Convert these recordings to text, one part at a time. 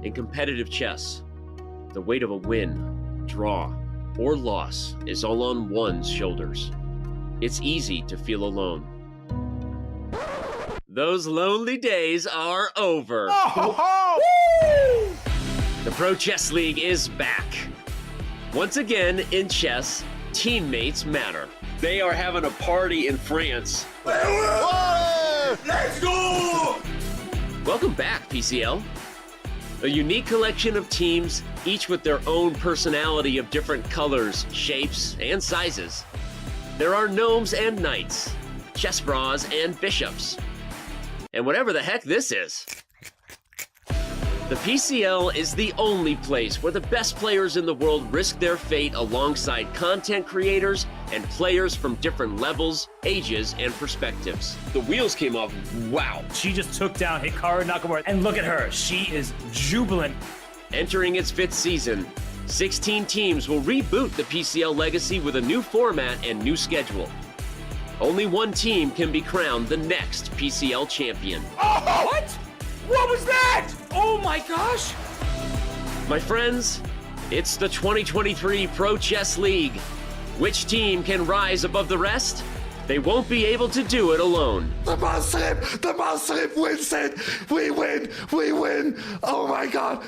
In competitive chess, the weight of a win, draw, or loss is all on one's shoulders. It's easy to feel alone. Those lonely days are over. Oh! The Pro Chess League is back. Once again, in chess, teammates matter. They are having a party in France. Let's go! Welcome back, PCL. A unique collection of teams, each with their own personality of different colors, shapes, and sizes. There are gnomes and knights, Chessbrahs and bishops, and whatever the heck this is. The PCL is the only place where the best players in the world risk their fate alongside content creators and players from different levels, ages, and perspectives. The wheels came off. Wow. She just took down Hikaru Nakamura, and look at her. She is jubilant. Entering its 5th season, 16 teams will reboot the PCL legacy with a new format and new schedule. Only one team can be crowned the next PCL champion. Oh, what? What was that? Oh my gosh! My friends, it's the 2023 Pro Chess League. Which team can rise above the rest? They won't be able to do it alone. The Muslim wins it! We win! Oh my god!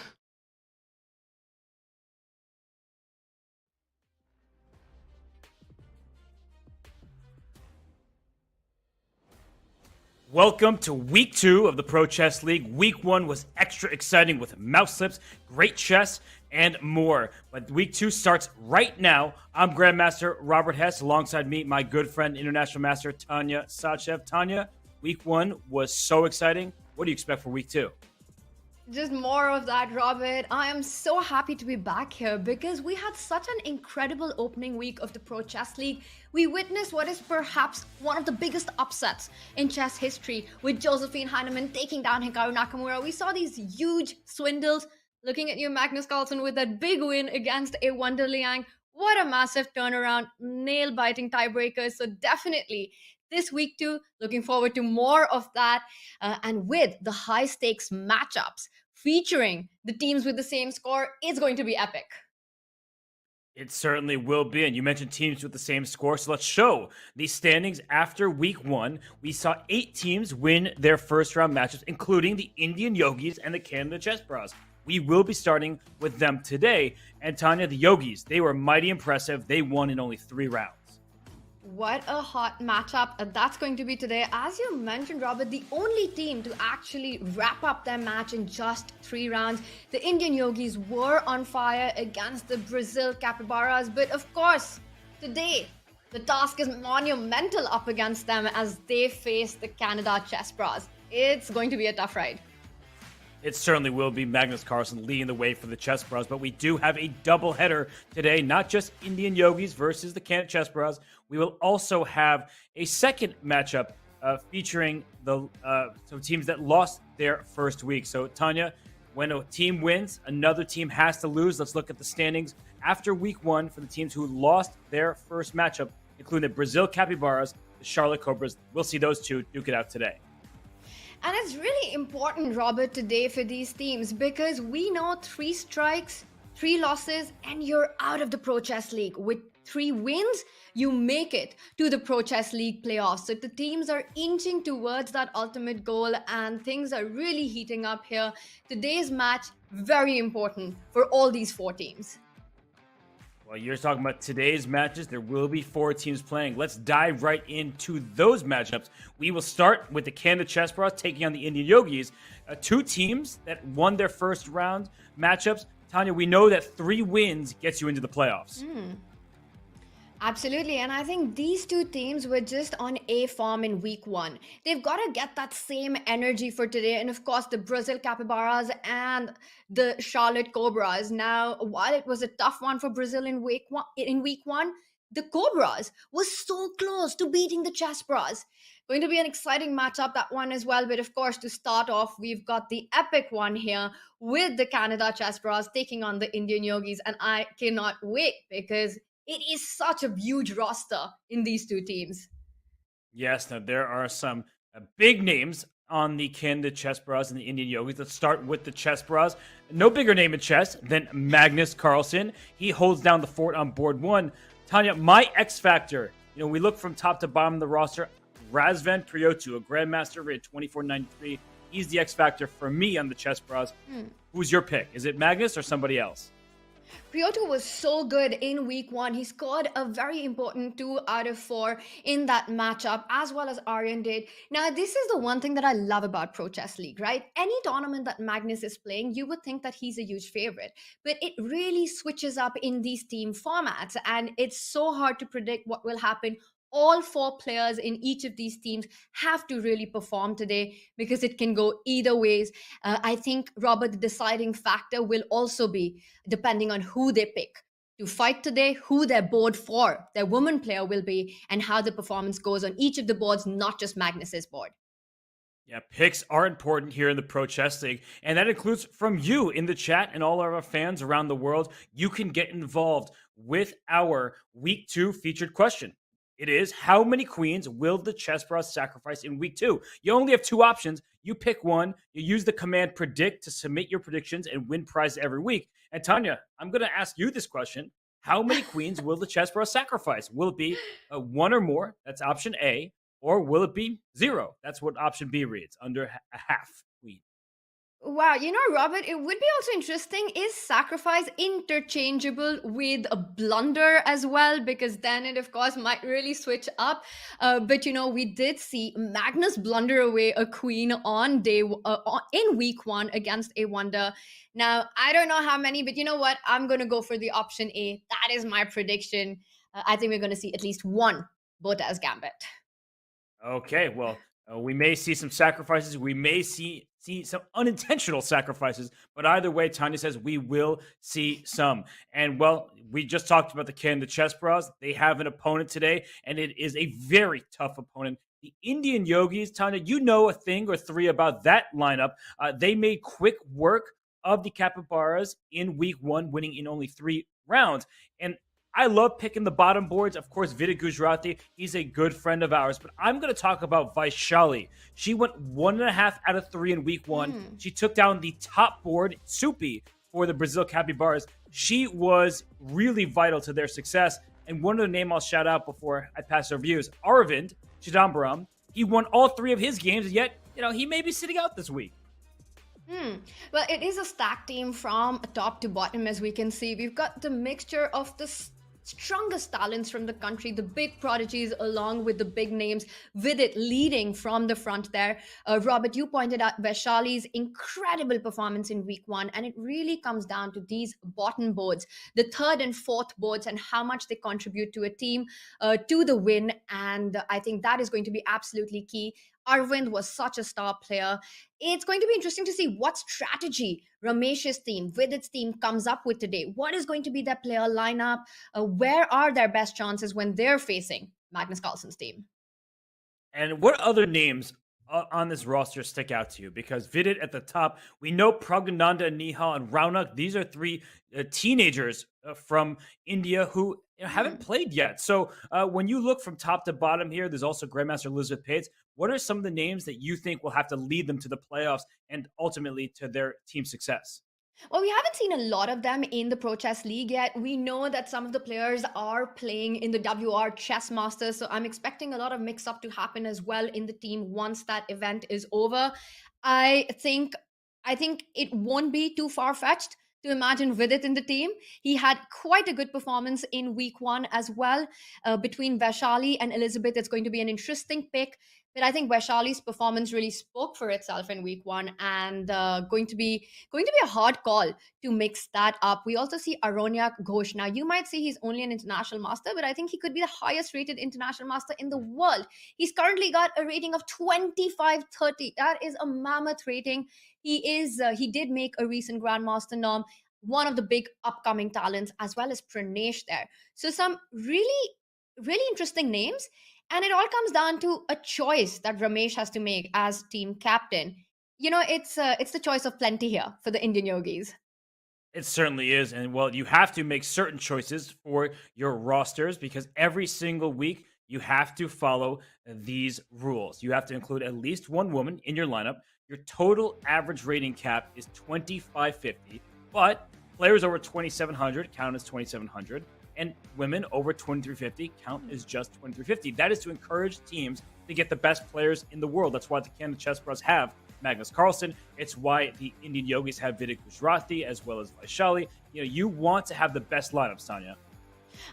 Welcome to week 2 of the Pro Chess League. Week 1 was extra exciting with mouse slips, great chess, and more. But week 2 starts right now. I'm Grandmaster Robert Hess. Alongside me, my good friend, International Master Tanya Sachev. Tanya, week 1 was so exciting. What do you expect for week 2? Just more of that, Robert. I am so happy to be back here because we had such an incredible opening week of the Pro Chess League. We witnessed what is perhaps one of the biggest upsets in chess history with Josephine Heinemann taking down Hikaru Nakamura. We saw these huge swindles. Looking at you, Magnus with that big win against a Wonder Liang. What a massive turnaround, nail-biting tiebreakers. So definitely this week too, looking forward to more of that. And with the high-stakes matchups featuring the teams with the same score, it's going to be epic. It certainly will be, and you mentioned teams with the same score, so let's show the standings after week 1. We saw 8 teams win their first-round matchups, including the Indian Yogis and the Canada Chessbrahs. We will be starting with them today. And Tanya, the Yogis, they were mighty impressive. They won in only 3 rounds. What a hot matchup that's going to be today. As you mentioned, Robert, the only team to actually wrap up their match in just 3 rounds. The Indian Yogis were on fire against the Brazil Capybaras. But of course, today, the task is monumental up against them as they face the Canada Chessbrahs. It's going to be a tough ride. It certainly will be. Magnus Carlsen leading the way for the Chessbrahs, but we do have a doubleheader today, not just Indian Yogis versus the Canada Chessbrahs. We will also have a second matchup featuring the some teams that lost their first week. So, Tanya, when a team wins, another team has to lose. Let's look at the standings after week 1 for the teams who lost their first matchup, including the Brazil Capybaras, the Charlotte Cobras. We'll see those two duke it out today. And it's really important, Robert, today for these teams because we know 3 strikes, 3 losses, and you're out of the Pro Chess League. With 3 wins, you make it to the Pro Chess League playoffs. So the teams are inching towards that ultimate goal and things are really heating up here. Today's match, very important for all these 4 teams. Well, you're talking about today's matches. There will be 4 teams playing. Let's dive right into those matchups. We will start with the Canada Chessbrahs taking on the Indian Yogis. 2 teams that won their first round matchups. Tanya, we know that 3 wins gets you into the playoffs. Absolutely, and I think these 2 teams were just on A form in week 1. They've got to get that same energy for today, and of course the Brazil Capybaras and the Charlotte Cobras. Now, while it was a tough one for Brazil in week 1, the Cobras was so close to beating the Chessbrahs. Going to be an exciting matchup, that one as well. But of course, to start off, we've got the epic one here with the Canada Chessbrahs taking on the Indian Yogis, and I cannot wait because it is such a huge roster in these 2 teams. Yes, now there are some big names on the Canada Chessbrahs and the Indian Yogis. Let's start with the Chessbrahs. No bigger name in chess than Magnus Carlsen. He holds down the fort on board one. Tanya, my X factor. We look from top to bottom of the roster. Razvan Priotu, a grandmaster rated 2493. He's the X factor for me on the Chessbrahs. Who's your pick? Is it Magnus or somebody else? Prioto was so good in week one. He scored a very important 2 out of 4 in that matchup, as well as Aryan did. Now, this is the one thing that I love about Pro Chess League, right? Any tournament that Magnus is playing, you would think that he's a huge favorite, but it really switches up in these team formats, and it's so hard to predict what will happen. All 4 players in each of these teams have to really perform today because it can go either ways. I think, Robert, the deciding factor will also be depending on who they pick to fight today, who their board for, their woman player will be, and how the performance goes on each of the boards, not just Magnus's board. Yeah, picks are important here in the Pro Chess League, and that includes from you in the chat and all of our fans around the world. You can get involved with our Week 2 featured question. It is, how many queens will the Chessbrahs sacrifice in week 2? You only have 2 options. You pick one. You use the command predict to submit your predictions and win prizes every week. And Tanya, I'm going to ask you this question. How many queens will the Chessbrahs sacrifice? Will it be 1 or more? That's option A. Or will it be 0? That's what option B reads, under a half queen. Wow, Robert, it would be also interesting, is sacrifice interchangeable with a blunder as well? Because then it, of course, might really switch up. But, we did see Magnus blunder away a queen on in week 1 against a wonder. Now, I don't know how many, but you know what? I'm going to go for the option A. That is my prediction. I think we're going to see at least 1 Bottas Gambit. Okay, well, we may see some sacrifices. We may see some unintentional sacrifices. But either way, Tanya says we will see some. And, well, we just talked about the Canada Chessbrahs. They have an opponent today, and it is a very tough opponent. The Indian Yogis, Tanya, you know a thing or 3 about that lineup. They made quick work of the Capybaras in week 1, winning in only 3 rounds. And I love picking the bottom boards. Of course, Vidit Gujrati, he's a good friend of ours. But I'm going to talk about Vaishali. She went 1.5 out of 3 in week 1. She took down the top board, Supi, for the Brazil Capybaras. She was really vital to their success. And one of the names I'll shout out before I pass our views, Arvind Chidambaram. He won all 3 of his games, yet he may be sitting out this week. Well, it is a stacked team from top to bottom, as we can see. We've got the mixture of the strongest talents from the country, the big prodigies along with the big names, Vidit leading from the front there. Robert, you pointed out Vaishali's incredible performance in week 1, and it really comes down to these bottom boards, the 3rd and 4th boards, and how much they contribute to a team, to the win. And I think that is going to be absolutely key. Arvind was such a star player. It's going to be interesting to see what strategy Ramesh's team, Vidit's team comes up with today. What is going to be their player lineup? Where are their best chances when they're facing Magnus Carlsen's team? And what other names on this roster stick out to you? Because Vidit at the top, we know Pragnananda, Nihal, and Raunak. These are 3 teenagers from India who haven't played yet. So when you look from top to bottom here, there's also Grandmaster Elizabeth Pates. What are some of the names that you think will have to lead them to the playoffs and ultimately to their team success? Well, we haven't seen a lot of them in the Pro Chess League yet. We know that some of the players are playing in the WR Chess Masters, so I'm expecting a lot of mix-up to happen as well in the team once that event is over. I think it won't be too far-fetched to imagine Vidit in the team. He had quite a good performance in week 1 as well. Between Vaishali and Elizabeth, it's going to be an interesting pick. But I think Vaishali's performance really spoke for itself in week 1, and going to be a hard call to mix that up. We also see Aronyak Ghosh. Now, you might say he's only an international master, but I think he could be the highest rated international master in the world. He's currently got a rating of 2530. That is a mammoth rating. He did make a recent grandmaster norm, one of the big upcoming talents, as well as Pranesh there. So some really, really interesting names. And it all comes down to a choice that Ramesh has to make as team captain. It's the choice of plenty here for the Indian Yogis. It certainly is. And, well, you have to make certain choices for your rosters because every single week you have to follow these rules. You have to include at least one woman in your lineup. Your total average rating cap is 2550, but players over 2700 count as 2700, and women over 2350 count as just 2350. That is to encourage teams to get the best players in the world. That's why the Canada Chessbrahs have Magnus Carlsen. It's why the Indian Yogis have Vidit as well as Vaishali. You want to have the best lineups, Tanya.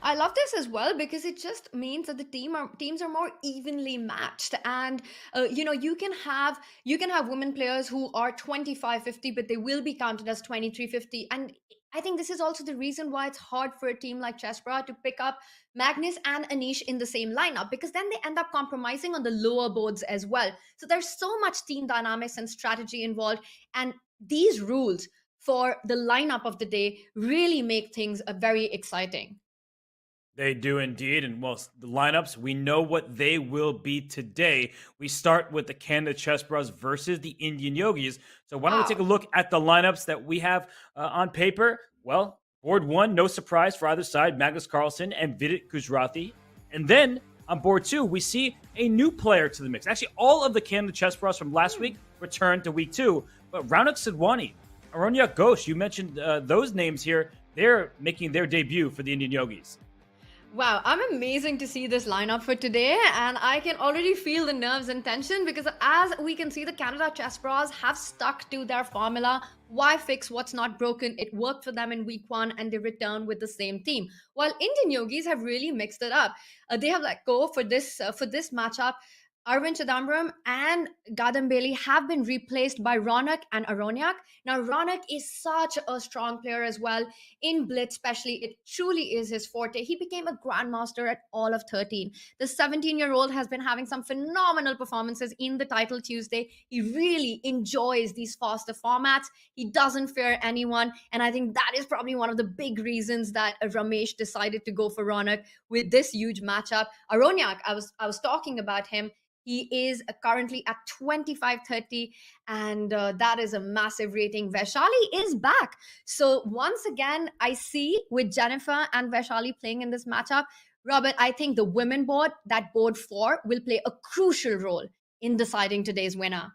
I love this as well because it just means that the teams are more evenly matched, and you can have women players who are 2550, but they will be counted as 2350. And I think this is also the reason why it's hard for a team like Chessbrah to pick up Magnus and Anish in the same lineup, because then they end up compromising on the lower boards as well. So there's so much team dynamics and strategy involved, and these rules for the lineup of the day really make things very exciting. They do indeed. And well, the lineups, we know what they will be today. We start with the Canada Chessbrahs versus the Indian Yogis. So why don't we take a look at the lineups that we have on paper? Well, board one, no surprise for either side, Magnus Carlsen and Vidit Gujrathi. And then on board two, we see a new player to the mix. Actually, all of the Canada Chessbrahs from last week returned to week two. But Raunak Sidwani, Aronyak Ghosh, you mentioned those names here. They're making their debut for the Indian Yogis. Wow, I'm amazing to see this lineup for today, and I can already feel the nerves and tension because as we can see, the Canada Chessbrahs have stuck to their formula. Why fix what's not broken? It worked for them in week one, and they return with the same team. While Indian Yogis have really mixed it up. They have let go for this matchup. Arvind Chidambaram and Gadam Bailey have been replaced by Ronak and Aronyak. Now, Ronak is such a strong player as well. In Blitz, especially, it truly is his forte. He became a grandmaster at all of 13. The 17-year-old has been having some phenomenal performances in the title Tuesday. He really enjoys these faster formats. He doesn't fear anyone. And I think that is probably one of the big reasons that Ramesh decided to go for Ronak with this huge matchup. Aronyak, I was talking about him. He is currently at 2530, and that is a massive rating. Vaishali is back. So once again, I see with Jennifer and Vaishali playing in this matchup, Robert, I think the women board, that board 4, will play a crucial role in deciding today's winner.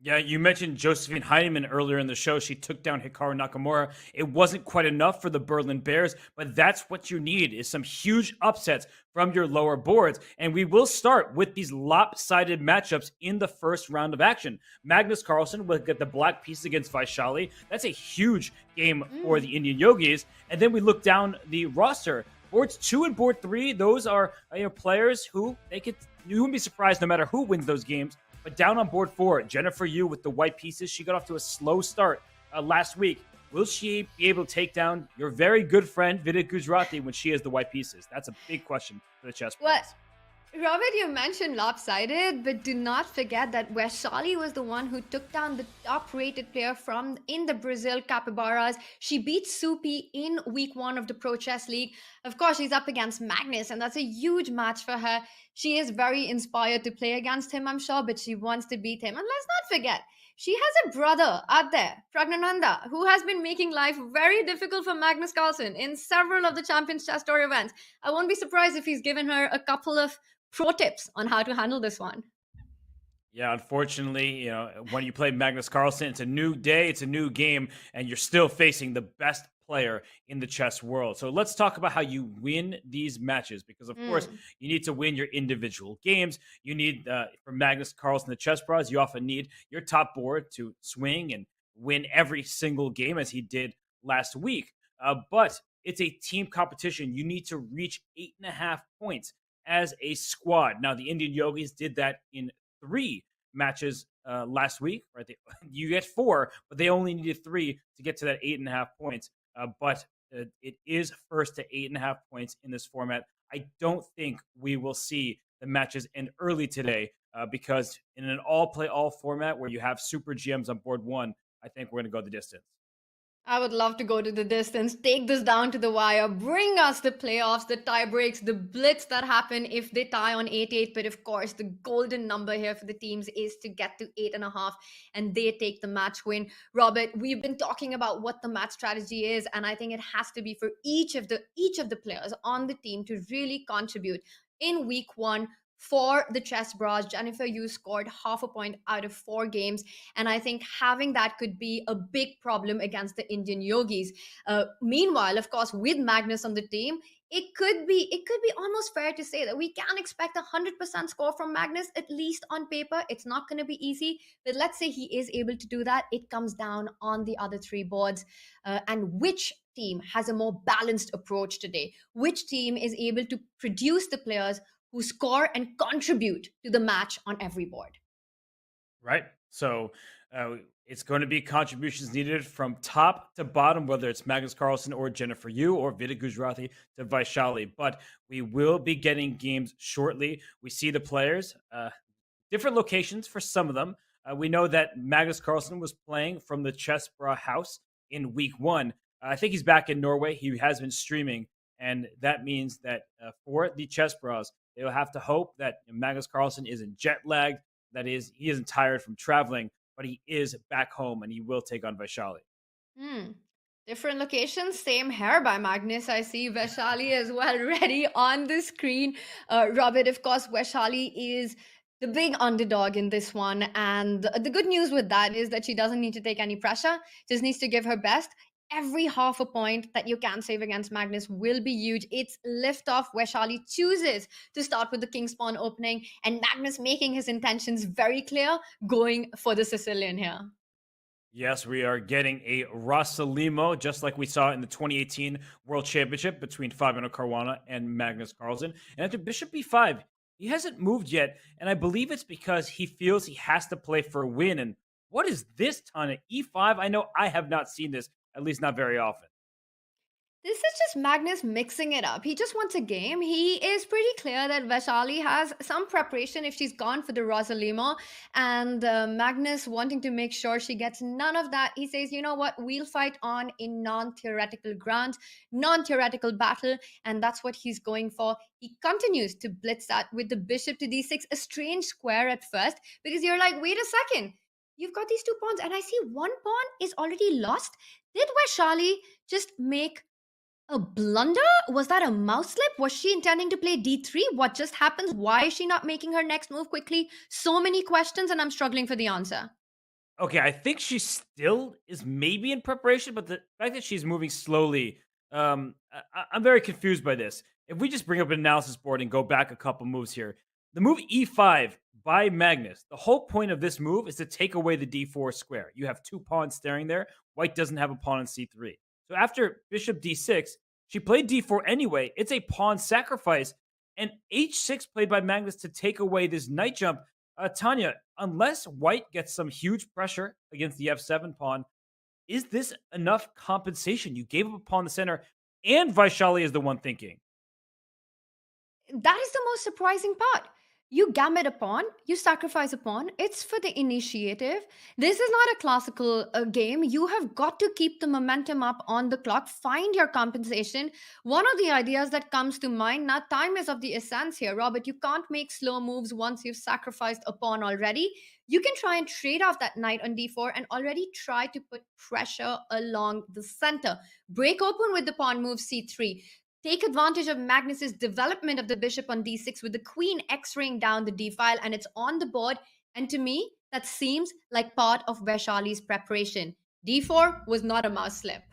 Yeah, you mentioned Josephine Heinemann earlier in the show. She took down Hikaru Nakamura. It wasn't quite enough for the Berlin Bears, but that's what you need is some huge upsets from your lower boards. And we will start with these lopsided matchups in the first round of action. Magnus Carlsen will get the black piece against Vaishali. That's a huge game for the Indian Yogis. And then we look down the roster. Boards 2 and board 3, those are players who you wouldn't be surprised no matter who wins those games. But down on board 4, Jennifer Yu with the white pieces. She got off to a slow start last week. Will she be able to take down your very good friend, Vidit Gujrathi, when she has the white pieces? That's a big question for the chess players. Robert, you mentioned lopsided, but do not forget that Vaishali was the one who took down the top-rated player in the Brazil Capybaras. She beat Supi in week 1 of the Pro Chess League. Of course, she's up against Magnus, and that's a huge match for her. She is very inspired to play against him, I'm sure, but she wants to beat him. And let's not forget, she has a brother out there, Pragnananda, who has been making life very difficult for Magnus Carlsen in several of the Champions Chess Tour events. I won't be surprised if he's given her a couple of pro tips on how to handle this one. Yeah, unfortunately, when you play Magnus Carlsen, it's a new day, it's a new game, and you're still facing the best player in the chess world. So let's talk about how you win these matches, because of course you need to win your individual games. You need, for Magnus Carlsen, the Chessbrahs, you often need your top board to swing and win every single game as he did last week. But it's a team competition. You need to reach 8.5 points as a squad. Now, the Indian Yogis did that in 3 matches last week, right? You get 4, but they only needed 3 to get to that 8.5 points. But it is first to 8.5 points in this format. I don't think we will see the matches end early today because in an all-play-all format where you have super GMs on board 1, I think we're going to go the distance. I would love to go to the distance, take this down to the wire, bring us the playoffs, the tie breaks, the blitz that happen if they tie on 8-8. But of course, the golden number here for the teams is to get to 8.5 and they take the match win. Robert, we've been talking about what the match strategy is, and I think it has to be for each of the players on the team to really contribute. in week one for the Chessbrahs. Jennifer, you scored half a point out of 4 games, and I think having that could be a big problem against the Indian Yogis. Meanwhile, of course, with Magnus on the team, it could be almost fair to say that we can expect 100% score from Magnus, at least on paper. It's not going to be easy, but let's say he is able to do that. It comes down on the other 3 boards, and which team has a more balanced approach today, which team is able to produce the players who score and contribute to the match on every board. Right. So it's going to be contributions needed from top to bottom, whether it's Magnus Carlsen or Jennifer Yu or Vidit Gujrathi to Vaishali. But we will be getting games shortly. We see the players, different locations for some of them. We know that Magnus Carlsen was playing from the Chessbrahs house in week one. I think he's back in Norway. He has been streaming, and that means that for the Chessbrahs, they will have to hope that Magnus Carlsen isn't jet lagged. That is, he isn't tired from traveling, but he is back home and he will take on Vaishali. Hmm. Different locations, same hair by Magnus. I see Vaishali as well ready on the screen. Robert, of course, Vaishali is the big underdog in this one. And the good news with that is that she doesn't need to take any pressure, just needs to give her best. Every half a point that you can save against Magnus will be huge. It's liftoff where Charlie chooses to start with the King's Pawn opening, and Magnus making his intentions very clear, going for the Sicilian here. Yes, we are getting a Rossalimo, just like we saw in the 2018 World Championship between Fabiano Caruana and Magnus Carlsen. And after Bishop b5, he hasn't moved yet, and I believe it's because he feels he has to play for a win. And what is this, Tanya? e5? I know I have not seen this, at least not very often. This is just Magnus mixing it up. He just wants a game. He is pretty clear that Vaishali has some preparation if she's gone for the Rosalimo, and Magnus wanting to make sure she gets none of that. He says, you know what, we'll fight on in non-theoretical grounds, non-theoretical battle, and that's what he's going for. He continues to blitz that with the bishop to d6, a strange square at first, because you're like, wait a second. You've got these 2 pawns, and I see 1 pawn is already lost. Did Vaishali just make a blunder? Was that a mouse slip? Was she intending to play d3? What just happened? Why is she not making her next move quickly? So many questions, and I'm struggling for the answer. Okay, I think she still is maybe in preparation, but the fact that she's moving slowly, I'm very confused by this. If we just bring up an analysis board and go back a couple moves here, the move e5 by Magnus, the whole point of this move is to take away the d4 square. You have 2 pawns staring there. White doesn't have a pawn on c3. So after bishop d6, she played d4 anyway. It's a pawn sacrifice. And h6 played by Magnus to take away this knight jump. Tanya, unless white gets some huge pressure against the f7 pawn, is this enough compensation? You gave up a pawn in the center, and Vaishali is the one thinking. That is the most surprising part. You gambit a pawn, you sacrifice a pawn. It's for the initiative. This is not a classical game. You have got to keep the momentum up on the clock, find your compensation. One of the ideas that comes to mind, now time is of the essence here, Robert. You can't make slow moves once you've sacrificed a pawn already. You can try and trade off that knight on d4 and already try to put pressure along the center. Break open with the pawn move c3. Take advantage of Magnus's development of the bishop on d6 with the queen x-raying down the d file, and it's on the board. And to me, that seems like part of Vaishali's preparation. d4 was not a mouse slip.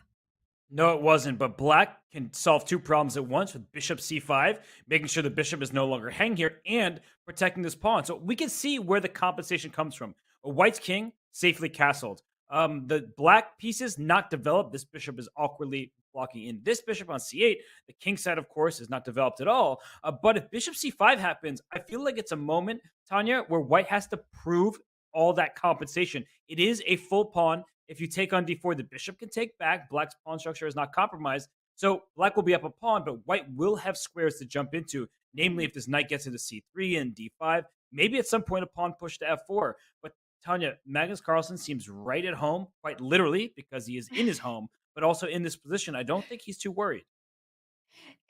No, it wasn't, but black can solve 2 problems at once with bishop c5, making sure the bishop is no longer hanging here, and protecting this pawn. So we can see where the compensation comes from. A white's king safely castled. The black pieces not developed. This bishop is awkwardly blocking in this bishop on c8. The king side, of course, is not developed at all. But if bishop c5 happens, I feel like it's a moment, Tanya, where white has to prove all that compensation. It is a full pawn. If you take on d4, the bishop can take back. Black's pawn structure is not compromised. So black will be up a pawn, but white will have squares to jump into, namely if this knight gets into c3 and d5. Maybe at some point a pawn push to f4. But Tanya, Magnus Carlsen seems right at home, quite literally, because he is in his home, but also in this position. I don't think he's too worried.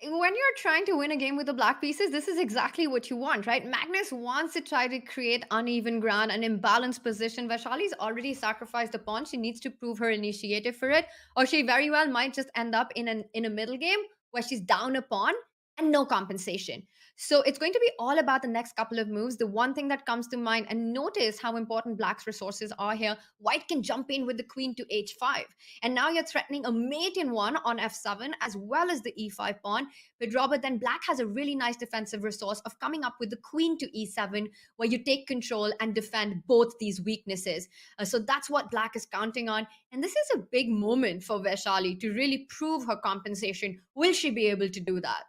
When you're trying to win a game with the black pieces, this is exactly what you want, right? Magnus wants to try to create uneven ground, an imbalanced position. Vaishali's already sacrificed a pawn. She needs to prove her initiative for it, or she very well might just end up in a middle game where she's down a pawn and no compensation. So it's going to be all about the next couple of moves. The one thing that comes to mind, and notice how important black's resources are here. White can jump in with the queen to h5. And now you're threatening a mate in one on f7 as well as the e5 pawn. But Robert, then black has a really nice defensive resource of coming up with the queen to e7, where you take control and defend both these weaknesses. So that's what black is counting on. And this is a big moment for Vaishali to really prove her compensation. Will she be able to do that?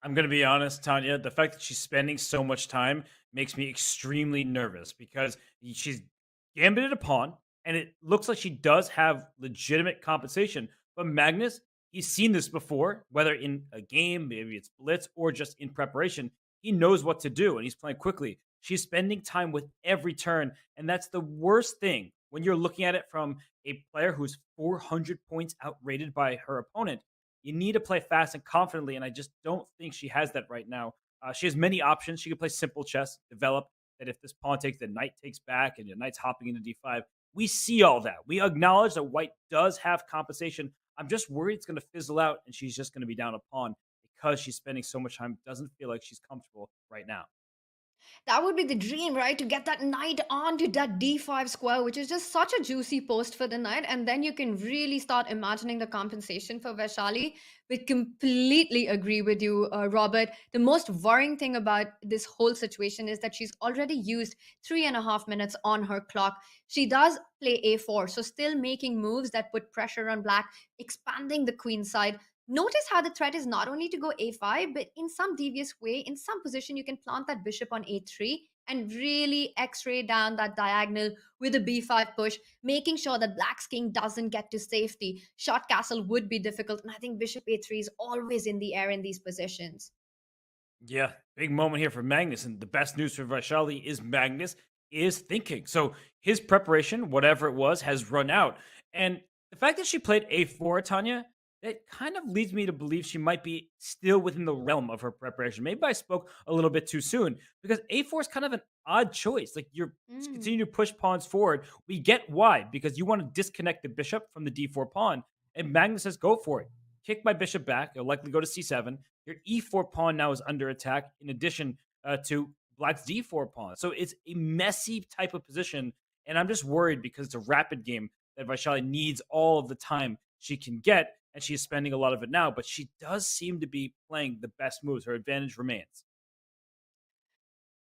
I'm going to be honest, Tanya. The fact that she's spending so much time makes me extremely nervous because she's gambited a pawn, and it looks like she does have legitimate compensation. But Magnus, he's seen this before, whether in a game, maybe it's blitz, or just in preparation. He knows what to do, and he's playing quickly. She's spending time with every turn, and that's the worst thing when you're looking at it from a player who's 400 points outrated by her opponent. You need to play fast and confidently, and I just don't think she has that right now. She has many options. She can play simple chess, develop that if this pawn takes, the knight takes back, and the knight's hopping into d5. We see all that. We acknowledge that white does have compensation. I'm just worried it's going to fizzle out, and she's just going to be down a pawn because she's spending so much time. Doesn't feel like she's comfortable right now. That would be the dream, right? To get that knight onto that d5 square, which is just such a juicy post for the knight. And then you can really start imagining the compensation for Vaishali. We completely agree with you, Robert. The most worrying thing about this whole situation is that she's already used 3.5 minutes on her clock. She does play a4, so still making moves that put pressure on black, expanding the queen side. Notice how the threat is not only to go a5, but in some devious way, in some position, you can plant that bishop on a3 and really x-ray down that diagonal with a b5 push, making sure that black's king doesn't get to safety. Short castle would be difficult, and I think bishop a3 is always in the air in these positions. Yeah, big moment here for Magnus. And the best news for Vaishali is Magnus is thinking. So his preparation, whatever it was, has run out. And the fact that she played a4, Tanya, that kind of leads me to believe she might be still within the realm of her preparation. Maybe I spoke a little bit too soon because a4 is kind of an odd choice. Like you're Mm. continue to push pawns forward. We get why, because you want to disconnect the bishop from the d4 pawn. And Magnus says, go for it. Kick my bishop back. It'll likely go to c7. Your e4 pawn now is under attack in addition to black's d4 pawn. So it's a messy type of position. And I'm just worried because it's a rapid game that Vaishali needs all of the time she can get, and she's spending a lot of it now, but she does seem to be playing the best moves. Her advantage remains.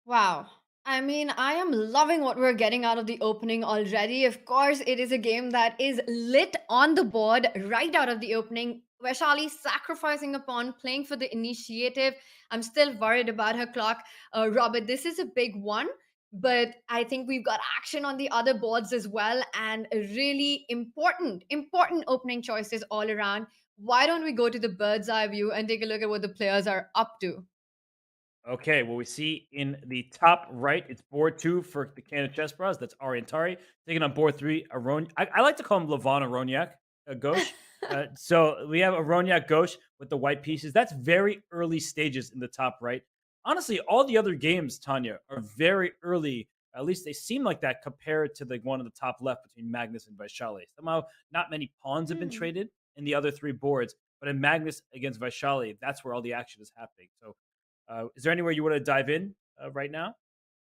Wow. I mean, I am loving what we're getting out of the opening already. Of course, it is a game that is lit on the board right out of the opening. Vaishali sacrificing a pawn, playing for the initiative. I'm still worried about her clock. Robert, this is a big one, but I think we've got action on the other boards as well, and a really important opening choices all around. Why don't we go to the bird's eye view and take a look at what the players are up to? Okay, well, we see in the top right, it's board two for the Canada Chessbrahs. That's Ari and Tari. Taking on board three, I like to call him Levon Aroniak, Gauche. So we have Aroniak Gauche with the white pieces. That's very early stages in the top right. Honestly, all the other games, Tanya, are very early. At least they seem like that compared to the one on the top left between Magnus and Vaishali. Somehow, not many pawns have been Hmm. traded in the other three boards, but in Magnus against Vaishali, that's where all the action is happening. So is there anywhere you want to dive in right now?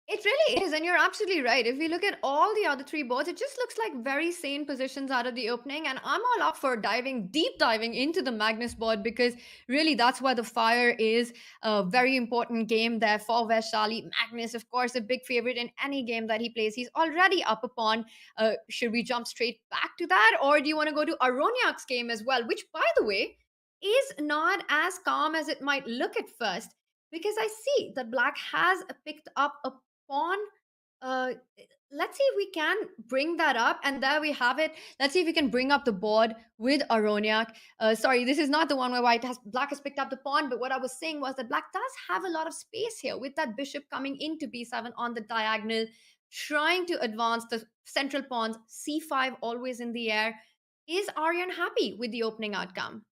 It really is, and you're absolutely right. If we look at all the other three boards, it just looks like very sane positions out of the opening. And I'm all up for deep diving into the Magnus board because really that's where the fire is. A very important game there for Vaishali. Magnus, of course, a big favorite in any game that he plays. He's already up a pawn. Should we jump straight back to that, or do you want to go to Aroniak's game as well, which, by the way, is not as calm as it might look at first? Because I see that black has picked up a pawn. Uh, let's see if we can bring that up. And there we have it. Let's see if we can bring up the board with Aroniak. Sorry, this is not the one where black has picked up the pawn. But what I was saying was that black does have a lot of space here with that bishop coming into b7 on the diagonal, trying to advance the central pawns. c5 always in the air. Is Aryan happy with the opening outcome?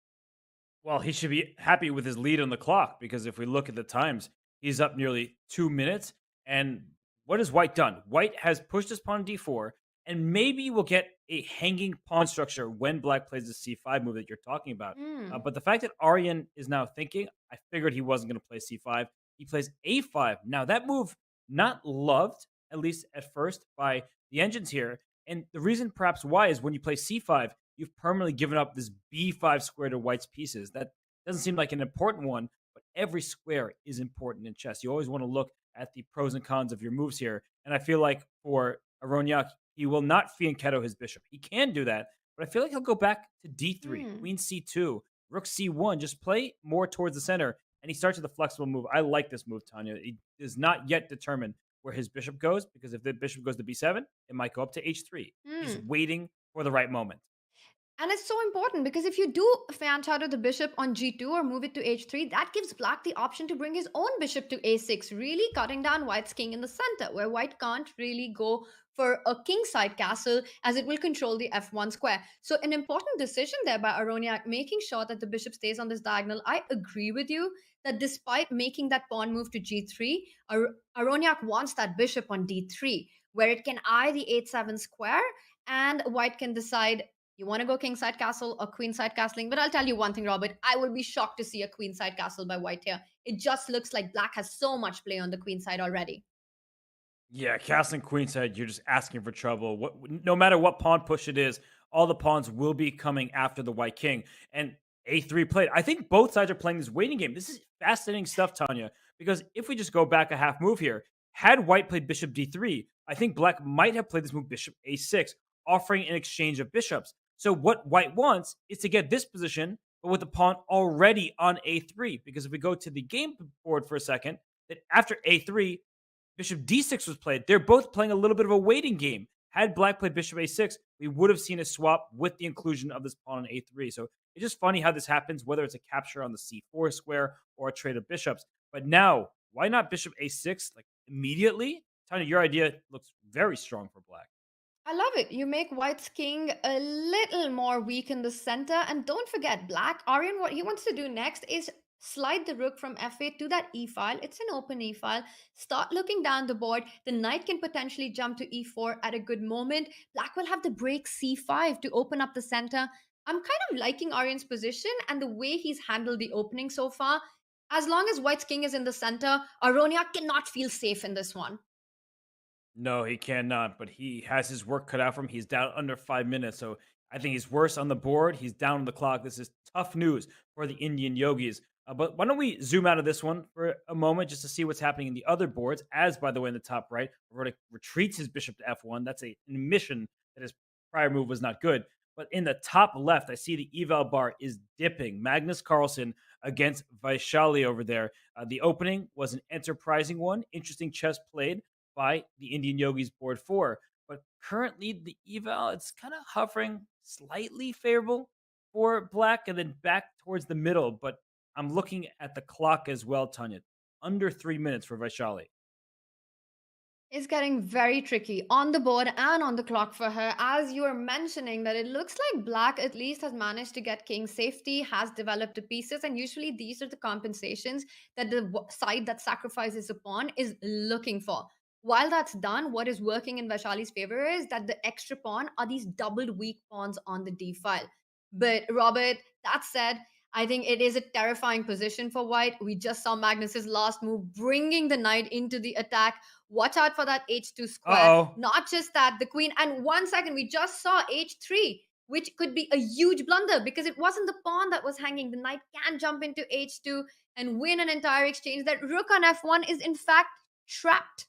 Well, he should be happy with his lead on the clock because if we look at the times, he's up nearly 2 minutes. And what has White done? White has pushed his pawn to d4 And maybe we'll get a hanging pawn structure when black plays the c5 move that you're talking about. Hmm. But the fact that Aryan is now thinking, I figured he wasn't going to play c5. He plays a5. Now, that move, not loved, at least at first, by the engines here. And the reason perhaps why is when you play c5, you've permanently given up this b5 square to white's pieces. That doesn't seem like an important one, but every square is important in chess. You always want to look at the pros and cons of your moves here. And I feel like for Aroniak, he will not fianchetto his bishop. He can do that, but I feel like he'll go back to d3, Hmm. queen c2, rook c1, just play more towards the center. And he starts with a flexible move. I like this move, Tanya. He is not yet determined where his bishop goes, because if the bishop goes to b7, it might go up to h3. He's Hmm. waiting for the right moment. And it's so important because if you do fan shadow the bishop on g2 or move it to h3, that gives black the option to bring his own bishop to a6, really cutting down white's king in the center, where white can't really go for a kingside castle as it will control the f1 square. So an important decision there by Aroniak, making sure that the bishop stays on this diagonal. I agree with you that despite making that pawn move to g3, Aroniak wants that bishop on d3, where it can eye the h7 square and white can decide, you want to go kingside castle or queenside castling? But I'll tell you one thing, Robert. I will be shocked to see a queenside castle by white here. It just looks like black has so much play on the queenside already. Yeah, castling queenside, you're just asking for trouble. No matter what pawn push it is, all the pawns will be coming after the white king. And a3 played. I think both sides are playing this waiting game. This is fascinating stuff, Tanya, because if we just go back a half move here, had white played bishop d3, I think black might have played this move bishop a6, offering an exchange of bishops. So what white wants is to get this position, but with the pawn already on a3. Because if we go to the game board for a second, that after a3, bishop d6 was played. They're both playing a little bit of a waiting game. Had black played bishop a6, we would have seen a swap with the inclusion of this pawn on a3. So it's just funny how this happens, whether it's a capture on the c4 square or a trade of bishops. But now, why not bishop a6 like immediately? Tanya, your idea looks very strong for black. I love it. You make white's king a little more weak in the center. And don't forget, black, Aryan, what he wants to do next is slide the rook from f8 to that e file. It's an open e file. Start looking down the board. The knight can potentially jump to e4 at a good moment. Black will have the break c5 to open up the center. I'm kind of liking Aryan's position and the way he's handled the opening so far. As long as white's king is in the center, Aroniak cannot feel safe in this one. No, he cannot, but he has his work cut out for him. He's down under 5 minutes, so I think he's worse on the board. He's down on the clock. This is tough news for the Indian Yogis. But why don't we zoom out of this one for a moment just to see what's happening in the other boards? As, by the way, in the top right, Rodick retreats his bishop to f1. That's an admission that his prior move was not good. But in the top left, I see the eval bar is dipping. Magnus Carlsen against Vaishali over there. The opening was an enterprising one. Interesting chess played by the Indian Yogis board 4. But currently, the eval, it's kind of hovering slightly favorable for black and then back towards the middle. But I'm looking at the clock as well, Tanya. Under 3 minutes for Vaishali. Is getting very tricky on the board and on the clock for her. As you are mentioning, that it looks like black at least has managed to get king safety, has developed the pieces, and usually these are the compensations that the side that sacrifices a pawn is looking for. While that's done, what is working in Vaishali's favor is that the extra pawn are these doubled weak pawns on the d file. But Robert, that said, I think it is a terrifying position for white. We just saw Magnus's last move bringing the knight into the attack. Watch out for that h2 square. Uh-oh. Not just that, the queen. And 1 second, we just saw h3, which could be a huge blunder because it wasn't the pawn that was hanging. The knight can jump into h2 and win an entire exchange. That rook on f1 is in fact trapped.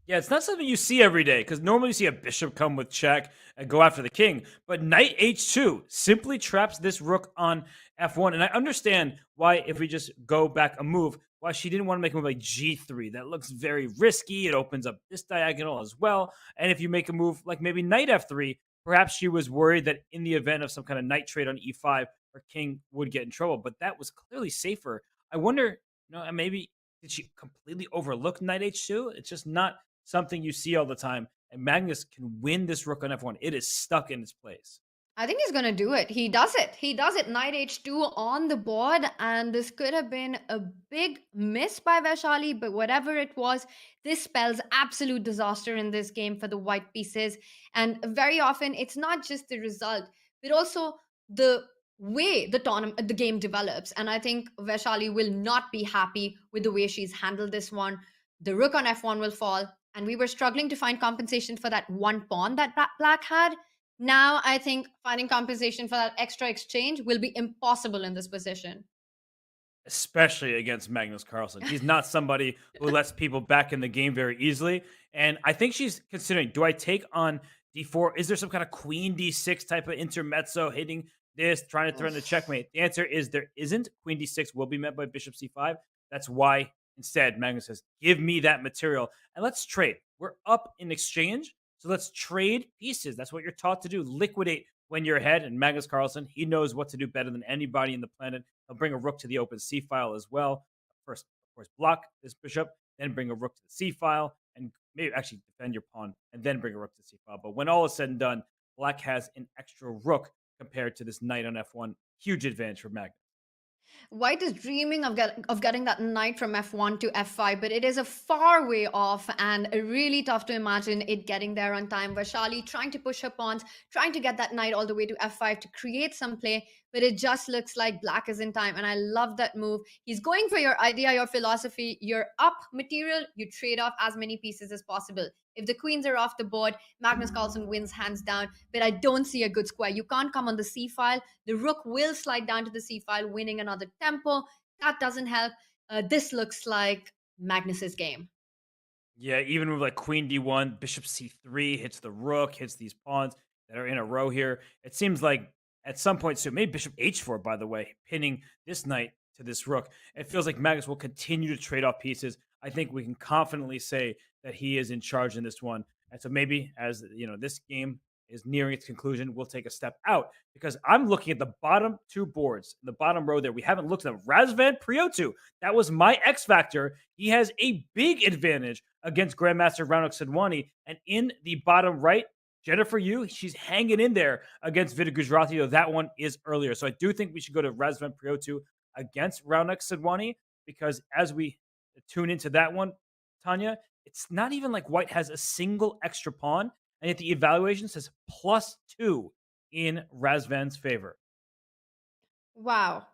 Yeah, it's not something you see every day because normally you see a bishop come with check and go after the king. But knight h2 simply traps this rook on f1. And I understand why, if we just go back a move, why she didn't want to make a move like g3. That looks very risky. It opens up this diagonal as well. And if you make a move like maybe knight f3, perhaps she was worried that in the event of some kind of knight trade on e5, her king would get in trouble. But that was clearly safer. I wonder, maybe did she completely overlook knight h2? It's just not something you see all the time. And Magnus can win this rook on f1. It is stuck in its place. I think he's going to do it. He does it. He does it. Knight h2 on the board. And this could have been a big miss by Vaishali, but whatever it was, this spells absolute disaster in this game for the white pieces. And very often, it's not just the result, but also the way the game develops. And I think Vaishali will not be happy with the way she's handled this one. The rook on f1 will fall. And we were struggling to find compensation for that one pawn that black had. Now, I think finding compensation for that extra exchange will be impossible in this position. Especially against Magnus Carlsen. He's not somebody who lets people back in the game very easily. And I think she's considering, do I take on d4? Is there some kind of queen d6 type of intermezzo hitting this, trying to threaten the checkmate? The answer is there isn't. Queen d6 will be met by bishop c5. That's why instead Magnus says, give me that material and let's trade. We're up in exchange. So let's trade pieces. That's what you're taught to do. Liquidate when you're ahead. And Magnus Carlsen, he knows what to do better than anybody in the planet. He'll bring a rook to the open c file as well. First, of course, block this bishop, then bring a rook to the c file, and maybe actually defend your pawn, and then bring a rook to the c file. But when all is said and done, black has an extra rook compared to this knight on f1. Huge advantage for Magnus. White is dreaming of getting that knight from f1 to f5, but it is a far way off and really tough to imagine it getting there on time. Vaishali trying to push her pawns, trying to get that knight all the way to f5 to create some play, but it just looks like black is in time. And I love that move. He's going for your idea, your philosophy. You're up material, you trade off as many pieces as possible. If the queens are off the board, Magnus Carlsen wins hands down, but I don't see a good square. You can't come on the c file. The rook will slide down to the c file, winning another tempo. That doesn't help. This looks like Magnus's game. Yeah, even with like queen d1, bishop c3 hits the rook, hits these pawns that are in a row here. It seems like at some point soon, maybe bishop h4, by the way, pinning this knight to this rook. It feels like Magnus will continue to trade off pieces. I think we can confidently say that he is in charge in this one. And so maybe as you know, this game is nearing its conclusion, we'll take a step out because I'm looking at the bottom two boards, the bottom row there. We haven't looked at them. Razvan Priotu, that was my X factor. He has a big advantage against Grandmaster Raunak Sidwani. And in the bottom right, Jennifer Yu, she's hanging in there against Vidit Gujrati, though that one is earlier. So I do think we should go to Razvan Priotu against Raunak Sidwani because as we tune into that one, Tanya, it's not even like White has a single extra pawn, and yet the evaluation says +2 in Razvan's favor. Wow.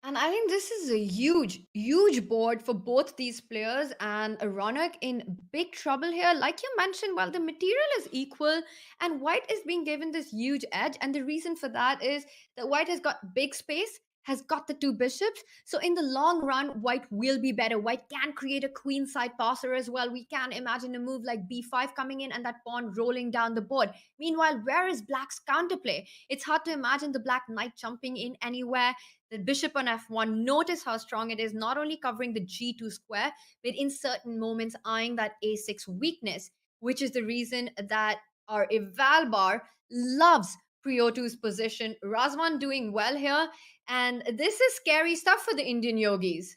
And I think this is a huge, huge board for both these players. And Ronak in big trouble here. Like you mentioned, while the material is equal and White is being given this huge edge. And the reason for that is that White has got big space, has got the two bishops. So in the long run, White will be better. White can create a queen side passer as well. We can imagine a move like b5 coming in and that pawn rolling down the board. Meanwhile, where is Black's counterplay? It's hard to imagine the Black knight jumping in anywhere. The bishop on f1, notice how strong it is, not only covering the g2 square, but in certain moments eyeing that a6 weakness, which is the reason that our eval bar loves Priotu's position. Razvan doing well here, and this is scary stuff for the Indian yogis.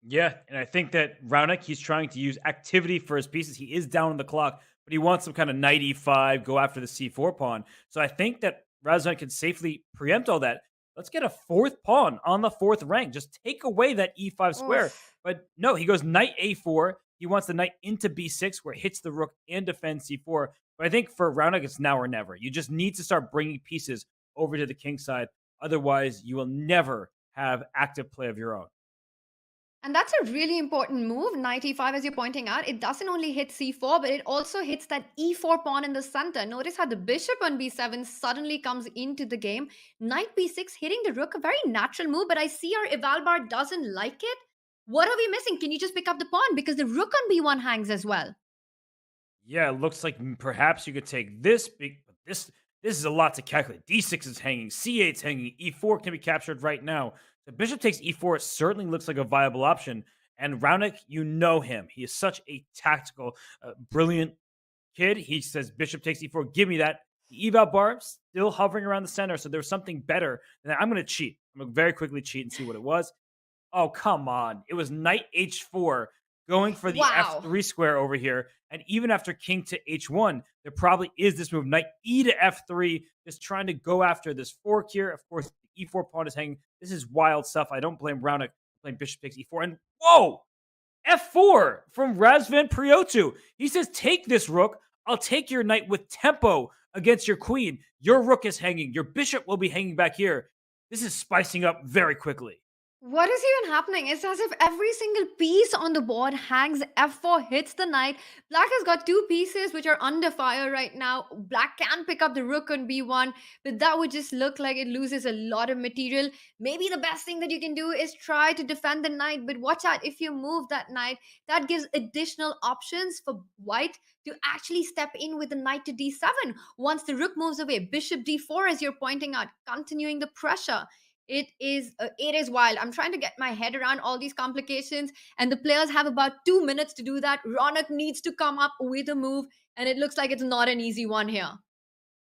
Yeah, and I think that Raunak, he's trying to use activity for his pieces. He is down on the clock, but he wants some kind of knight e5, go after the c4 pawn. So I think that Razvan can safely preempt all that. Let's get a fourth pawn on the fourth rank. Just take away that e5 square. Oof. But no, he goes knight a4. He wants the knight into b6 where it hits the rook and defends c4. But I think for Raunak, it's now or never. You just need to start bringing pieces over to the king side. Otherwise, you will never have active play of your own. And that's a really important move, knight e5, as you're pointing out. It doesn't only hit c4, but it also hits that e4 pawn in the center. Notice how the bishop on b7 suddenly comes into the game. Knight b6 hitting the rook, a very natural move, but I see our eval bar doesn't like it. What are we missing? Can you just pick up the pawn? Because the rook on b1 hangs as well. Yeah, it looks like perhaps you could take this, but this is a lot to calculate. D6 is hanging, C8 is hanging, E4 can be captured right now. So bishop takes E4 certainly looks like a viable option. And Raunak, you know him. He is such a tactical, brilliant kid. He says bishop takes E4, give me that. The eval bar still hovering around the center, so there's something better. And I'm going to cheat. I'm going to very quickly cheat and see what it was. Oh, come on. It was knight H4 going for the Wow. f3 square over here. And even after king to h1, there probably is this move, knight e to f3, just trying to go after this fork here. Of course, the e4 pawn is hanging. This is wild stuff. I don't blame Raonic playing bishop takes e4. And whoa! F4 from Razvan Priotu. He says, take this rook. I'll take your knight with tempo against your queen. Your rook is hanging. Your bishop will be hanging back here. This is spicing up very quickly. What is even happening? It's as if every single piece on the board hangs. F4 hits the knight. Black has got two pieces which are under fire right now. Black can pick up the rook on b1, but that would just look like it loses a lot of material. Maybe the best thing that you can do is try to defend the knight, but watch out, if you move that knight, that gives additional options for white to actually step in with the knight to d7 once the rook moves away. Bishop d4, as you're pointing out, continuing the pressure. It is wild. I'm trying to get my head around all these complications, and the players have about 2 minutes to do that. Ronak needs to come up with a move, and it looks like it's not an easy one here.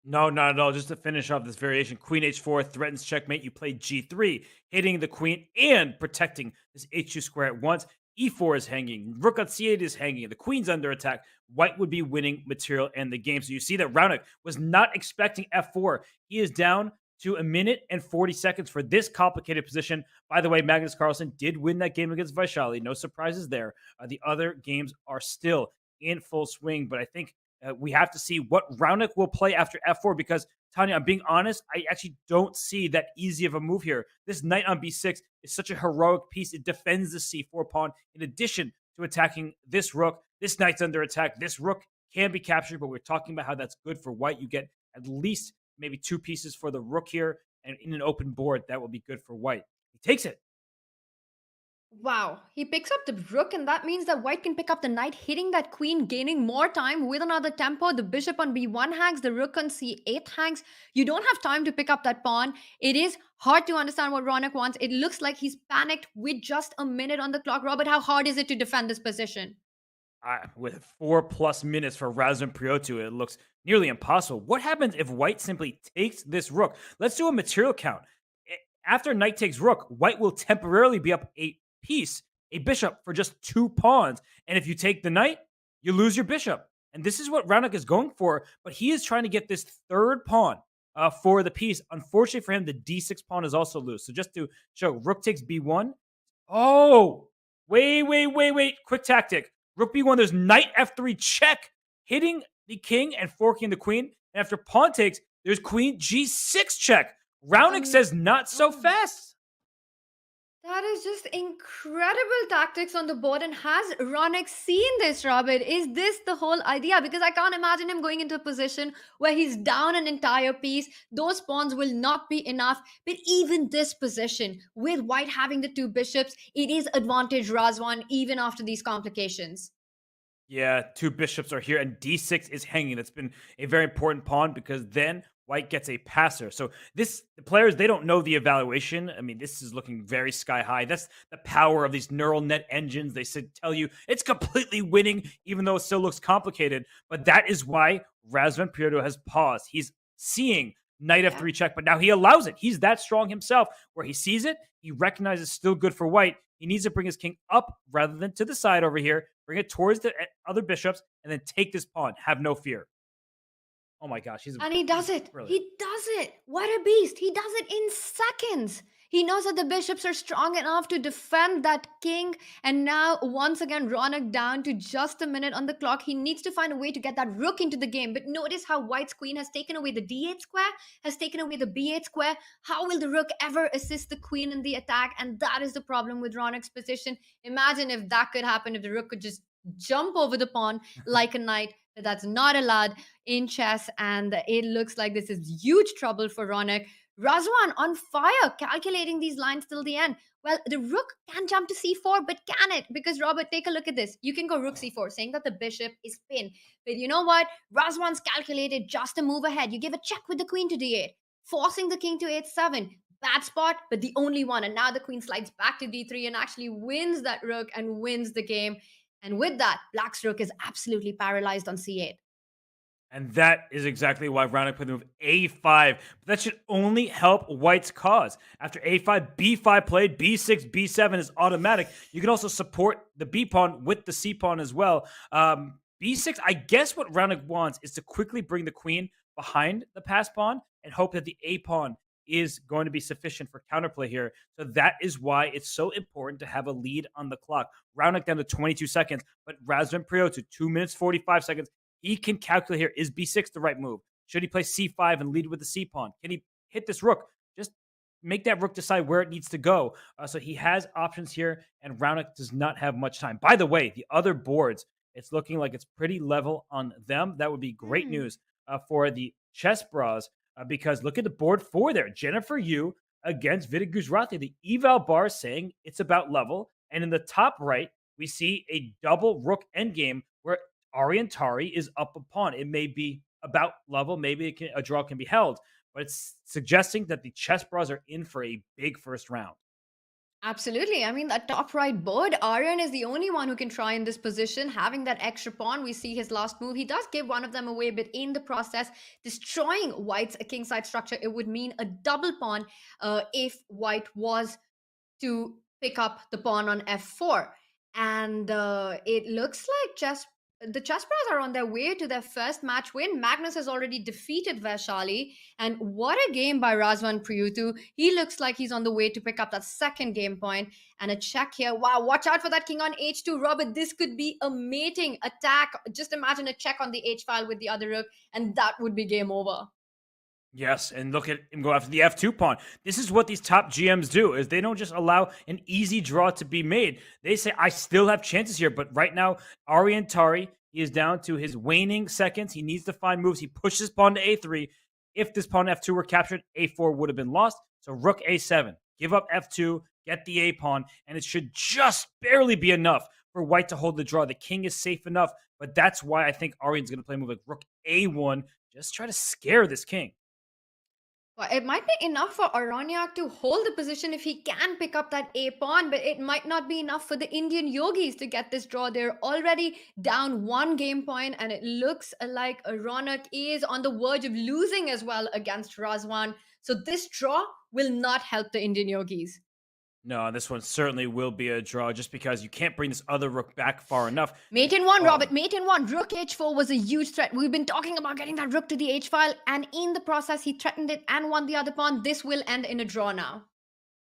No, not at all. Just to finish off this variation, queen h4 threatens checkmate. You play g3, hitting the queen and protecting this h2 square at once. e4 is hanging. Rook on c8 is hanging. The queen's under attack. White would be winning material in the game. So you see that Raonic was not expecting f4. He is down to 1 minute and 40 seconds for this complicated position. By the way, Magnus Carlsen did win that game against Vaishali. No surprises there. The other games are still in full swing, but I think we have to see what Raonic will play after f4 because, Tanya, I'm being honest, I actually don't see that easy of a move here. This knight on b6 is such a heroic piece. It defends the c4 pawn in addition to attacking this rook. This knight's under attack. This rook can be captured, but we're talking about how that's good for white. You get at least maybe two pieces for the rook here, and in an open board, that will be good for white. He takes it. Wow, he picks up the rook, and that means that white can pick up the knight, hitting that queen, gaining more time with another tempo. The bishop on b1 hangs, the rook on c8 hangs. You don't have time to pick up that pawn. It is hard to understand what Ronak wants. It looks like he's panicked with just a minute on the clock. Robert, how hard is it to defend this position? With 4+ minutes for Razvan Priotu, it looks nearly impossible. What happens if white simply takes this rook? Let's do a material count. After knight takes rook, white will temporarily be up a piece, a bishop, for just 2 pawns. And if you take the knight, you lose your bishop. And this is what Raonic is going for, but he is trying to get this third pawn for the piece. Unfortunately for him, the d6 pawn is also loose. So just to show, rook takes b1. Oh, wait. Quick tactic. Rook b1, there's knight f3 check, hitting the king and forking the queen. And after pawn takes, there's queen g6 check. Raonic says not so fast. That is just incredible tactics on the board. And has Ronak seen this, Robert? Is this the whole idea? Because I can't imagine him going into a position where he's down an entire piece. Those pawns will not be enough. But even this position, with white having the 2 bishops, it is advantage Razvan even after these complications. Yeah, 2 bishops are here, and d6 is hanging. That's been a very important pawn because then white gets a passer. So the players, they don't know the evaluation. I mean, this is looking very sky high. That's the power of these neural net engines. They tell you it's completely winning, even though it still looks complicated. But that is why Razvan Prioto has paused. He's seeing knight f3 check, but now he allows it. He's that strong himself, where he sees it, he recognizes still good for white. He needs to bring his king up rather than to the side over here, bring it towards the other bishops, and then take this pawn. Have no fear. Oh my gosh. And he does it. Brilliant. He does it. What a beast. He does it in seconds. He knows that the bishops are strong enough to defend that king. And now, once again, Ronak down to just a minute on the clock. He needs to find a way to get that rook into the game. But notice how white's queen has taken away the d8 square, has taken away the b8 square. How will the rook ever assist the queen in the attack? And that is the problem with Ronak's position. Imagine if that could happen, if the rook could just jump over the pawn like a knight. That's not allowed in chess, and it looks like this is huge trouble for Ronak. Razvan on fire, calculating these lines till the end. Well, the rook can jump to c4, but can it? Because, Robert, take a look at this. You can go rook c4, saying that the bishop is pinned. But you know what? Razvan's calculated just a move ahead. You give a check with the queen to d8, forcing the king to h7. Bad spot, but the only one. And now the queen slides back to d3 and actually wins that rook and wins the game. And with that, black's rook is absolutely paralyzed on c8. And that is exactly why Roundick played the move a5. But that should only help White's cause. After a5, b5 played, b6, b7 is automatic. You can also support the b pawn with the c pawn as well. B6, I guess what Roundick wants is to quickly bring the queen behind the pass pawn and hope that the a pawn is going to be sufficient for counterplay here. So that is why it's so important to have a lead on the clock. Roundick down to 22 seconds, but Razvan Priotu, 2 minutes, 45 seconds. He can calculate here. Is b6 the right move? Should he play c5 and lead with the c pawn? Can he hit this rook? Just make that rook decide where it needs to go. So he has options here, and Roundick does not have much time. By the way, the other boards, it's looking like it's pretty level on them. That would be great news for the Chessbrahs because look at the board for there. Jennifer Yu against Vidit Gujrati. The eval bar saying it's about level. And in the top right, we see a double rook endgame where Ariantari is up a pawn. It may be about level. Maybe a draw can be held, but it's suggesting that the Chessbrahs are in for a big first round. Absolutely. I mean, that top right board, Aryan is the only one who can try in this position. Having that extra pawn, we see his last move. He does give one of them away, but in the process, destroying White's kingside structure, it would mean a double pawn if White was to pick up the pawn on f4. And it looks like the Chessbrahs are on their way to their first match win. Magnus has already defeated Vaishali. And what a game by Razvan Priyutu. He looks like he's on the way to pick up that second game point. And a check here. Wow, watch out for that king on h2. Robert, this could be a mating attack. Just imagine a check on the h-file with the other rook, and that would be game over. Yes, and look at him go after the f2 pawn. This is what these top GMs do, is they don't just allow an easy draw to be made. They say, I still have chances here, but right now, Ariantari, he is down to his waning seconds. He needs to find moves. He pushes pawn to a3. If this pawn f2 were captured, a4 would have been lost. So rook a7, give up f2, get the a pawn, and it should just barely be enough for White to hold the draw. The king is safe enough, but that's why I think Arian's going to play a move like rook a1, just try to scare this king. Well, it might be enough for Aranyak to hold the position if he can pick up that A pawn, but it might not be enough for the Indian Yogis to get this draw. They're already down one game point, and it looks like Aranyak is on the verge of losing as well against Razvan. So this draw will not help the Indian Yogis. No, this one certainly will be a draw just because you can't bring this other rook back far enough. Mate in one, Robert. Mate in one. Rook h4 was a huge threat. We've been talking about getting that rook to the h-file, and in the process, he threatened it and won the other pawn. This will end in a draw now.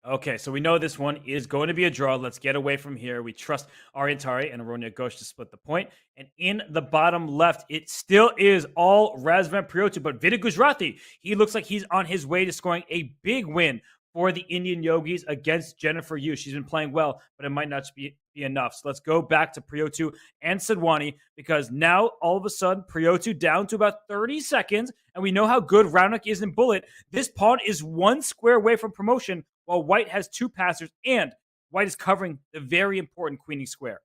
Okay, so we know this one is going to be a draw. Let's get away from here. We trust Ariantari and Aronia Ghosh to split the point. And in the bottom left, it still is all Razvan Priotu, but Vidit Gujrati, he looks like he's on his way to scoring a big win for the Indian Yogis against Jennifer Yu. She's been playing well, but it might not be enough. So let's go back to Priotu and Sidwani, because now all of a sudden Priotu down to about 30 seconds, and we know how good Raonic is in bullet. This pawn is one square away from promotion, while White has two passers, and White is covering the very important queening square.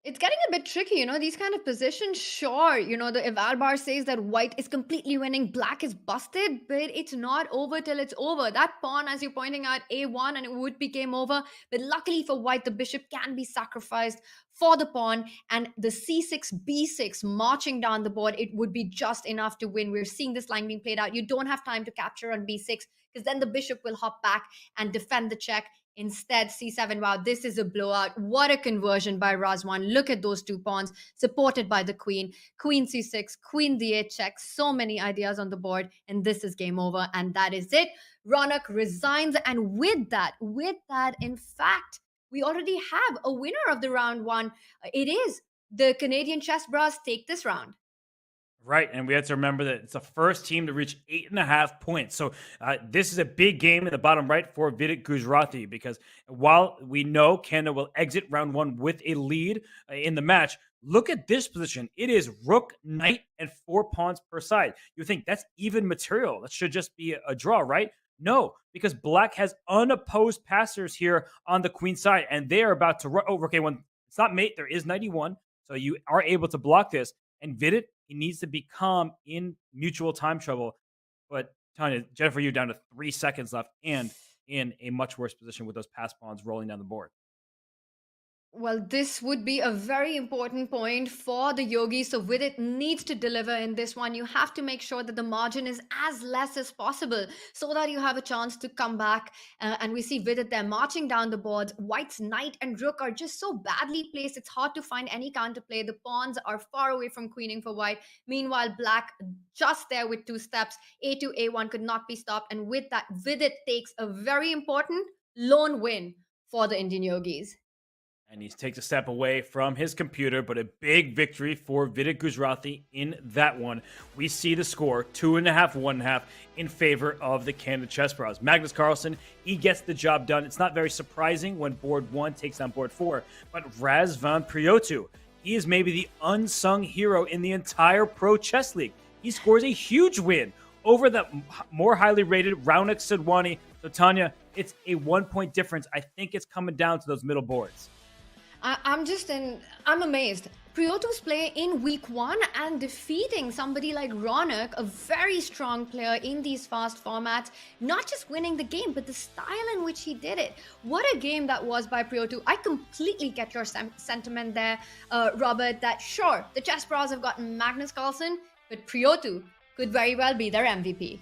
It's getting a bit tricky, these kind of positions. Sure, the eval bar says that White is completely winning, Black is busted, but it's not over till it's over. That pawn, as you're pointing out, a1, and it would be game over. But luckily for White, the bishop can be sacrificed for the pawn, and the c6, b6 marching down the board, it would be just enough to win. We're seeing this line being played out. You don't have time to capture on b6, because then the bishop will hop back and defend the check. Instead, c7. Wow, this is a blowout. What a conversion by Razvan. Look at those two pawns supported by the queen. Queen c6, queen d8 check. So many ideas on the board, and this is game over. And that is it. Ronak resigns, and with that, in fact, we already have a winner of the round one. It is the Canadian Chessbrahs take this round. Right, and we have to remember that it's the first team to reach 8.5 points. So this is a big game in the bottom right for Vidit Gujrati, because while we know Canada will exit round one with a lead in the match, look at this position. It is rook, knight, and 4 pawns per side. You think that's even material. That should just be a draw, right? No, because Black has unopposed passers here on the queen side, and they are about to rook a1. It's not mate. There is 91, so you are able to block this. And Vidit, he needs to be calm in mutual time trouble. But Tanya, Jennifer, you down to 3 seconds left and in a much worse position with those pass pawns rolling down the board. Well, this would be a very important point for the Yogis. So Vidit needs to deliver in this one. You have to make sure that the margin is as less as possible so that you have a chance to come back. And we see Vidit there marching down the boards. White's knight and rook are just so badly placed. It's hard to find any counterplay. The pawns are far away from queening for white. Meanwhile, black just there with 2 steps. A2, A1 could not be stopped. And with that, Vidit takes a very important lone win for the Indian Yogis. And he takes a step away from his computer, but a big victory for Vidit Gujrathi in that one. We see the score 2.5, 1.5 in favor of the Canada Chessbrahs. Magnus Carlsen, he gets the job done. It's not very surprising when board 1 takes down board 4, but Razvan Priotu, he is maybe the unsung hero in the entire Pro Chess League. He scores a huge win over the more highly rated Raunik Sidwani. So Tanya, it's a 1-point difference. I think it's coming down to those middle boards. I'm amazed. Priotu's play in week 1 and defeating somebody like Ronak, a very strong player in these fast formats, not just winning the game, but the style in which he did it. What a game that was by Priotu. I completely get your sentiment there, Robert, that sure, the Chessbrahs have gotten Magnus Carlsen, but Priotu could very well be their MVP.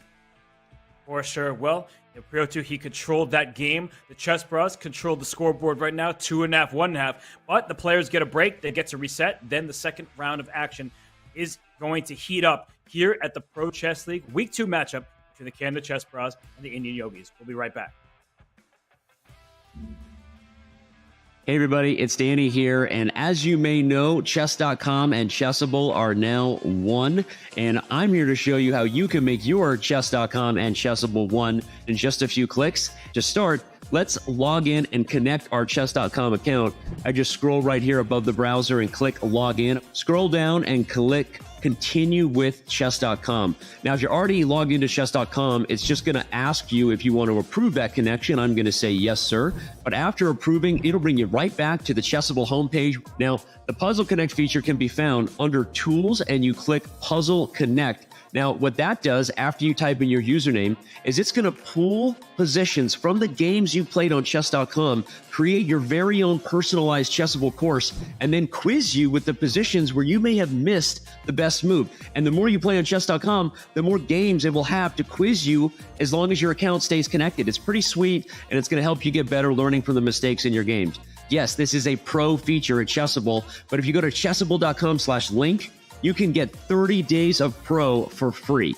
For sure. Well, Priotu, he controlled that game. The Chessbrahs controlled the scoreboard right now, 2.5, 1.5. But the players get a break. They get to reset. Then the second round of action is going to heat up here at the Pro Chess League Week 2 matchup between the Canada Chessbrahs and the Indian Yogis. We'll be right back. Hey everybody, it's Danny here, and as you may know, Chess.com and Chessable are now one, and I'm here to show you how you can make your Chess.com and Chessable one in just a few clicks. To start, let's log in and connect our Chess.com account. I just scroll right here above the browser and click Log In. Scroll down and click Continue with Chess.com. Now, if you're already logged into Chess.com, it's just going to ask you if you want to approve that connection. I'm going to say yes, sir. But after approving, it'll bring you right back to the Chessable homepage. Now, the Puzzle Connect feature can be found under Tools, and you click Puzzle Connect. Now, what that does after you type in your username is it's going to pull positions from the games you played on Chess.com, create your very own personalized Chessable course, and then quiz you with the positions where you may have missed the best move. And the more you play on Chess.com, the more games it will have to quiz you as long as your account stays connected. It's pretty sweet, and it's going to help you get better learning from the mistakes in your games. Yes, this is a pro feature at Chessable, but if you go to chessable.com/link, you can get 30 days of Pro for free.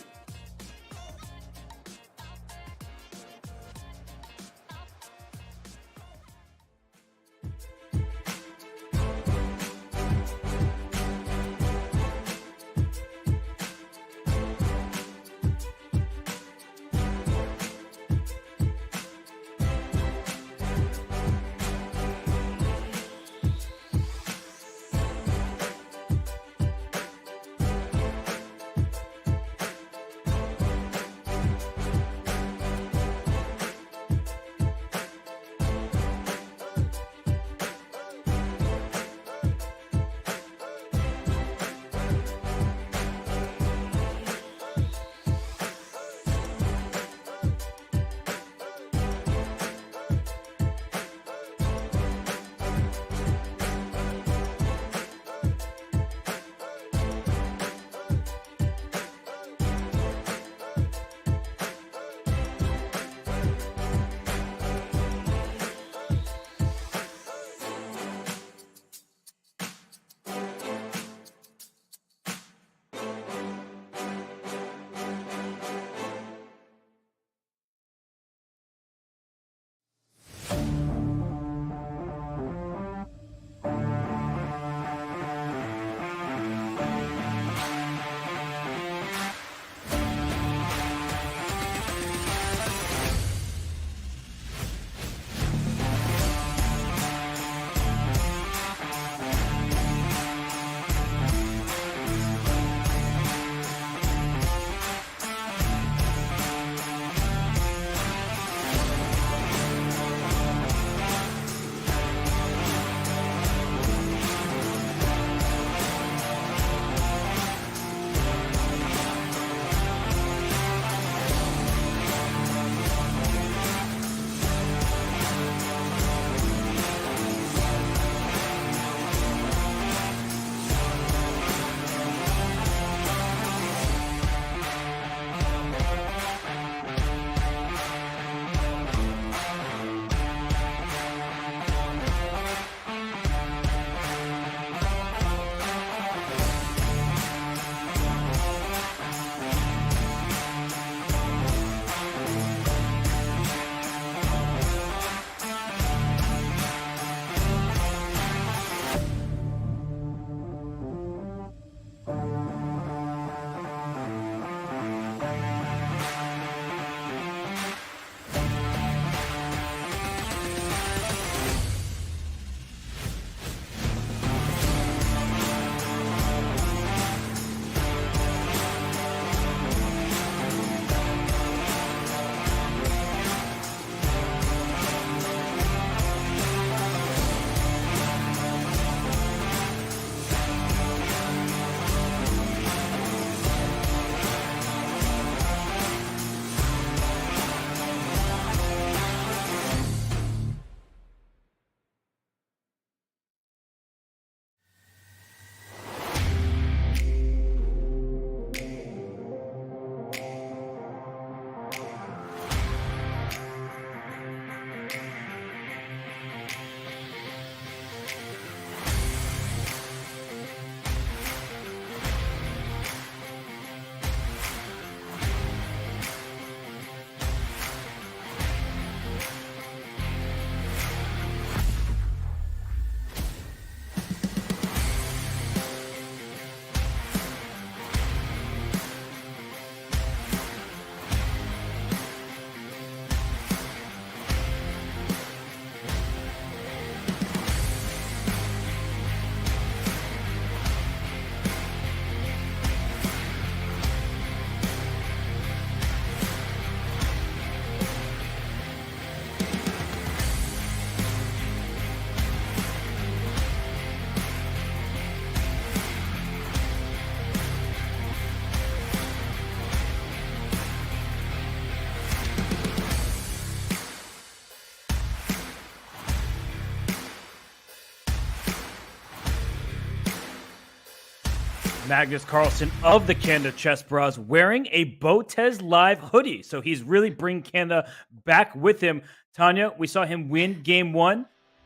Magnus Carlsen of the Canada Chessbrahs wearing a Botez Live hoodie. So he's really bringing Canada back with him. Tanya, we saw him win game one.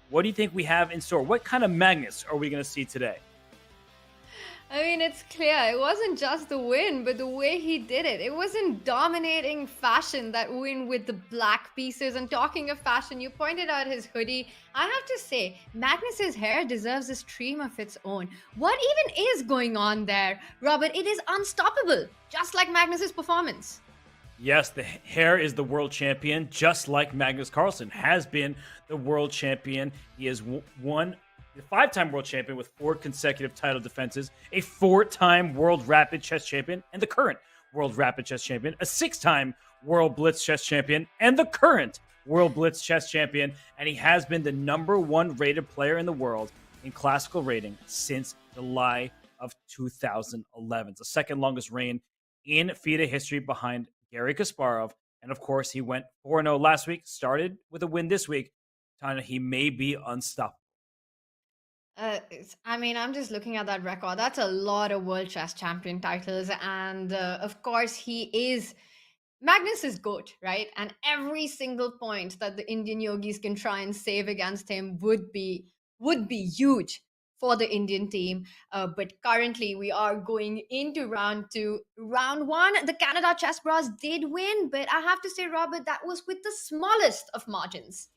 What do you think we have in store? What kind of Magnus are we going to see today? I mean, it's clear it wasn't just the win, but the way he did it. It was in dominating fashion, that win with the black pieces. And talking of fashion, you pointed out his hoodie. I have to say, Magnus's hair deserves a stream of its own. What even is going on there, Robert? It is unstoppable, just like Magnus's performance. Yes, the hair is the world champion, just like Magnus Carlsen has been the world champion. He has won the 5-time world champion with 4 consecutive title defenses, a 4-time world rapid chess champion, and the current world rapid chess champion, a 6-time world blitz chess champion, and the current world blitz chess champion. And he has been the #1 rated player in the world in classical rating since July of 2011. It's the second longest reign in FIDE history behind Garry Kasparov. And of course, he went 4-0 last week, started with a win this week. Tanya, he may be unstoppable. I mean, I'm just looking at that record. That's a lot of world chess champion titles. And of course, Magnus is GOAT, right? And every single point that the Indian Yogis can try and save against him would be huge for the Indian team. But currently, we are going into round 2. Round 1, the Canada Chessbrahs did win. But I have to say, Robert, that was with the smallest of margins.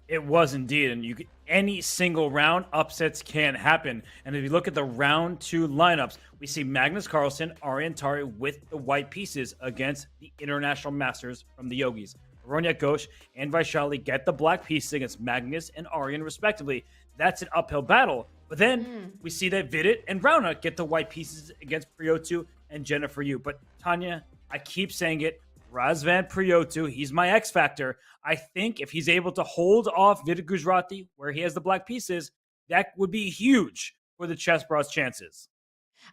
It was indeed, and any single round upsets can happen. And if you look at the round 2 lineups, we see Magnus Carlsen, Aryan Tari with the white pieces against the international masters from the Yogis. Aroniak Ghosh and Vaishali get the black pieces against Magnus and Aryan respectively. That's an uphill battle. But then we see that Vidit and Rauna get the white pieces against Priyotu and Jennifer Yu. But Tanya, I keep saying it, Razvan Priyotu, he's my X factor. I think if he's able to hold off Vidit Gujrati, where he has the black pieces, that would be huge for the Chessbrahs' chances.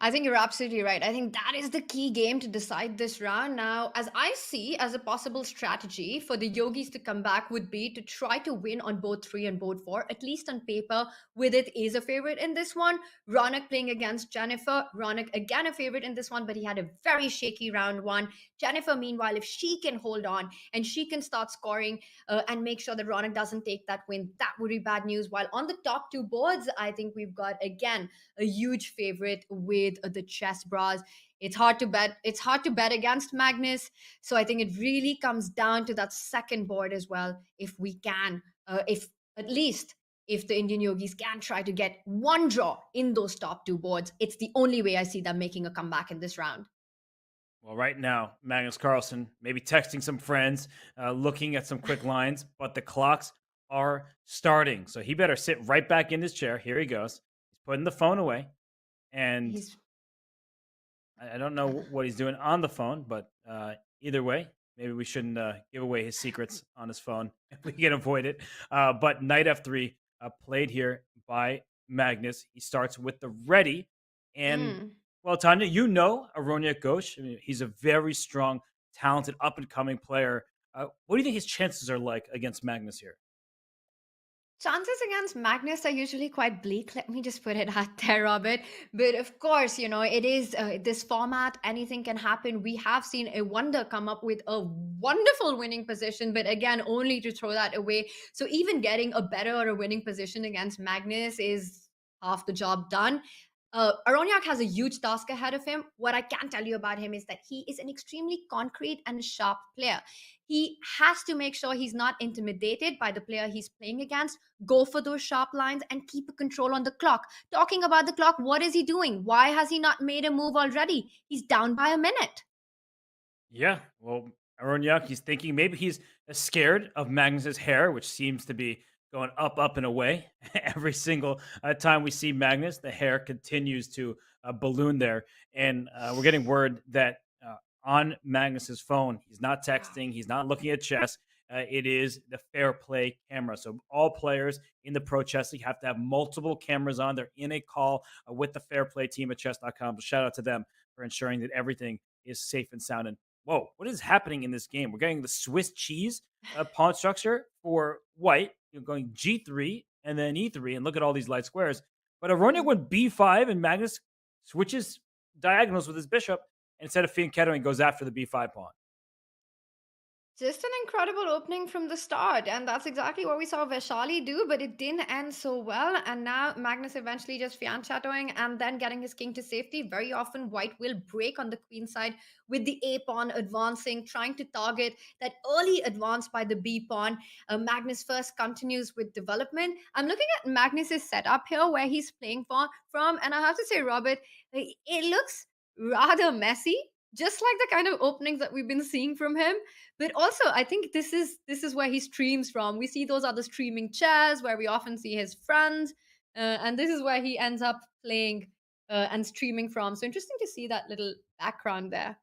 I think you're absolutely right. I think that is the key game to decide this round. Now, as I see as a possible strategy for the Yogis to come back would be to try to win on board 3 and board 4, at least on paper. Vidit is a favorite in this one. Ronak playing against Jennifer. Ronak again a favorite in this one, but he had a very shaky round 1. Jennifer, meanwhile, if she can hold on and she can start scoring and make sure that Ronak doesn't take that win, that would be bad news. While on the top 2 boards, I think we've got, again, a huge favorite with the Chessbrahs. It's hard to bet. It's hard to bet against Magnus. So I think it really comes down to that second board as well. If we can, if the Indian Yogis can try to get one draw in those top 2 boards, it's the only way I see them making a comeback in this round. Well, right now, Magnus Carlsen maybe texting some friends, looking at some quick lines, but the clocks are starting. So he better sit right back in his chair. Here he goes. He's putting the phone away. And I don't know what he's doing on the phone, but either way, maybe we shouldn't give away his secrets on his phone if we can avoid it. But knight f3 played here by Magnus. He starts with the ready. And, well, Tanya, you know Aroniak Ghosh. I mean, he's a very strong, talented, up-and-coming player. What do you think his chances are like against Magnus here? Chances against Magnus are usually quite bleak. Let me just put it out there, Robert. But of course, it is this format. Anything can happen. We have seen a wonder come up with a wonderful winning position, but again, only to throw that away. So even getting a better or a winning position against Magnus is half the job done. Aroniak has a huge task ahead of him. What I can tell you about him is that he is an extremely concrete and sharp player. He has to make sure he's not intimidated by the player he's playing against, go for those sharp lines and keep a control on the clock. Talking about the clock, what is he doing? Why has he not made a move already? He's down by a minute. Yeah, well, Aroniak, he's thinking maybe he's scared of Magnus's hair, which seems to be going up and away. Every single time we see Magnus, the hair continues to balloon there. And we're getting word that on Magnus's phone, he's not texting, he's not looking at chess. It is the Fair Play camera. So all players in the Pro Chess League have to have multiple cameras on. They're in a call with the Fair Play team at chess.com. So shout out to them for ensuring that everything is safe and sound. And whoa, what is happening in this game? We're getting the Swiss cheese pawn structure for white, going G3 and then E3. And look at all these light squares. But Aroniak went B5 and Magnus switches diagonals with his bishop. Instead of fianchettoing, goes after the b5 pawn. Just an incredible opening from the start, and that's exactly what we saw Vaishali do, but it didn't end so well. And now Magnus eventually just fianchettoing and then getting his king to safety. Very often, white will break on the queen side with the a pawn advancing, trying to target that early advance by the b pawn. Magnus first continues with development. I'm looking at Magnus's setup here, where he's playing from, and I have to say, Robert, it looks rather messy, just like the kind of openings that we've been seeing from him. But also, I think this is where he streams from. We see those other streaming chairs where we often see his friends, and this is where he ends up playing and streaming from. So interesting to see that little background there.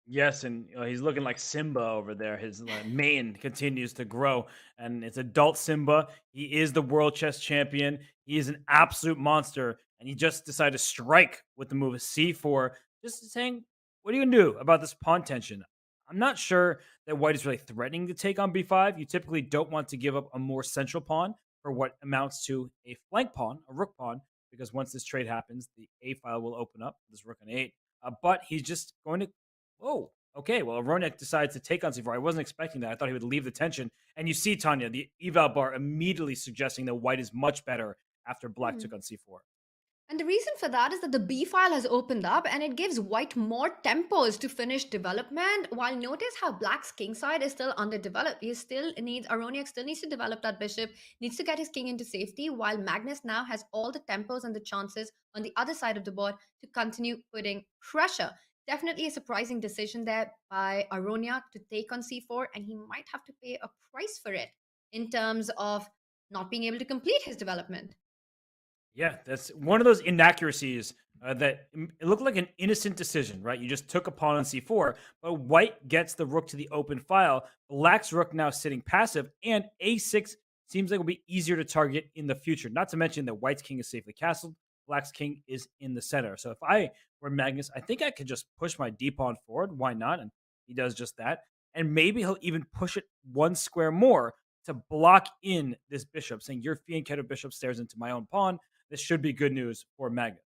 Yes, and he's looking like Simba over there. His mane continues to grow, and it's adult Simba. He is the world chess champion. He is an absolute monster, and he just decided to strike with the move of c4, just saying, "What are you gonna do about this pawn tension?" I'm not sure that white is really threatening to take on b5. You typically don't want to give up a more central pawn for what amounts to a flank pawn, a rook pawn, because once this trade happens, the a file will open up. This rook on 8. But he's just going to. Oh, okay. Well, Ronek decides to take on c4. I wasn't expecting that. I thought he would leave the tension. And you see, Tanya, the eval bar immediately suggesting that white is much better after black Hmm. took on c4. And the reason for that is that the B file has opened up and it gives white more tempos to finish development. While notice how black's king side is still underdeveloped. He still needs, Aroniak still needs to develop that bishop, needs to get his king into safety, while Magnus now has all the tempos and the chances on the other side of the board to continue putting pressure. Definitely a surprising decision there by Aroniak to take on c4, and he might have to pay a price for it in terms of not being able to complete his development. Yeah, that's one of those inaccuracies it looked like an innocent decision, right? You just took a pawn on c4, but white gets the rook to the open file. Black's rook now sitting passive, and a6 seems like it'll be easier to target in the future. Not to mention that white's king is safely castled, black's king is in the center. So if I were Magnus, I think I could just push my d pawn forward. Why not? And he does just that. And maybe he'll even push it one square more to block in this bishop, saying your fianchetto bishop stares into my own pawn. This should be good news for Magnus.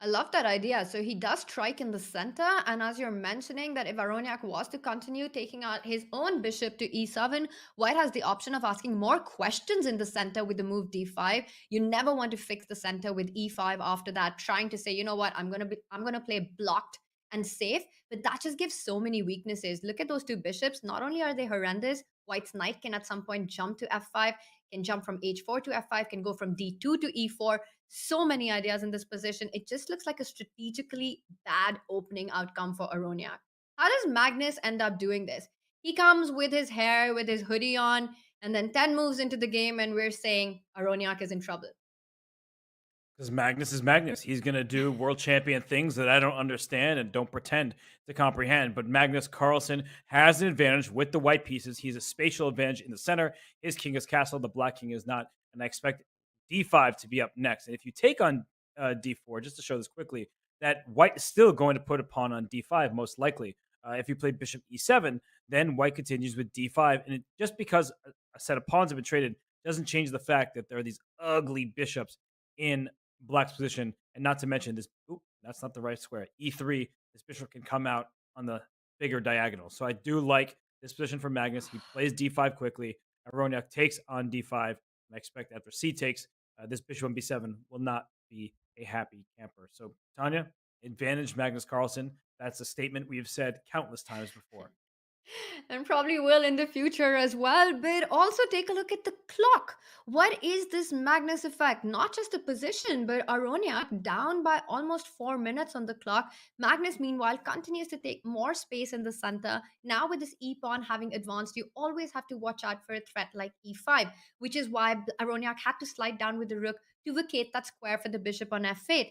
I love that idea. So he does strike in the center, and as you're mentioning, that if Aroniak was to continue taking out his own bishop to e7, White has the option of asking more questions in the center with the move d5. You never want to fix the center with e5 after that, trying to say, you know what, I'm gonna play blocked and safe, but that just gives so many weaknesses. Look at those two bishops. Not only are they horrendous, White's knight can at some point jump to f5, can jump from h4 to f5, can go from d2 to e4. So many ideas in this position. It just looks like a strategically bad opening outcome for Aroniak. How does Magnus end up doing this? He comes with his hair, with his hoodie on, and then 10 moves into the game, and we're saying Aroniak is in trouble. Because Magnus is Magnus. He's going to do world champion things that I don't understand and don't pretend to comprehend. But Magnus Carlsen has an advantage with the white pieces. He's a spatial advantage in the center. His king is castle. The black king is not. And I expect d5 to be up next. And if you take on d4, just to show this quickly, that white is still going to put a pawn on d5, most likely. If you play bishop e7, then white continues with d5. And just because a set of pawns have been traded doesn't change the fact that there are these ugly bishops in black's position, and not to mention this. Ooh, that's not the right square. E3. This bishop can come out on the bigger diagonal. So I do like this position for Magnus. He plays d5 quickly. Aroniak takes on d5. And I expect after c takes, this bishop on b7 will not be a happy camper. So Tanya, advantage Magnus Carlsen. That's a statement we've said countless times before. And probably will in the future as well. But also take a look at the clock. What is this Magnus effect? Not just the position, but Aroniak down by almost 4 minutes on the clock. Magnus, meanwhile, continues to take more space in the center. Now, with this e pawn having advanced, you always have to watch out for a threat like e5, which is why Aroniak had to slide down with the rook to vacate that square for the bishop on f8.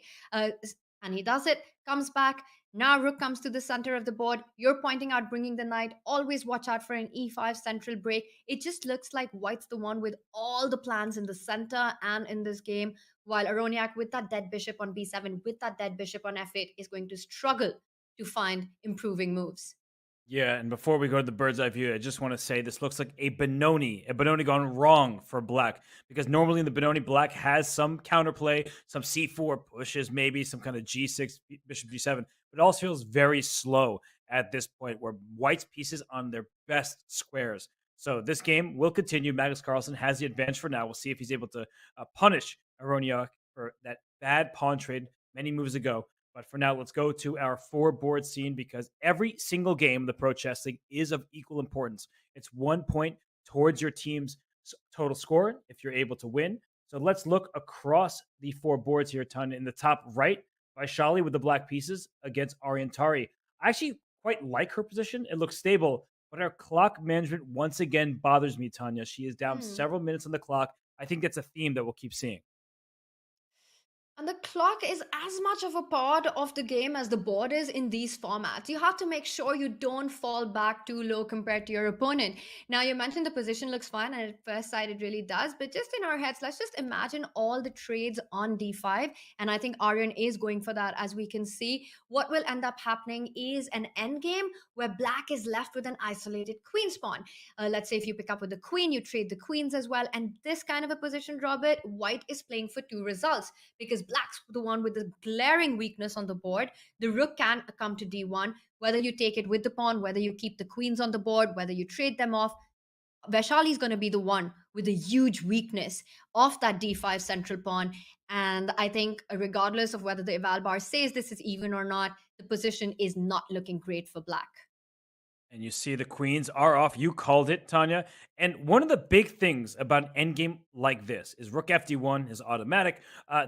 And he does it, comes back. Now rook comes to the center of the board. You're pointing out bringing the knight. Always watch out for an e5 central break. It just looks like white's the one with all the plans in the center and in this game, while Aroniak with that dead bishop on b7, with that dead bishop on f8, is going to struggle to find improving moves. Yeah, and before we go to the bird's eye view, I just want to say this looks like a Benoni gone wrong for black. Because normally in the Benoni, black has some counterplay, some c4 pushes, maybe some kind of g6, bishop g7, but it also feels very slow at this point, where white's pieces on their best squares. So this game will continue. Magnus Carlsen has the advantage for now. We'll see if he's able to punish Aroniak for that bad pawn trade many moves ago. But for now, let's go to our four board scene because every single game of the Pro Chess League is of equal importance. It's 1 point towards your team's total score if you're able to win. So let's look across the four boards here, Tanya. In the top right, Vaishali with the black pieces against Ariantari. I actually quite like her position. It looks stable, but her clock management once again bothers me, Tanya. She is down Hmm. several minutes on the clock. I think that's a theme that we'll keep seeing. And the clock is as much of a part of the game as the board is in these formats. You have to make sure you don't fall back too low compared to your opponent. Now, you mentioned the position looks fine, and at first sight, it really does. But just in our heads, let's just imagine all the trades on d5. And I think Aryan is going for that, as we can see. What will end up happening is an endgame where black is left with an isolated queen pawn. Let's say if you pick up with the queen, you trade the queens as well. And this kind of a position, Robert, white is playing for two results because black's the one with the glaring weakness on the board. The rook can come to d1, whether you take it with the pawn, whether you keep the queens on the board, whether you trade them off. Vaishali is going to be the one with a huge weakness of that d5 central pawn. And I think, regardless of whether the eval bar says this is even or not, the position is not looking great for black. And you see the queens are off. You called it, Tanya. And one of the big things about an endgame like this is rook fd1 is automatic.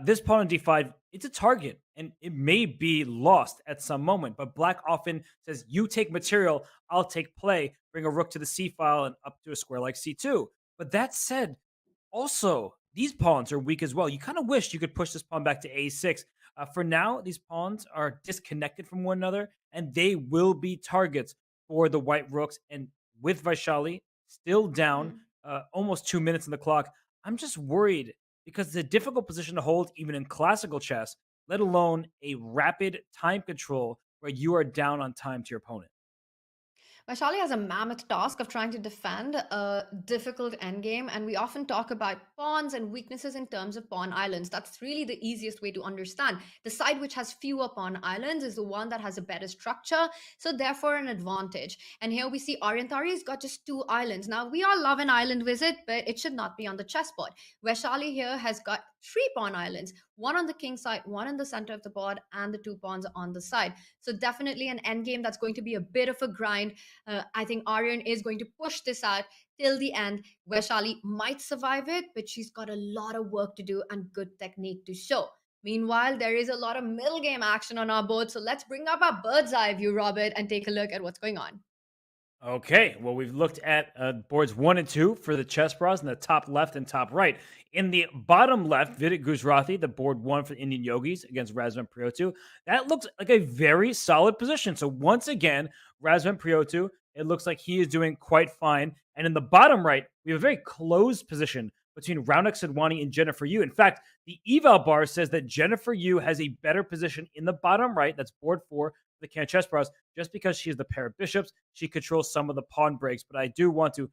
This pawn on d5, it's a target, and it may be lost at some moment. But black often says, you take material, I'll take play, bring a rook to the c file and up to a square like c2. But that said, also, these pawns are weak as well. You kind of wish you could push this pawn back to a6. For now, these pawns are disconnected from one another, and they will be targets for the white rooks. And with Vaishali still down Hmm. almost 2 minutes on the clock, I'm just worried because it's a difficult position to hold even in classical chess, let alone a rapid time control where you are down on time to your opponent. Vaishali has a mammoth task of trying to defend a difficult endgame, and we often talk about pawns and weaknesses in terms of pawn islands. That's really the easiest way to understand. The side which has fewer pawn islands is the one that has a better structure, so therefore an advantage. And here we see Orientari's got just two islands. Now, we all love an island visit, but it should not be on the chessboard. Vaishali here has got three pawn islands, one on the king side, one in the center of the board, and the two pawns on the side. So definitely an endgame that's going to be a bit of a grind. I think Aryan is going to push this out till the end, where Shali might survive it, but she's got a lot of work to do and good technique to show. Meanwhile, there is a lot of middle game action on our board, so let's bring up our bird's eye view, Robert, and take a look at what's going on. Okay, well, we've looked at boards 1 and 2 for the Chessbrahs in the top left and top right. In the bottom left, Vidit Gujrathi, the board 1 for Indian Yogis against Razvan Priotu. That looks like a very solid position. So once again, Razvan Priotu, it looks like he is doing quite fine. And in the bottom right, we have a very closed position between Raunak Sidwani and Jennifer Yu. In fact, the eval bar says that Jennifer Yu has a better position in the bottom right. That's board 4 for the Can Chessbrahs, just because she is the pair of bishops. She controls some of the pawn breaks. But I do want to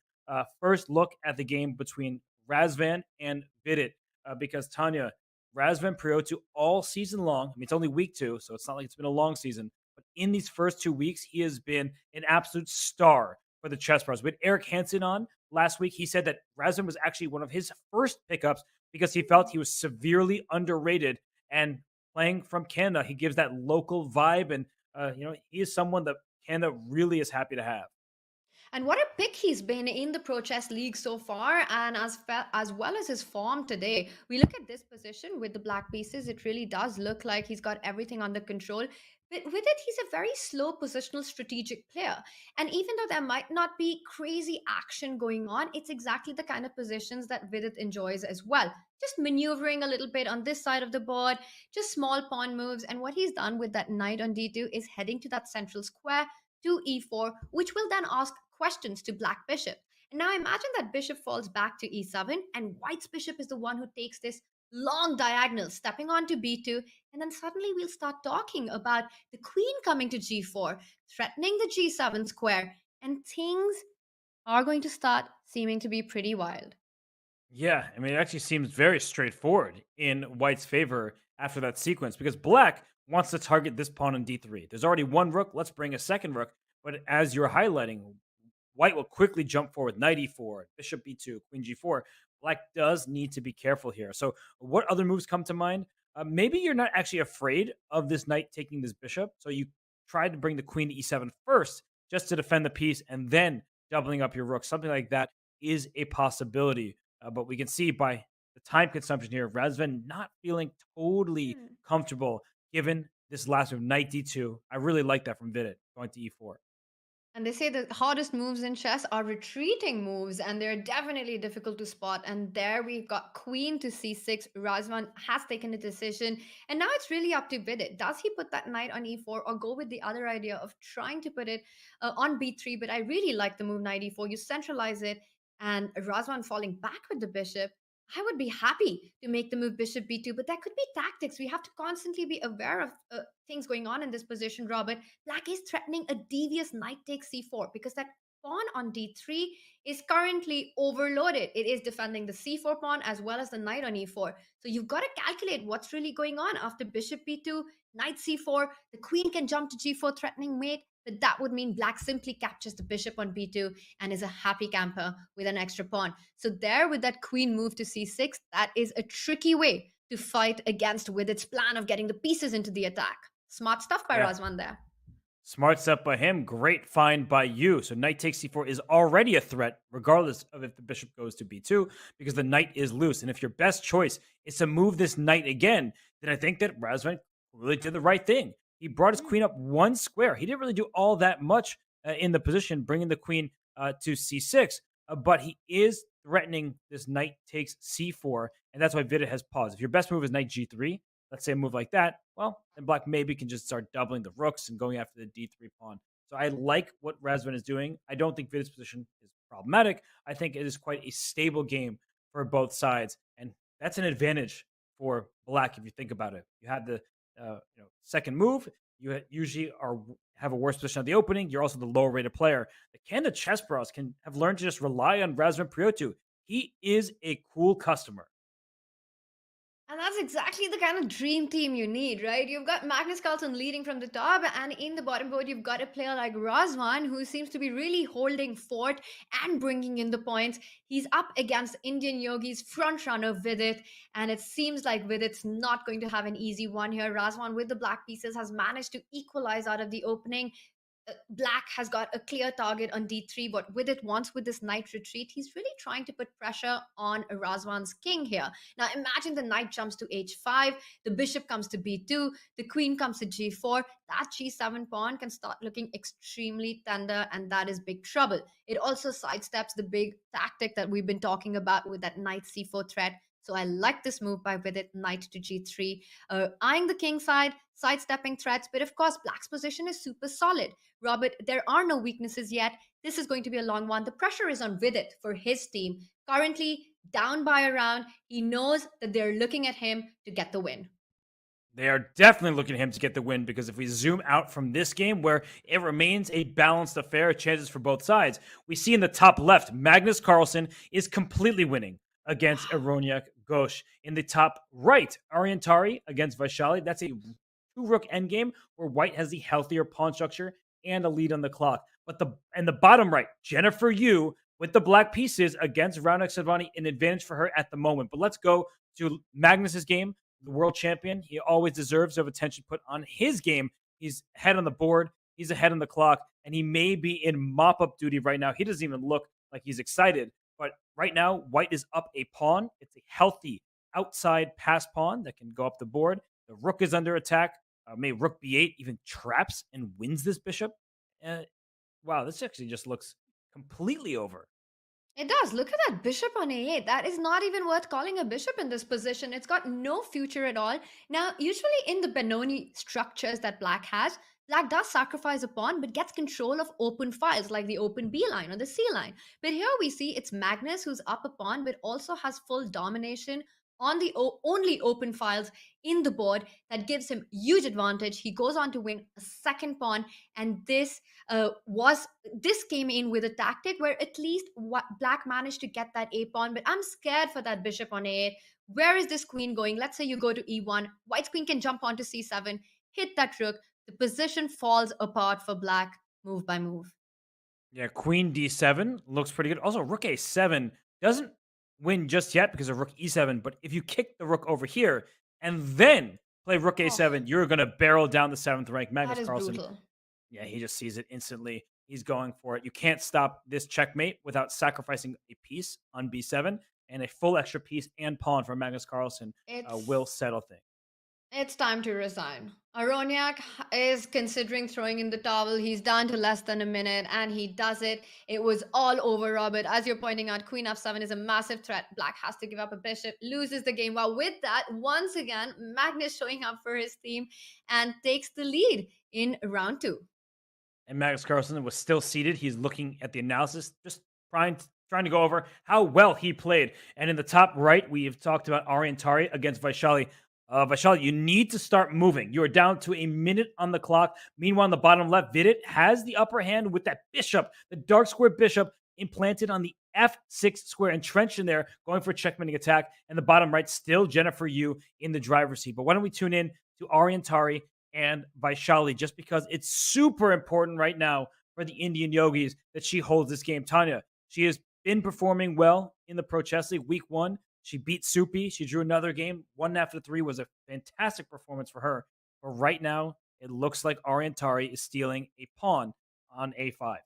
first look at the game between Razvan and Vidit because Tanya, Razvan Priotu all season long, I mean, it's only week 2, so it's not like it's been a long season, but in these first 2 weeks, he has been an absolute star for the Chessbrahs. With Eric Hansen on last week, he said that Razvan was actually one of his first pickups because he felt he was severely underrated. And playing from Canada, he gives that local vibe, and he is someone that Canada really is happy to have. And what a pick he's been in the Pro Chess League so far, and as well as his form today. We look at this position with the black pieces, it really does look like he's got everything under control. But with it, he's a very slow positional strategic player. And even though there might not be crazy action going on, it's exactly the kind of positions that Vidit enjoys as well. Just maneuvering a little bit on this side of the board, just small pawn moves. And what he's done with that knight on d2 is heading to that central square to e4, which will then ask questions to black bishop. And now imagine that bishop falls back to e7, and white's bishop is the one who takes this long diagonal, stepping on to b2, and then suddenly we'll start talking about the queen coming to g4, threatening the g7 square, and things are going to start seeming to be pretty wild. Yeah, I mean, it actually seems very straightforward in White's favor after that sequence because Black wants to target this pawn on d3. There's already one rook. Let's bring a second rook. But as you're highlighting, White will quickly jump forward, knight e4, bishop b2, queen g4. Black does need to be careful here. So, what other moves come to mind? Maybe you're not actually afraid of this knight taking this bishop. So, you try to bring the queen to e7 first just to defend the piece and then doubling up your rook. Something like that is a possibility. But we can see by the time consumption here, Razvan not feeling totally Hmm. comfortable given this last move, knight d2. I really like that from Vidit going to e4. And they say the hardest moves in chess are retreating moves, and they're definitely difficult to spot. And there we've got queen to c6. Razvan has taken a decision, and now it's really up to Vidit. Does he put that knight on e4 or go with the other idea of trying to put it on b3? But I really like the move knight e4. You centralize it, and Razvan falling back with the bishop. I would be happy to make the move bishop b2, but that could be tactics. We have to constantly be aware of things going on in this position, Robert. Black is threatening a devious knight takes c4 because that pawn on d3 is currently overloaded. It is defending the c4 pawn as well as the knight on e4. So you've got to calculate what's really going on after bishop b2, knight c4. The queen can jump to g4 threatening mate, but that would mean black simply captures the bishop on b2 and is a happy camper with an extra pawn. So there with that queen move to c6, that is a tricky way to fight against with its plan of getting the pieces into the attack. Smart stuff by Yeah. Razvan there. Smart step by him. Great find by you. So knight takes c4 is already a threat, regardless of if the bishop goes to b2, because the knight is loose. And if your best choice is to move this knight again, then I think that Razvan really did the right thing. He brought his queen up one square. He didn't really do all that much in the position, bringing the queen to c6, but he is threatening this knight takes c4, and that's why Vidit has paused. If your best move is knight g3, let's say a move like that, well, then black maybe can just start doubling the rooks and going after the d3 pawn. So I like what Razvan is doing. I don't think Vidit's position is problematic. I think it is quite a stable game for both sides, and that's an advantage for black if you think about it. You have the second move. You usually have a worse position at the opening. You're also the lower rated player. The Canada Chessbrahs can have learned to just rely on Razvan Priotu. He is a cool customer. And that's exactly the kind of dream team you need, right? You've got Magnus Carlsen leading from the top, and in the bottom board, you've got a player like Razvan who seems to be really holding fort and bringing in the points. He's up against Indian Yogis frontrunner Vidit, and it seems like Vidit's not going to have an easy one here. Razvan, with the black pieces, has managed to equalize out of the opening. Black has got a clear target on d3, but with it once with this knight retreat, he's really trying to put pressure on Razvan's king here. Now imagine the knight jumps to h5, the bishop comes to b2, the queen comes to g4. That g7 pawn can start looking extremely tender, and that is big trouble. It also sidesteps the big tactic that we've been talking about with that knight c4 threat. So I like this move by Vidit, knight to g3, eyeing the king side, sidestepping threats, but of course black's position is super solid. Robert, there are no weaknesses yet. This is going to be a long one. The pressure is on Vidit for his team. Currently down by a round. He knows that they're looking at him to get the win. They are definitely looking at him to get the win because if we zoom out from this game where it remains a balanced affair, chances for both sides, we see in the top left, Magnus Carlsen is completely winning against Aroniak Ghosh. In the top right, Ariantari against Vaishali. That's a two-rook endgame where white has the healthier pawn structure and a lead on the clock. But the bottom right, Jennifer Yu with the black pieces against Raunak Sadvani, an advantage for her at the moment. But let's go to Magnus's game, the world champion. He always deserves to have attention put on his game. He's ahead on the board. He's ahead on the clock, and he may be in mop-up duty right now. He doesn't even look like he's excited. But right now, white is up a pawn. It's a healthy outside pass pawn that can go up the board. The rook is under attack. May rook b8 even traps and wins this bishop. Wow, this actually just looks completely over. It does. Look at that bishop on a8. That is not even worth calling a bishop in this position. It's got no future at all. Now, usually in the Benoni structures that black has, black does sacrifice a pawn but gets control of open files like the open B line or the C line. But here we see it's Magnus who's up a pawn but also has full domination on the only open files in the board that gives him huge advantage. He goes on to win a second pawn, and this came in with a tactic where at least black managed to get that a pawn. But I'm scared for that bishop on a8. Where is this queen going? Let's say you go to e1, white's queen can jump onto c7, hit that rook. The position falls apart for black move by move. Yeah, queen d7 looks pretty good. Also, rook a7 doesn't win just yet because of rook e7, but if you kick the rook over here and then play rook a7, you're going to barrel down the 7th rank. Magnus That is Carlsen, brutal. yeah, he just sees it instantly. He's going for it. You can't stop this checkmate without sacrificing a piece on b7, and a full extra piece and pawn for Magnus Carlsen will settle things. It's time to resign. Aroniak is considering throwing in the towel. He's down to less than a minute, and he does it. It was all over, Robert. As you're pointing out, queen f7 is a massive threat. Black has to give up a bishop, loses the game. Well, with that, once again, Magnus showing up for his team and takes the lead in round 2. And Magnus Carlsen was still seated. He's looking at the analysis, just trying to go over how well he played. And in the top right, we've talked about Ariantari against Vaishali. Vaishali, you need to start moving. You are down to a minute on the clock. Meanwhile, on the bottom left, Vidit has the upper hand with that bishop, the dark square bishop implanted on the f6 square, entrenched in there, going for a checkmating attack. And the bottom right, still Jennifer Yu in the driver's seat. But why don't we tune in to Ariantari and Vaishali, just because it's super important right now for the Indian Yogis that she holds this game. Tanya, she has been performing well in the Pro Chess League. Week 1, she beat Supi. She drew another game. 1 after 3 was a fantastic performance for her. But right now, it looks like Ariantari is stealing a pawn on a5.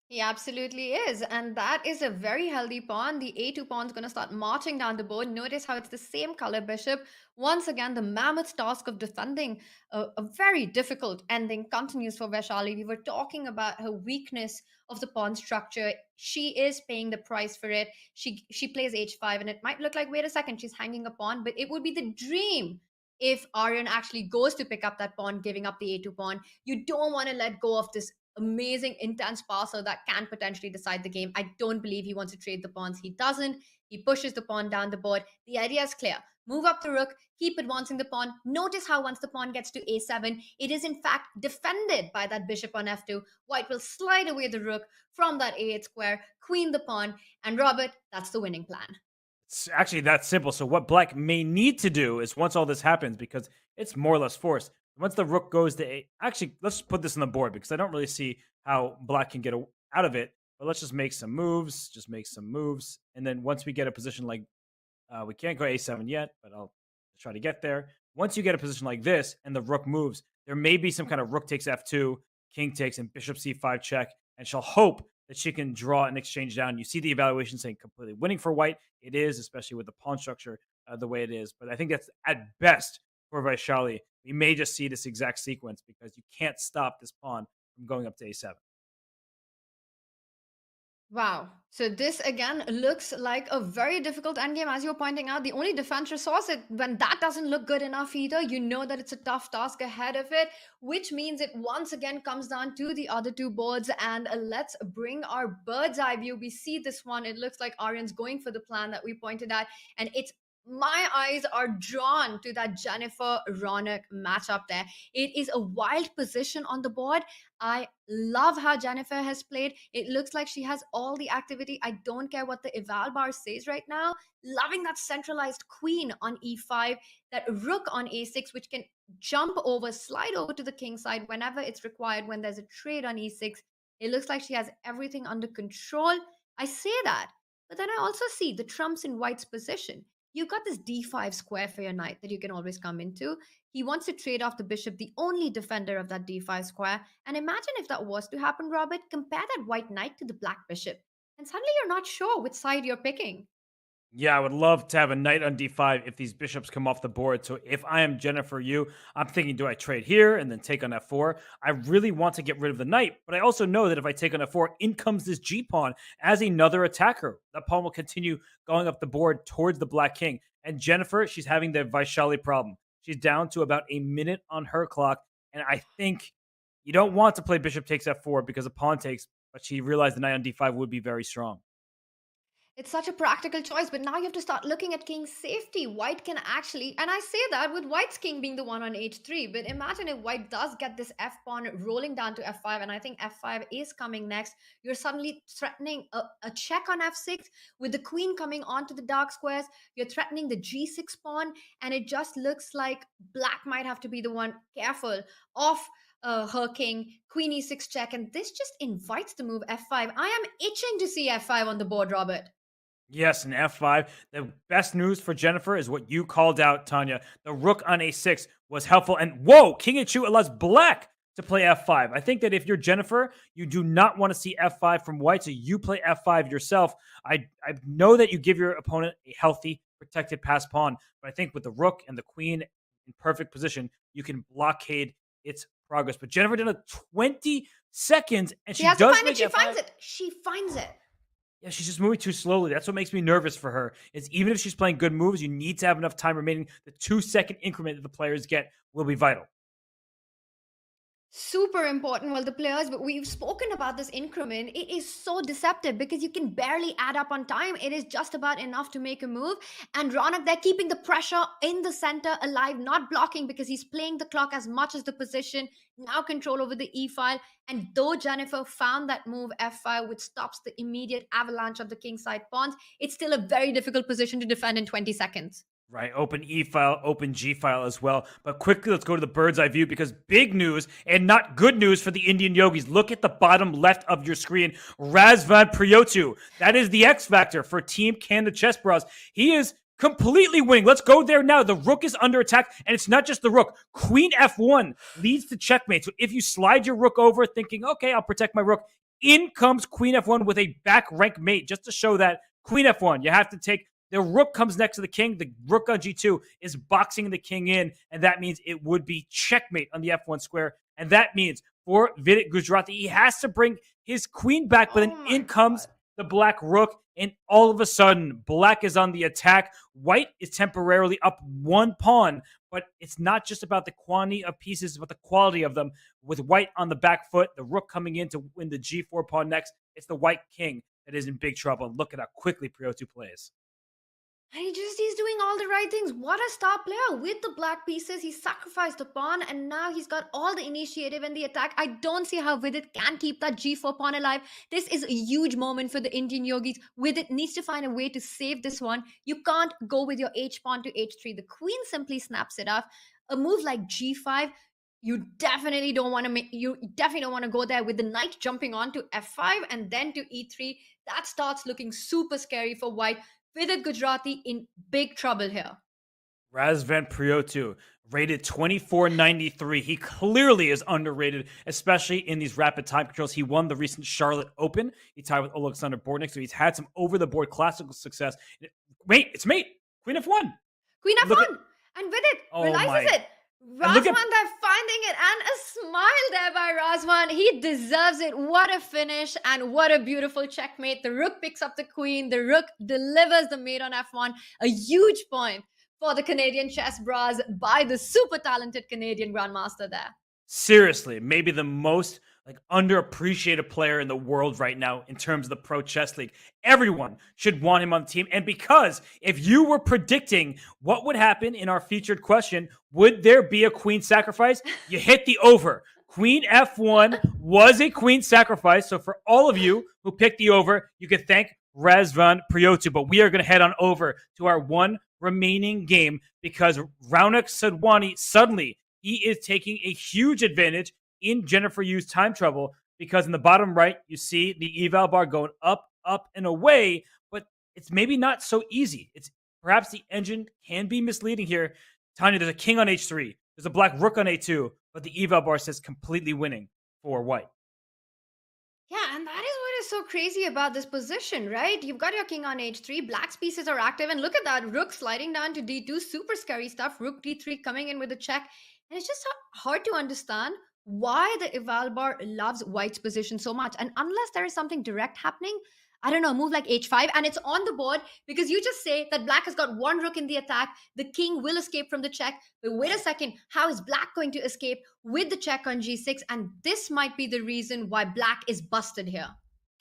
He absolutely is. And that is a very healthy pawn. The a2 pawn is going to start marching down the board. Notice how it's the same color bishop. Once again, the mammoth task of defending a very difficult ending continues for Vaishali. We were talking about her weakness of the pawn structure. She is paying the price for it. She plays h5, and it might look like, wait a second, she's hanging a pawn, but it would be the dream if Aryan actually goes to pick up that pawn, giving up the a2 pawn. You don't want to let go of this amazing intense passer that can potentially decide the game. I don't believe he wants to trade the pawns. He doesn't. He pushes the pawn down the board. The idea is clear. Move up the rook, keep advancing the pawn. Notice how once the pawn gets to a7, it is in fact defended by that bishop on f2. White will slide away the rook from that a8 square, queen the pawn, and Robert, that's the winning plan. It's actually that simple. So what Black may need to do is, once all this happens, because it's more or less forced, once the rook goes to a, actually, let's put this on the board because I don't really see how Black can get out of it. But let's just make some moves. And then once we get a position like, we can't go a7 yet, but I'll try to get there. Once you get a position like this and the rook moves, there may be some kind of rook takes f2, king takes, and bishop c5 check. And she'll hope that she can draw an exchange down. You see the evaluation saying completely winning for white. It is, especially with the pawn structure the way it is. But I think that's at best for Vaishali. We may just see this exact sequence because you can't stop this pawn from going up to a7. Wow. So this again looks like a very difficult endgame, as you're pointing out. The only defense resource, when that doesn't look good enough either, you know that it's a tough task ahead of it, which means it once again comes down to the other two boards. And let's bring our bird's eye view. We see this one. It looks like Aryan's going for the plan that we pointed at, and it's my eyes are drawn to that Jennifer Ronak matchup there. It is a wild position on the board. I love how Jennifer has played. It looks like she has all the activity. I don't care what the eval bar says right now. Loving that centralized queen on e5, that rook on a6, which can jump over, slide over to the king side whenever it's required when there's a trade on e6. It looks like she has everything under control. I say that, but then I also see the trumps in white's position. You've got this d5 square for your knight that you can always come into. He wants to trade off the bishop, the only defender of that d5 square. And imagine if that was to happen, Robert. Compare that white knight to the black bishop. And suddenly you're not sure which side you're picking. Yeah, I would love to have a knight on d5 if these bishops come off the board. So if I am Jennifer Yu, I'm thinking, do I trade here and then take on f4? I really want to get rid of the knight, but I also know that if I take on f4, in comes this g-pawn as another attacker. That pawn will continue going up the board towards the black king. And Jennifer, she's having the Vaishali problem. She's down to about a minute on her clock, and I think you don't want to play bishop takes f4 because a pawn takes, but she realized the knight on d5 would be very strong. It's such a practical choice, but now you have to start looking at king's safety. White can actually, and I say that with white's king being the one on h3, but imagine if white does get this f pawn rolling down to f5, and I think f5 is coming next. You're suddenly threatening a check on f6 with the queen coming onto the dark squares. You're threatening the g6 pawn, and it just looks like black might have to be the one careful of her king. Queen e6 check, and this just invites the move f5. I am itching to see f5 on the board, Robert. Yes, and F5. The best news for Jennifer is what you called out, Tanya. The rook on A6 was helpful. And whoa, King H2 allows black to play F5. I think that if you're Jennifer, you do not want to see F5 from white, so you play F5 yourself. I know that you give your opponent a healthy, protected pass pawn, but I think with the rook and the queen in perfect position, you can blockade its progress. But Jennifer did a 20 seconds, and She she has to does find make it. She F5. finds it. She finds it. Yeah, she's just moving too slowly. That's what makes me nervous for her. Is even if she's playing good moves, you need to have enough time remaining. The 2-second increment that the players get will be vital. Super important. Well, the players, but we've spoken about this increment. It is so deceptive because you can barely add up on time. It is just about enough to make a move. And Ronak, they're keeping the pressure in the center alive, not blocking because he's playing the clock as much as the position. Now control over the e file. And though Jennifer found that move f5, which stops the immediate avalanche of the kingside pawns, it's still a very difficult position to defend in 20 seconds. Right, open E file, open G file as well. But quickly, let's go to the bird's eye view because big news and not good news for the Indian Yogis. Look at the bottom left of your screen. Razvan Priyotu. That is the X factor for Team Canada Chessbrahs. He is completely winning. Let's go there now. The rook is under attack, and it's not just the rook. Queen F1 leads to checkmate. So if you slide your rook over thinking, okay, I'll protect my rook, in comes Queen F1 with a back rank mate just to show that Queen F1, you have to take. The rook comes next to the king. The rook on g2 is boxing the king in, and that means it would be checkmate on the f1 square. And that means for Vidit Gujarati, he has to bring his queen back, but then in comes the black rook, and all of a sudden, black is on the attack. White is temporarily up one pawn, but it's not just about the quantity of pieces, but the quality of them. With white on the back foot, the rook coming in to win the g4 pawn next, it's the white king that is in big trouble. And look at how quickly Priyotu plays. And he's doing all the right things. What a star player. With the black pieces, he sacrificed the pawn, and now he's got all the initiative in the attack. I don't see how Vidit can keep that g4 pawn alive. This is a huge moment for the Indian Yogis. Vidit needs to find a way to save this one. You can't go with your h pawn to h3. The queen simply snaps it off. A move like g5, you definitely don't want to go there with the knight jumping on to f5 and then to e3. That starts looking super scary for white. Vidit Gujarati in big trouble here. Razvan Priyotu, rated 2493. He clearly is underrated, especially in these rapid time controls. He won the recent Charlotte Open. He tied with Alexander Bortnik, so he's had some over-the-board classical success. Wait, it's mate. Queen F1. Queen F1. And Vidit realizes it. Razvan, they're finding it, and a smile there by Razvan. He deserves it. What a finish, and what a beautiful checkmate. The rook picks up the queen. The rook delivers the mate on F1. A huge point for the Canadian Chessbrahs by the super talented Canadian Grandmaster there. Seriously, maybe the most underappreciated player in the world right now in terms of the Pro Chess League. Everyone should want him on the team. And because if you were predicting what would happen in our featured question, would there be a queen sacrifice? You hit the over. Queen F1 was a queen sacrifice. So for all of you who picked the over, you can thank Razvan Priyotu. But we are going to head on over to our one remaining game because Raunak Sadhwani suddenly he is taking a huge advantage in Jennifer Yu's time trouble, because in the bottom right, you see the eval bar going up, up, and away, but it's maybe not so easy. It's perhaps the engine can be misleading here. Tanya, there's a king on h3. There's a black rook on a2, but the eval bar says completely winning for white. Yeah, and that is what is so crazy about this position, right? You've got your king on h3, black's pieces are active, and look at that, rook sliding down to d2, super scary stuff, rook d3 coming in with a check, and it's just hard to understand why the eval bar loves white's position so much. And unless there is something direct happening, I don't know, move like h5, and it's on the board because you just say that black has got one rook in the attack, the king will escape from the check, but wait a second, how is black going to escape with the check on g6? And this might be the reason why black is busted here.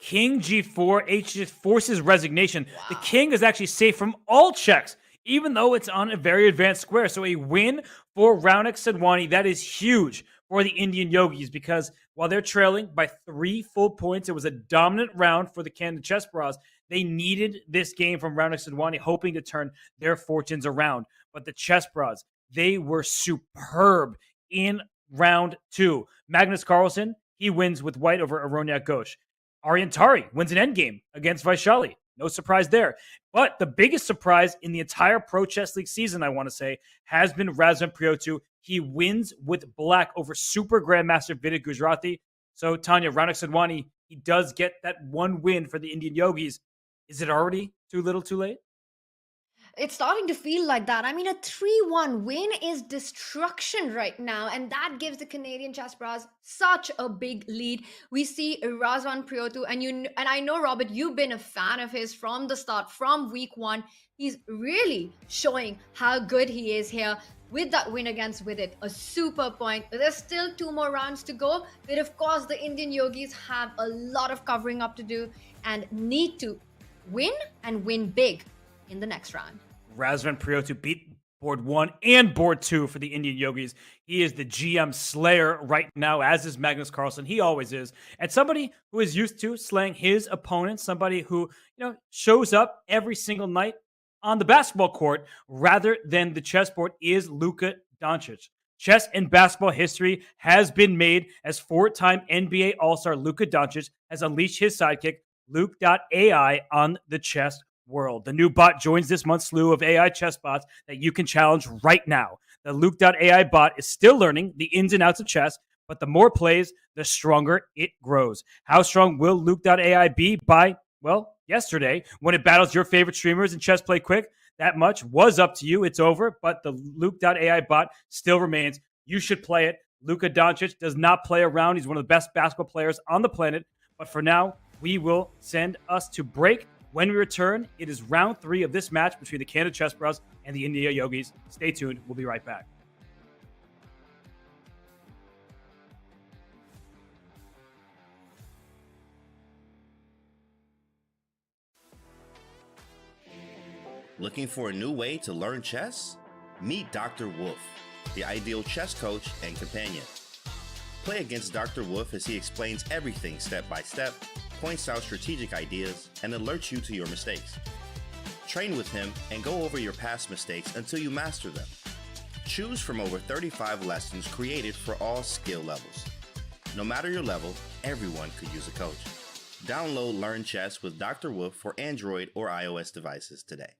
King G4, H just forces resignation. The king is actually safe from all checks, even though it's on a very advanced square. So a win for Raunik Sedwani, that is huge for the Indian Yogis, because while they're trailing by 3 full points, it was a dominant round for the Canada Chessbrahs. They needed this game from Raunik Sedwani, hoping to turn their fortunes around. But the Chessbrahs, they were superb in round 2. Magnus Carlsen, he wins with white over Aroniak Ghosh. Ariantari wins an endgame against Vaishali. No surprise there. But the biggest surprise in the entire Pro Chess League season, I want to say, has been Razvan Priotu. He wins with black over Super Grandmaster Vidit Gujarati. So, Tanya, Raunik Sedwani, he does get that one win for the Indian Yogis. Is it already too little too late? It's starting to feel like that. I mean, a 3-1 win is destruction right now, and that gives the Canadian Chessbrahs such a big lead. We see Razvan Priotu, and I know, Robert, you've been a fan of his from the start, from week 1. He's really showing how good he is here with that win against Vidit. A super point. There's still 2 more rounds to go, but of course, the Indian Yogis have a lot of covering up to do and need to win and win big in the next round. Razvan Priotu beat board 1 and board 2 for the Indian Yogis. He is the GM slayer right now, as is Magnus Carlsen. He always is. And somebody who is used to slaying his opponents, somebody who, shows up every single night on the basketball court rather than the chessboard, is Luka Doncic. Chess and basketball history has been made as 4-time NBA All-Star Luka Doncic has unleashed his sidekick, Luke.ai, on the chess world. The new bot joins this month's slew of AI chess bots that you can challenge right now. The Luke.ai bot is still learning the ins and outs of chess, but the more plays, the stronger it grows. How strong will Luke.ai be by, yesterday, when it battles your favorite streamers in Chess Play Quick? That much was up to you. It's over, but the Luke.ai bot still remains. You should play it. Luka Doncic does not play around. He's one of the best basketball players on the planet. But for now, we will send us to break. When we return, it is round 3 of this match between the Canada Chessbrahs and the India Yogis. Stay tuned. We'll be right back. Looking for a new way to learn chess? Meet Dr. Wolf, the ideal chess coach and companion. Play against Dr. Wolf as he explains everything step by step, points out strategic ideas, and alerts you to your mistakes. Train with him and go over your past mistakes until you master them. Choose from over 35 lessons created for all skill levels. No matter your level, everyone could use a coach. Download Learn Chess with Dr. Wolf for Android or iOS devices today.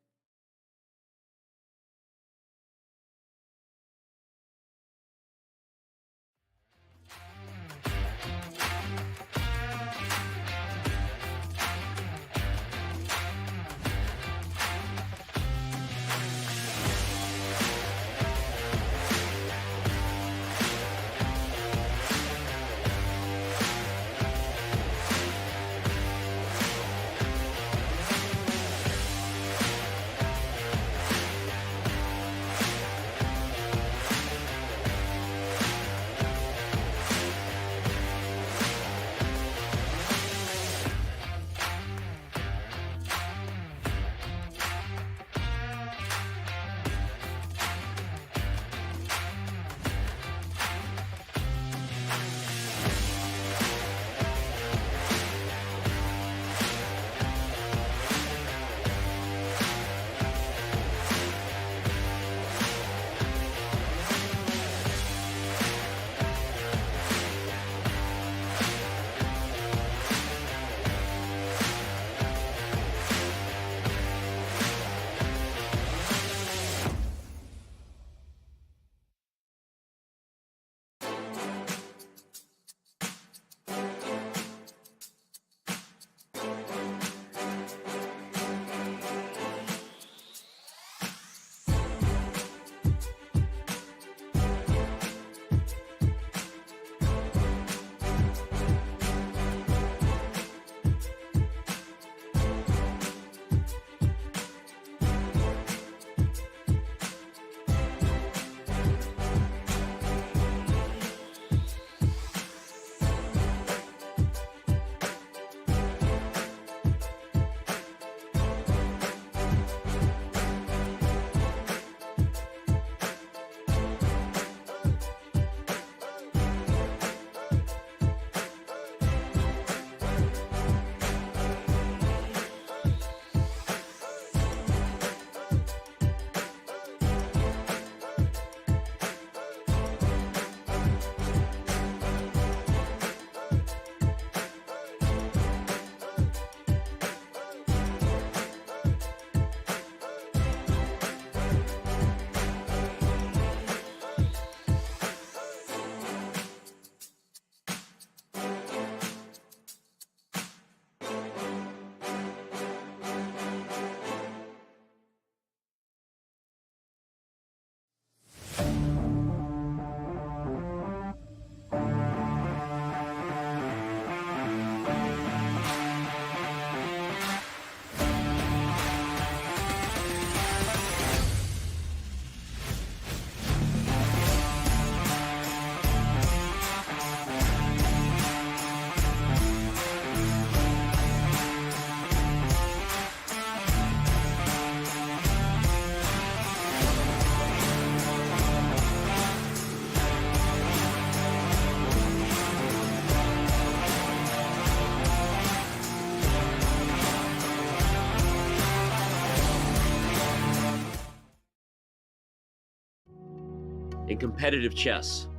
In competitive chess,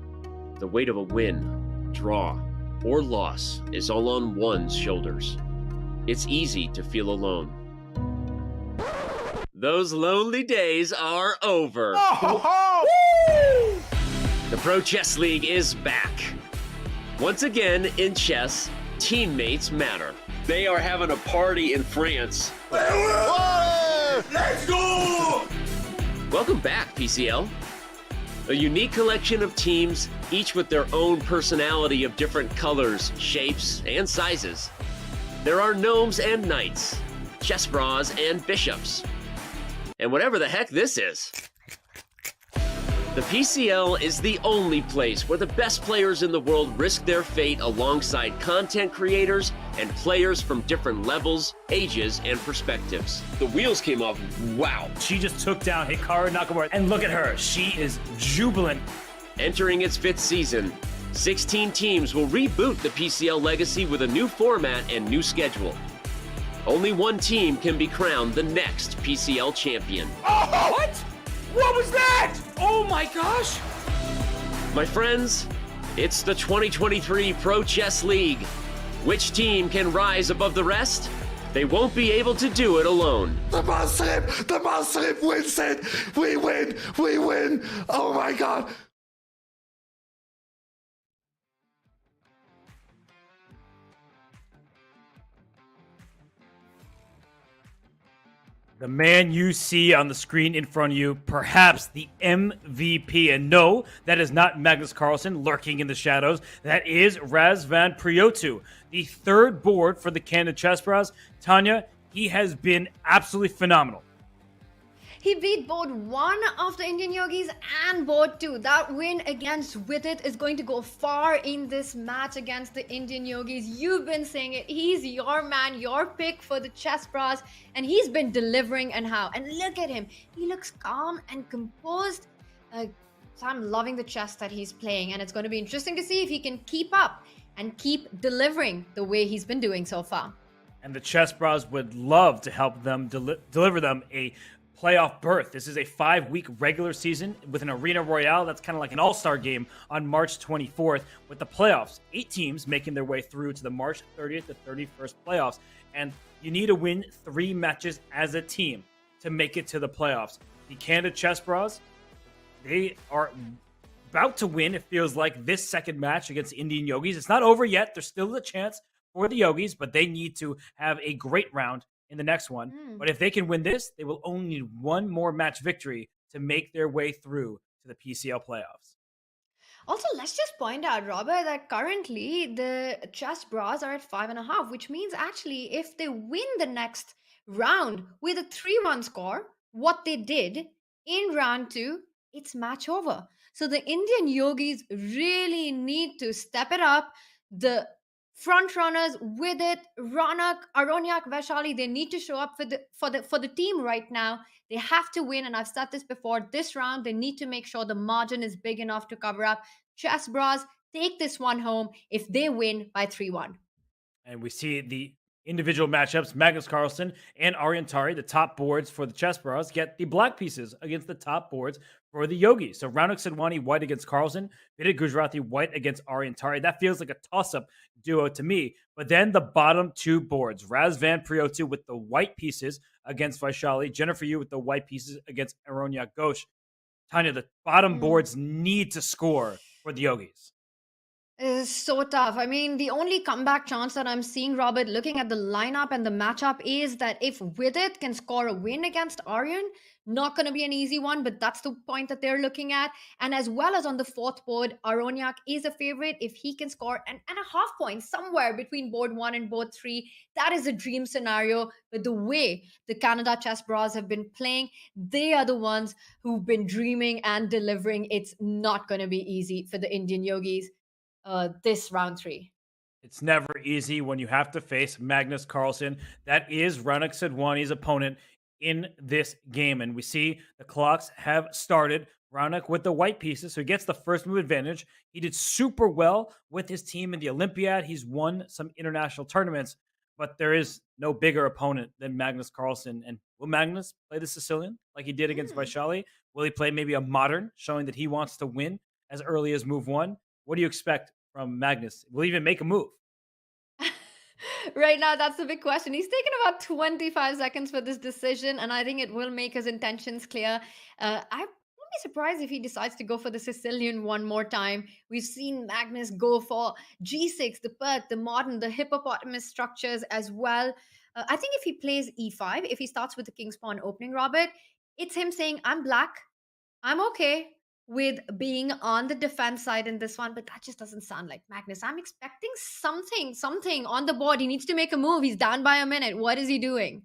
the weight of a win, draw, or loss is all on one's shoulders. It's easy to feel alone. Those lonely days are over. The Pro Chess League is back. Once again, in chess, teammates matter. They are having a party in France. Let's go! Welcome back, PCL. A unique collection of teams, each with their own personality of different colors, shapes, and sizes. There are gnomes and knights, Chessbrahs and bishops, and whatever the heck this is. The PCL is the only place where the best players in the world risk their fate alongside content creators and players from different levels, ages, and perspectives. The wheels came off. Wow. She just took down Hikaru Nakamura, and look at her. She is jubilant. Entering its 5th season, 16 teams will reboot the PCL legacy with a new format and new schedule. Only one team can be crowned the next PCL champion. Oh, what? What was that? Oh my gosh. My friends, it's the 2023 Pro Chess League. Which team can rise above the rest? They won't be able to do it alone. The Master wins it! We win! We win! Oh my god! The man you see on the screen in front of you, perhaps the MVP. And no, that is not Magnus Carlsen lurking in the shadows. That is Razvan Priotu, the 3rd board for the Canada Chessbrahs. Tanya, he has been absolutely phenomenal. He beat board 1 of the Indian Yogis and board 2. That win against Vidit is going to go far in this match against the Indian Yogis. You've been saying it. He's your man, your pick for the Chessbrahs, and he's been delivering and how. And look at him. He looks calm and composed. So I'm loving the chess that he's playing, and it's going to be interesting to see if he can keep up and keep delivering the way he's been doing so far. And the Chessbrahs would love to help them deliver them a playoff berth. This is a 5-week regular season with an Arena Royale. That's kind of like an all-star game on March 24th with the playoffs. 8 teams making their way through to the March 30th to 31st playoffs. And you need to win 3 matches as a team to make it to the playoffs. The Canada Chessbrahs, they are about to win, it feels like, this second match against the Indian Yogis. It's not over yet. There's still a chance for the Yogis, but they need to have a great round in the next one. But if they can win this, they will only need 1 more match victory to make their way through to the PCL playoffs. Also, let's just point out, Robert, that currently the Chessbrahs are at 5.5, which means actually if they win the next round with a 3-1 score, what they did in round 2, it's match over. So the Indian Yogis really need to step it up. The front runners with it, Ronak, Aronyak, Vaishali, they need to show up for the team right now. They have to win, and I've said this before, this round they need to make sure the margin is big enough to cover up. Chessbrahs take this one home if they win by 3-1. And we see the individual matchups. Magnus Carlsen and Ariantari, the top boards for the Chessbrahs, get the black pieces against the top boards for the Yogis. So Raunak Sidhwani white against Carlsen, Vidit Gujarati white against Ariantari. That feels like a toss-up duo to me. But then the bottom 2 boards, Razvan Priotu with the white pieces against Vaishali, Jennifer Yu with the white pieces against Aronyak Ghosh. Tanya, the bottom boards need to score for the Yogis. Is so tough. I mean, the only comeback chance that I'm seeing, Robert, looking at the lineup and the matchup, is that if Vidit can score a win against Aryan, not going to be an easy one, but that's the point that they're looking at. And as well as on the 4th board, Aronyak is a favorite. If he can score and a half point somewhere between board 1 and board 3, that is a dream scenario. But the way the Canada Chessbrahs have been playing, they are the ones who've been dreaming and delivering. It's not going to be easy for the Indian Yogis this round 3. It's never easy when you have to face Magnus Carlsen. That is Raunak Sidhwani's opponent in this game. And we see the clocks have started. Raunak with the white pieces, so he gets the first move advantage. He did super well with his team in the Olympiad. He's won some international tournaments. but there is no bigger opponent than Magnus Carlsen. And will Magnus play the Sicilian like he did against Hmm. Vaishali? Will he play maybe a modern, showing that he wants to win as early as move one? What do you expect from Magnus? Will he even make a move? Right now, that's the big question. He's taken about 25 seconds for this decision, and I think it will make his intentions clear. I won't be surprised if he decides to go for the Sicilian one more time. We've seen Magnus go for G6, the Perth, the modern, the hippopotamus structures as well. I think if he plays E5, if he starts with the King's Pawn opening, Robert, it's him saying, I'm black. I'm okay with being on the defense side in this one, but that just doesn't sound like Magnus. I'm expecting something on the board. He needs to make a move. He's down by a minute. What is he doing?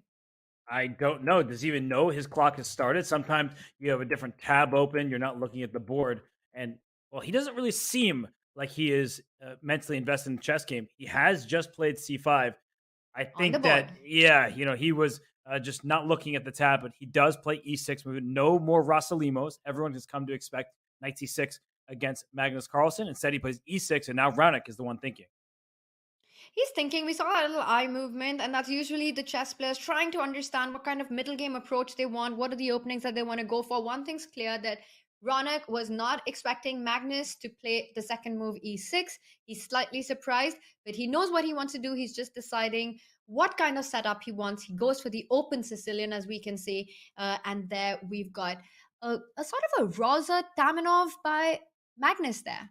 I don't know. Does he even know his clock has started? Sometimes you have a different tab open. You're not looking at the board. And, well, he doesn't really seem like he is mentally invested in the chess game. He has just played C5. I On the think that, board. yeah, he was just not looking at the tab, but he does play E6 move. No more Rossalimos. Everyone has come to expect knight C6 against Magnus Carlsen. Instead, he plays E6, and now Raonic is the one thinking. He's thinking, we saw that little eye movement, and that's usually the chess players trying to understand what kind of middle game approach they want, what are the openings that they want to go for. One thing's clear that Ronak was not expecting Magnus to play the second move e6. He's slightly surprised, but he knows what he wants to do. He's just deciding what kind of setup he wants. He goes for the open Sicilian, as we can see, and there we've got a sort of a Rosa Tamanov by Magnus there.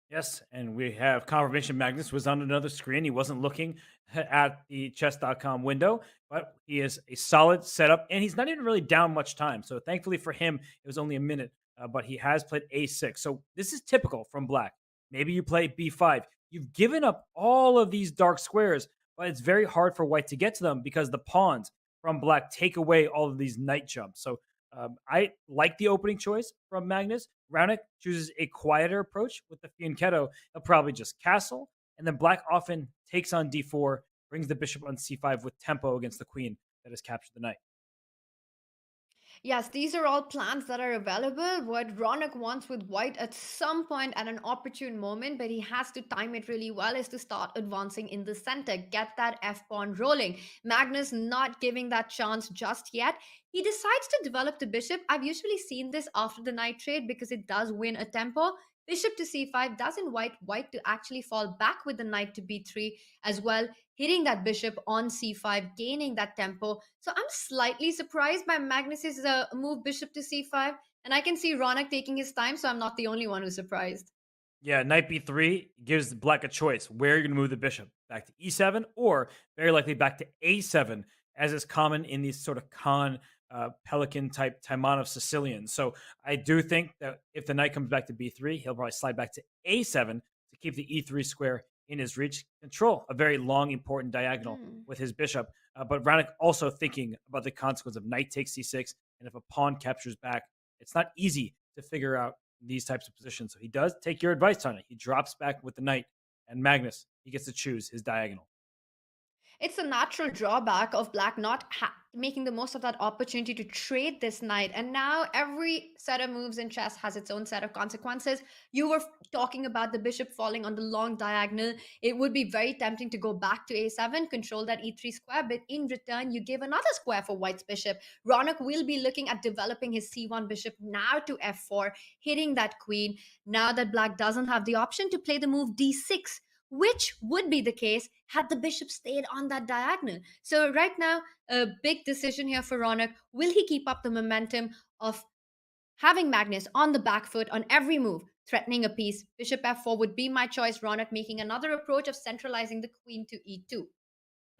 Yes, and we have confirmation Magnus was on another screen. He wasn't looking at the chess.com window, but he is a solid setup, and he's not even really down much time. So thankfully for him, it was only a minute, but he has played a6. So this is typical from black. Maybe you play b5. You've given up all of these dark squares, but it's very hard for white to get to them because the pawns from black take away all of these knight jumps. So I like the opening choice from Magnus. Raonic chooses a quieter approach with the fianchetto. He'll probably just castle, and then black often takes on d4, brings the bishop on c5 with tempo against the queen that has captured the knight. Yes, these are all plans that are available. What Ronak wants with white at some point at an opportune moment, but he has to time it really well, is to start advancing in the center, get that F pawn rolling. Magnus not giving that chance just yet. He decides to develop the bishop. I've usually seen this after the knight trade because it does win a tempo. Bishop to c5 does invite white to actually fall back with the knight to b3 as well, hitting that bishop on c5, gaining that tempo. So I'm slightly surprised by Magnus's move bishop to c5, and I can see Ronak taking his time, so I'm not the only one who's surprised. Yeah, knight b3 gives black a choice where you're going to move the bishop, back to e7 or very likely back to a7, as is common in these sort of Khan Pelican type Taimanov Sicilians. So I do think that if the knight comes back to b3, he'll probably slide back to a7 to keep the e3 square in his reach. Control a very long, important diagonal with his bishop. But Raonic also thinking about the consequence of knight takes c6, and if a pawn captures back, it's not easy to figure out these types of positions. So he does take your advice on it. He drops back with the knight, and Magnus, he gets to choose his diagonal. It's a natural drawback of black not making the most of that opportunity to trade this knight. And now every set of moves in chess has its own set of consequences. You were talking about the bishop falling on the long diagonal. It would be very tempting to go back to a7, control that e3 square, but in return, you give another square for white's bishop. Ronak will be looking at developing his c1 bishop now to f4, hitting that queen. Now that black doesn't have the option to play the move d6, which would be the case had the bishop stayed on that diagonal. So right now, a big decision here for Ronak. Will he keep up the momentum of having Magnus on the back foot on every move, threatening a piece? Bishop f4 would be my choice. Ronak making another approach of centralizing the queen to e2.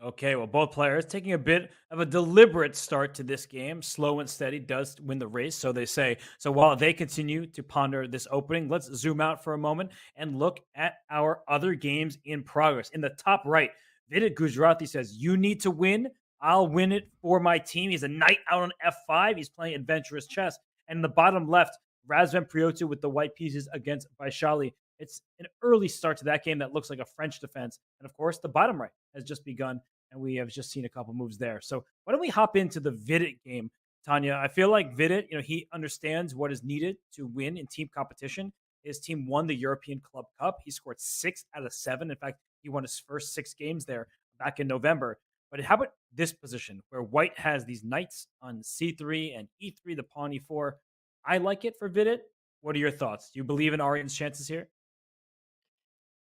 Okay, well, both players taking a bit of a deliberate start to this game. Slow and steady does win the race, so they say. So while they continue to ponder this opening, let's zoom out for a moment and look at our other games in progress. In the top right, Vidit Gujarati says, "You need to win. I'll win it for my team." He's a knight out on f5. He's playing adventurous chess. And in the bottom left, Razvan Priotu with the white pieces against Vaishali. It's an early start to that game that looks like a French defense. And of course, the bottom right has just begun, and we have just seen a couple moves there. So why don't we hop into the Vidit game, Tanya? I feel like Vidit, he understands what is needed to win in team competition. His team won the European Club Cup. He scored 6 out of 7. In fact, he won his first 6 games there. back in November. But how about this position where white has these knights on c3 and e3, the pawn e4? I like it for Vidit. What are your thoughts? Do you believe in Aryan's chances here?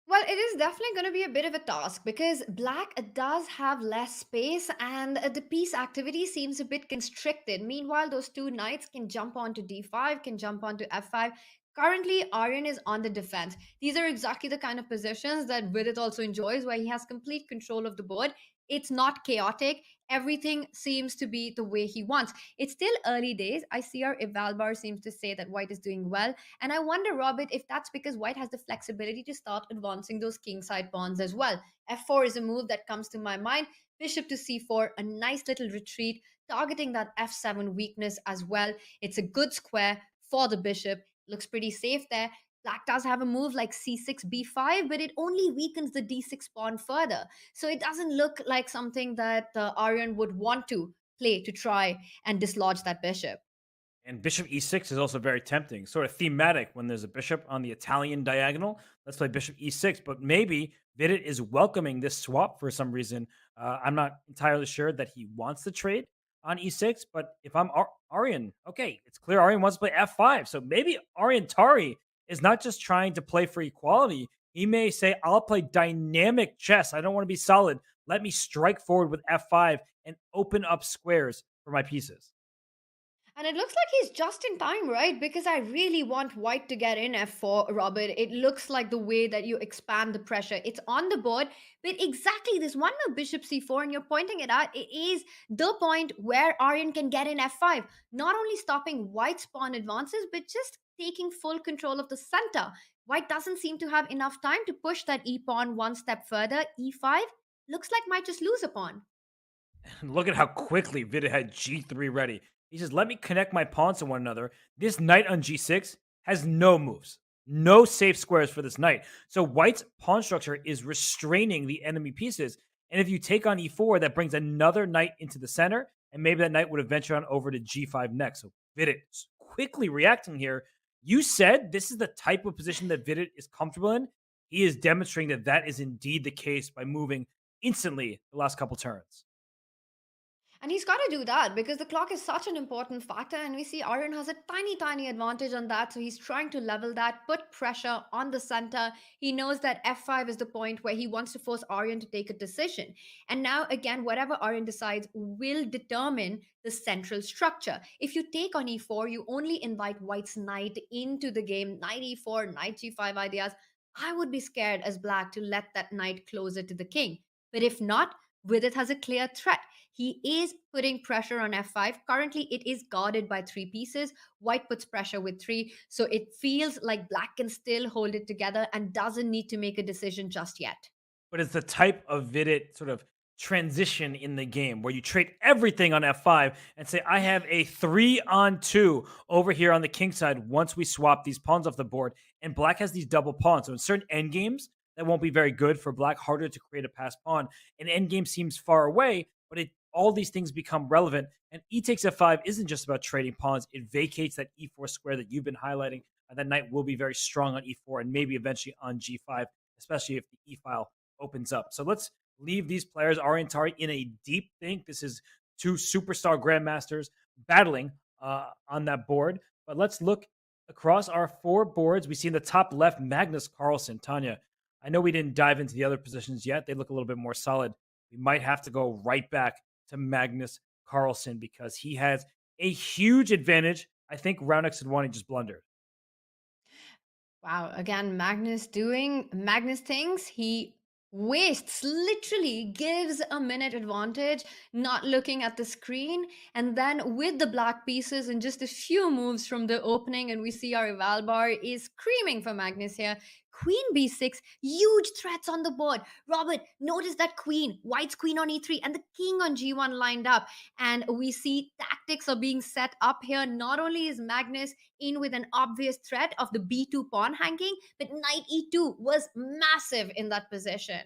Well, it is definitely going to be a bit of a task because black does have less space and the piece activity seems a bit constricted. Meanwhile, those two knights can jump onto d5, can jump onto f5. Currently, Aryan is on the defense. These are exactly the kind of positions that Vidit also enjoys, where he has complete control of the board. It's not chaotic. Everything seems to be the way he wants. It's still early days. I see our Evalbar seems to say that white is doing well. And I wonder, Robert, if that's because white has the flexibility to start advancing those kingside pawns as well. F4 is a move that comes to my mind. Bishop to c4, a nice little retreat, targeting that f7 weakness as well. It's a good square for the bishop. Looks pretty safe there. Black does have a move like c6, b5, but it only weakens the d6 pawn further. So it doesn't look like something that Aryan would want to play to try and dislodge that bishop. And bishop e6 is also very tempting, sort of thematic when there's a bishop on the Italian diagonal. Let's play bishop e6, but maybe Vidit is welcoming this swap for some reason. I'm not entirely sure that he wants the trade on e6, but if I'm Aryan, okay, it's clear Aryan wants to play f5. So maybe Aryan Tari is not just trying to play for equality. He may say, I'll play dynamic chess. I don't want to be solid. Let me strike forward with f5 and open up squares for my pieces. And it looks like he's just in time, right? Because I really want white to get in f4, Robert. It looks like the way that you expand the pressure. It's on the board, but exactly this one now bishop c4, and you're pointing it out, it is the point where Aryan can get in f5, not only stopping white's pawn advances, but just taking full control of the center. White doesn't seem to have enough time to push that e pawn one step further. e5 looks like might just lose a pawn. And look at how quickly Vidit had g3 ready. He says, let me connect my pawns to one another. This knight on g6 has no moves, no safe squares for this knight. So white's pawn structure is restraining the enemy pieces. And if you take on e4, that brings another knight into the center, and maybe that knight would have ventured on over to g5 next. So Vidit is quickly reacting here. You said this is the type of position that Vidit is comfortable in. He is demonstrating that that is indeed the case by moving instantly the last couple turns. And he's got to do that because the clock is such an important factor. And we see Aryan has a tiny, tiny advantage on that. So he's trying to level that, put pressure on the center. He knows that f5 is the point where he wants to force Aryan to take a decision. And now, again, whatever Aryan decides will determine the central structure. If you take on e4, you only invite white's knight into the game. Knight e4, knight g5 ideas. I would be scared as black to let that knight closer to the king. But if not, Vidit has a clear threat. He is putting pressure on f5. Currently, it is guarded by three pieces. White puts pressure with three. So it feels like black can still hold it together and doesn't need to make a decision just yet. But it's the type of Vidit sort of transition in the game where you trade everything on f5 and say, I have a 3-on-2 over here on the king side once we swap these pawns off the board. And black has these double pawns. So in certain endgames, that won't be very good for black, harder to create a passed pawn. An endgame seems far away, but all these things become relevant. And e takes f5 isn't just about trading pawns. It vacates that e4 square that you've been highlighting. That knight will be very strong on e4 and maybe eventually on g5, especially if the e file opens up. So let's leave these players, Aryan Tari, in a deep think. This is two superstar grandmasters battling on that board. But let's look across our four boards. We see in the top left, Magnus Carlsen. Tanya, I know we didn't dive into the other positions yet. They look a little bit more solid. We might have to go right back to Magnus Carlsen because he has a huge advantage. I think round X1 he just blundered. Wow, again, Magnus doing Magnus things. He wastes, literally gives a minute advantage, not looking at the screen. And then with the black pieces and just a few moves from the opening, and we see our Valbar is screaming for Magnus here. Queen b6, huge threats on the board. Robert, notice that queen, white's queen on e3 and the king on g1 lined up. And we see tactics are being set up here. Not only is Magnus in with an obvious threat of the b2 pawn hanging, but knight e2 was massive in that position.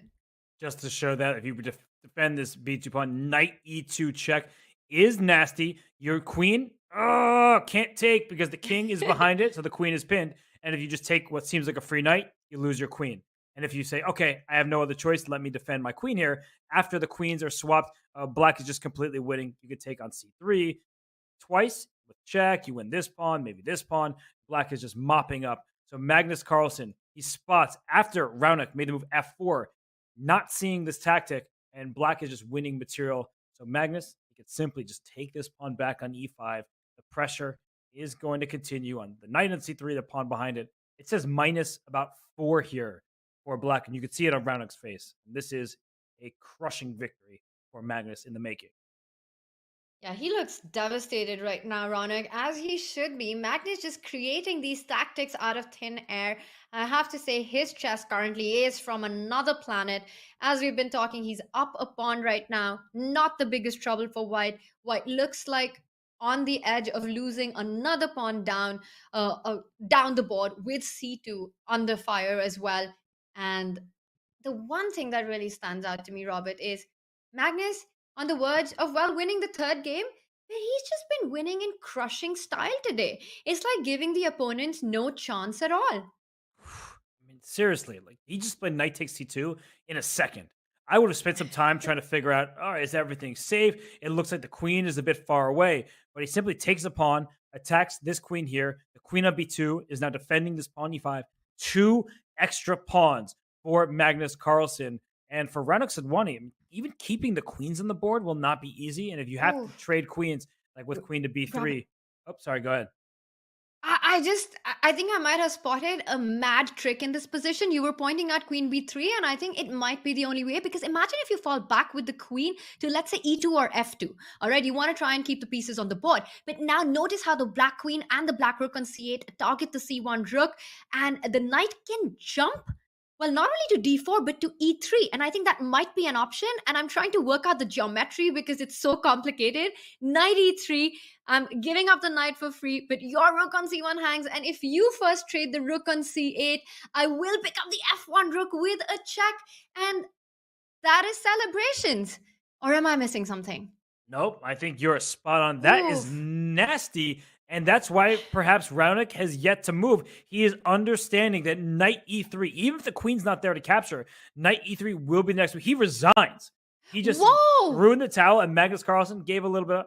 Just to show that if you defend this b2 pawn, knight e2 check is nasty. Your queen can't take because the king is behind it, so the queen is pinned. And if you just take what seems like a free knight, you lose your queen. And if you say, okay, I have no other choice, let me defend my queen here. After the queens are swapped, black is just completely winning. You could take on c3 twice with check. You win this pawn, maybe this pawn. Black is just mopping up. So Magnus Carlsen, he spots after Raonic made the move f4, not seeing this tactic, and black is just winning material. So Magnus, he could simply just take this pawn back on e5. The pressure is going to continue on the knight on c3, the pawn behind it. It says minus about 4 here for black, and you can see it on Raunic's face. This is a crushing victory for Magnus in the making. Yeah, he looks devastated right now, Ronak, as he should be. Magnus just creating these tactics out of thin air. I have to say, his chess currently is from another planet. As we've been talking, he's up a pawn right now. Not the biggest trouble for white. White looks like on the edge of losing another pawn down the board with c2 under fire as well. And the one thing that really stands out to me, Robert, is Magnus on the verge of, well, winning the third game. He's just been winning in crushing style today. It's like giving the opponents no chance at all. I mean, seriously, like he just played knight takes c2 in a second. I would have spent some time trying to figure out, all right, is everything safe? It looks like the queen is a bit far away, but he simply takes a pawn, attacks this queen here. The queen on b2 is now defending this pawn e5. 2 extra pawns for Magnus Carlsen. And for Raonic Sodwani, even keeping the queens on the board will not be easy. And if you have to trade queens, like with queen to b3, oh, sorry, go ahead. I think I might have spotted a mad trick in this position. You were pointing out queen b3, and I think it might be the only way, because imagine if you fall back with the queen to, let's say, e2 or f2. All right, you want to try and keep the pieces on the board. But now notice how the black queen and the black rook on c8 target the c1 rook, and the knight can jump. Well, not only to d4, but to e3. And I think that might be an option. And I'm trying to work out the geometry because it's so complicated. Knight e3, I'm giving up the knight for free, but your rook on c1 hangs. And if you first trade the rook on c8, I will pick up the f1 rook with a check. And that is celebrations. Or am I missing something? Nope, I think you're spot on. That is nasty. And that's why perhaps Raonic has yet to move. He is understanding that knight e3, even if the queen's not there to capture, knight e3 will be next. He resigns. He just threw in the towel, and Magnus Carlsen gave a little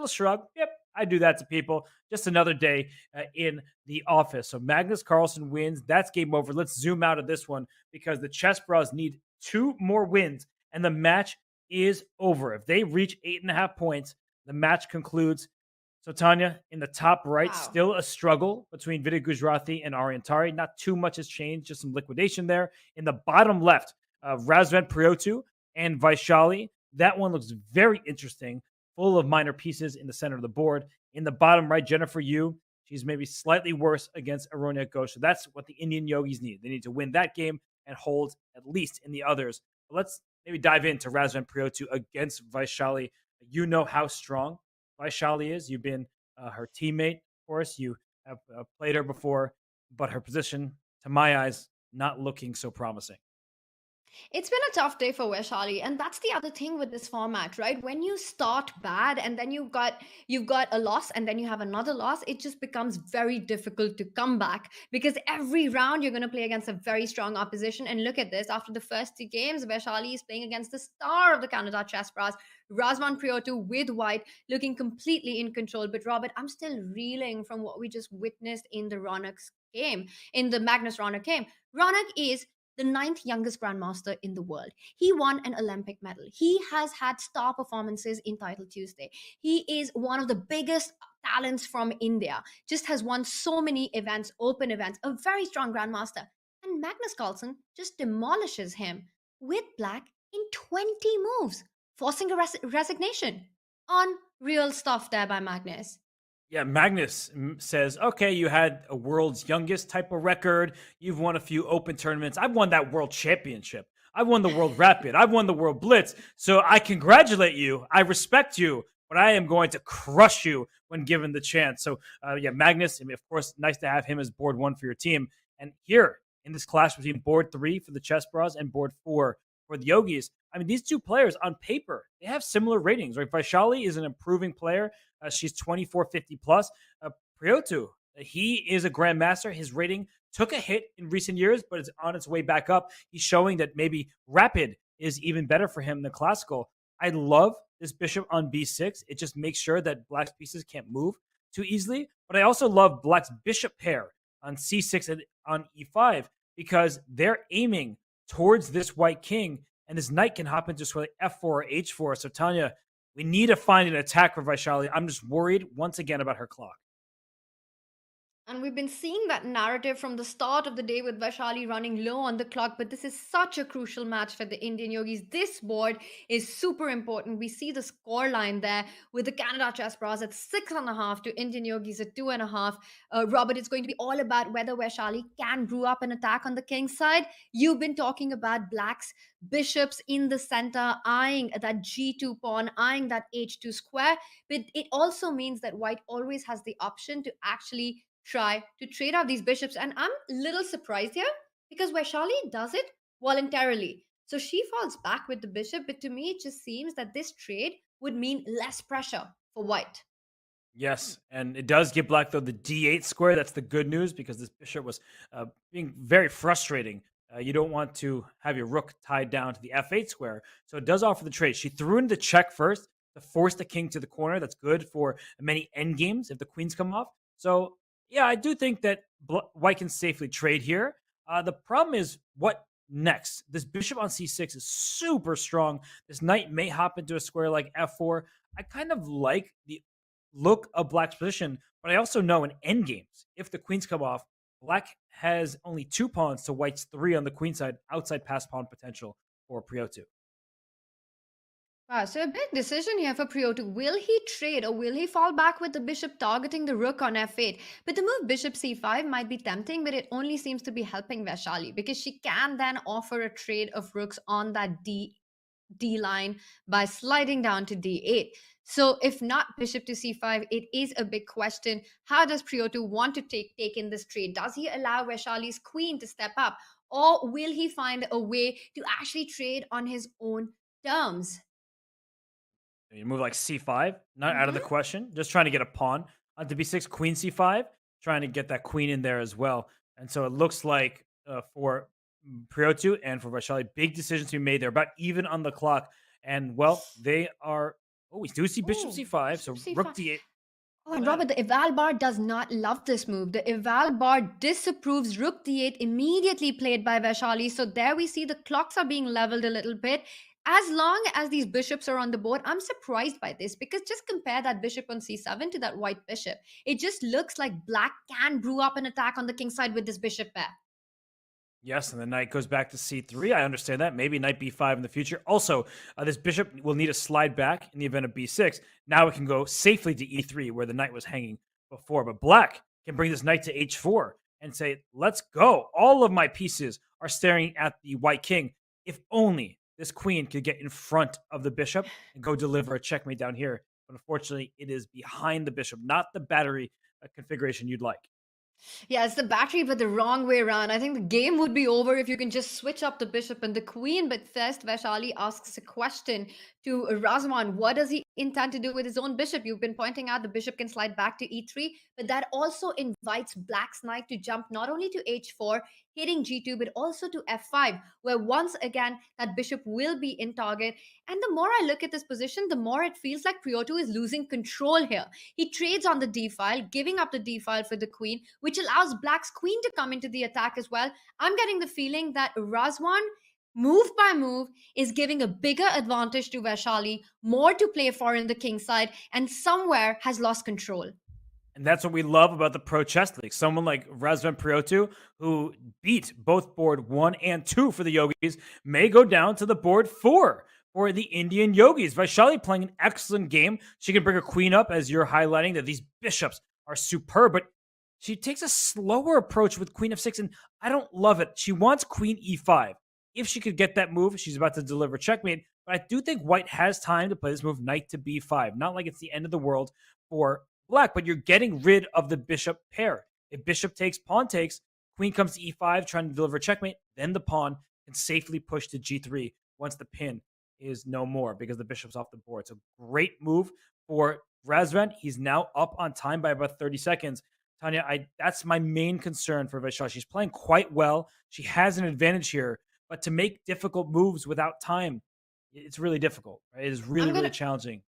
shrug. Yep, I do that to people. Just another day in the office. So Magnus Carlsen wins. That's game over. Let's zoom out of this one because the Chessbrahs need 2 more wins, and the match is over. If they reach 8.5 points, the match concludes. So, Tanya, in the top right, still a struggle between Vidit Gujrathi and Ariantari. Not too much has changed, just some liquidation there. In the bottom left, Razvan Priotu and Vaishali. That one looks very interesting, full of minor pieces in the center of the board. In the bottom right, Jennifer Yu. She's maybe slightly worse against Aronia Ghosh. So that's what the Indian Yogis need. They need to win that game and hold at least in the others. But let's maybe dive into Razvan Priotu against Vaishali. You know how strong Vaishali is. You've been her teammate, of course. You have played her before, but her position, to my eyes, not looking so promising. It's been a tough day for Vaishali, and that's the other thing with this format, right? When you start bad and then you've got a loss and then you have another loss, it just becomes very difficult to come back because every round you're going to play against a very strong opposition. And look at this, after the first 2 games, Vaishali is playing against the star of the Canada Chessbrahs, Razvan Priotu, with white looking completely in control. But Robert, I'm still reeling from what we just witnessed in the Raunic's game, in the Magnus Raonic game. Raonic is the 9th youngest grandmaster in the world. He won an Olympic medal. He has had star performances in Title Tuesday. He is one of the biggest talents from India. Just has won so many events, open events, a very strong grandmaster. And Magnus Carlsen just demolishes him with black in 20 moves, forcing a resignation. Unreal stuff there by Magnus. Yeah, Magnus says, okay, you had a world's youngest type of record. You've won a few open tournaments. I've won that world championship. I've won the world rapid. I've won the world blitz. So I congratulate you. I respect you, but I am going to crush you when given the chance. So yeah, Magnus, I mean, of course, nice to have him as board 1 for your team. And here in this clash between board 3 for the Chessbrahs and board 4 for the Yogis, I mean, these 2 players on paper, they have similar ratings, right? Vaishali is an improving player. She's 2450 plus. Priotu, he is a grandmaster. His rating took a hit in recent years, but it's on its way back up. He's showing that maybe rapid is even better for him than classical. I love this bishop on b6. It just makes sure that black's pieces can't move too easily. But I also love black's bishop pair on c6 and on e5 because they're aiming towards this white king, and this knight can hop into sort of f4 or h4. So Tanya, we need to find an attack for Vaishali. I'm just worried once again about her clock. And we've been seeing that narrative from the start of the day with Vaishali running low on the clock, but this is such a crucial match for the Indian Yogis. This board is super important. We see the score line there with the Canada Chessbrahs at 6.5 to Indian Yogis at 2.5. Robert, it's going to be all about whether Vaishali can brew up an attack on the king's side. You've been talking about black's bishops in the center, eyeing that g2 pawn, eyeing that h2 square, but it also means that white always has the option to actually try to trade out these bishops. And I'm a little surprised here because Vaishali does it voluntarily. So she falls back with the bishop, but to me, it just seems that this trade would mean less pressure for white. Yes, and it does give black, though, the d8 square. That's the good news because this bishop was being very frustrating. You don't want to have your rook tied down to the f8 square. So it does offer the trade. She threw in the check first to force the king to the corner. That's good for many endgames if the queens come off. So yeah, I do think that white can safely trade here. The problem is what next? This bishop on c6 is super strong. This knight may hop into a square like f4. I kind of like the look of black's position, but I also know in endgames, if the queens come off, black has only 2 pawns to white's 3 on the queen side, outside pass pawn potential for Priotu. Wow, so a big decision here for Priotu. Will he trade or will he fall back with the bishop targeting the rook on f8? But the move bishop c5 might be tempting, but it only seems to be helping Vaishali because she can then offer a trade of rooks on that D line by sliding down to d8. So if not bishop to c5, it is a big question. How does Priotu want to take in this trade? Does he allow Vaishali's queen to step up, or will he find a way to actually trade on his own terms? You move like c5, not out of the question. Just trying to get a pawn onto b6, queen c5, trying to get that queen in there as well. And so it looks like for Priotu and for Vaishali, big decisions to be made. They're about even on the clock. And well, they are. Oh, we do see bishop c5. So Bishop rook c5. d8. Oh, and Robert, the eval bar does not love this move. The eval bar disapproves rook d8 immediately played by Vaishali. So there we see the clocks are being leveled a little bit. As long as these bishops are on the board, I'm surprised by this because just compare that bishop on c7 to that white bishop. It just looks like black can brew up an attack on the king side with this bishop pair. Yes, and the knight goes back to c3. I understand that. Maybe knight b5 in the future. Also, this bishop will need to slide back in the event of b6. Now it can go safely to e3 where the knight was hanging before. But black can bring this knight to h4 and say, let's go. All of my pieces are staring at the white king. If only this queen could get in front of the bishop and go deliver a checkmate down here. But unfortunately, it is behind the bishop, not the battery configuration you'd like. Yeah, it's the battery, but the wrong way around. I think the game would be over if you can just switch up the bishop and the queen. But first, Vaishali asks a question to Razwan. What does he intend to do with his own bishop? You've been pointing out the bishop can slide back to e3, but that also invites black's knight to jump not only to h4, hitting g2, but also to f5, where once again that bishop will be in target. And the more I look at this position, the more it feels like Priotu is losing control here. He trades on the d file, giving up the d file for the queen, which allows black's queen to come into the attack as well. I'm getting the feeling that Razwan, move by move, is giving a bigger advantage to Vaishali, more to play for in the king side, and somewhere has lost control. And that's what we love about the Pro Chess League. Someone like Razvan Priotu, who beat both board 1 and 2 for the Yogis, may go down to the board 4 for the Indian Yogis. Vaishali playing an excellent game. She can bring her queen up, as you're highlighting, that these bishops are superb, but she takes a slower approach with queen f6, and I don't love it. She wants queen e5. If she could get that move, she's about to deliver checkmate, but I do think white has time to play this move knight to b5. Not like it's the end of the world for black, but you're getting rid of the bishop pair. If bishop takes, pawn takes, queen comes to e5 trying to deliver checkmate, then the pawn can safely push to g3 once the pin is no more because the bishop's off the board. So great move for Razvan. He's now up on time by about 30 seconds. Tanya, that's my main concern for Vaishali. She's playing quite well. She has an advantage here, but to make difficult moves without time, it's really difficult. Right? It is really, I'm really gonna challenging.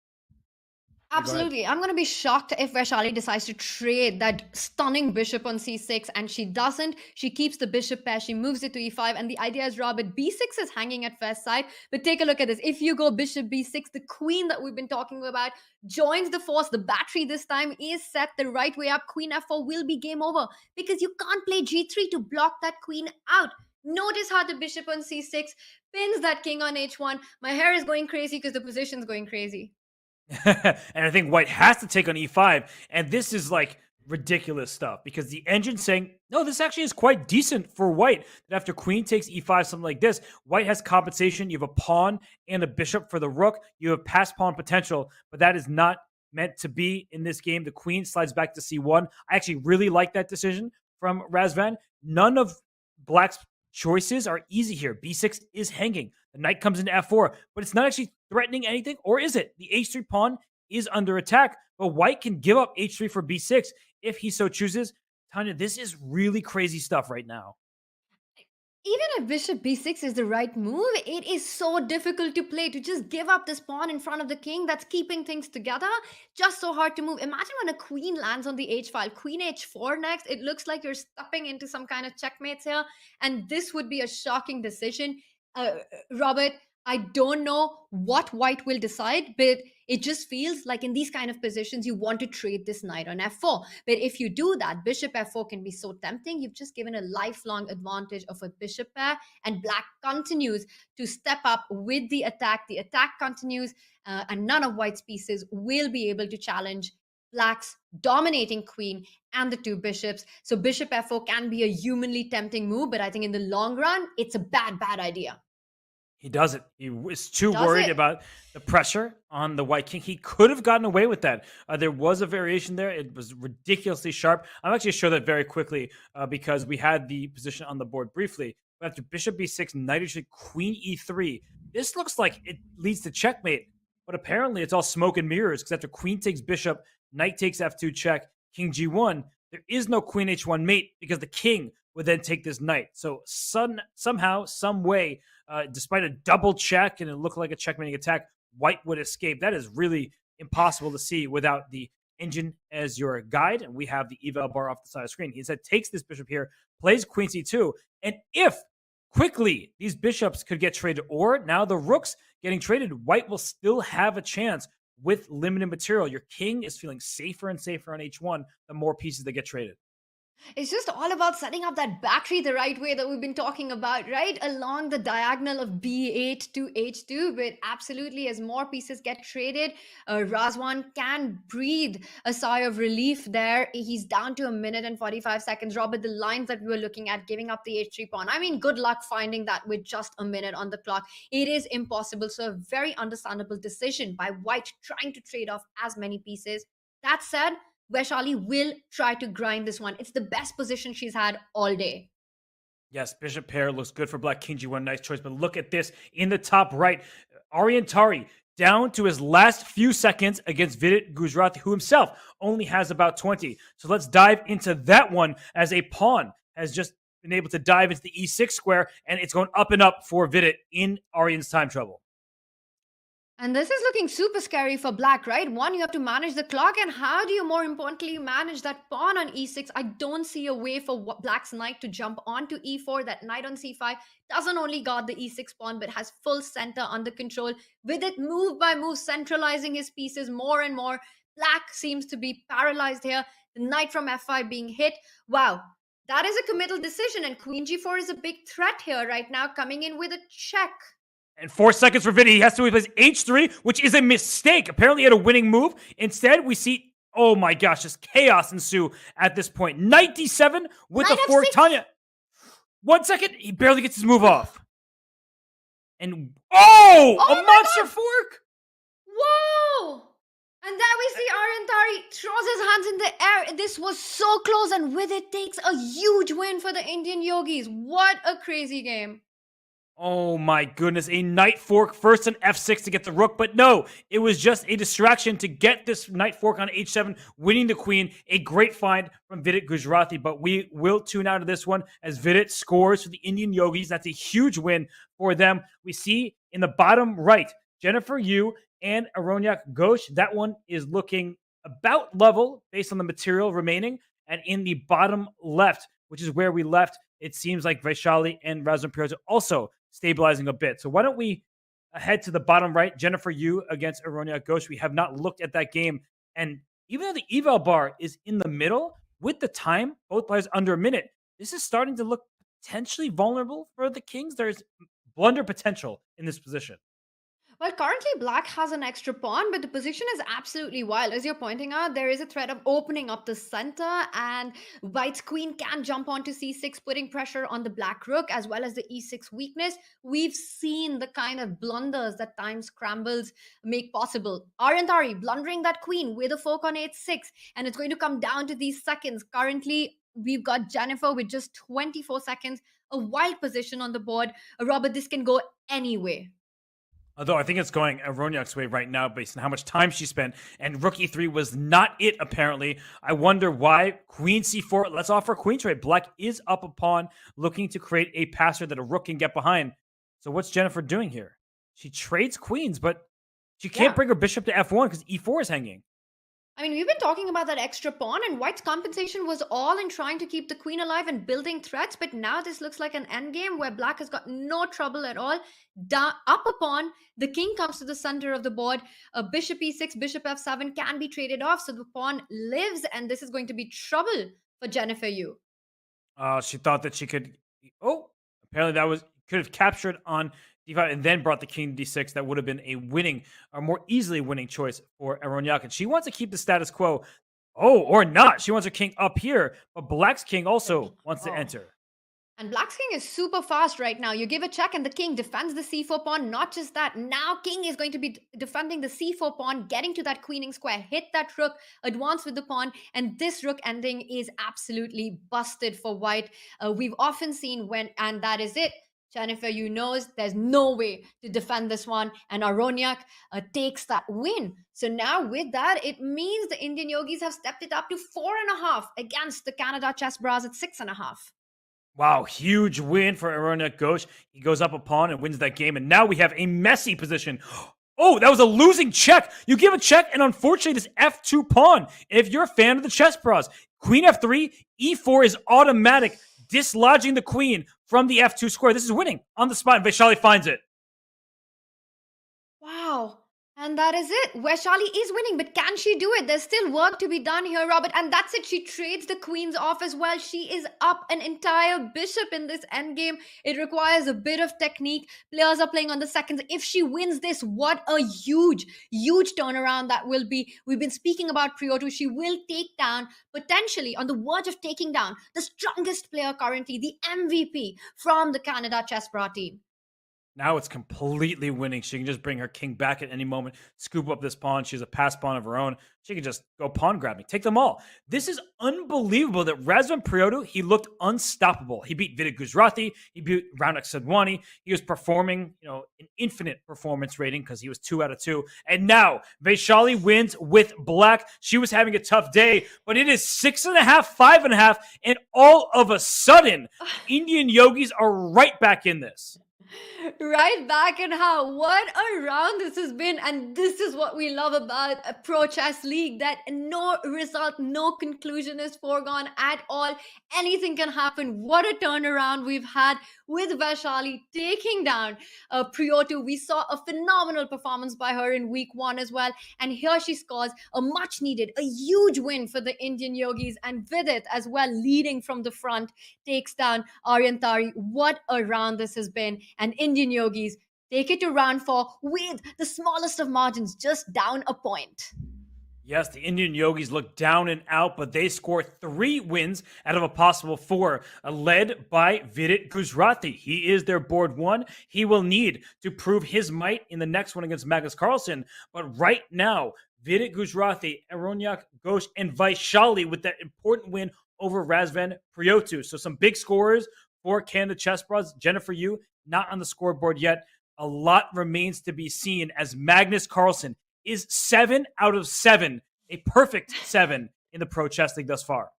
Yeah, go ahead. Absolutely. I'm going to be shocked if Vaishali decides to trade that stunning bishop on c6, and she doesn't. She keeps the bishop pair, she moves it to e5, and the idea is, Robert, b6 is hanging at first sight. But take a look at this. If you go bishop b6, the queen that we've been talking about joins the force. The battery this time is set the right way up. Queen f4 will be game over because you can't play g3 to block that queen out. Notice how the bishop on c6 pins that king on h1. My hair is going crazy because the position's going crazy. And I think white has to take on e5. And this is like ridiculous stuff because the engine's saying, no, this actually is quite decent for white. That after queen takes e5, something like this, white has compensation. You have a pawn and a bishop for the rook. You have pass pawn potential, but that is not meant to be in this game. The queen slides back to c1. I actually really like that decision from Razvan. None of black's choices are easy here. b6 is hanging. The knight comes into f4, but it's not actually threatening anything, or is it? The h3 pawn is under attack, but white can give up h3 for b6 if he so chooses. Tanya, this is really crazy stuff right now. Even if bishop b6 is the right move, it is so difficult to play. To just give up this pawn in front of the king that's keeping things together, just so hard to move. Imagine when a queen lands on the h file. Queen h4 next. It looks like you're stepping into some kind of checkmates here, and this would be a shocking decision. Robert, I don't know what white will decide, but it just feels like in these kind of positions, you want to trade this knight on f4. But if you do that, bishop f4 can be so tempting. You've just given a lifelong advantage of a bishop pair, and black continues to step up with the attack. The attack continues, and none of white's pieces will be able to challenge black's dominating queen and the two bishops. So bishop f4 can be a humanly tempting move, but I think in the long run, it's a bad idea. He does it. He was too worried about the pressure on the white king. He could have gotten away with that. There was a variation there. It was ridiculously sharp. I'm actually show that very quickly because we had the position on the board briefly. But after bishop b6, knight h3, queen e3, this looks like it leads to checkmate. But apparently it's all smoke and mirrors because after queen takes bishop, knight takes f2 check, king g1, there is no queen h1 mate because the king would then take this knight. So somehow, some way, despite a double check and it looked like a checkmating attack, white would escape. That is really impossible to see without the engine as your guide. And we have the eval bar off the side of the screen. He said takes this bishop here, plays queen c2, and if quickly these bishops could get traded, or now the rooks getting traded, white will still have a chance with limited material. Your king is feeling safer and safer on h1 the more pieces that get traded. It's just all about setting up that battery the right way that we've been talking about, right? Along the diagonal of b8 to h2. But absolutely, as more pieces get traded, Razvan can breathe a sigh of relief there. He's down to 1 minute and 45 seconds. Robert, the lines that we were looking at, giving up the h3 pawn. I mean, good luck finding that with just a minute on the clock. It is impossible. So a very understandable decision by white trying to trade off as many pieces. That said, Vaishali will try to grind this one. It's the best position she's had all day. Yes, bishop pair looks good for black. King g1, nice choice. But look at this in the top right. Ariantari down to his last few seconds against Vidit Gujrathi, who himself only has about 20. So let's dive into that one as a pawn has just been able to dive into the e6 square, and it's going up and up for Vidit in Aryan's time trouble. And this is looking super scary for black, right? One, you have to manage the clock, and how do you, more importantly, manage that pawn on e6? I don't see a way for black's knight to jump onto e4. That knight on c5 doesn't only guard the e6 pawn, but has full center under control. With it, move by move, centralizing his pieces more and more. Black seems to be paralyzed here. The knight from f5 being hit. Wow, that is a committal decision, and queen g4 is a big threat here right now, coming in with a check. And 4 seconds for Vidit. He has to replace h3, which is a mistake. Apparently, he had a winning move. Instead, we see, oh my gosh, just chaos ensue at this point. Knight d7 with the fork. Tanya, 1 second. He barely gets his move off. And, a monster fork. Whoa! And there we see Ariantari throws his hands in the air. This was so close, and with it takes a huge win for the Indian Yogis. What a crazy game. Oh my goodness, a knight fork first on f6 to get the rook, but no, it was just a distraction to get this knight fork on h7, winning the queen. A great find from Vidit Gujarati, but we will tune out of this one as Vidit scores for the Indian Yogis. That's a huge win for them. We see in the bottom right, Jennifer Yu and Aronyak Ghosh. That one is looking about level based on the material remaining. And in the bottom left, which is where we left, it seems like Vaishali and Razvan Pirota also stabilizing a bit. So why don't we head to the bottom right, Jennifer Yu against Aronia Ghosh. We have not looked at that game. And even though the eval bar is in the middle, with the time, both players under a minute, this is starting to look potentially vulnerable for the Kings. There's blunder potential in this position. Well, currently black has an extra pawn, but the position is absolutely wild. As you're pointing out, there is a threat of opening up the center, and white's queen can jump onto c6, putting pressure on the black rook, as well as the e6 weakness. We've seen the kind of blunders that time scrambles make possible. Ariantari blundering that queen with a fork on h6, and it's going to come down to these seconds. Currently, we've got Jennifer with just 24 seconds, a wild position on the board. Robert, this can go anyway. Although I think it's going Aronyak's way right now based on how much time she spent. And rook e3 was not it, apparently. I wonder why. Queen c4. Let's offer queen trade. Black is up a pawn, looking to create a passer that a rook can get behind. So what's Jennifer doing here? She trades queens, but she can't bring her bishop to f1 because e4 is hanging. I mean, we've been talking about that extra pawn, and white's compensation was all in trying to keep the queen alive and building threats, but now this looks like an endgame where black has got no trouble at all. Up a pawn, the king comes to the center of the board. Bishop e6, bishop f7 can be traded off, so the pawn lives, and this is going to be trouble for Jennifer Yu. She thought that she could... Oh, apparently that was... Could have captured on d5 and then brought the king to d6. That would have been a winning, or more easily winning choice for Aronyak. And she wants to keep the status quo. Oh, or not. She wants her king up here, but black's king also wants to enter. And black's king is super fast right now. You give a check and the king defends the c4 pawn. Not just that, now king is going to be defending the c4 pawn, getting to that queening square, hit that rook, advance with the pawn, and this rook ending is absolutely busted for white. We've often seen and that is it. Jennifer Yu knows there's no way to defend this one, and Aronyak takes that win. So now with that, it means the Indian Yogis have stepped it up to 4.5 against the Canada Chessbrahs at 6.5. Wow, huge win for Aronyak Ghosh. He goes up a pawn and wins that game, and now we have a messy position. Oh, that was a losing check. You give a check, and unfortunately, this f2 pawn. If you're a fan of the Chessbrahs, queen f3, e4 is automatic, dislodging the queen from the f2 square. This is winning on the spot, and Vaishali finds it. Wow. And that is it. Vaishali is winning, but can she do it? There's still work to be done here, Robert. And that's it. She trades the queens off as well. She is up an entire bishop in this endgame. It requires a bit of technique. Players are playing on the seconds. If she wins this, what a huge, huge turnaround that will be. We've been speaking about Prioto. She will take down, potentially on the verge of taking down, the strongest player currently, the MVP from the Canada Chessbrahs team. Now it's completely winning. She can just bring her king back at any moment, scoop up this pawn. She has a pass pawn of her own. She can just go pawn grabbing, take them all. This is unbelievable that Razvan Prioto, he looked unstoppable. He beat Vidit Gujarati. He beat Raunak Sadhwani. He was performing, an infinite performance rating because he was 2 out of 2. And now Vaishali wins with black. She was having a tough day, but it is 6.5, 5.5, and all of a sudden, Indian Yogis are right back in this. Right back, and what a round this has been. And this is what we love about a pro chess league, that no result, no conclusion is foregone at all. Anything can happen. What a turnaround we've had with Vaishali taking down Prioto. We saw a phenomenal performance by her in week 1 as well, and here she scores a much needed, a huge win for the Indian Yogis, and Vidit as well, leading from the front, takes down Ariantari. What a round this has been, and Indian Yogis take it to round 4 with the smallest of margins, just down a point. Yes, the Indian Yogis look down and out, but they score 3 wins out of a possible 4, led by Vidit Gujarati. He is their board 1. He will need to prove his might in the next one against Magnus Carlsen. But right now, Vidit Gujarati, Aronyak Ghosh, and Vaishali with that important win over Razvan Prioto. So some big scorers for Canada Chessbrahs, Jennifer Yu not on the scoreboard yet. A lot remains to be seen as Magnus Carlsen is 7 out of 7, a perfect 7 in the Pro Chess League thus far.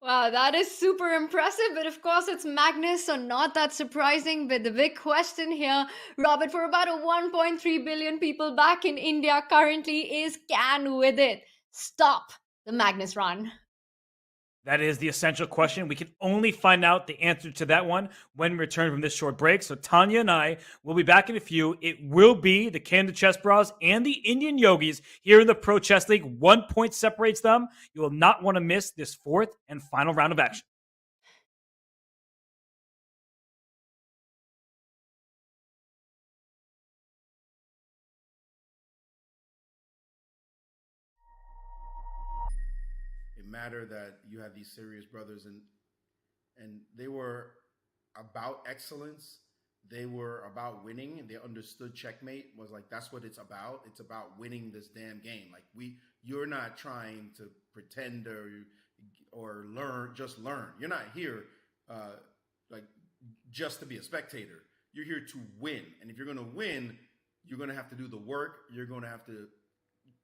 Wow, that is super impressive, but of course it's Magnus, so not that surprising. But the big question here, Robert, for about 1.3 billion people back in India currently is, can Vidit stop the Magnus run? That is the essential question. We can only find out the answer to that one when we return from this short break. So Tanya and I will be back in a few. It will be the Canada Chessbrahs and the Indian Yogis here in the Pro Chess League. 1 point separates them. You will not want to miss this fourth and final round of action. It mattered that you had these serious brothers, and they were about excellence. They were about winning, and they understood checkmate was like, that's what it's about. It's about winning this damn game. Like, you're not trying to pretend or learn. You're not here like just to be a spectator. You're here to win. And if you're going to win, you're going to have to do the work. You're going to have to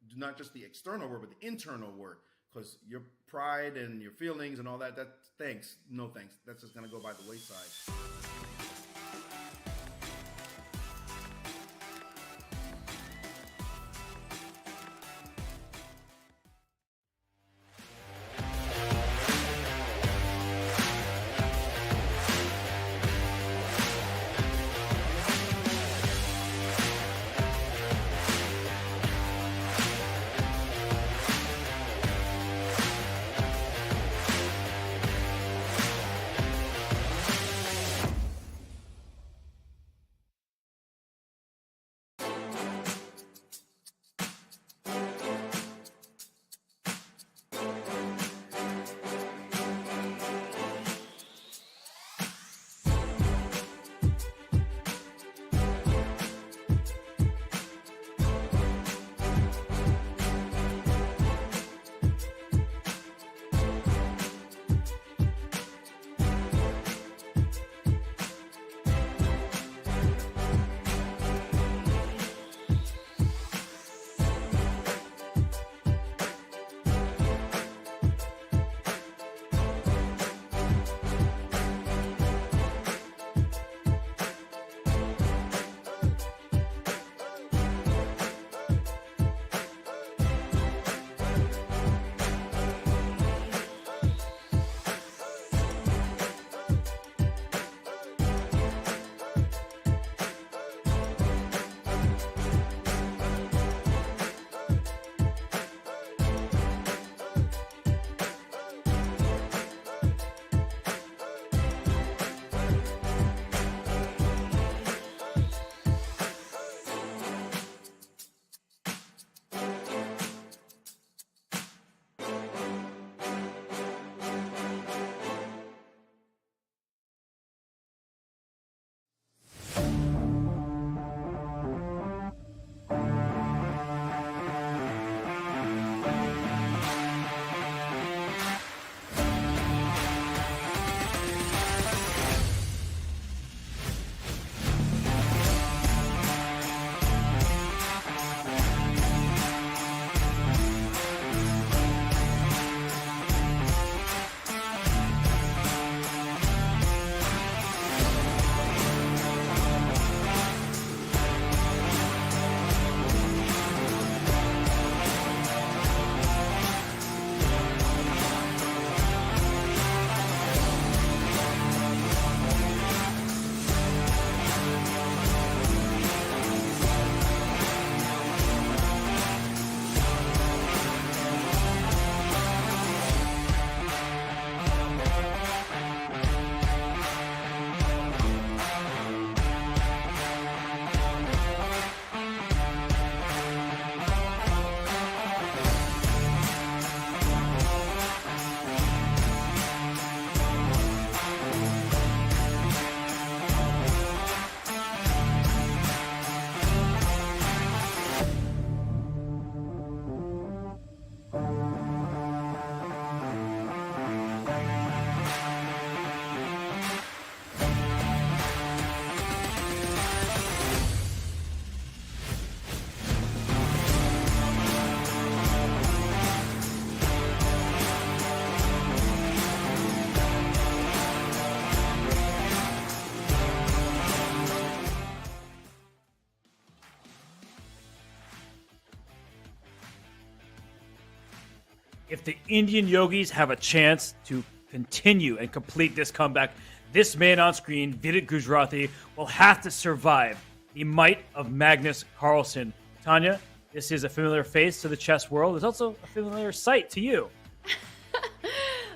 do not just the external work, but the internal work. Because your pride and your feelings and all that, thanks. No thanks. That's just going to go by the wayside. if the Indian Yogis have a chance to continue and complete this comeback, this man on screen, Vidit Gujarati, will have to survive the might of Magnus Carlsen. Tanya, this is a familiar face to the chess world. It's also a familiar sight to you.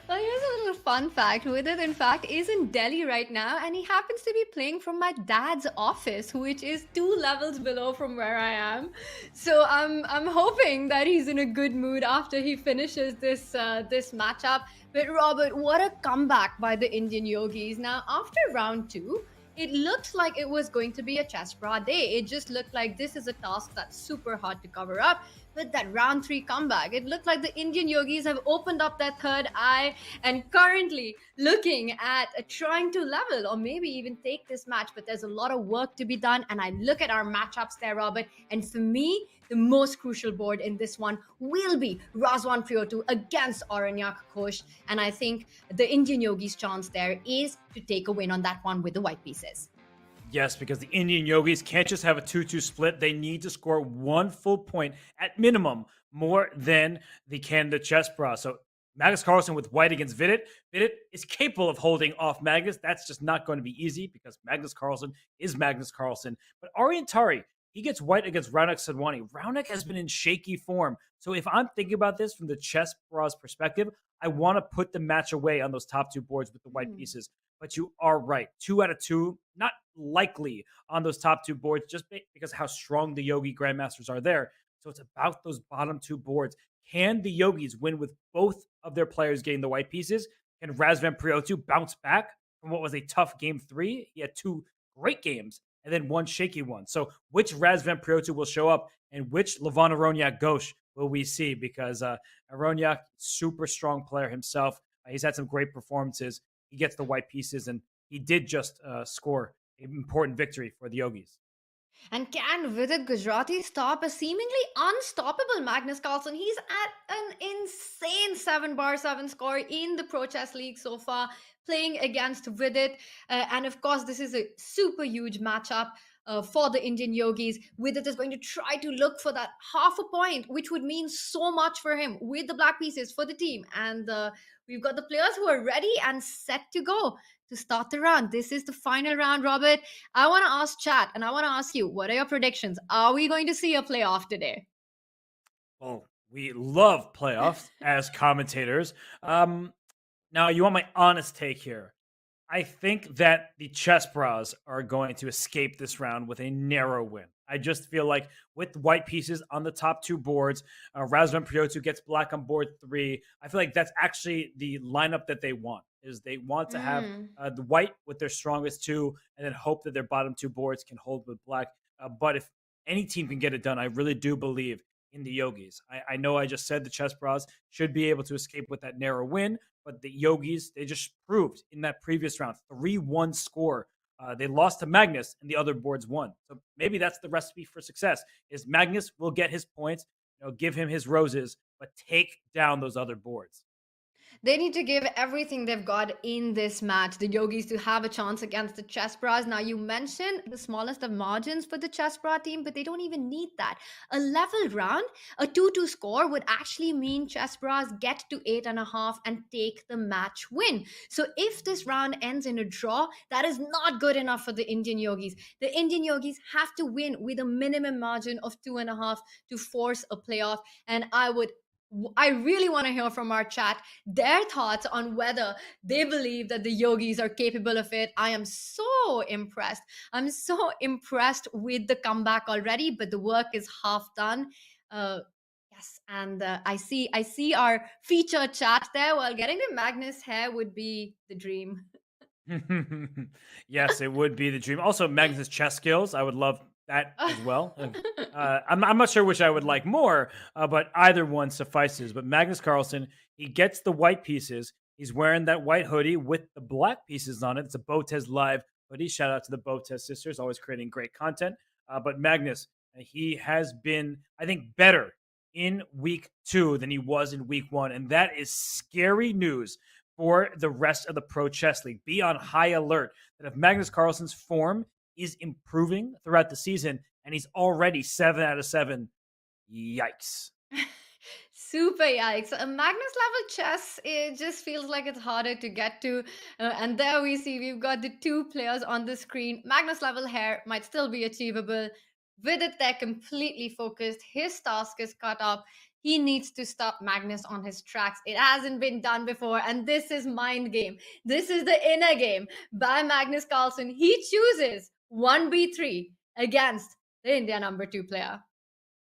Well, here's a little fun fact. Vidit, in fact, is in Delhi right now, and he happens to be playing from my dad's office, which is 2 levels below from where I am. So I'm hoping that he's in a good mood after he finishes this matchup. But Robert, what a comeback by the Indian Yogis. Now, after round 2, it looked like it was going to be a Chessbrahs day. It just looked like this is a task that's super hard to cover up. With that round 3 comeback, it looked like the Indian Yogis have opened up their third eye and currently looking at trying to level or maybe even take this match. But there's a lot of work to be done. And I look at our matchups there, Robert, and for me, the most crucial board in this one will be Razvan Priotu against Aranyak Ghosh. And I think the Indian Yogis' chance there is to take a win on that one with the white pieces. Yes, because the Indian Yogis can't just have a 2-2 split. They need to score 1 full point at minimum more than the Canada Chessbrahs. So Magnus Carlsen with white against Vidit. Vidit is capable of holding off Magnus. That's just not going to be easy because Magnus Carlsen is Magnus Carlsen. But Ariantari, he gets white against Raunak Sadhwani. Raunak has been in shaky form. So if I'm thinking about this from the Chessbrahs perspective, I want to put the match away on those top 2 boards with the white pieces. But you are right. 2 out of 2, not likely on those top 2 boards just because of how strong the Yogi Grandmasters are there. So it's about those bottom 2 boards. Can the Yogis win with both of their players getting the white pieces? Can Razvan Priotu bounce back from what was a tough game 3? He had 2 great games and then 1 shaky one. So which Razvan Priotu will show up and which Levon Aronyak Ghosh will we see? Because Aronyak, super strong player himself. He's had some great performances. He gets the white pieces, and he did just score an important victory for the Yogis. And can Vidit Gujarati stop a seemingly unstoppable Magnus Carlsen? He's at an insane 7-7 score in the Pro Chess League so far, playing against Vidit. And of course, this is a super huge matchup for the Indian Yogis. Vidit is going to try to look for that half a point, which would mean so much for him with the black pieces for the team. And we've got the players who are ready and set to go to start the round. This is the final round, Robert. I want to ask chat and I want to ask you, what are your predictions? Are we going to see a playoff today? Well, we love playoffs as commentators. Now, you want my honest take here. I think that the Chessbrahs are going to escape this round with a narrow win. I just feel like with white pieces on the top 2 boards, Razvan Priotu gets black on board 3. I feel like that's actually the lineup that they want. Is they want to have the white with their strongest 2 and then hope that their bottom 2 boards can hold with black. But if any team can get it done, I really do believe in the Yogis. I know I just said the Chessbrahs should be able to escape with that narrow win, but the Yogis, they just proved in that previous round, 3-1 score. They lost to Magnus and the other boards won. So maybe that's the recipe for success is Magnus will get his points, give him his roses, but take down those other boards. They need to give everything they've got in this match, the Yogis, to have a chance against the Chessbrahs. Now, you mentioned the smallest of margins for the Chessbrahs team, but they don't even need that. A level round, a 2-2 score would actually mean Chessbrahs get to 8.5 and take the match win. So if this round ends in a draw, that is not good enough for the Indian Yogis. The Indian Yogis have to win with a minimum margin of 2.5 to force a playoff. And I really want to hear from our chat their thoughts on whether they believe that the Yogis are capable of it. I am so impressed. I'm so impressed with the comeback already, but the work is half done. Yes, and I see our feature chat there. Well, getting the Magnus hair would be the dream. Yes, it would be the dream. Also, Magnus' chess skills. I would love that as well. I'm not sure which I would like more, but either one suffices. But Magnus Carlsen, he gets the white pieces. He's wearing that white hoodie with the black pieces on it. It's a Botez Live hoodie. Shout out to the Botez sisters, always creating great content. But Magnus, he has been, I think, better in week 2 than he was in week 1. And that is scary news for the rest of the Pro Chess League. Be on high alert that if Magnus Carlsen's form is improving throughout the season and he's already 7 out of 7, yikes. Super yikes. Magnus level chess, it just feels like it's harder to get to. And there we see we've got the two players on the screen. Magnus level here might still be achievable. Vidit there completely focused. His task is cut up. He needs to stop Magnus on his tracks. It hasn't been done before. And this is mind game. This is the inner game by Magnus Carlsen. He chooses 1b3 against the India number 2 player.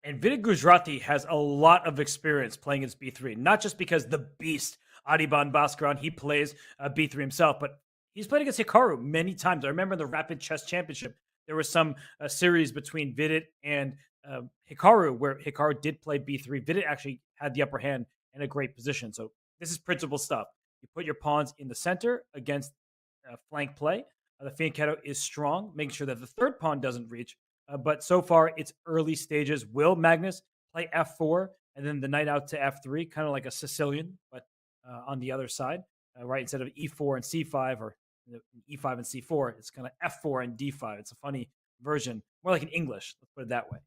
And Vidit Gujrati has a lot of experience playing against B3, not just because the beast Adiban Bhaskaran, he plays B3 himself, but he's played against Hikaru many times. I remember in the Rapid Chess Championship, there was some series between Vidit and Hikaru where Hikaru did play B3. Vidit actually had the upper hand in a great position. So this is principal stuff. You put your pawns in the center against flank play. The fianchetto is strong, making sure that the third pawn doesn't reach. But so far, it's early stages. Will Magnus play f4 and then the knight out to f3, kind of like a Sicilian, but on the other side, right? Instead of e4 and c5 or e5 and c4, it's kind of f4 and d5. It's a funny version, more like an English. Let's put it that way.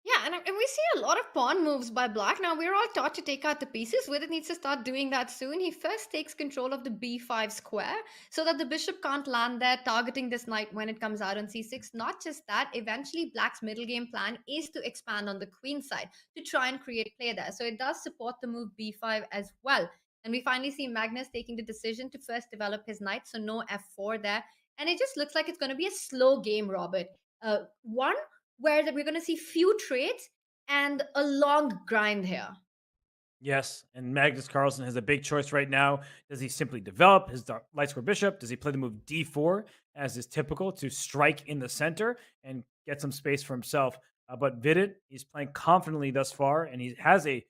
Yeah, and we see a lot of pawn moves by Black. Now, we're all taught to take out the pieces. Vidit needs to start doing that soon. He first takes control of the b5 square so that the bishop can't land there, targeting this knight when it comes out on c6. Not just that, eventually Black's middle game plan is to expand on the queen side to try and create play there. So it does support the move b5 as well. And we finally see Magnus taking the decision to first develop his knight, so no f4 there. And it just looks like it's going to be a slow game, Robert. One where that we're going to see few trades and a long grind here. Yes, and Magnus Carlsen has a big choice right now. Does he simply develop his light square bishop? Does he play the move d4 as is typical to strike in the center and get some space for himself? But Vidit is playing confidently thus far, and he has a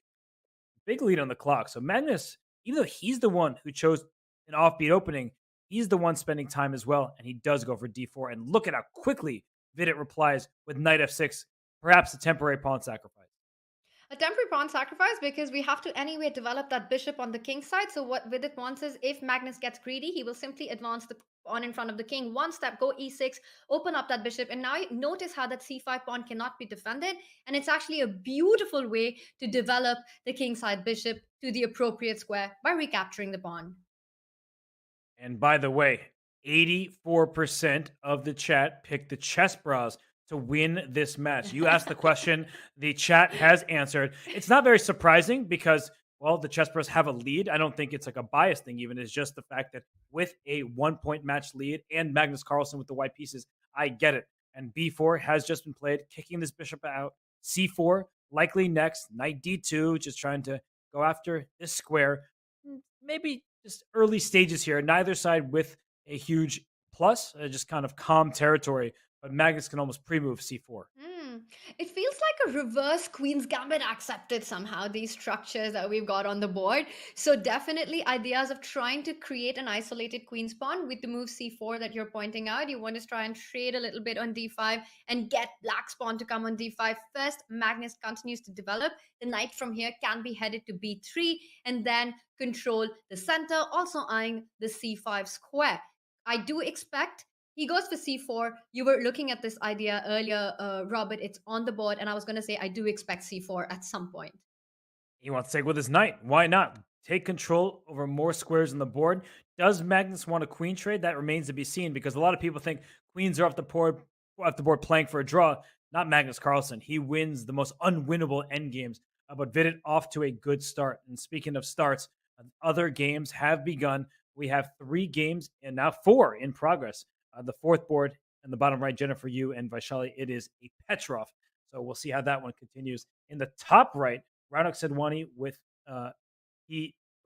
big lead on the clock. So Magnus, even though he's the one who chose an offbeat opening, he's the one spending time as well, and he does go for d4. And look at how quickly Vidit replies with knight f6, perhaps a temporary pawn sacrifice. A temporary pawn sacrifice because we have to anyway develop that bishop on the king side. So what Vidit wants is if Magnus gets greedy, he will simply advance the pawn in front of the king. One step, go e6, open up that bishop. And now notice how that c5 pawn cannot be defended. And it's actually a beautiful way to develop the king side bishop to the appropriate square by recapturing the pawn. And by the way, 84% of the chat picked the Chessbrahs to win this match. You asked the question, the chat has answered. It's not very surprising because, well, the Chessbrahs have a lead. I don't think it's like a bias thing even. It's just the fact that with a 1-point match lead and Magnus Carlsen with the white pieces, I get it. And b4 has just been played, kicking this bishop out. c4, likely next. Knight d2, just trying to go after this square. Maybe just early stages here. Neither side with a huge plus, just kind of calm territory. But Magnus can almost pre-move c4. It feels like a reverse Queen's Gambit accepted somehow, these structures that we've got on the board. So definitely ideas of trying to create an isolated Queen's pawn with the move c4 that you're pointing out. You want to try and trade a little bit on d5 and get Black's pawn to come on d5. First, Magnus continues to develop. The knight from here can be headed to b3 and then control the center, also eyeing the c5 square. I do expect he goes for c4. You were looking at this idea earlier, Robert. It's on the board, and I was going to say I do expect c4 at some point. He wants to take with his knight. Why not? Take control over more squares on the board. Does Magnus want a queen trade? That remains to be seen because a lot of people think queens are off the board playing for a draw. Not Magnus Carlsen. He wins the most unwinnable endgames. But Vidit off to a good start. And speaking of starts, other games have begun. We have 3 games and now 4 in progress. The fourth board in the bottom right, Jennifer Yu and Vaishali, it is a Petrov. So we'll see how that one continues. In the top right, Raunak Sedwani with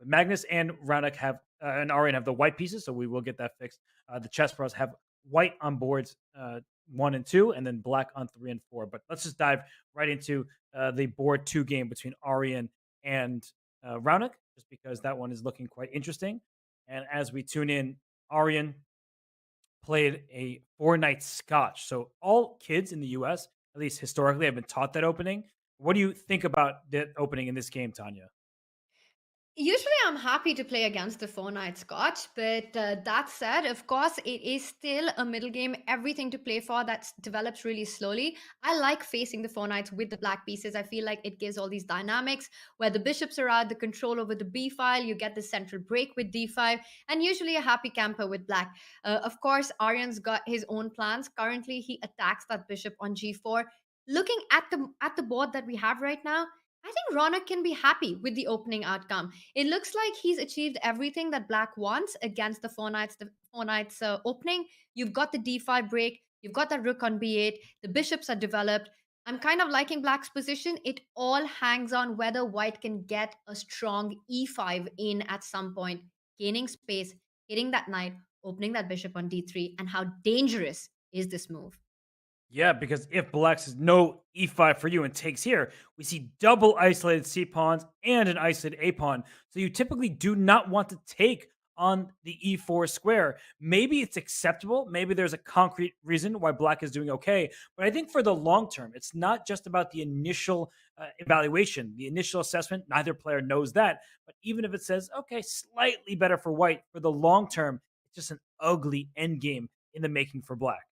Magnus and Raunak have and Aryan have the white pieces, so we will get that fixed. The Chessbrahs have white on boards 1 and 2, and then black on 3 and 4. But let's just dive right into the board 2 game between Aryan and Raunak, just because that one is looking quite interesting. And as we tune in, Aryan played a 4-night scotch. So all kids in the US, at least historically, have been taught that opening. What do you think about that opening in this game, Tanya? Usually, I'm happy to play against the 4 knight Scotch, but that said, of course, it is still a middle game, everything to play for that develops really slowly. I like facing the 4 knights with the black pieces. I feel like it gives all these dynamics where the bishops are out, the control over the b file, you get the central break with d5, and usually a happy camper with black. Of course, Aryan's got his own plans. Currently, he attacks that bishop on g4. Looking at the board that we have right now, I think Ronak can be happy with the opening outcome. It looks like he's achieved everything that Black wants against the 4 knights opening. You've got the d5 break, you've got that rook on b8, the bishops are developed. I'm kind of liking Black's position. It all hangs on whether White can get a strong e5 in at some point, gaining space, hitting that knight, opening that bishop on d3, and how dangerous is this move? Yeah, because if Black says no e5 for you and takes here, we see double isolated c pawns and an isolated a pawn. So you typically do not want to take on the e4 square. Maybe it's acceptable. Maybe there's a concrete reason why Black is doing okay. But I think for the long term, it's not just about the initial evaluation, the initial assessment. Neither player knows that. But even if it says, okay, slightly better for White, for the long term, it's just an ugly endgame in the making for Black.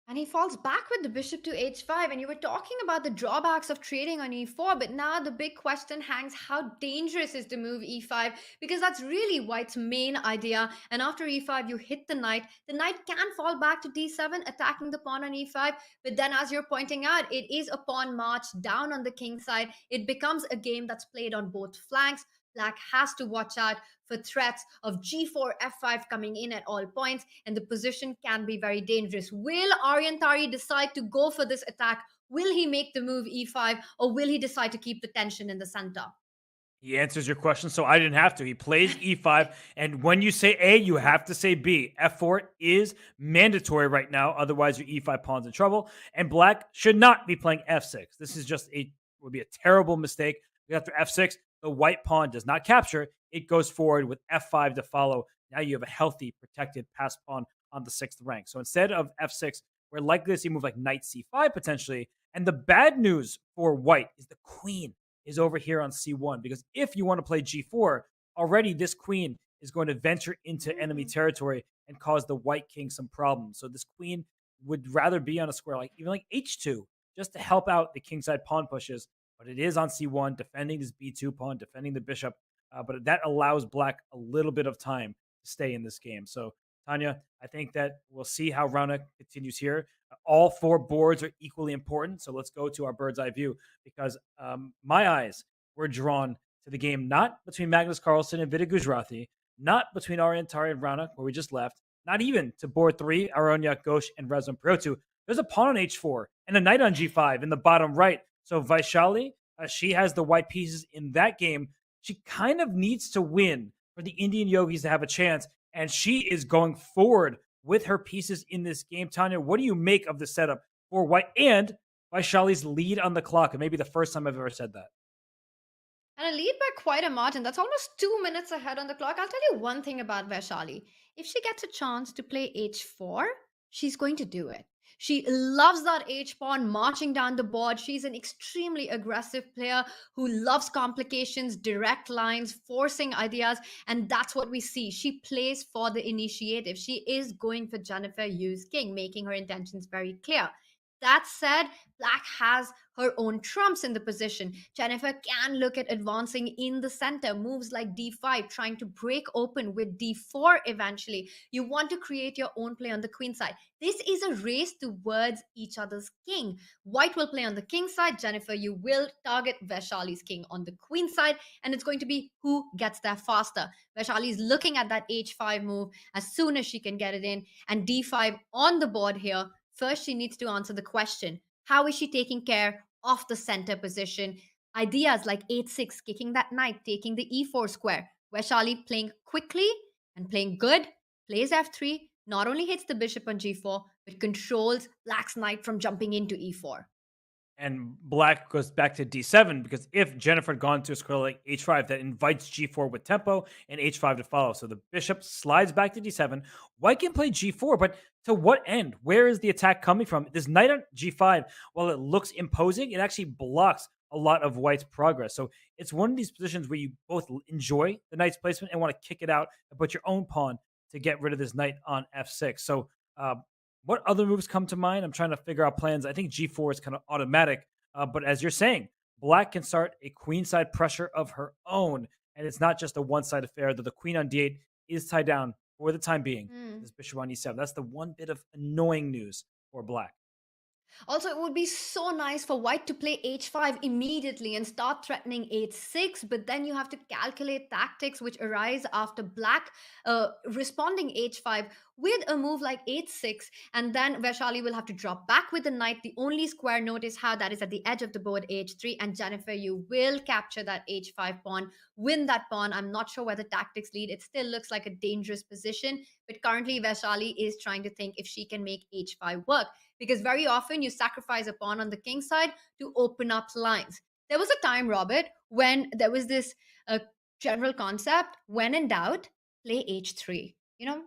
And he falls back with the bishop to h5. And you were talking about the drawbacks of trading on e4, but now the big question hangs, how dangerous is the move e5? Because that's really White's main idea. And after e5, you hit the knight. The knight can fall back to d7, attacking the pawn on e5. But then, as you're pointing out, it is a pawn march down on the king side. It becomes a game that's played on both flanks. Black has to watch out for threats of g4, f5 coming in at all points, and the position can be very dangerous. Will Aryantari decide to go for this attack? Will he make the move e5, or will he decide to keep the tension in the center? He answers your question, so I didn't have to. He plays e5, and when you say A, you have to say B. f4 is mandatory right now, otherwise your e5 pawn's in trouble, and Black should not be playing f6. This is just would be a terrible mistake. After f6, the white pawn does not capture. It goes forward with f5 to follow. Now you have a healthy, protected passed pawn on the 6th rank. So instead of f6, we're likely to see a move like knight c5 potentially. And the bad news for white is the queen is over here on c1, because if you want to play g4, already this queen is going to venture into enemy territory and cause the white king some problems. So this queen would rather be on a square like even like h2, just to help out the kingside pawn pushes. But it is on c1, defending this b2 pawn, defending the bishop. But that allows Black a little bit of time to stay in this game. So, Tanya, I think that we'll see how Rauna continues here. All 4 boards are equally important. So let's go to our bird's eye view, because my eyes were drawn to the game not between Magnus Carlsen and Vidit Gujrathi, not between Aryantari and Rauna, where we just left, not even to board 3, Aronyak Ghosh and Razvan Priotu. There's a pawn on h4 and a knight on g5 in the bottom right. So Vaishali, she has the white pieces in that game. She kind of needs to win for the Indian Yogis to have a chance, and she is going forward with her pieces in this game. Tanya, what do you make of the setup for white and Vaishali's lead on the clock? And maybe the first time I've ever said that. And a lead by quite a margin. That's almost 2 minutes ahead on the clock. I'll tell you one thing about Vaishali. If she gets a chance to play h4, she's going to do it. She loves that H pawn marching down the board. She's an extremely aggressive player who loves complications, direct lines, forcing ideas. And that's what we see. She plays for the initiative. She is going for Jennifer Yu's king, making her intentions very clear. That said, Black has her own trumps in the position. Jennifer can look at advancing in the center, moves like d5, trying to break open with d4 eventually. You want to create your own play on the queen side. This is a race towards each other's king. White will play on the king side. Jennifer, you will target Vaishali's king on the queen side, and it's going to be who gets there faster. Vaishali is looking at that h5 move as soon as she can get it in, and d5 on the board here. First, she needs to answer the question, how is she taking care of the center position? Ideas like h6, kicking that knight, taking the e4 square. Vaishali playing quickly and playing good, plays f3, not only hits the bishop on g4, but controls Black's knight from jumping into e4. And Black goes back to d7, because if Jennifer had gone to a square like h5, that invites g4 with tempo and h5 to follow. So the bishop slides back to d7. White can play g4, but to what end? Where is the attack coming from? This knight on g5, while it looks imposing, it actually blocks a lot of White's progress. So it's one of these positions where you both enjoy the knight's placement and want to kick it out and put your own pawn to get rid of this knight on f6. So uh, what other moves come to mind? I'm trying to figure out plans. I think g4 is kind of automatic, but as you're saying, Black can start a queenside pressure of her own, and it's not just a one-side affair. Though the queen on d8 is tied down for the time being. This bishop on e7. That's the one bit of annoying news for Black. Also, it would be so nice for white to play h5 immediately and start threatening h6, but then you have to calculate tactics which arise after black responding h5 with a move like h6, and then Vaishali will have to drop back with the knight. The only square notice how that is at the edge of the board h3, and Jennifer, you will capture that h5 pawn, win that pawn. I'm not sure where the tactics lead. It still looks like a dangerous position, but currently Vaishali is trying to think if she can make h5 work, because very often you sacrifice a pawn on the king side to open up lines. There was a time, Robert, when there was this general concept: when in doubt, play h3.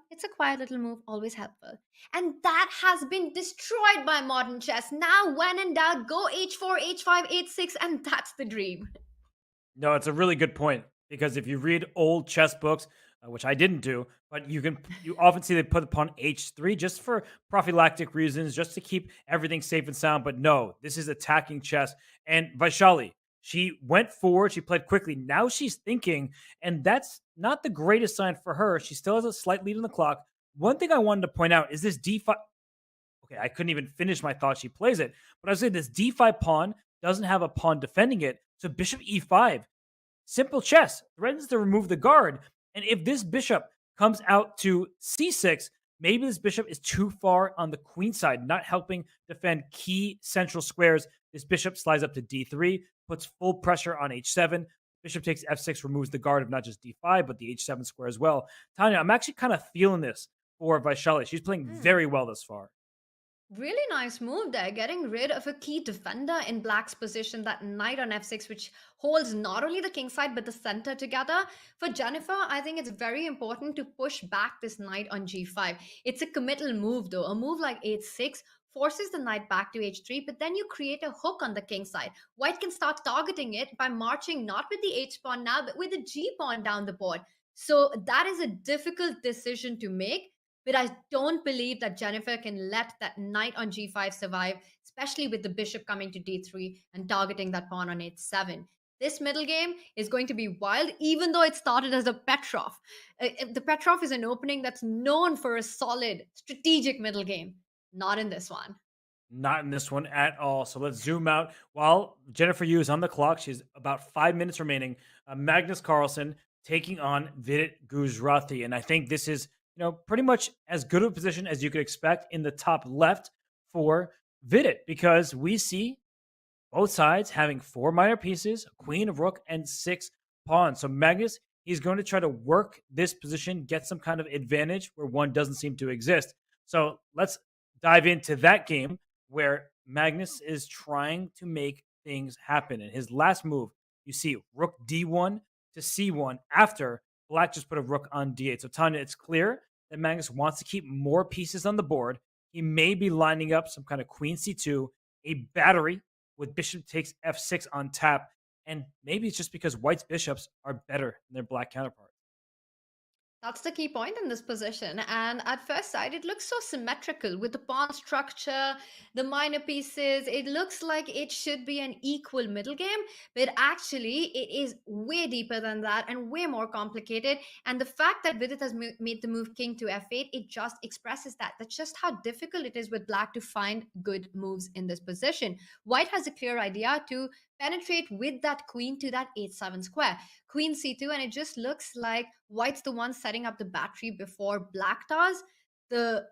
It's a quiet little move, always helpful. And that has been destroyed by modern chess. Now, when in doubt, go h4, h5, h6, and that's the dream. No, it's a really good point, because if you read old chess books, which I didn't do, but you often see they put the pawn h3 just for prophylactic reasons, just to keep everything safe and sound. But no, this is attacking chess. And Vaishali, she went forward, she played quickly. Now she's thinking, and that's not the greatest sign for her. She still has a slight lead on the clock. One thing I wanted to point out is this d5. Okay, I couldn't even finish my thought. She plays it, but I was saying this d5 pawn doesn't have a pawn defending it. So bishop e5, simple chess, threatens to remove the guard. And if this bishop comes out to c6, maybe this bishop is too far on the queen side, not helping defend key central squares. This bishop slides up to d3, puts full pressure on h7. Bishop takes f6, removes the guard of not just d5, but the h7 square as well. Tanya, I'm actually kind of feeling this for Vaishali. She's playing very well thus far. Really nice move there, getting rid of a key defender in black's position, that knight on f6, which holds not only the king side but the center together. For Jennifer, I think it's very important to push back this knight on g5. It's a committal move though. A move like h6 forces the knight back to h3, but then you create a hook on the king side. White can start targeting it by marching not with the h pawn now, but with the g pawn down the board. So that is a difficult decision to make. But I don't believe that Jennifer can let that knight on g5 survive, especially with the bishop coming to d3 and targeting that pawn on h7. This middle game is going to be wild, even though it started as a Petrov. The Petrov is an opening that's known for a solid, strategic middle game. Not in this one. Not in this one at all. So let's zoom out. While Jennifer Yu is on the clock, she's about 5 minutes remaining. Magnus Carlsen taking on Vidit Gujrathi. And I think this is pretty much as good of a position as you could expect in the top left for Vidit, because we see both sides having 4 minor pieces, a queen, a rook, and 6 pawns. So Magnus, he's going to try to work this position, get some kind of advantage where one doesn't seem to exist. So let's dive into that game where Magnus is trying to make things happen. In his last move, you see rook d1 to c1 after Black just put a rook on d8. So Tanya, it's clear that Magnus wants to keep more pieces on the board. He may be lining up some kind of queen c2, a battery with bishop takes f6 on tap, and maybe it's just because White's bishops are better than their black counterparts. That's the key point in this position. And at first sight, it looks so symmetrical with the pawn structure, the minor pieces. It looks like it should be an equal middle game, but actually it is way deeper than that and way more complicated. And the fact that Vidit has made the move king to f8, it just expresses that. That's just how difficult it is with black to find good moves in this position. White has a clear idea to penetrate with that queen to that h7 square. Queen c2, and it just looks like White's the one setting up the battery before black does. The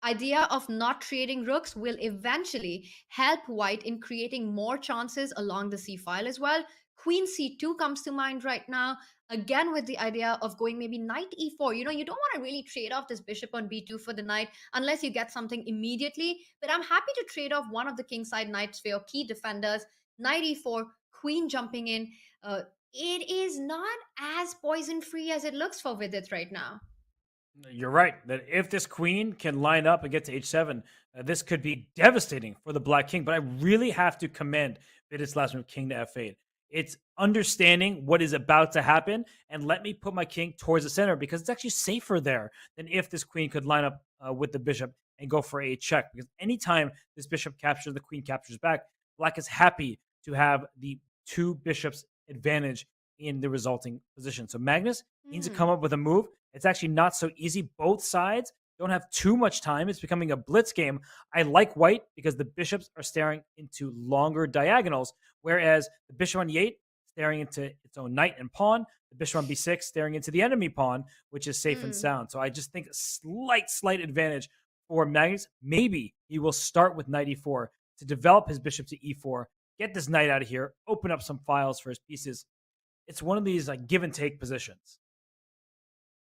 idea of not trading rooks will eventually help White in creating more chances along the c file as well. Queen c2 comes to mind right now, again with the idea of going maybe knight e4. You don't want to really trade off this bishop on b2 for the knight unless you get something immediately, but I'm happy to trade off one of the kingside knights for your key defenders. Knight e4, queen jumping in. It is not as poison free as it looks for Vidit right now. You're right that if this queen can line up and get to h7, this could be devastating for the Black King. But I really have to commend Vidit's last move, King to F8. It's understanding what is about to happen and let me put my king towards the center because it's actually safer there than if this queen could line up with the bishop and go for a check. Because anytime this bishop captures, the queen captures back, Black is happy to have the two bishops advantage in the resulting position. So Magnus needs to come up with a move. It's actually not so easy. Both sides don't have too much time. It's becoming a blitz game. I like white because the bishops are staring into longer diagonals, whereas the bishop on e8 staring into its own knight and pawn, the bishop on b6 staring into the enemy pawn, which is safe and sound. So I just think a slight advantage for Magnus. Maybe he will start with knight e4 to develop his bishop to e4, get this knight out of here, open up some files for his pieces. It's one of these like give and take positions.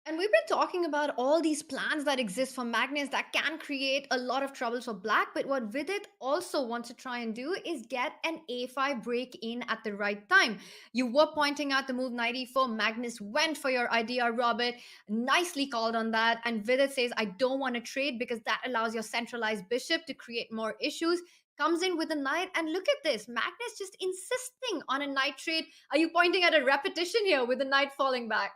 And we've been talking about all these plans that exist for Magnus that can create a lot of troubles for Black. But what Vidit also wants to try and do is get an a5 break in at the right time. You were pointing out the move knight e4. Magnus went for your idea, Robert. Nicely called on that. And Vidit says, I don't want to trade because that allows your centralized bishop to create more issues. Comes in with a knight, and look at this. Magnus just insisting on a knight trade. Are you pointing at a repetition here with the knight falling back?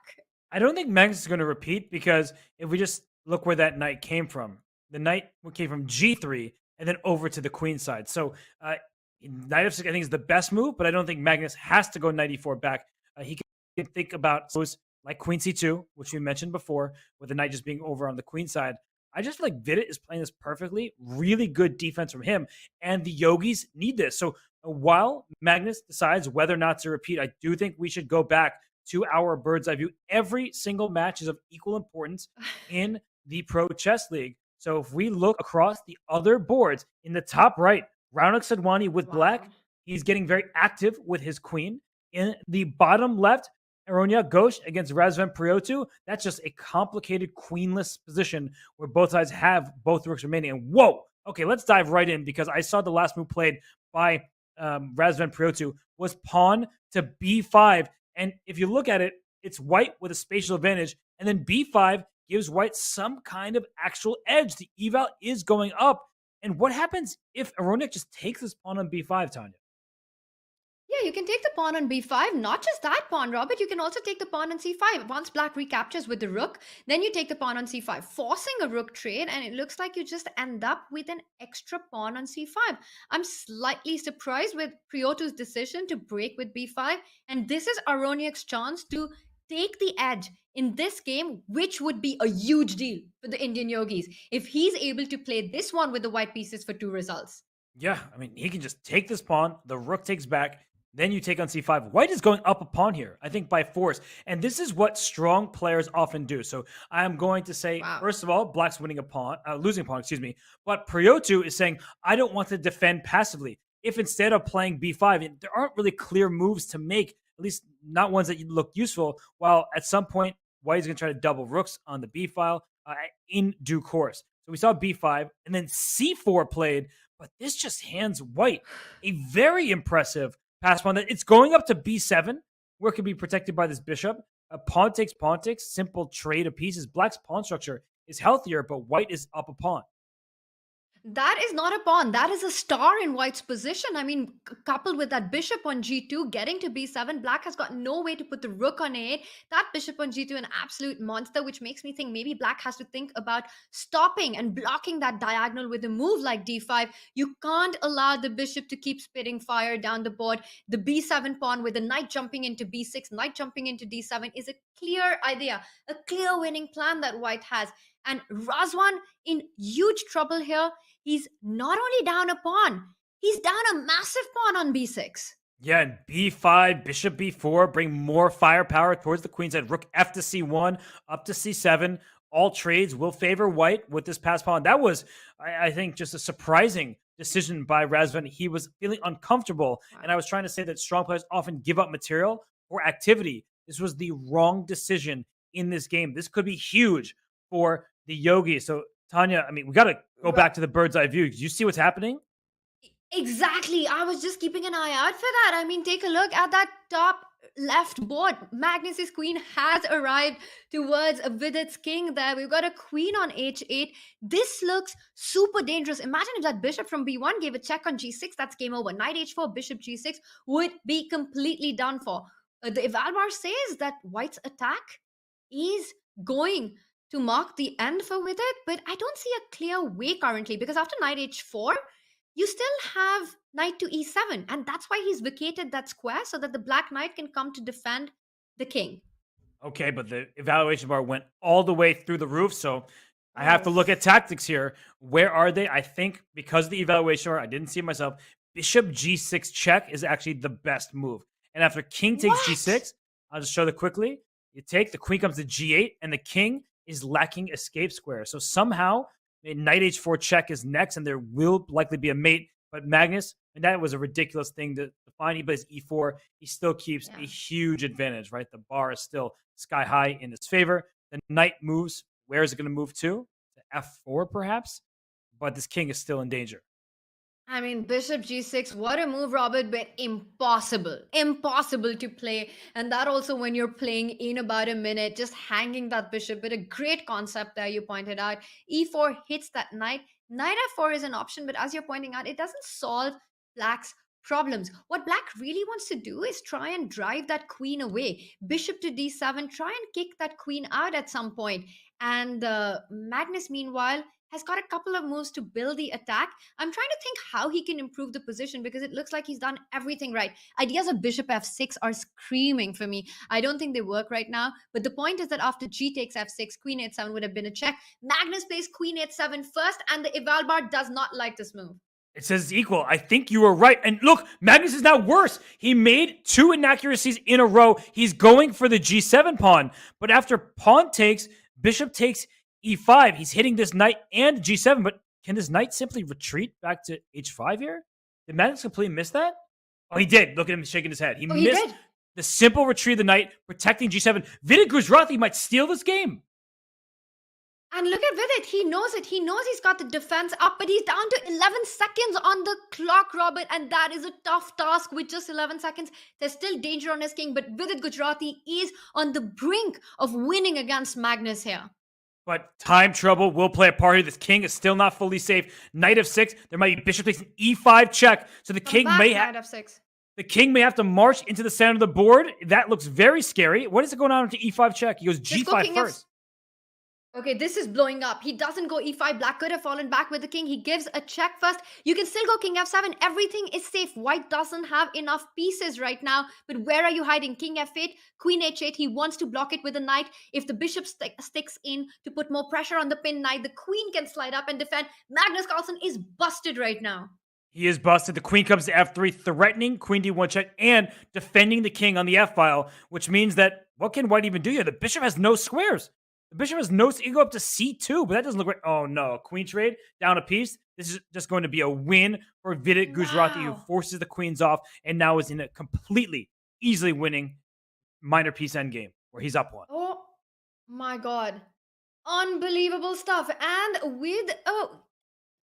I don't think Magnus is going to repeat because if we just look where that knight came from, the knight came from g3 and then over to the queen side. So knight f6 I think is the best move, but I don't think Magnus has to go knight e4 back. He can think about moves like queen c2, which we mentioned before, with the knight just being over on the queen side. I just feel like Vidit is playing this perfectly. Really good defense from him. And the Yogis need this. So while Magnus decides whether or not to repeat, I do think we should go back to our bird's eye view. Every single match is of equal importance in the Pro Chess League. So if we look across the other boards, in the top right, Raunak Sadhwani with Black, he's getting very active with his queen. In the bottom left, Aronia Ghosh against Razvan Priotu. That's just a complicated queenless position where both sides have both rooks remaining. And whoa, okay, let's dive right in because I saw the last move played by Razvan Priotu was pawn to b5. And if you look at it, it's white with a spatial advantage. And then b5 gives white some kind of actual edge. The eval is going up. And what happens if Aronik just takes this pawn on b5, Tanya? Yeah, you can take the pawn on b5. Not just that pawn, Robert. You can also take the pawn on c5. Once Black recaptures with the rook, then you take the pawn on c5, forcing a rook trade, and it looks like you just end up with an extra pawn on c5. I'm slightly surprised with Priotu's decision to break with b5, and this is Aroniak's chance to take the edge in this game, which would be a huge deal for the Indian Yogis if he's able to play this one with the white pieces for 2 results. Yeah, I mean, he can just take this pawn, the rook takes back, then you take on c5. White is going up a pawn here, I think, by force. And this is what strong players often do. So I'm going to say, first of all, Black's winning a pawn, losing a pawn, excuse me. But Priotu is saying, I don't want to defend passively. If instead of playing b5, there aren't really clear moves to make, at least not ones that look useful, while at some point, White is going to try to double rooks on the b file in due course. So we saw b5 and then c4 played, but this just hands White a very impressive pass pawn that it's going up to b7, where it can be protected by this bishop. A pawn takes, simple trade of pieces. Black's pawn structure is healthier, but White is up a pawn. That is not a pawn. That is a star in White's position. I mean, coupled with that bishop on g2, getting to b7, Black has got no way to put the rook on a8. That bishop on g2, an absolute monster, which makes me think maybe Black has to think about stopping and blocking that diagonal with a move like d5. You can't allow the bishop to keep spitting fire down the board. The b7 pawn with the knight jumping into b6, knight jumping into d7 is a clear idea, a clear winning plan that White has. And Razvan in huge trouble here. He's not only down a pawn, he's down a massive pawn on b6. Yeah, and b5, bishop b4, bring more firepower towards the queen's side. Rook f to c1, up to c7. All trades will favor White with this pass pawn. That was, I think, just a surprising decision by Razvan. He was feeling uncomfortable, and I was trying to say that strong players often give up material for activity. This was the wrong decision in this game. This could be huge for the Yogis. So, Tanya, I mean, we got to go back to the bird's eye view. Did you see what's happening? Exactly. I was just keeping an eye out for that. I mean, take a look at that top left board. Magnus's queen has arrived towards Vidit's king there. We've got a queen on h8. This looks super dangerous. Imagine if that bishop from b1 gave a check on g6. That's game over. Knight h4, bishop g6 would be completely done for. The Evalbar says that white's attack is going to mark the end for Vidit, but I don't see a clear way currently, because after knight h4, you still have knight to e7, and that's why he's vacated that square so that the black knight can come to defend the king. Okay, but the evaluation bar went all the way through the roof, so I have to look at tactics here. Where are they? I think because of the evaluation bar, I didn't see it myself, bishop g6 check is actually the best move. And after king takes g6, I'll just show that quickly. You take, the queen comes to g8, and the king is lacking escape square. So somehow, knight h4 check is next, and there will likely be a mate. But Magnus, and that was a ridiculous thing to find. He plays e4. He still keeps a huge advantage, right? The bar is still sky high in his favor. The knight moves. Where is it going to move to? To f4, perhaps? But this king is still in danger. I mean, bishop g6, what a move, Robert, but impossible to play. And that also when you're playing in about a minute, just hanging that bishop. But a great concept there, you pointed out. e4 hits that knight. Knight f4 is an option, but as you're pointing out, it doesn't solve black's problems. What black really wants to do is try and drive that queen away. Bishop to d7, try and kick that queen out at some point. And Magnus, meanwhile, has got a couple of moves to build the attack. I'm trying to think how he can improve the position, because it looks like he's done everything right. Ideas of bishop f6 are screaming for me. I don't think they work right now. But the point is that after g takes f6, queen h7 would have been a check. Magnus plays queen h7 first, and the Evalbar does not like this move. It says equal. I think you were right. And look, Magnus is now worse. He made 2 inaccuracies in a row. He's going for the g7 pawn. But after pawn takes, bishop takes e5. He's hitting this knight and g7, but can this knight simply retreat back to h5 here? Did Magnus completely miss that? Oh, he did. Look at him shaking his head. He missed the simple retreat of the knight, protecting g7. Vidit Gujrathi might steal this game. And look at Vidit. He knows it. He knows he's got the defense up, but he's down to 11 seconds on the clock, Robert. And that is a tough task with just 11 seconds. There's still danger on his king, but Vidit Gujrathi is on the brink of winning against Magnus here. But time trouble will play a part here. This king is still not fully safe. Knight f6. There might be bishop takes an e5 check. So the king may have the king may have to march into the center of the board. That looks very scary. What is it going on to e5 check? He goes g5 first. Okay, this is blowing up. He doesn't go e5. Black could have fallen back with the king. He gives a check first. You can still go king f7. Everything is safe. White doesn't have enough pieces right now. But where are you hiding? King f8, queen h8. He wants to block it with a knight. If the bishop sticks in to put more pressure on the pinned knight, the queen can slide up and defend. Magnus Carlsen is busted right now. He is busted. The queen comes to f3, threatening queen d1 check and defending the king on the f-file, which means that what can white even do here? The bishop has no squares. The bishop has no... He can go up to c2, but that doesn't look right. Oh, no. Queen trade, down a piece. This is just going to be a win for Vidit Gujrathi, who forces the queens off and now is in a completely, easily winning minor piece endgame, where he's up one. Oh, my God. Unbelievable stuff. And with...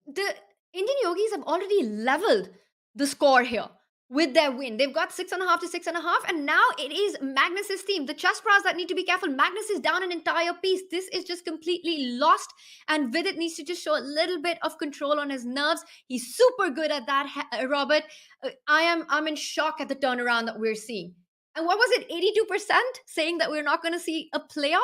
the Indian Yogis have already leveled the score here with their win. They've got 6.5 to 6.5, and now it is Magnus's team. The Chessbrahs that need to be careful. Magnus is down an entire piece. This is just completely lost, and Vidit needs to just show a little bit of control on his nerves. He's super good at that, Robert. I'm in shock at the turnaround that we're seeing. And what was it, 82% saying that we're not going to see a playoff?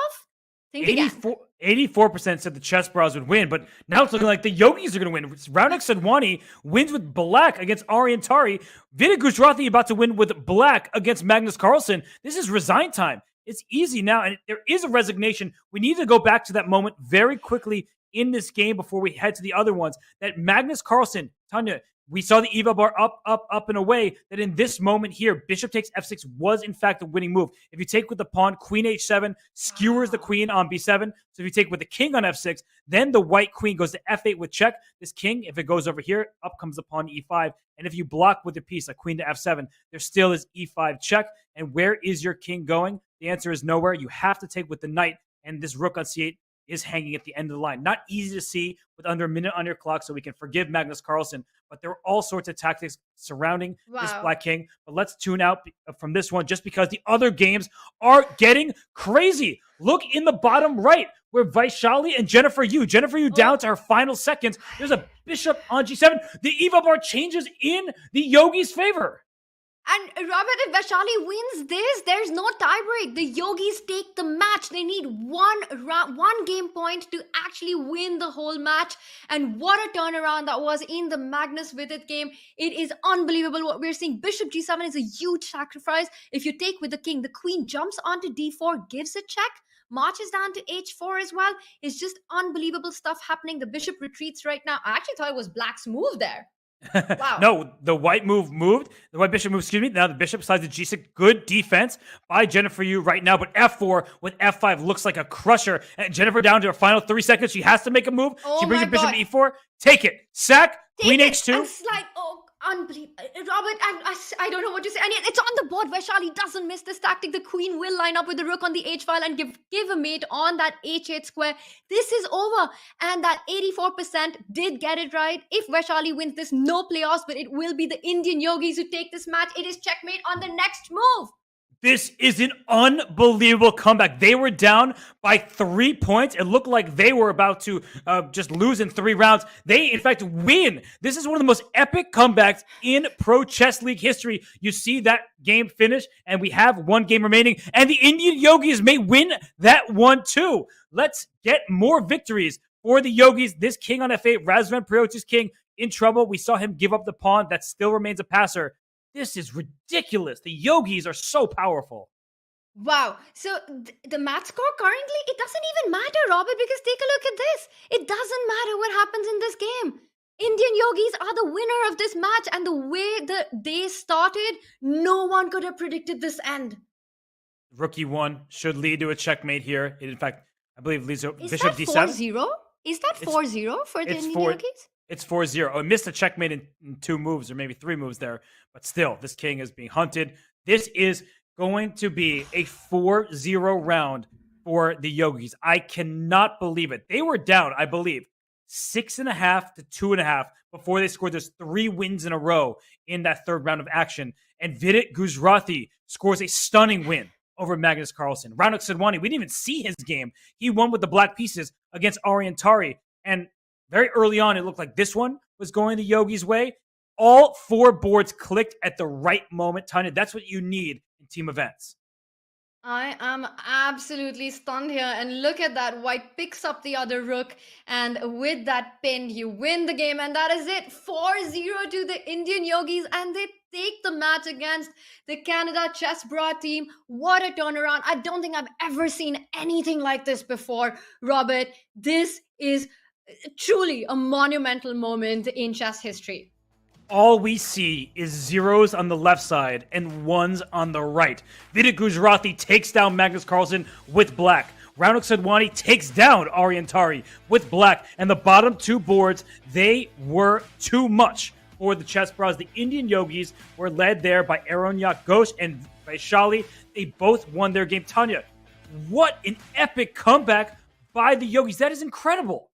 84% said the Chessbrahs would win, but now it's looking like the Yogis are going to win. Raunak Sadhwani wins with black against Ariantari. Vidit Gujrathi about to win with black against Magnus Carlsen. This is resign time. It's easy now, and there is a resignation. We need to go back to that moment very quickly in this game before we head to the other ones. That Magnus Carlsen, Tanya, we saw the Evalbar up and away, that in this moment here, bishop takes f6 was in fact the winning move. If you take with the pawn, queen h7 skewers the queen on b7. So if you take with the king on f6, then the white queen goes to f8 with check. This king, if it goes over here, up comes the pawn to e5. And if you block with the piece, a queen to f7, there still is e5 check. And where is your king going? The answer is nowhere. You have to take with the knight, and this rook on c8 is hanging at the end of the line. Not easy to see with under a minute on your clock, so we can forgive Magnus Carlsen. but there were all sorts of tactics surrounding this Wow. Black King. But let's tune out from this one just because the other games are getting crazy. Look in the bottom right where Vaishali and Jennifer Yu down to her final seconds. There's a bishop on G7. The Eva bar changes in the Yogis' favor. And Robert, if Vaishali wins this, there's no tiebreak. The Yogis take the match. They need one game point to actually win the whole match. And what a turnaround that was in the Magnus Vidit game. It is unbelievable what we're seeing. Bishop G7 is a huge sacrifice. If you take with the king, the queen jumps onto D4, gives a check, marches down to H4 as well. It's just unbelievable stuff happening. The bishop retreats right now. I actually thought it was Black's move there. Wow. No, the white moved. The white bishop moved, excuse me. Now the bishop slides to G6. Good defense by Jennifer Yu right now. But F4 with F5 looks like a crusher. And Jennifer down to her final 3 seconds. She has to make a move. Oh She brings my the bishop God. to E4. Take it. Sack. Queen Take it H2. and slide. Oh, unbelievable. Robert, I don't know what to say. And it's on the board. Vaishali doesn't miss this tactic. The queen will line up with the rook on the H file and give a mate on that H8 square. This is over. And that 84% did get it right. If Vaishali wins this, no playoffs, but it will be the Indian Yogis who take this match. It is checkmate on the next move. This is an unbelievable comeback. They were down by 3 points. It looked like they were about to just lose in 3 rounds. They, in fact, win. This is one of the most epic comebacks in Pro Chess League history. You see that game finish, and we have 1 game remaining, and the Indian Yogis may win that one too. Let's get more victories for the Yogis. This king on F8, Razvan Prioch's king, in trouble. We saw him give up the pawn. That still remains a passer. This is ridiculous. The Yogis are so powerful. Wow. So the match score currently, it doesn't even matter, Robert, because take a look at this. It doesn't matter what happens in this game. Indian Yogis are the winner of this match, and the way the day started, no one could have predicted this end. Rook E1 should lead to a checkmate here. It, in fact, I believe leads to Is Bishop that D7. 4-0? Is that 4-0 for the it's Indian 4 Yogis? It's 4-0. Oh, it missed a checkmate in 2 moves or maybe 3 moves there. But still, this king is being hunted. This is going to be a 4-0 round for the Yogis. I cannot believe it. They were down, I believe, 6.5 to 2.5 before they scored those 3 wins in a row in that 3rd round of action. And Vidit Gujrathi scores a stunning win over Magnus Carlsen. Raunak Sidwani, we didn't even see his game. He won with the black pieces against Ariantari. And very early on, it looked like this one was going the Yogis' way. All 4 boards clicked at the right moment, Tanya. That's what you need in team events. I am absolutely stunned here. And look at that. White picks up the other rook. And with that pin, you win the game. And that is it. 4-0 to the Indian Yogis. And they take the match against the Canada Chessbrahs team. What a turnaround. I don't think I've ever seen anything like this before, Robert. This is truly a monumental moment in chess history. All we see is zeros on the left side and ones on the right. Vidit Gujrathi takes down Magnus Carlsen with black. Raunak Sidwani takes down Ariantari with black. And the bottom 2 boards, they were too much for the Chessbrahs. The Indian Yogis were led there by Aronyak Ghosh and Vaishali. They both won their game. Tanya, what an epic comeback by the Yogis. That is incredible.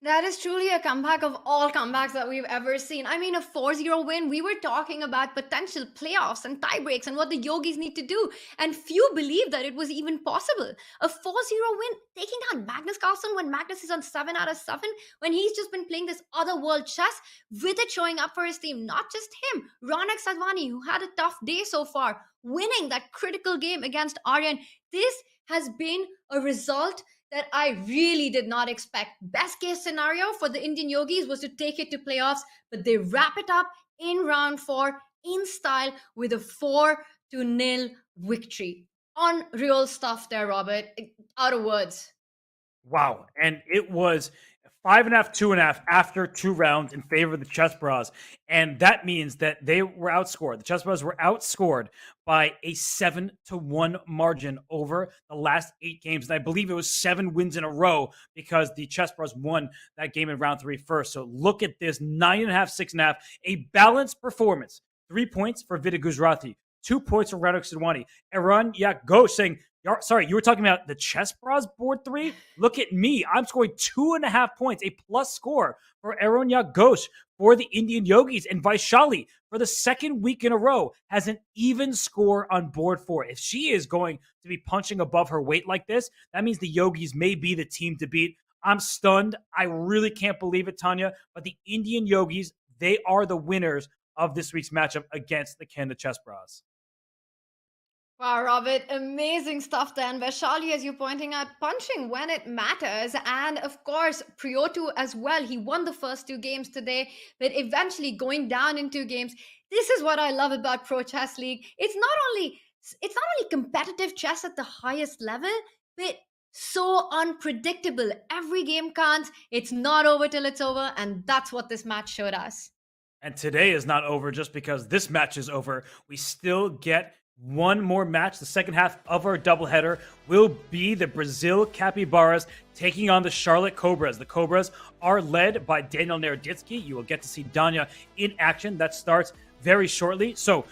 That is truly a comeback of all comebacks that we've ever seen. I mean, a 4-0 win, we were talking about potential playoffs and tiebreaks and what the Yogis need to do. And few believed that it was even possible. A 4-0 win, taking down Magnus Carlsen when Magnus is on 7 out of 7, when he's just been playing this other world chess, with it showing up for his team. Not just him, Raunak Sadhwani, who had a tough day so far, winning that critical game against Aryan. This has been a result that I really did not expect. Best case scenario for the Indian Yogis was to take it to playoffs, but they wrap it up in round 4 in style with a 4-0 victory. Unreal stuff there, Robert. Out of words. Wow. And it was 5.5, 2.5 after 2 rounds in favor of the Chessbrahs. And that means that they were outscored. The Chessbrahs were outscored by a 7-1 margin over the last 8 games. And I believe it was 7 wins in a row because the Chessbrahs won that game in round 3 first. So look at this, 9.5, 6.5, a balanced performance. 3 points for Vidit Gujrathi, 2 points for Raunak Sidwani. Aronyak Ghosh saying, sorry, you were talking about the Chessbrahs board 3? Look at me. I'm scoring 2.5 points, a plus score for Aronyak Ghosh for the Indian Yogis. And Vaishali, for the second week in a row, has an even score on board 4. If she is going to be punching above her weight like this, that means the Yogis may be the team to beat. I'm stunned. I really can't believe it, Tanya. But the Indian Yogis, they are the winners of this week's matchup against the Canada Chessbrahs. Wow, Robert, amazing stuff then. Vaishali, as you're pointing out, punching when it matters. And of course, Priotu as well. He won the first 2 games today, but eventually going down in 2 games. This is what I love about Pro Chess League. It's not only competitive chess at the highest level, but so unpredictable. Every game counts. It's not over till it's over, and that's what this match showed us. And today is not over just because this match is over. We still get one more match. The second half of our doubleheader will be the Brazil Capybaras taking on the Charlotte Cobras. The Cobras are led by Daniel Naroditsky. You will get to see Danya in action. That starts very shortly. So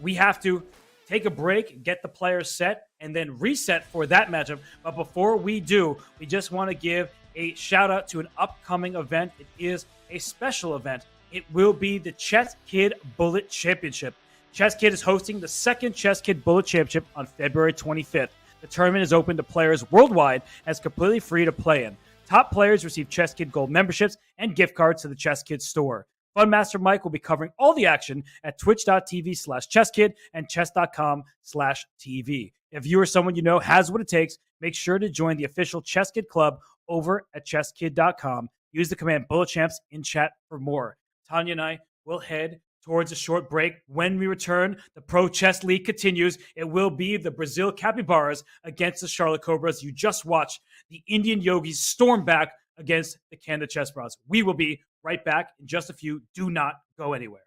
we have to take a break, get the players set, and then reset for that matchup. But before we do, we just want to give a shout out to an upcoming event. It is a special event. It will be the Chess Kid Bullet Championship. Chess Kid is hosting the second Chess Kid Bullet Championship on February 25th. The tournament is open to players worldwide and is completely free to play in. Top players receive Chess Kid Gold memberships and gift cards to the Chess Kid store. Funmaster Mike will be covering all the action at twitch.tv/chesskid and chess.com/TV. If you or someone you know has what it takes, make sure to join the official Chess Kid Club over at chesskid.com. Use the command BulletChamps in chat for more. Tanya and I will head towards a short break. When we return, the Pro Chess League continues. It will be the Brazil Capybaras against the Charlotte Cobras. You just watched the Indian Yogis storm back against the Canada Chessbrahs. We will be right back in just a few. Do not go anywhere.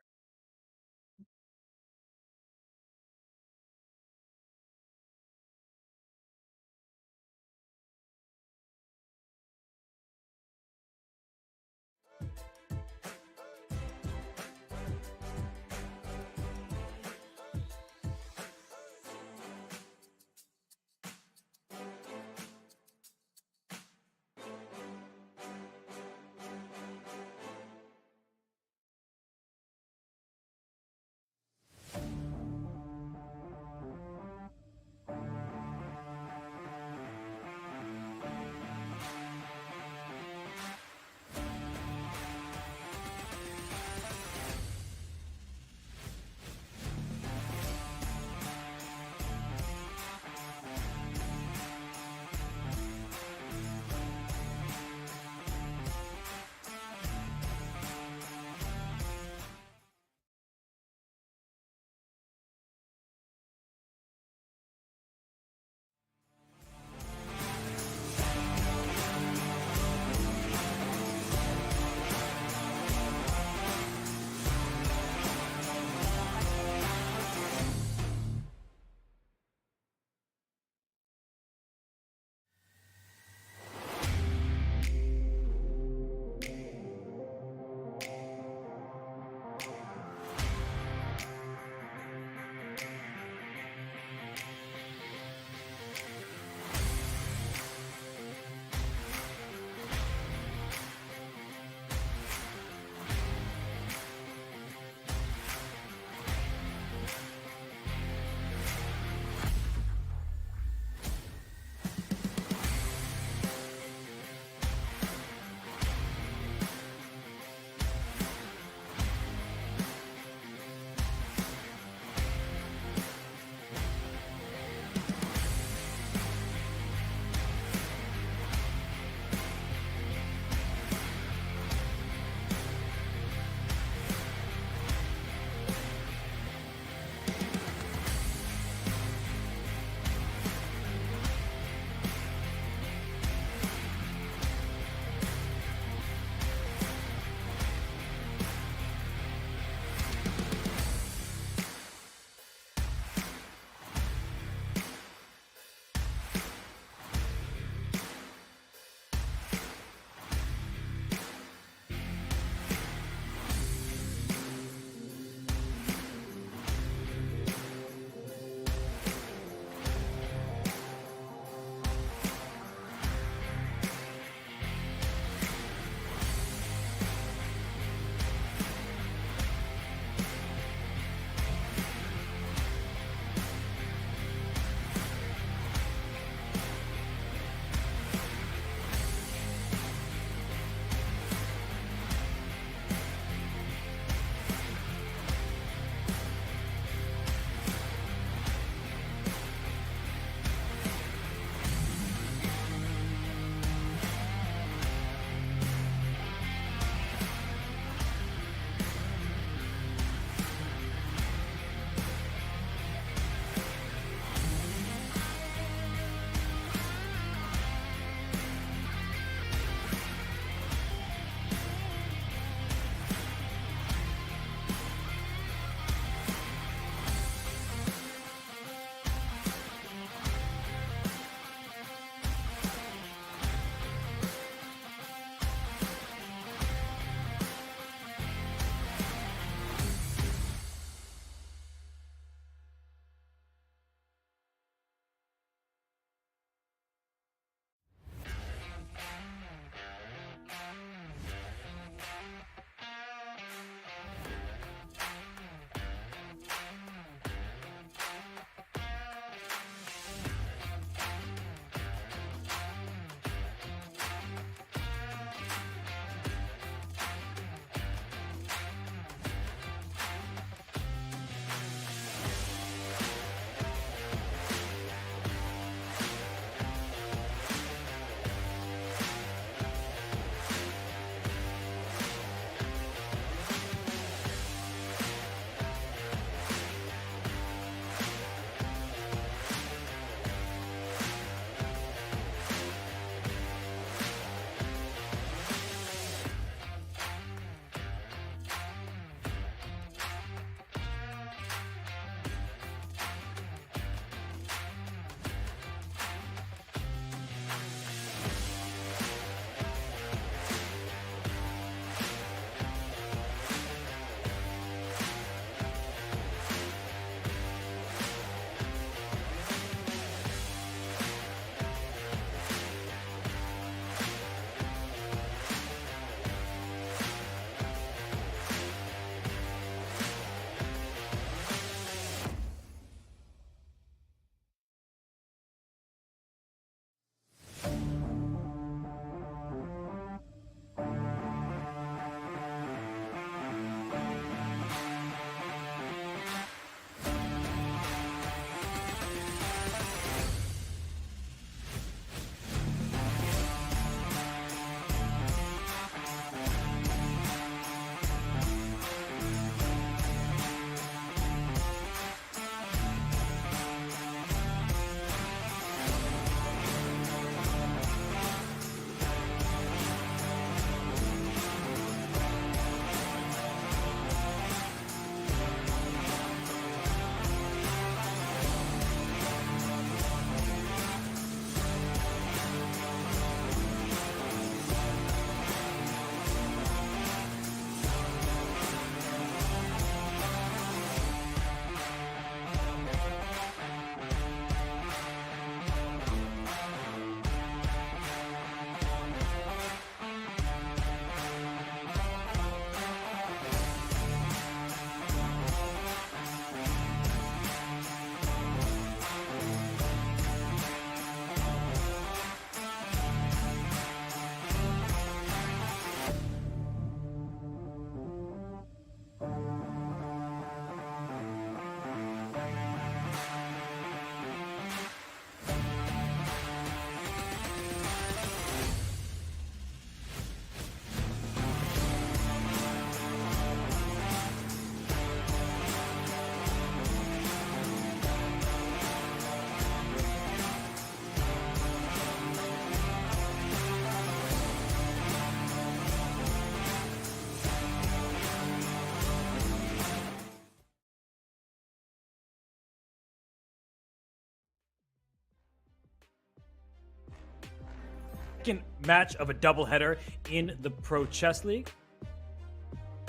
second match of a doubleheader in the Pro Chess League.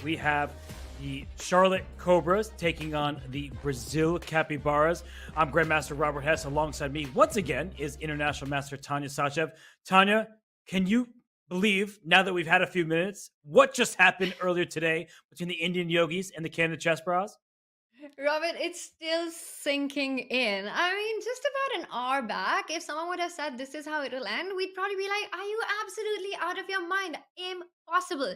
We have the Charlotte Cobras taking on the Brazil Capybaras. I'm Grandmaster Robert Hess. Alongside me, once again, is International Master Tanya Sachev. Tanya, can you believe, now that we've had a few minutes, what just happened earlier today between the Indian Yogis and the Canada Chessbrahs? Robert, it's still sinking in. I mean, just about an hour back, if someone would have said this is how it'll end, we'd probably be like, are you absolutely out of your mind? Impossible.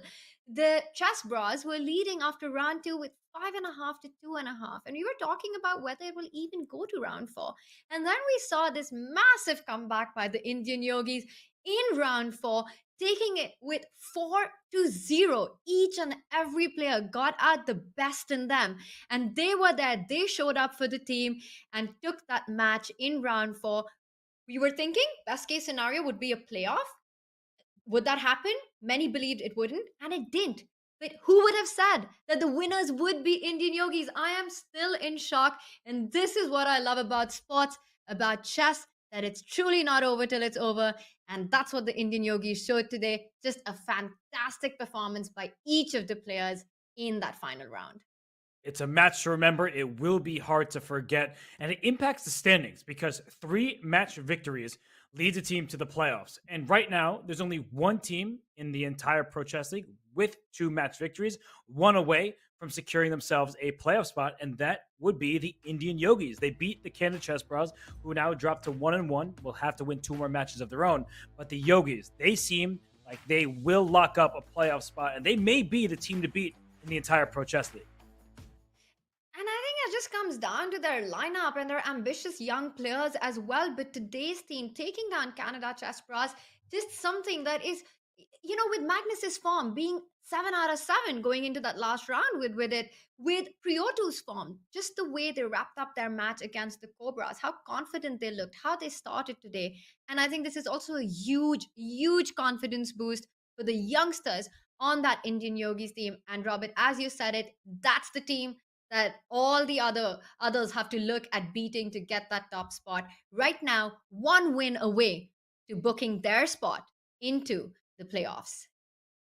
The Chessbrahs were leading after round two with 5.5 to 2.5. And we were talking about whether it will even go to round four. And then we saw this massive comeback by the Indian Yogis in round four, taking it with 4-0. Each and every player got out the best in them. And they were there. They showed up for the team and took that match in round four. We were thinking best case scenario would be a playoff. Would that happen? Many believed it wouldn't, and it didn't. But who would have said that the winners would be Indian Yogis? I am still in shock. And this is what I love about sports, about chess, that it's truly not over till it's over. And that's what the Indian Yogis showed today. Just a fantastic performance by each of the players in that final round. It's a match to remember. It will be hard to forget. And it impacts the standings because 3 match victories leads a team to the playoffs. And right now, there's only one team in the entire Pro Chess League with 2 match victories, one away from securing themselves a playoff spot, and that would be the Indian Yogis. They beat the Canada Chessbrahs, who now dropped to 1-1. Will have to win 2 more matches of their own. But the Yogis, they seem like they will lock up a playoff spot, and they may be the team to beat in the entire Pro Chess League. And I think it just comes down to their lineup and their ambitious young players as well. But today's team taking down Canada Chessbrahs, just something that is, with Magnus's form being 7 out of 7 going into that last round with Vidit, with Priotu's form, just the way they wrapped up their match against the Cobras, how confident they looked, how they started today. And I think this is also a huge, huge confidence boost for the youngsters on that Indian Yogis team. And Robert, as you said it, that's the team that all the others have to look at beating to get that top spot. Right now, one win away to booking their spot into the playoffs.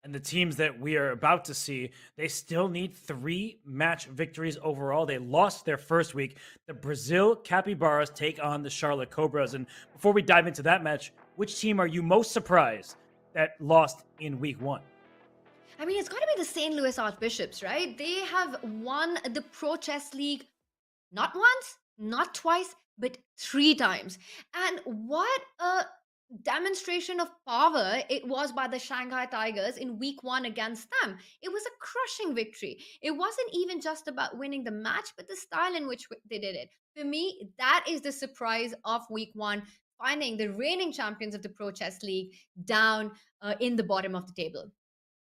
And the teams that we are about to see, they still need 3 match victories overall. They lost their first week. The Brazil Capybaras take on the Charlotte Cobras. And before we dive into that match, which team are you most surprised that lost in week 1? I mean, it's got to be the St. Louis Archbishops, right? They have won the Pro Chess League not once, not twice, but 3 times. And what a demonstration of power it was by the Shanghai Tigers in week 1 against them. It was a crushing victory. It wasn't even just about winning the match, but the style in which they did it. For me, that is the surprise of week 1, finding the reigning champions of the Pro Chess League down in the bottom of the table.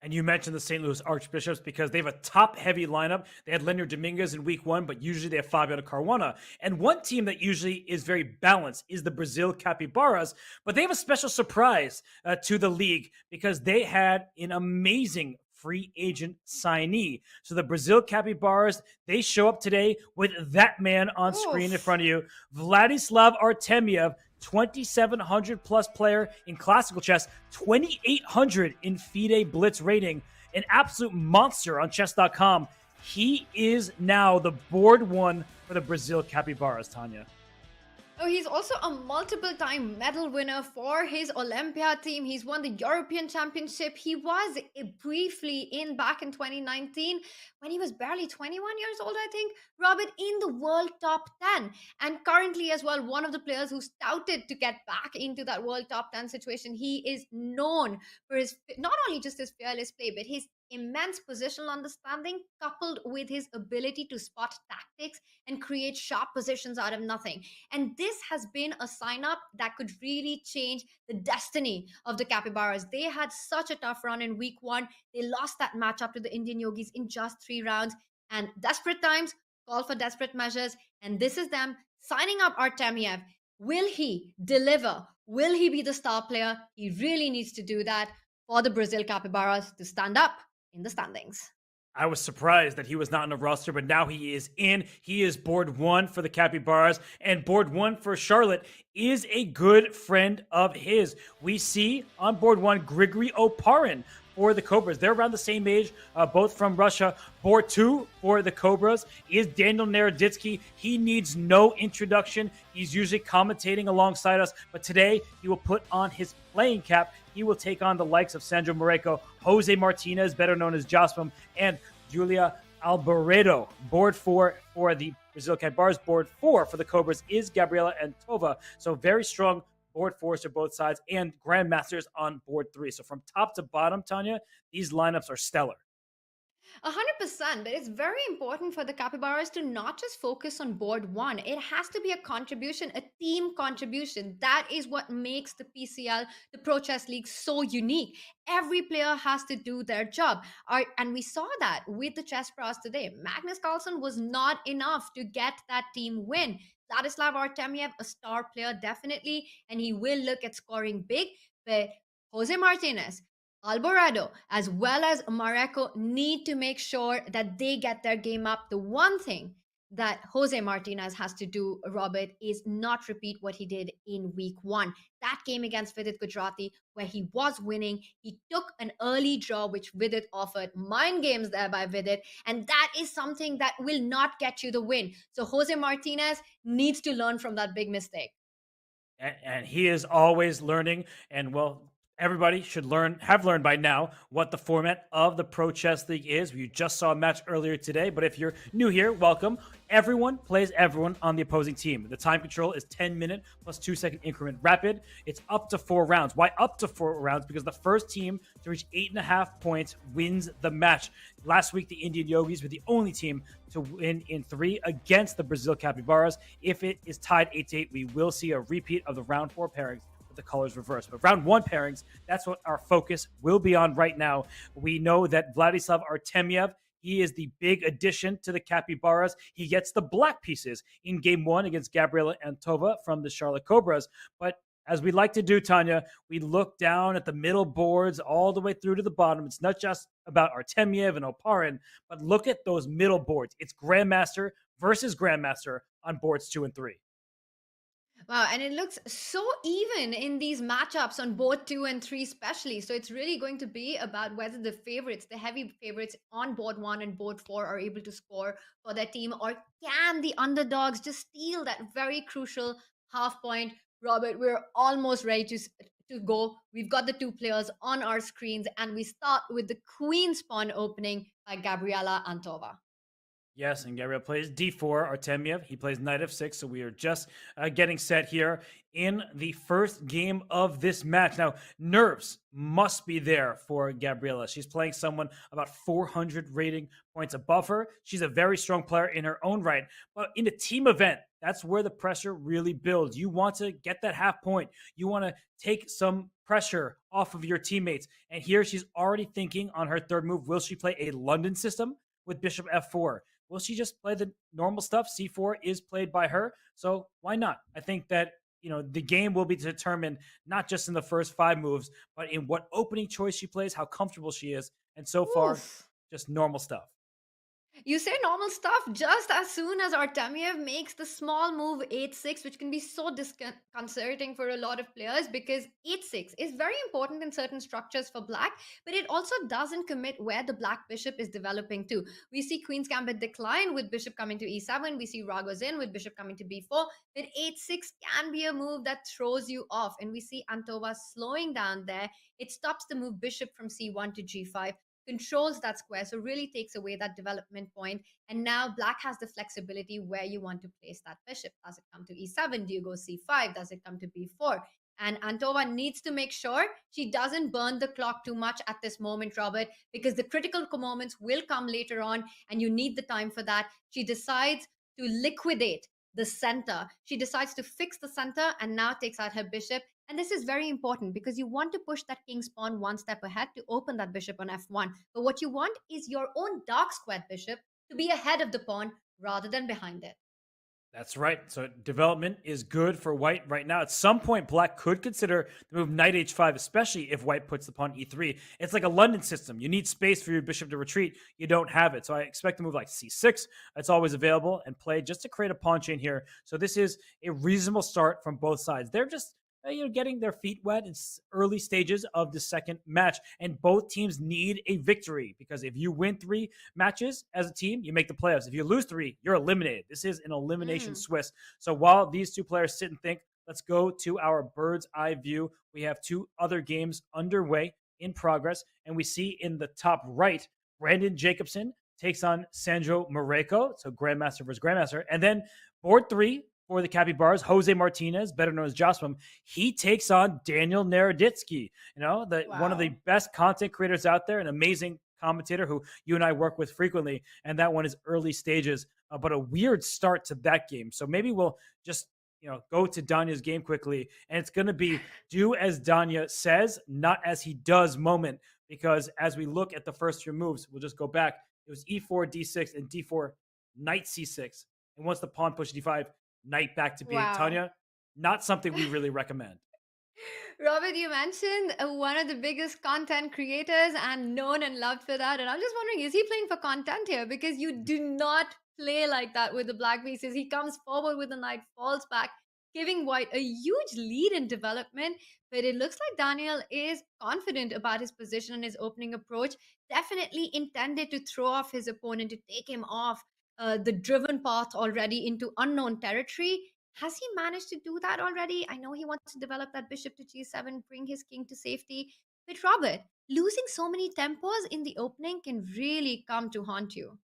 And you mentioned the St. Louis Archbishops because they have a top-heavy lineup. They had Leonard Dominguez in week 1, but usually they have Fabiano Caruana. And one team that usually is very balanced is the Brazil Capybaras, but they have a special surprise to the league because they had an amazing free agent signee. So the Brazil Capybaras, they show up today with that man on screen in front of you, Vladislav Artemiev, 2,700 plus player in classical chess, 2,800 in FIDE Blitz rating, an absolute monster on chess.com. He is now the board 1 for the Brazil Capybaras, Tanya. Oh, he's also a multiple-time medal winner for his Olympia team. He's won the European Championship. He was briefly back in 2019 when he was barely 21 years old, I think, Robert, in the world top 10. And currently as well, one of the players who's touted to get back into that world top 10 situation. He is known for his, not only just his fearless play, but his immense positional understanding coupled with his ability to spot tactics and create sharp positions out of nothing. And this has been a sign-up that could really change the destiny of the Capybaras. They had such a tough run in week 1. They lost that matchup to the Indian Yogis in just 3 rounds. And desperate times call for desperate measures. And this is them signing up Artemiev. Will he deliver? Will he be the star player? He really needs to do that for the Brazil Capybaras to stand up in the standings. I was surprised that he was not on the roster, but now he is in. He is board one for the Capybaras, and board one for Charlotte is a good friend of his. We see on board one Grigory Oparin for the Cobras. They're around the same age, both from Russia. Board two for the Cobras is Daniel Naroditsky. He needs no introduction. He's usually commentating alongside us, but today he will put on his playing cap. He will take on the likes of Sandro Moreko, Jose Martinez, better known as Jospim, and Julia Alboredo. Board four for the Brazil Capybaras. Board four for the Cobras is Gabriela Antova. So very strong board fours to both sides, and grandmasters on board three. So from top to bottom, Tanya, these lineups are stellar. 100%, but it's very important for the Capybaras to not just focus on board one. It has to be a contribution, a team contribution. That is what makes the PCL, the Pro Chess League, so unique. Every player has to do their job. And we saw that with the Chessbrahs today. Magnus Carlsen was not enough to get that team win. Vladislav Artemiev, a star player, definitely, and he will look at scoring big, but Jose Martinez, Alvarado, as well as Mareko, need to make sure that they get their game up. The one thing that Jose Martinez has to do, Robert, is not repeat what he did in week one. That game against Vidit Gujarati, where he was winning, he took an early draw, which Vidit offered. Mind games there by Vidit, and that is something that will not get you the win. So Jose Martinez needs to learn from that big mistake. And he is always learning, and well, everybody should have learned by now what the format of the Pro Chess League is. You just saw a match earlier today, but if you're new here, welcome. Everyone plays everyone on the opposing team. The time control is 10-minute plus 2-second increment rapid. It's up to 4 rounds. Why up to 4 rounds? Because the first team to reach 8.5 points wins the match. Last week, the Indian Yogis were the only team to win in 3 against the Brazil Capybaras. If it is tied 8-8, we will see a repeat of the round 4 pairings, the colors reversed. But round 1 pairings, that's what our focus will be on right now. We know that Vladislav Artemiev, he is the big addition to the Capybaras. He gets the black pieces in game 1 against Gabriela Antova from the Charlotte Cobras. But as we like to do, Tanya, we look down at the middle boards all the way through to the bottom. It's not just about Artemiev and Oparin, but look at those middle boards. It's Grandmaster versus Grandmaster on boards 2 and 3. Wow, and it looks so even in these matchups on board 2 and 3 especially. So it's really going to be about whether the favorites, the heavy favorites on board 1 and board 4 are able to score for their team, or can the underdogs just steal that very crucial half point. Robert, we're almost ready to go. We've got the 2 players on our screens, and we start with the Queen's Pawn opening by Gabriela Antova. Yes, and Gabriel plays d4, Artemiev. He plays knight f6, so we are just getting set here in the first game of this match. Now, nerves must be there for Gabriela. She's playing someone about 400 rating points above her. She's a very strong player in her own right, but in a team event, that's where the pressure really builds. You want to get that half point. You want to take some pressure off of your teammates. And here she's already thinking on her third move. Will she play a London system with bishop f4? Will she just play the normal stuff? C4 is played by her, so why not? I think that the game will be determined not just in the first 5 moves, but in what opening choice she plays, how comfortable she is, and so far, just normal stuff. You say normal stuff just as soon as Artemiev makes the small move 8-6, which can be so disconcerting for a lot of players, because 8-6 is very important in certain structures for black, but it also doesn't commit where the black bishop is developing to. We see Queen's Gambit decline with bishop coming to e7. We see Ragozin with bishop coming to b4. But 8-6 can be a move that throws you off. And we see Antova slowing down there. It stops the move bishop from c1 to g5. Controls that square, so really takes away that development point. And now black has the flexibility where you want to place that bishop. Does it come to e7? Do you go c5? Does it come to b4? And Antova needs to make sure she doesn't burn the clock too much at this moment, Robert, because the critical moments will come later on, and you need the time for that. She decides to liquidate the center. She decides to fix the center and now takes out her bishop. And this is very important because you want to push that king's pawn 1 step ahead to open that bishop on f1. But what you want is your own dark squared bishop to be ahead of the pawn rather than behind it. That's right. So development is good for white right now. At some point, black could consider the move knight h5, especially if white puts the pawn e3. It's like a London system. You need space for your bishop to retreat. You don't have it. So I expect a move like c6. It's always available and played just to create a pawn chain here. So this is a reasonable start from both sides. They're just getting their feet wet in early stages of the second match, and both teams need a victory because if you win 3 matches as a team, you make the playoffs. If you lose 3, you're eliminated. This is an elimination Swiss. So while these two players sit and think, let's go to our bird's eye view. We have 2 other games underway in progress, and we see in the top right, Brandon Jacobson takes on Sandro Mareko, so Grandmaster versus Grandmaster, and then board 3 for the Capybaras, Jose Martinez, better known as Jospam, he takes on Daniel Naroditsky, one of the best content creators out there, an amazing commentator who you and I work with frequently, and that one is early stages, but a weird start to that game. So maybe we'll just go to Danya's game quickly, and it's going to be do as Danya says, not as he does moment, because as we look at the first 3 moves, we'll just go back. It was e4, d6, and d4, knight c6, and once the pawn pushed d5, knight back to b8. Tanya, not something we really recommend. Robert, you mentioned one of the biggest content creators and known and loved for that. And I'm just wondering, is he playing for content here? Because you do not play like that with the black pieces. He comes forward with the knight, falls back, giving white a huge lead in development. But it looks like Daniel is confident about his position and his opening approach. Definitely intended to throw off his opponent, to take him off the driven path already into unknown territory. Has he managed to do that already? I know he wants to develop that bishop to g7, bring his king to safety. But Robert, losing so many tempos in the opening can really come to haunt you.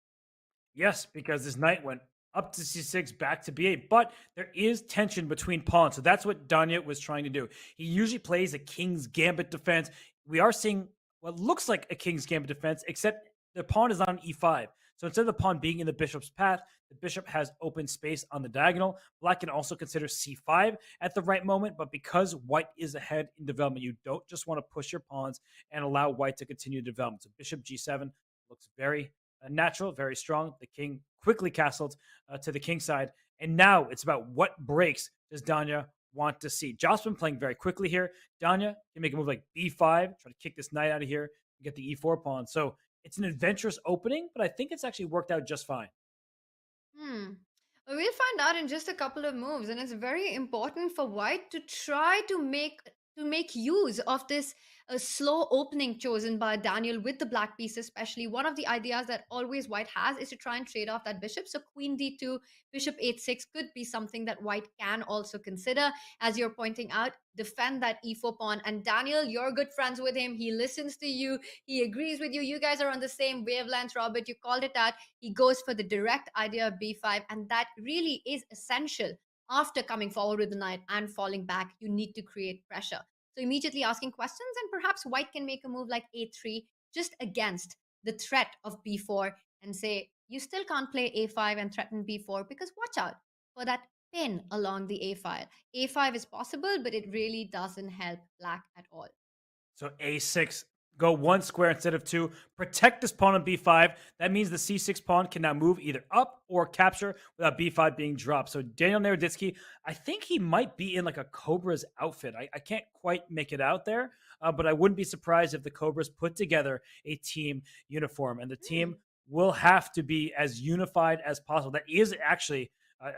Yes, because this knight went up to c6, back to b8, but there is tension between pawns. So that's what Danya was trying to do. He usually plays a king's gambit defense. We are seeing what looks like a king's gambit defense, except the pawn is on e5. So instead of the pawn being in the bishop's path, the bishop has open space on the diagonal. Black can also consider c5 at the right moment, but because white is ahead in development, you don't just want to push your pawns and allow white to continue development. So bishop g7 looks very natural, very strong. The king quickly castled to the king side. And now it's about what breaks does Danya want to see. Jospin playing very quickly here. Danya can make a move like b5, try to kick this knight out of here, and get the e4 pawn. So it's an adventurous opening, but I think it's actually worked out just fine. Well, we'll find out in just a couple of moves, and it's very important for white to try to make use of this slow opening chosen by Daniel with the black piece. Especially one of the ideas that always white has is to try and trade off that bishop. So queen d2, bishop h6 could be something that white can also consider. As you're pointing out, defend that e4 pawn. And Daniel, you're good friends with him. He listens to you. He agrees with you. You guys are on the same wavelength, Robert. You called it out. He goes for the direct idea of b5, and that really is essential. After coming forward with the knight and falling back, you need to create pressure. So immediately asking questions, and perhaps white can make a move like a3 just against the threat of b4 and say, you still can't play a5 and threaten b4 because watch out for that pin along the a file. a5 is possible, but it really doesn't help black at all. So a6, go 1 square instead of 2. Protect this pawn on b5. That means the c6 pawn can now move either up or capture without b5 being dropped. So Daniel Naroditsky, I think he might be in like a Cobra's outfit. I can't quite make it out there, but I wouldn't be surprised if the Cobras put together a team uniform. And the team will have to be as unified as possible. That is actually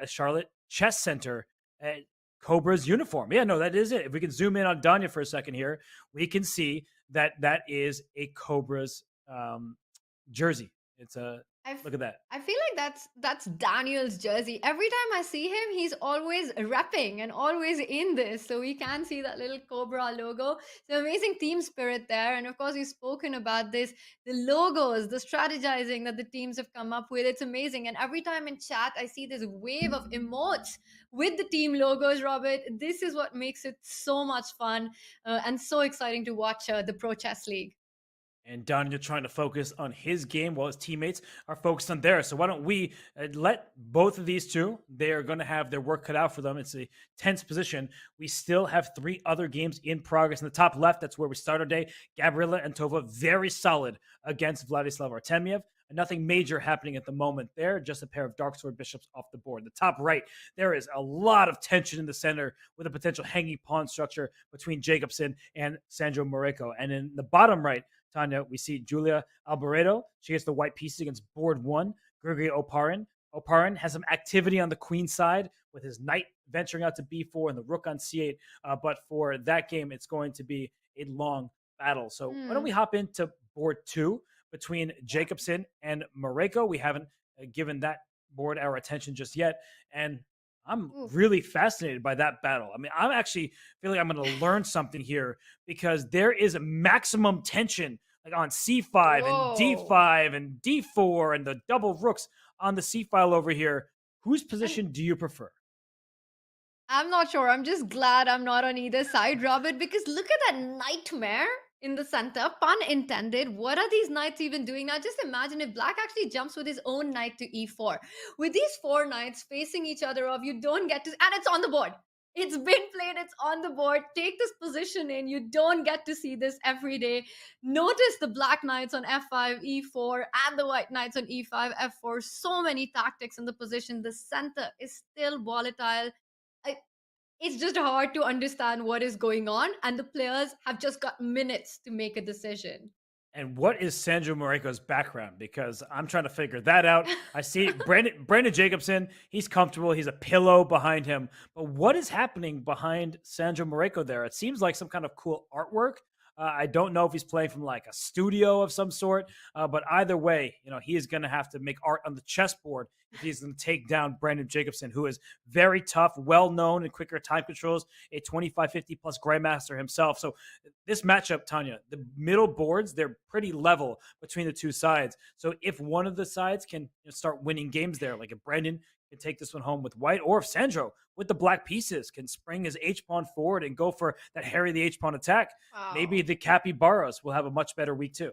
a Charlotte Chess Center Cobra's uniform. Yeah, no, that is it. If we can zoom in on Danya for a second here, we can see that is a Cobra's jersey. It's a look at that. I feel like that's Daniel's jersey. Every time I see him, he's always repping and always in this. So we can see that little Cobra logo. So amazing team spirit there. And of course, we've spoken about this, the logos, the strategizing that the teams have come up with. It's amazing. And every time in chat, I see this wave of emotes with the team logos, Robert. This is what makes it so much fun and so exciting to watch the Pro Chess League. And Daniel trying to focus on his game while his teammates are focused on theirs. So why don't we let both of these two, they are going to have their work cut out for them. It's a tense position. We still have 3 other games in progress. In the top left, that's where we start our day. Gabriela Antova, very solid against Vladislav Artemiev. nothing major happening at the moment there, just a pair of dark sword bishops off the board. The top right, there is a lot of tension in the center with a potential hanging pawn structure between Jacobson and Sandro Moreko. And in the bottom right, Tanya, we see Julia Albaredo. She gets the white pieces against board one. Grigori Oparin. Oparin has some activity on the queen side with his knight venturing out to b4 and the rook on c8. But for that game, it's going to be a long battle. So why don't we hop into board two between Jacobson and Moreko? We haven't given that board our attention just yet. And I'm really fascinated by that battle. I mean, I'm actually feeling I'm going to learn something here because there is a maximum tension like on c5 and d5 and d4 and the double rooks on the c file over here. Whose position do you prefer? I'm not sure. I'm just glad I'm not on either side, Robert, because look at that nightmare in the center. Pun intended. What are these knights even doing now? Just imagine if Black actually jumps with his own knight to e4. With these four knights facing each other off, you don't get to... And it's on the board. It's been played. It's on the board. Take this position in. You don't get to see this every day. Notice the black knights on f5, e4, and the white knights on e5, f4. So many tactics in the position. The center is still volatile. It's just hard to understand what is going on, and the players have just got minutes to make a decision. And what is Sandro Moreko's background? Because I'm trying to figure that out. I see Brandon Jacobson. He's comfortable. He's a pillow behind him. But what is happening behind Sandro Moreko there? It seems like some kind of cool artwork. I don't know if he's playing from like a studio of some sort, but either way, he is going to have to make art on the chessboard if he's going to take down Brandon Jacobson, who is very tough, well-known in quicker time controls, a 25-50 plus grandmaster himself. So this matchup, Tanya, the middle boards, they're pretty level between the two sides. So if one of the sides can start winning games there, like if Brandon can take this one home with white, or if Sandro with the black pieces can spring his h-pawn forward and go for that Harry the h-pawn attack, maybe the capybaras will have a much better week too.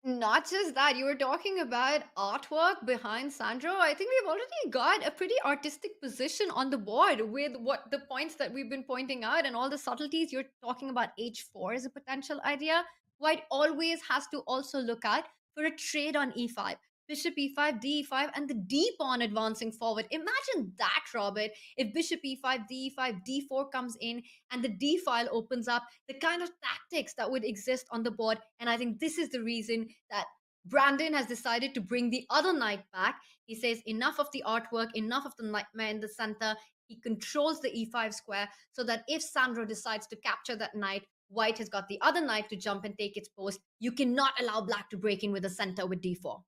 Not just that, you were talking about artwork behind Sandro. I think we've already got a pretty artistic position on the board with what the points that we've been pointing out and all the subtleties. You're talking about h4 as a potential idea. White always has to also look out for a trade on e5. Bishop e5, d5, and the d pawn advancing forward. Imagine that, Robert. If bishop e5, d5, d4 comes in and the d file opens up, the kind of tactics that would exist on the board. And I think this is the reason that Brandon has decided to bring the other knight back. He says enough of the artwork, enough of the nightmare in the center. He controls the e5 square so that if Sandro decides to capture that knight, White has got the other knight to jump and take its post. You cannot allow Black to break in with the center with d4.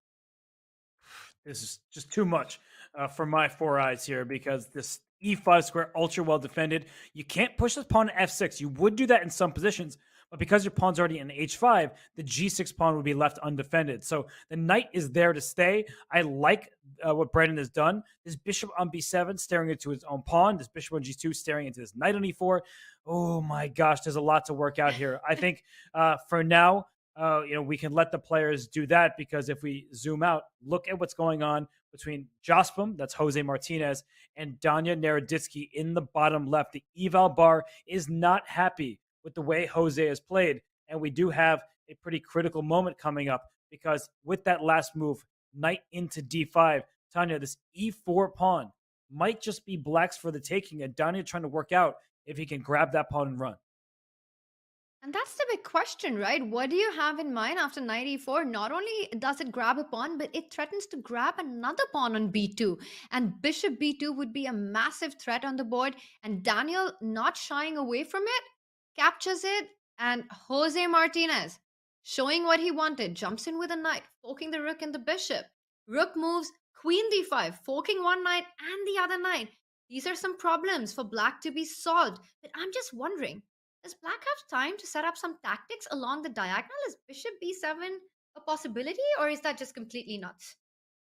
This is just too much for my four eyes here because this e5 square ultra well defended. You can't push this pawn to f6. You would do that in some positions, but because your pawn's already in h5, the g6 pawn would be left undefended. So the knight is there to stay. I like what Brandon has done. This bishop on b7 staring into his own pawn. This bishop on g2 staring into this knight on e4. Oh my gosh, there's a lot to work out here. I think for now, we can let the players do that because if we zoom out, look at what's going on between Jospin, that's Jose Martinez, and Danya Naroditsky in the bottom left. The eval bar is not happy with the way Jose has played, and we do have a pretty critical moment coming up because with that last move, knight into d5, Tanya, this e4 pawn might just be Black's for the taking, and Danya trying to work out if he can grab that pawn and run. And that's the big question, right? What do you have in mind after knight e4? Not only does it grab a pawn, but it threatens to grab another pawn on b2. And bishop b2 would be a massive threat on the board. And Daniel, not shying away from it, captures it. And Jose Martinez, showing what he wanted, jumps in with a knight, forking the rook and the bishop. Rook moves, queen d5, forking one knight and the other knight. These are some problems for Black to be solved. But I'm just wondering, does Black have time to set up some tactics along the diagonal? Is bishop b7 a possibility, or is that just completely nuts?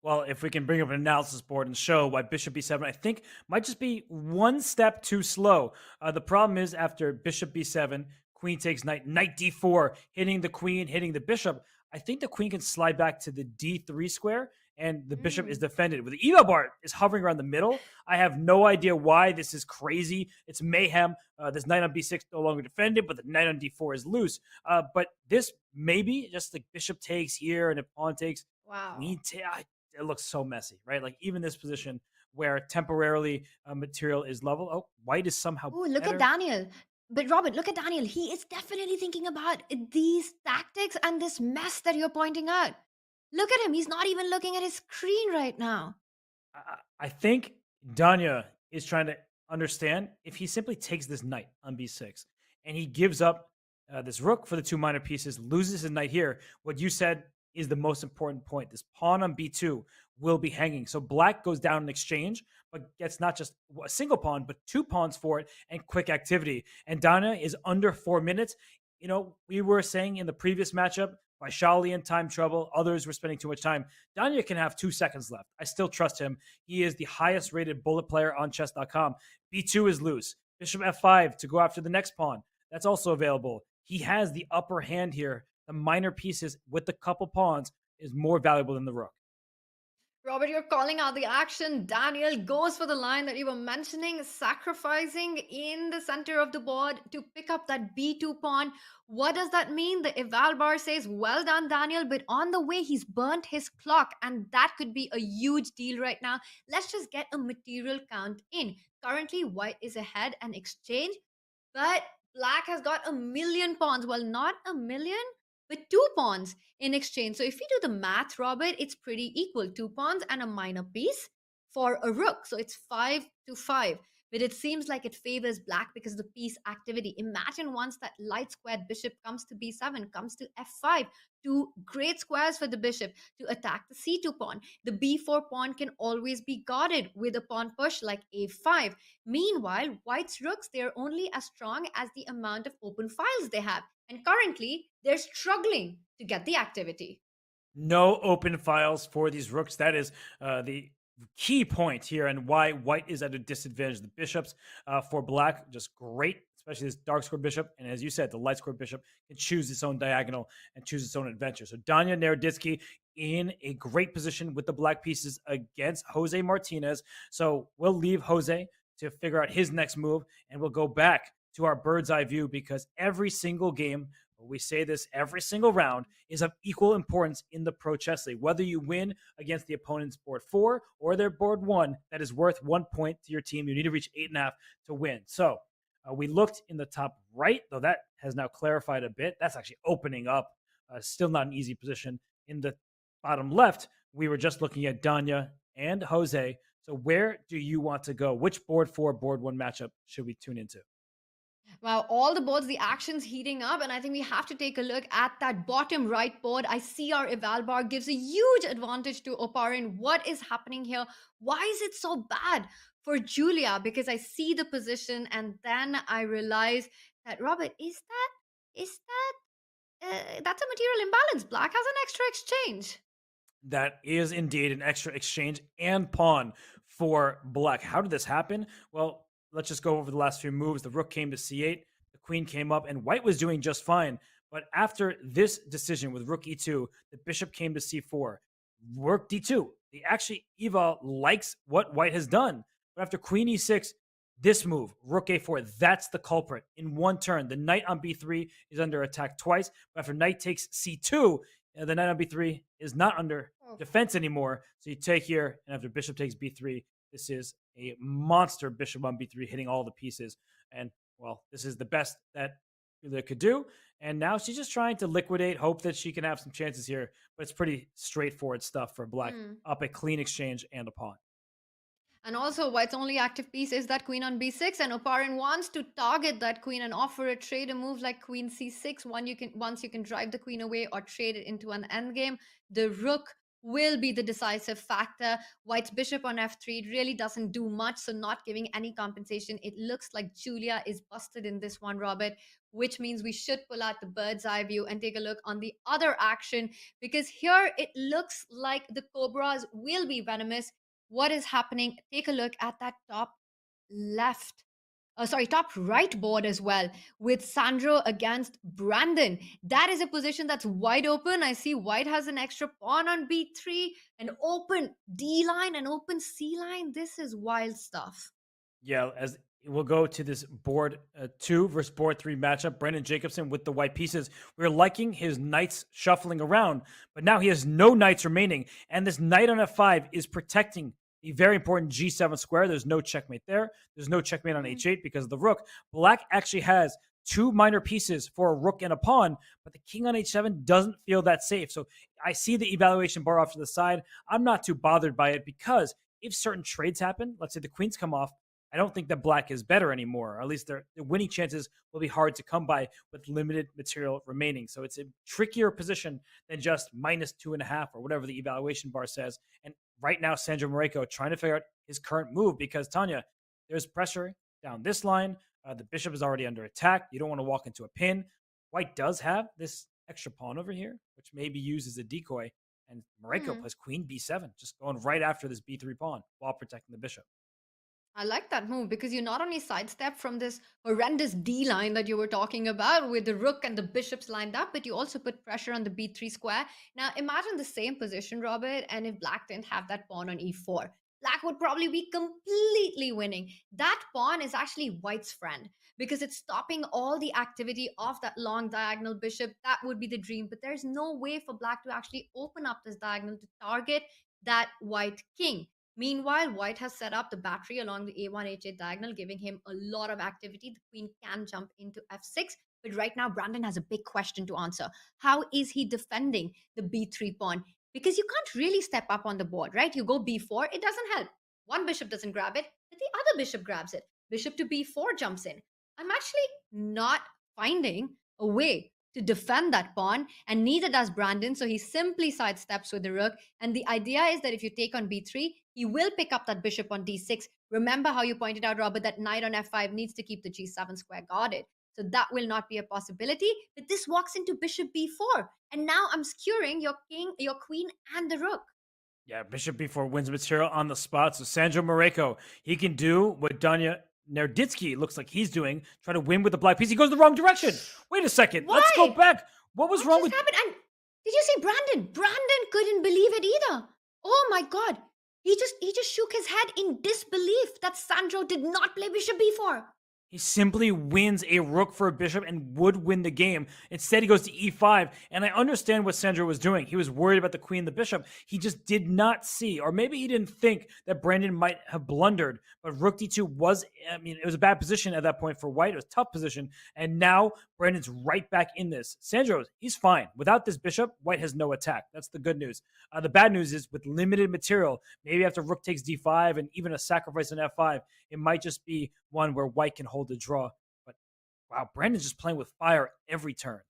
Well, if we can bring up an analysis board and show why bishop b7, I think might just be one step too slow. The problem is after bishop b7, queen takes knight, knight d4, hitting the queen, hitting the bishop. I think the queen can slide back to the d3 square, and the bishop is defended. With the eval bar is hovering around the middle. I have no idea why. This is crazy. It's mayhem. This knight on b6 no longer defended, but the knight on d4 is loose. But this maybe just like bishop takes here, and if pawn takes, Wow. It looks so messy, right? Like even this position where temporarily material is level. Oh, white is somehow Oh, look at better. Daniel. But Robert, look at Daniel. He is definitely thinking about these tactics and this mess that you're pointing out. Look at him. He's not even looking at his screen right now. I think Danya is trying to understand if he simply takes this knight on b6 and he gives up this rook for the two minor pieces, loses his knight here. What you said is the most important point. This pawn on b2 will be hanging. So black goes down in exchange, but gets not just a single pawn, but two pawns for it and quick activity. And Danya is under 4 minutes. You know, we were saying in the previous matchup, by Shali in time trouble, others were spending too much time. Danya can have 2 seconds left. I still trust him. He is the highest rated bullet player on chess.com. b2 is loose. Bishop f5 to go after the next pawn. That's also available. He has the upper hand here. The minor pieces with the couple pawns is more valuable than the rook. Robert, you're calling out the action. Daniel goes for the line that you were mentioning, sacrificing in the center of the board to pick up that b2 pawn. What does that mean? The eval bar says, well done, Daniel, but on the way, he's burnt his clock, and that could be a huge deal right now. Let's just get a material count in. Currently, white is ahead and exchange, but black has got a million pawns. Well, not a million, but 2 pawns in exchange. So if you do the math, Robert, it's pretty equal. 2 pawns and a minor piece for a rook. So it's 5-5. But it seems like it favors black because of the piece activity. Imagine once that light squared bishop comes to b7, comes to f5, 2 great squares for the bishop to attack the c2 pawn. The b4 pawn can always be guarded with a pawn push like a5. Meanwhile, white's rooks, they're only as strong as the amount of open files they have. And currently, they're struggling to get the activity. No open files for these rooks. That is the key point here and why white is at a disadvantage. The bishops for black, just great, especially this dark square bishop. And as you said, the light square bishop can choose its own diagonal and choose its own adventure. So Danya Naroditsky in a great position with the black pieces against Jose Martinez. So we'll leave Jose to figure out his next move, and we'll go back to our bird's eye view because every single game, we say this every single round, is of equal importance in the Pro Chess League. Whether you win against the opponent's board 4 or their board 1, that is worth 1 point to your team. You need to reach 8.5 to win. So we looked in the top right, though that has now clarified a bit. That's actually opening up. Still not an easy position. In the bottom left, we were just looking at Danya and Jose. So where do you want to go? Which board 4, board 1 matchup should we tune into? Wow, all the boards, the action's heating up, and I think we have to take a look at that bottom right board. I see our eval bar gives a huge advantage to Oparin. What is happening here? Why is it so bad for Julia? Because I see the position, and then I realize that, Robert, that's a material imbalance. Black has an extra exchange. That is indeed an extra exchange and pawn for black. How did this happen? Well, let's just go over the last few moves. The rook came to c8, the queen came up, and white was doing just fine. But after this decision with rook e2, the bishop came to c4, rook d2. Eva likes what white has done. But after queen e6, this move, rook a4, that's the culprit. In one turn, the knight on b3 is under attack twice. But after knight takes c2, the knight on b3 is not under defense anymore. So you take here, and after bishop takes b3, this is a monster bishop on b3 hitting all the pieces. And, well, this is the best that Julia could do. And now she's just trying to liquidate, hope that she can have some chances here. But it's pretty straightforward stuff for black. Up a clean exchange and a pawn. And also, white's only active piece is that queen on b6, and Oparin wants to target that queen and offer a trade, a move like queen c6. Once you can drive the queen away or trade it into an endgame. The rook will be the decisive factor. White's bishop on f3 really doesn't do much, so not giving any compensation. It looks like Julia is busted in this one, Robert, which means we should pull out the bird's eye view and take a look on the other action, because here it looks like the Cobras will be venomous. What is happening? Take a look at that top right board as well, with Sandro against Brandon. That is a position that's wide open. I see white has an extra pawn on b3, an open d line, an open c line. This is wild stuff. Yeah, as we'll go to this board 2 versus board 3 matchup. Brendan Jacobson with the white pieces. We're liking his knights shuffling around, but now he has no knights remaining. And this knight on f5 is protecting the very important g7 square. There's no checkmate there. There's no checkmate on h8 because of the rook. Black actually has two minor pieces for a rook and a pawn, but the king on h7 doesn't feel that safe. So I see the evaluation bar off to the side. I'm not too bothered by it because if certain trades happen, let's say the queens come off, I don't think that black is better anymore. Or at least their winning chances will be hard to come by with limited material remaining. So it's a trickier position than just -2.5 or whatever the evaluation bar says. And right now, Sandro Moreko trying to figure out his current move because, Tanya, there's pressure down this line. The bishop is already under attack. You don't want to walk into a pin. White does have this extra pawn over here, which may be used as a decoy. And Moreko plays queen b7, just going right after this b3 pawn while protecting the bishop. I like that move because you not only sidestep from this horrendous D line that you were talking about with the rook and the bishops lined up, but you also put pressure on the B3 square. Now imagine the same position, Robert, and if black didn't have that pawn on E4, black would probably be completely winning. That pawn is actually white's friend because it's stopping all the activity of that long diagonal bishop. That would be the dream, but there's no way for black to actually open up this diagonal to target that white king. Meanwhile, white has set up the battery along the a1, h8 diagonal, giving him a lot of activity. The queen can jump into f6. But right now, Brandon has a big question to answer. How is he defending the b3 pawn? Because you can't really step up on the board, right? You go b4, it doesn't help. One bishop doesn't grab it, but the other bishop grabs it. Bishop to b4 jumps in. I'm actually not finding a way to defend that pawn, and neither does Brandon. So he simply sidesteps with the rook. And the idea is that if you take on b3, he will pick up that bishop on d6. Remember how you pointed out, Robert, that knight on f5 needs to keep the g7 square guarded. So that will not be a possibility. But this walks into bishop b4. And now I'm skewering your king, your queen, and the rook. Yeah, bishop b4 wins material on the spot. So Sandro Moreko, he can do what Danya Nerditsky looks like he's doing, try to win with the black piece. He goes the wrong direction. Wait a second. Why? Let's go back. What was wrong with... happened? And did you see Brandon? Brandon couldn't believe it either. Oh my God. He just shook his head in disbelief that Sandro did not play bishop b4. He simply wins a rook for a bishop and would win the game. Instead, he goes to e5. And I understand what Sandro was doing. He was worried about the queen and the bishop. He just did not see, or maybe he didn't think that Brandon might have blundered. But rook d2 was, it was a bad position at that point for white. It was a tough position. And now Brandon's right back in this. Sandro, he's fine. Without this bishop, white has no attack. That's the good news. The bad news is with limited material, maybe after rook takes d5 and even a sacrifice on f5, it might just be one where white can hold the draw. But wow, Brandon's just playing with fire every turn.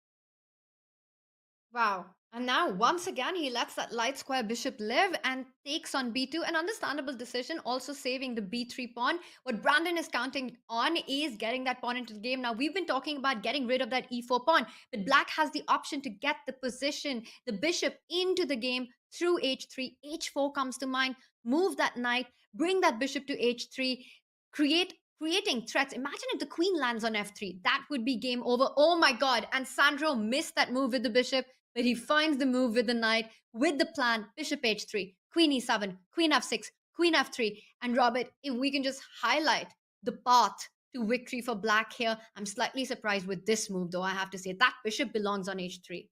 Wow. And now, once again, he lets that light square bishop live and takes on b2. An understandable decision, also saving the b3 pawn. What Brandon is counting on is getting that pawn into the game. Now, we've been talking about getting rid of that e4 pawn, but black has the option to get the position, the bishop into the game through h3. h4 comes to mind. Move that knight, bring that bishop to h3, creating threats. Imagine if the queen lands on f3. That would be game over. Oh my God. And Sandro missed that move with the bishop, but he finds the move with the knight, with the plan, bishop h3, queen e7, queen f6, queen f3. And Robert, if we can just highlight the path to victory for black here, I'm slightly surprised with this move, though, I have to say. That bishop belongs on h3.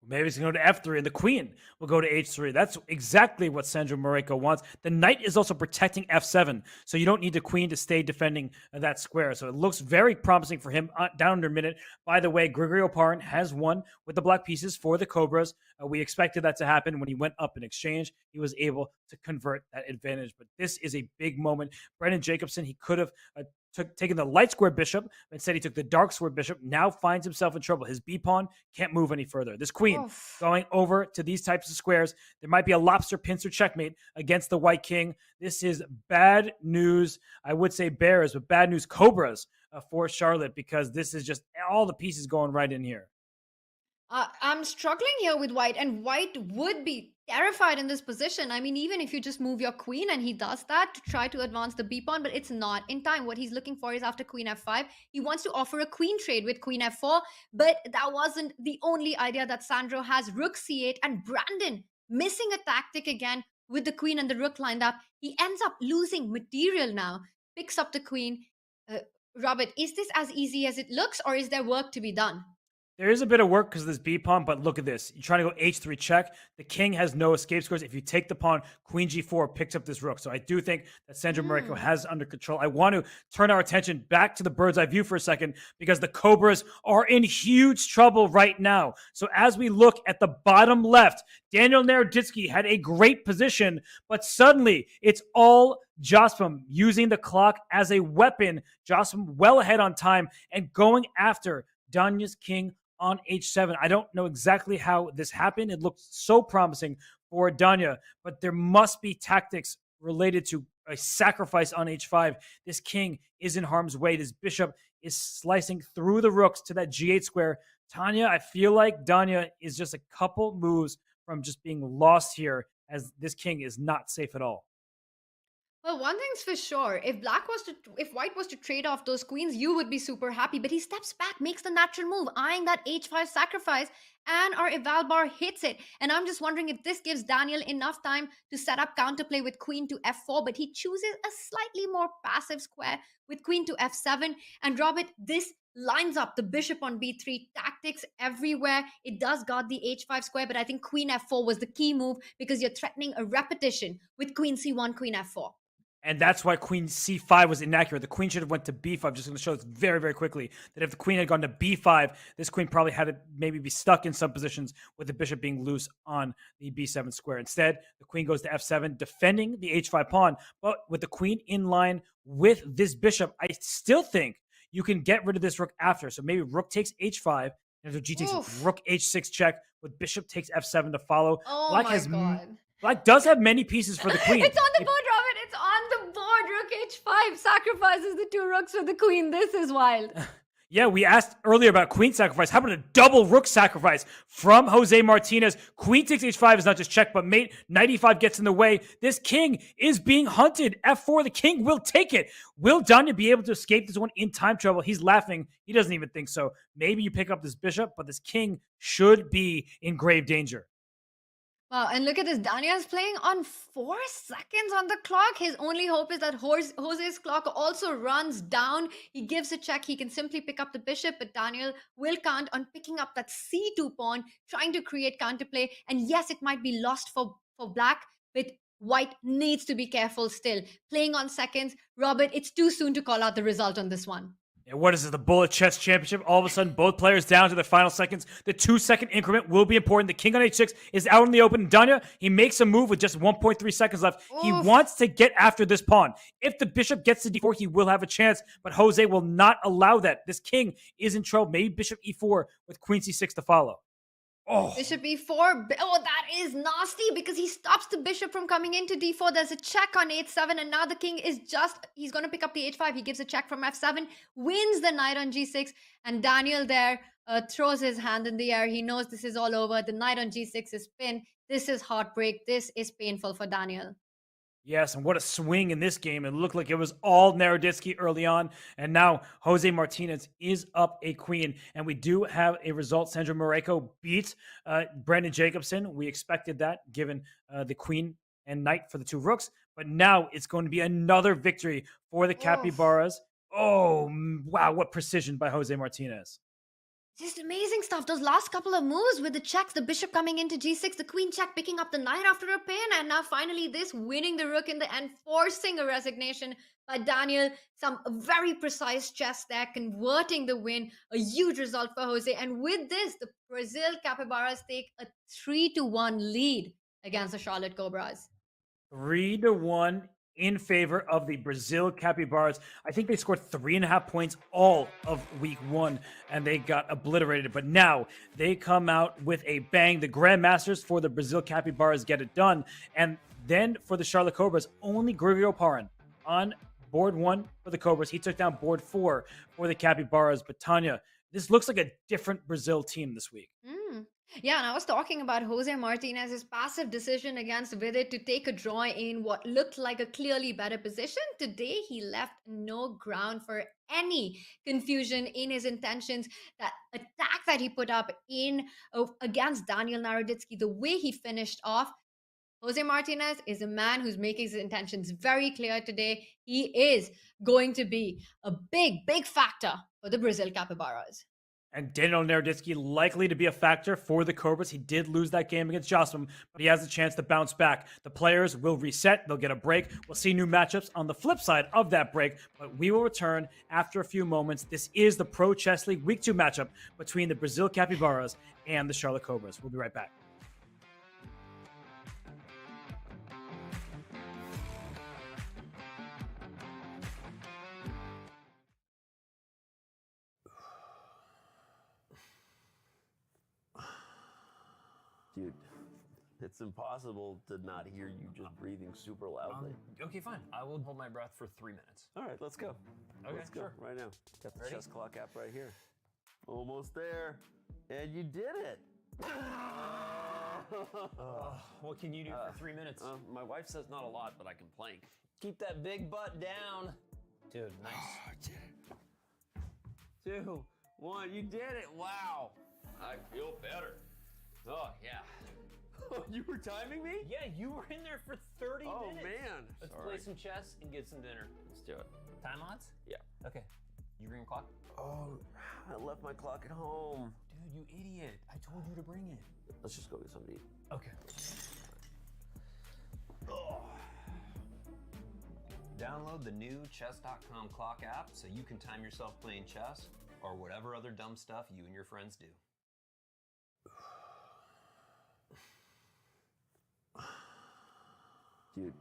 Maybe it's going to go to f3 and the queen will go to h3. That's exactly what Sandro Moreko wants. The knight is also protecting f7, so you don't need the queen to stay defending that square. So it looks very promising for him down under a minute. By the way, Grigory Oparin has won with the black pieces for the Cobras. We expected that to happen when he went up in exchange. He was able to convert that advantage. But this is a big moment. Brendan Jacobson, he could have taken the light square bishop. Instead, he took the dark square bishop. Now finds himself in trouble. His b-pawn can't move any further. This queen going over to these types of squares. There might be a lobster pincer checkmate against the white king. This is bad news. I would say bears, but bad news cobras for Charlotte, because this is just all the pieces going right in here. I'm struggling here with white, and white would be terrified in this position. I mean, even if you just move your queen, and he does that to try to advance the b-pawn, but it's not in time. What he's looking for is after queen f5, he wants to offer a queen trade with queen f4, but that wasn't the only idea that Sandro has. Rook c8, and Brandon missing a tactic again with the queen and the rook lined up. He ends up losing material now picks up the queen. Uh, Robert, is this as easy as it looks, or is there work to be done? There is a bit of work because of this B pawn, but look at this. You're trying to go H3 check. The king has no escape scores. If you take the pawn, Queen G4 picks up this rook. So I do think that Sandro Mareko has under control. I want to turn our attention back to the bird's eye view for a second because the Cobras are in huge trouble right now. So as we look at the bottom left, Daniel Naroditsky had a great position, but suddenly it's all Chessbrahs using the clock as a weapon. Chessbrahs well ahead on time and going after Danya's king on H7. I don't know exactly how this happened. It looked so promising for Danya, but there must be tactics related to a sacrifice on H5. This king is in harm's way. This bishop is slicing through the rooks to that G8 square. Tanya, I feel like Danya is just a couple moves from just being lost here, as this king is not safe at all. Well, one thing's for sure. If white was to trade off those queens, you would be super happy. But he steps back, makes the natural move, eyeing that H5 sacrifice, and our eval bar hits it. And I'm just wondering if this gives Daniel enough time to set up counterplay with queen to F4, but he chooses a slightly more passive square with queen to F7. And Robert, this lines up the bishop on B3, tactics everywhere. It does guard the H5 square, but I think queen F4 was the key move because you're threatening a repetition with queen C1, queen F4. And that's why queen c5 was inaccurate. The queen should have went to b5. I'm just going to show this very, very quickly that if the queen had gone to b5, this queen probably had to maybe be stuck in some positions with the bishop being loose on the b7 square. Instead, the queen goes to f7, defending the h5 pawn. But with the queen in line with this bishop, I still think you can get rid of this rook after. So maybe rook takes h5, and so g takes rook h6 check with bishop takes f7 to follow. Oh Black my God. Black does have many pieces for the queen. It's on the board, Robert. It's on the board. Rook H5 sacrifices the two rooks for the queen. This is wild. Yeah, we asked earlier about queen sacrifice. How about a double rook sacrifice from Jose Martinez? Queen takes h5 is not just check, but mate. Knight e5 gets in the way. This king is being hunted. F4, the king will take it. Will Danya be able to escape this one in time trouble? He's laughing. He doesn't even think so. Maybe you pick up this bishop, but this king should be in grave danger. Wow, and look at this. Daniel's playing on 4 seconds on the clock. His only hope is that Jose's clock also runs down. He gives a check. He can simply pick up the bishop, but Daniel will count on picking up that C2 pawn, trying to create counterplay. And yes, it might be lost for black, but white needs to be careful still. Playing on seconds. Robert, it's too soon to call out the result on this one. And what is it, the Bullet Chess Championship? All of a sudden, both players down to their final seconds. The 2-second increment will be important. The king on h6 is out in the open. Danya, he makes a move with just 1.3 seconds left. Oof. He wants to get after this pawn. If the bishop gets to d4, he will have a chance, but Jose will not allow that. This king is in trouble. Maybe bishop e4 with queen c6 to follow. Oh. Bishop e4. Oh, that is nasty because he stops the bishop from coming into d4. There's a check on h7, and now the king is he's going to pick up the h5. He gives a check from f7, wins the knight on g6, and Daniel there throws his hand in the air. He knows this is all over. The knight on g6 is pinned. This is heartbreak. This is painful for Daniel. Yes, and what a swing in this game. It looked like it was all Naroditsky early on, and now Jose Martinez is up a queen, and we do have a result. Sandro Mareko beat Brandon Jacobson. We expected that, given the queen and knight for the two rooks, but now it's going to be another victory for the Capybaras. Oh, wow, what precision by Jose Martinez. Just amazing stuff. Those last couple of moves with the checks, the bishop coming into g6, the queen check, picking up the knight after a pin, and now finally this winning the rook in the end, forcing a resignation by Daniel. Some very precise chess there, converting the win. A huge result for Jose. And with this, the Brazil Capybaras take a 3-1 lead against the Charlotte Cobras. 3-1 in favor of the Brazil Capybaras. I think they scored 3.5 points all of week 1, and they got obliterated. But now they come out with a bang. The Grandmasters for the Brazil Capybaras get it done. And then for the Charlotte Cobras, only Grigorio Paran on board 1 for the Cobras. He took down board 4 for the Capybaras. But Tanya, this looks like a different Brazil team this week. Yeah, and I was talking about Jose Martinez's passive decision against Vidit to take a draw in what looked like a clearly better position. Today, he left no ground for any confusion in his intentions. That attack that he put up in against Daniel Naroditsky, the way he finished off, Jose Martinez is a man who's making his intentions very clear today. He is going to be a big, big factor for the Brazil Capybaras. And Daniel Naroditsky likely to be a factor for the Cobras. He did lose that game against Jocelyn, but he has a chance to bounce back. The players will reset. They'll get a break. We'll see new matchups on the flip side of that break, but we will return after a few moments. This is the Pro Chess League Week 2 matchup between the Brazil Capybaras and the Charlotte Cobras. We'll be right back. Dude, it's impossible to not hear you just breathing super loudly. Okay, fine. I will hold my breath for 3 minutes. All right, let's go. Okay, let's go sure. right now. Got the Ready? chess clock app right here. Almost there. And you did it. What can you do for 3 minutes? My wife says not a lot, but I can plank. Keep that big butt down. Dude, nice. 2, 1, you did it. Wow. I feel better. Oh, yeah. You were timing me? Yeah, you were in there for 30 Oh, minutes. man. Let's Sorry. play some chess and get some dinner. Let's do it. Time odds? Yeah. Okay. You bring a clock? Oh, I left my clock at home. Dude, you idiot. I told you to bring it. Let's just go get something to eat. Okay. Download the new Chess.com clock app so you can time yourself playing chess or whatever other dumb stuff you and your friends do. Dude,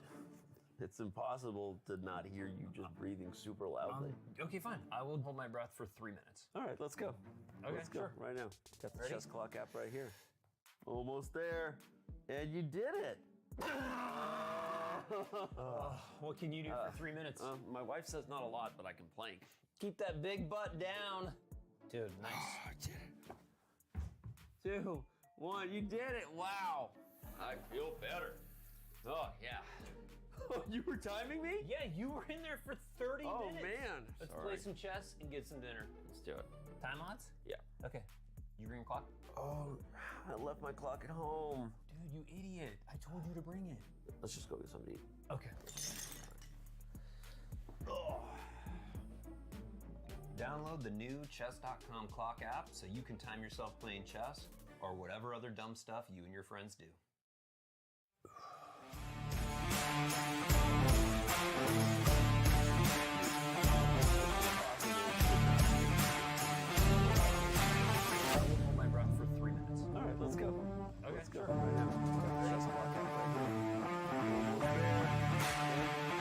it's impossible to not hear you just breathing super loudly. Okay, fine. I will hold my breath for 3 minutes. All right, let's go. Okay, let's go sure. right now. Got the Ready? chess clock app right here. Almost there. And you did it. What can you do for 3 minutes? My wife says not a lot, but I can plank. Keep that big butt down. Dude, nice. 2, 1, you did it. Wow. I feel better. Oh, yeah. You were timing me? Yeah, you were in there for 30 Oh, minutes. man. Let's Sorry. play some chess and get some dinner. Let's do it. Time odds? Yeah. Okay. You bring a clock? Oh, I left my clock at home. Dude, you idiot. I told you to bring it. Let's just go get something to eat. Okay. Download the new Chess.com clock app so you can time yourself playing chess or whatever other dumb stuff you and your friends do. I will hold my breath for 3 minutes. All right, let's go. Okay, let's go sure. right now. Got the chess clock app right here. Almost there.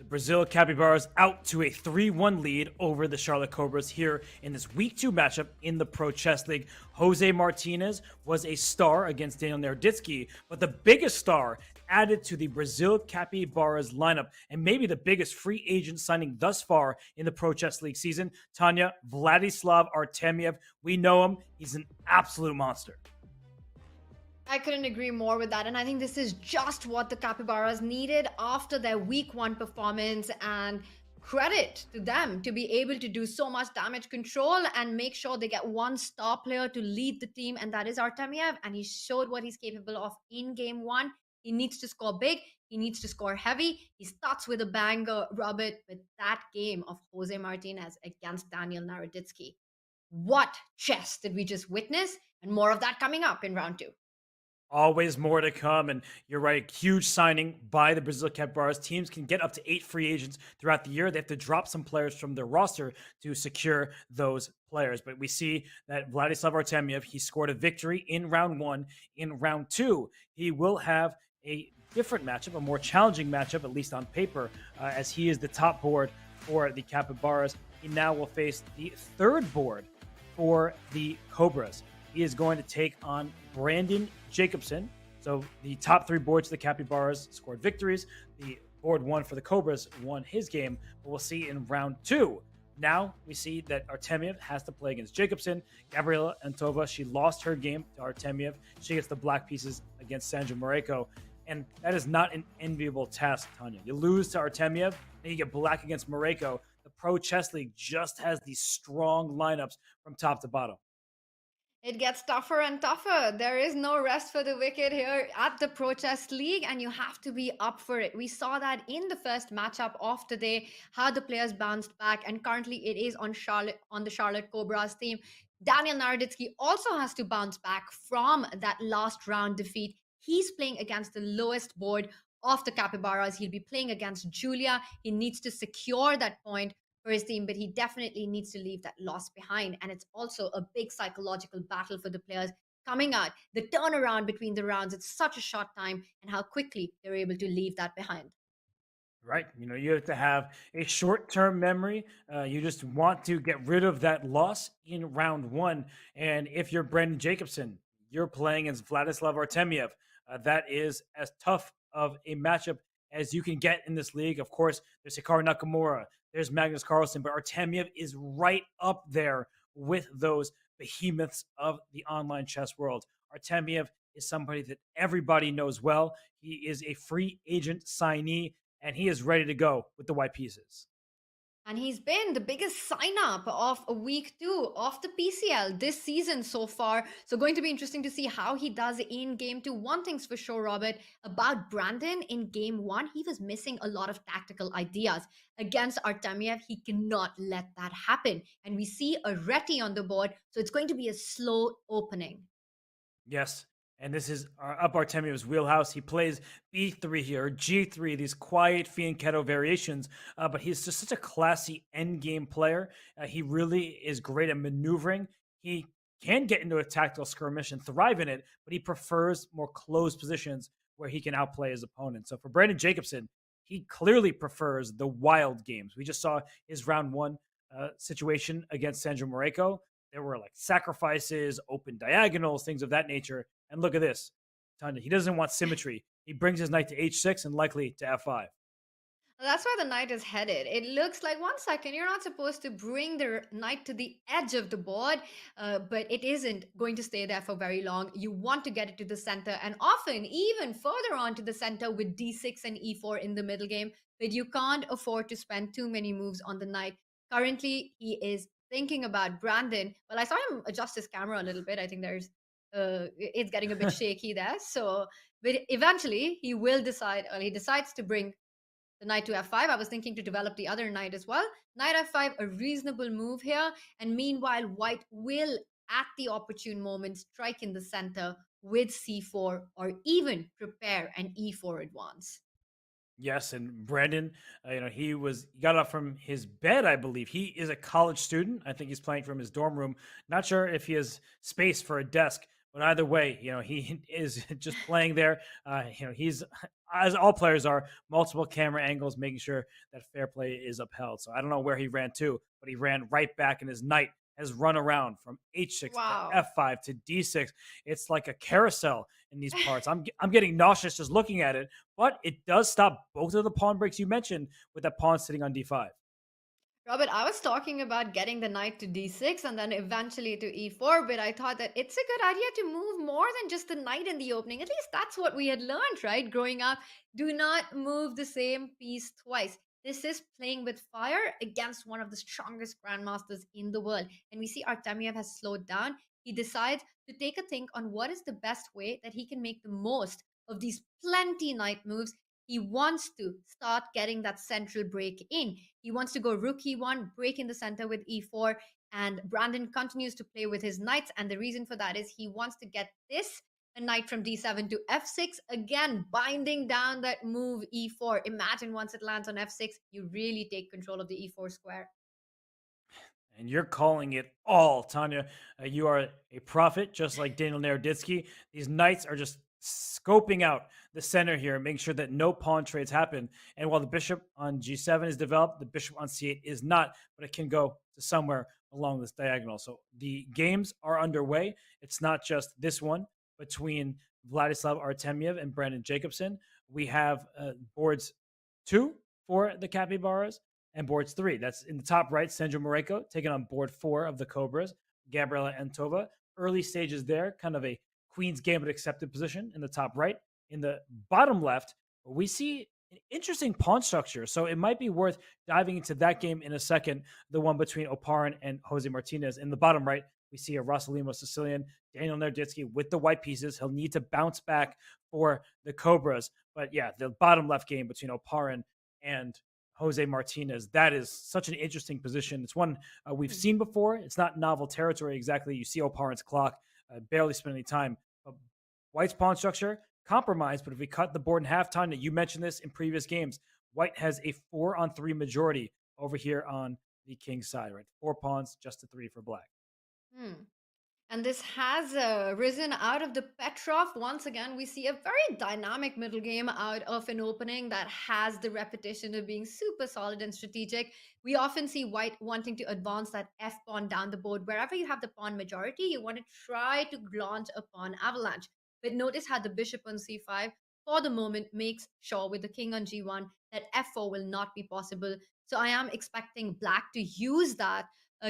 Brazil Capybaras out to a 3-1 lead over the Charlotte Cobras here in this Week 2 matchup in the Pro Chess League. Jose Martinez was a star against Daniel Naroditsky, but the biggest star added to the Brazil Capybaras lineup, and maybe the biggest free agent signing thus far in the Pro Chess League season, Tanya, Vladislav Artemiev. We know him. He's an absolute monster. I couldn't agree more with that. And I think this is just what the Capybaras needed after their week 1 performance. And credit to them to be able to do so much damage control and make sure they get one star player to lead the team. And that is Artemiev. And he showed what he's capable of in game 1. He needs to score big. He needs to score heavy. He starts with a banger, Robert, with that game of Jose Martinez against Daniel Naroditsky. What chess did we just witness? And more of that coming up in round 2. Always more to come, and you're right. Huge signing by the Brazil Capybaras. Teams can get up to 8 free agents throughout the year. They have to drop some players from their roster to secure those players. But we see that Vladislav Artemiev, he scored a victory in round 1. In round 2, he will have a different matchup, a more challenging matchup, at least on paper, as he is the top board for the Capybaras. He now will face the 3rd board for the Cobras. He is going to take on Brandon Jacobson. So the top 3 boards of the Capybaras scored victories. The board 1 for the Cobras won his game. But we'll see in round 2. Now we see that Artemiev has to play against Jacobson. Gabriela Antova, she lost her game to Artemiev. She gets the black pieces against Sandra Moreko. And that is not an enviable task, Tanya. You lose to Artemiev, and you get black against Moreko. The Pro Chess League just has these strong lineups from top to bottom. It gets tougher and tougher. There is no rest for the wicked here at the Pro Chess League, and you have to be up for it. We saw that in the first matchup of today, how the players bounced back, and currently it is on the Charlotte Cobras team. Daniel Naroditsky also has to bounce back from that last round defeat. He's playing against the lowest board of the Capybaras. He'll be playing against Julia. He needs to secure that point for his team, but he definitely needs to leave that loss behind. And it's also a big psychological battle for the players coming out. The turnaround between the rounds, it's such a short time, and how quickly they're able to leave that behind. Right. You have to have a short-term memory. You just want to get rid of that loss in round 1. And if you're Brandon Jacobson, you're playing against Vladislav Artemiev. That is as tough of a matchup as you can get in this league. Of course, there's Hikaru Nakamura, there's Magnus Carlsen, but Artemiev is right up there with those behemoths of the online chess world. Artemiev is somebody that everybody knows well. He is a free agent signee, and he is ready to go with the white pieces. And he's been the biggest sign-up of week 2 of the PCL this season so far. So going to be interesting to see how he does in game 2. One thing's for sure, Robert, about Brandon in game 1, he was missing a lot of tactical ideas. Against Artemiev, he cannot let that happen. And we see a Reti on the board, so it's going to be a slow opening. Yes. And this is up Artemiev's wheelhouse. He plays B3 here, G3, these quiet fianchetto variations. But he's just such a classy endgame player. He really is great at maneuvering. He can get into a tactical skirmish and thrive in it, but he prefers more closed positions where he can outplay his opponent. So for Brandon Jacobson, he clearly prefers the wild games. We just saw his round 1 situation against Sandra Moreko. There were like sacrifices, open diagonals, things of that nature. And look at this, Tanya. He doesn't want symmetry. He brings his knight to h6 and likely to f5. That's where the knight is headed. It looks like, one second, you're not supposed to bring the knight to the edge of the board, but it isn't going to stay there for very long. You want to get it to the center, and often even further on to the center with d6 and e4 in the middle game, but you can't afford to spend too many moves on the knight. Currently, he is thinking about Brandon. Well, I saw him adjust his camera a little bit. I think it's getting a bit shaky there. So, but eventually he will decide, or he decides to bring the knight to f5. I was thinking to develop the other knight as well. Knight f5, a reasonable move here. And meanwhile, white will, at the opportune moment, strike in the center with c4 or even prepare an e4 advance. Yes, and Brandon, he got up from his bed, I believe. He is a college student. I think he's playing from his dorm room. Not sure if he has space for a desk, But either way, he is just playing there. He's as all players are, multiple camera angles, making sure that fair play is upheld. So I don't know where he ran to, but he ran right back, and his knight has run around from h6 to Wow. f5 to d6. It's like a carousel in these parts. I'm getting nauseous just looking at it, but it does stop both of the pawn breaks you mentioned with that pawn sitting on d5. Robert, I was talking about getting the knight to d6 and then eventually to e4, but I thought that it's a good idea to move more than just the knight in the opening. At least that's what we had learned, right? Growing up, do not move the same piece twice. This is playing with fire against one of the strongest grandmasters in the world. And we see Artemiev has slowed down. He decides to take a think on what is the best way that he can make the most of these plenty knight moves. He wants to start getting that central break in. He wants to go rook e1, break in the center with e4, and Brandon continues to play with his knights. And the reason for that is he wants to get this a knight from d7 to f6, again binding down that move e4. Imagine once it lands on f6, you really take control of the e4 square. And you're calling it all, Tanya. You are a prophet, just like Daniel Naroditsky. These knights are just scoping out the center here, making sure that no pawn trades happen. And while the bishop on g7 is developed, the bishop on c8 is not, but it can go to somewhere along this diagonal. So the games are underway. It's not just this one between Vladislav Artemiev and Brandon Jacobson. We have boards 2 for the Capybaras and boards 3. That's in the top right, Sandro Moreko taking on board 4 of the Cobras, Gabriela Antova. Early stages there, kind of a Queen's Gambit accepted position in the top right. In the bottom left, we see an interesting pawn structure. So it might be worth diving into that game in a second, the one between Oparin and Jose Martinez. In the bottom right, we see a Rosalimo Sicilian, Daniel Naroditsky with the white pieces. He'll need to bounce back for the Cobras. But yeah, the bottom left game between Oparin and Jose Martinez, that is such an interesting position. It's one we've seen before. It's not novel territory exactly. You see Oparin's clock, barely spend any time. But White's pawn structure, compromised, but if we cut the board in half, Tanya, you mentioned this in previous games, White has a 4-on-3 majority over here on the king's side, right? 4 pawns, just a 3 for black. Hmm. And this has risen out of the Petrov. Once again, we see a very dynamic middle game out of an opening that has the reputation of being super solid and strategic. We often see White wanting to advance that F pawn down the board. Wherever you have the pawn majority, you want to try to launch a pawn avalanche. But notice how the bishop on c5, for the moment, makes sure with the king on g1 that f4 will not be possible. So I am expecting black to use that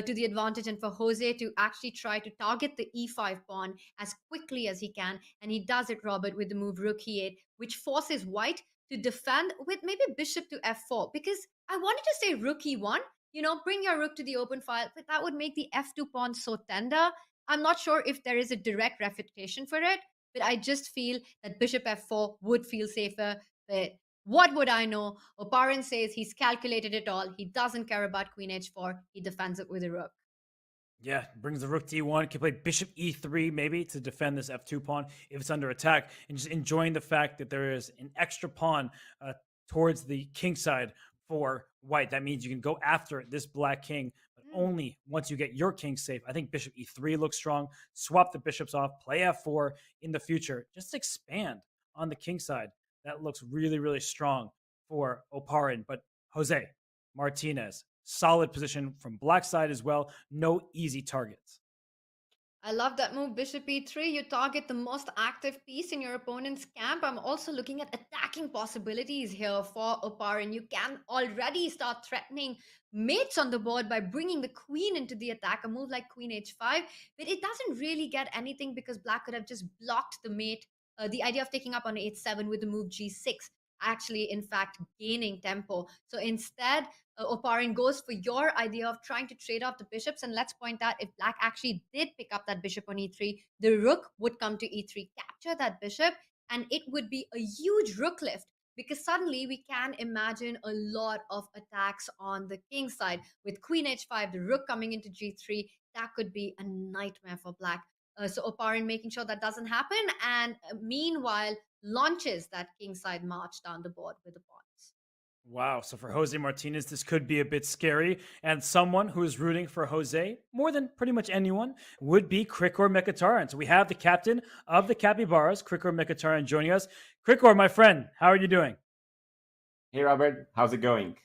to the advantage, and for Jose to actually try to target the e5 pawn as quickly as he can. And he does it, Robert, with the move rook e8, which forces White to defend with maybe bishop to f4. Because I wanted to say rook e1, bring your rook to the open file, but that would make the f2 pawn so tender. I'm not sure if there is a direct refutation for it, but I just feel that bishop f4 would feel safer. But what would I know? Oparin says he's calculated it all. He doesn't care about queen h4. He defends it with a rook. Yeah, brings the rook to e1. Can play bishop e3 maybe to defend this f2 pawn if it's under attack. And just enjoying the fact that there is an extra pawn towards the king side for White. That means you can go after this black king, but only once you get your king safe. I think bishop e3 looks strong. Swap the bishops off, play f4 in the future. Just expand on the king side. That looks really, really strong for Oparin. But Jose Martinez, solid position from black side as well. No easy targets. I love that move, bishop e3. You target the most active piece in your opponent's camp. I'm also looking at attacking possibilities here for Oparin. You can already start threatening mates on the board by bringing the queen into the attack, a move like queen h5. But it doesn't really get anything because black could have just blocked the mate. The idea of taking up on h7 with the move g6, actually, in fact, gaining tempo. So instead, Oparin goes for your idea of trying to trade off the bishops. And let's point out, if black actually did pick up that bishop on e3, the rook would come to e3, capture that bishop, and it would be a huge rook lift, because suddenly we can imagine a lot of attacks on the king side. With queen h5, the rook coming into g3, that could be a nightmare for black. So Oparin making sure that doesn't happen, and meanwhile launches that kingside march down the board with the pawns. Wow. So for Jose Martinez, this could be a bit scary. And someone who is rooting for Jose more than pretty much anyone would be Krikor Mkhitaryan. So we have the captain of the Capybaras, Krikor Mkhitaryan, joining us. Krikor, my friend, how are you doing? Hey Robert, how's it going?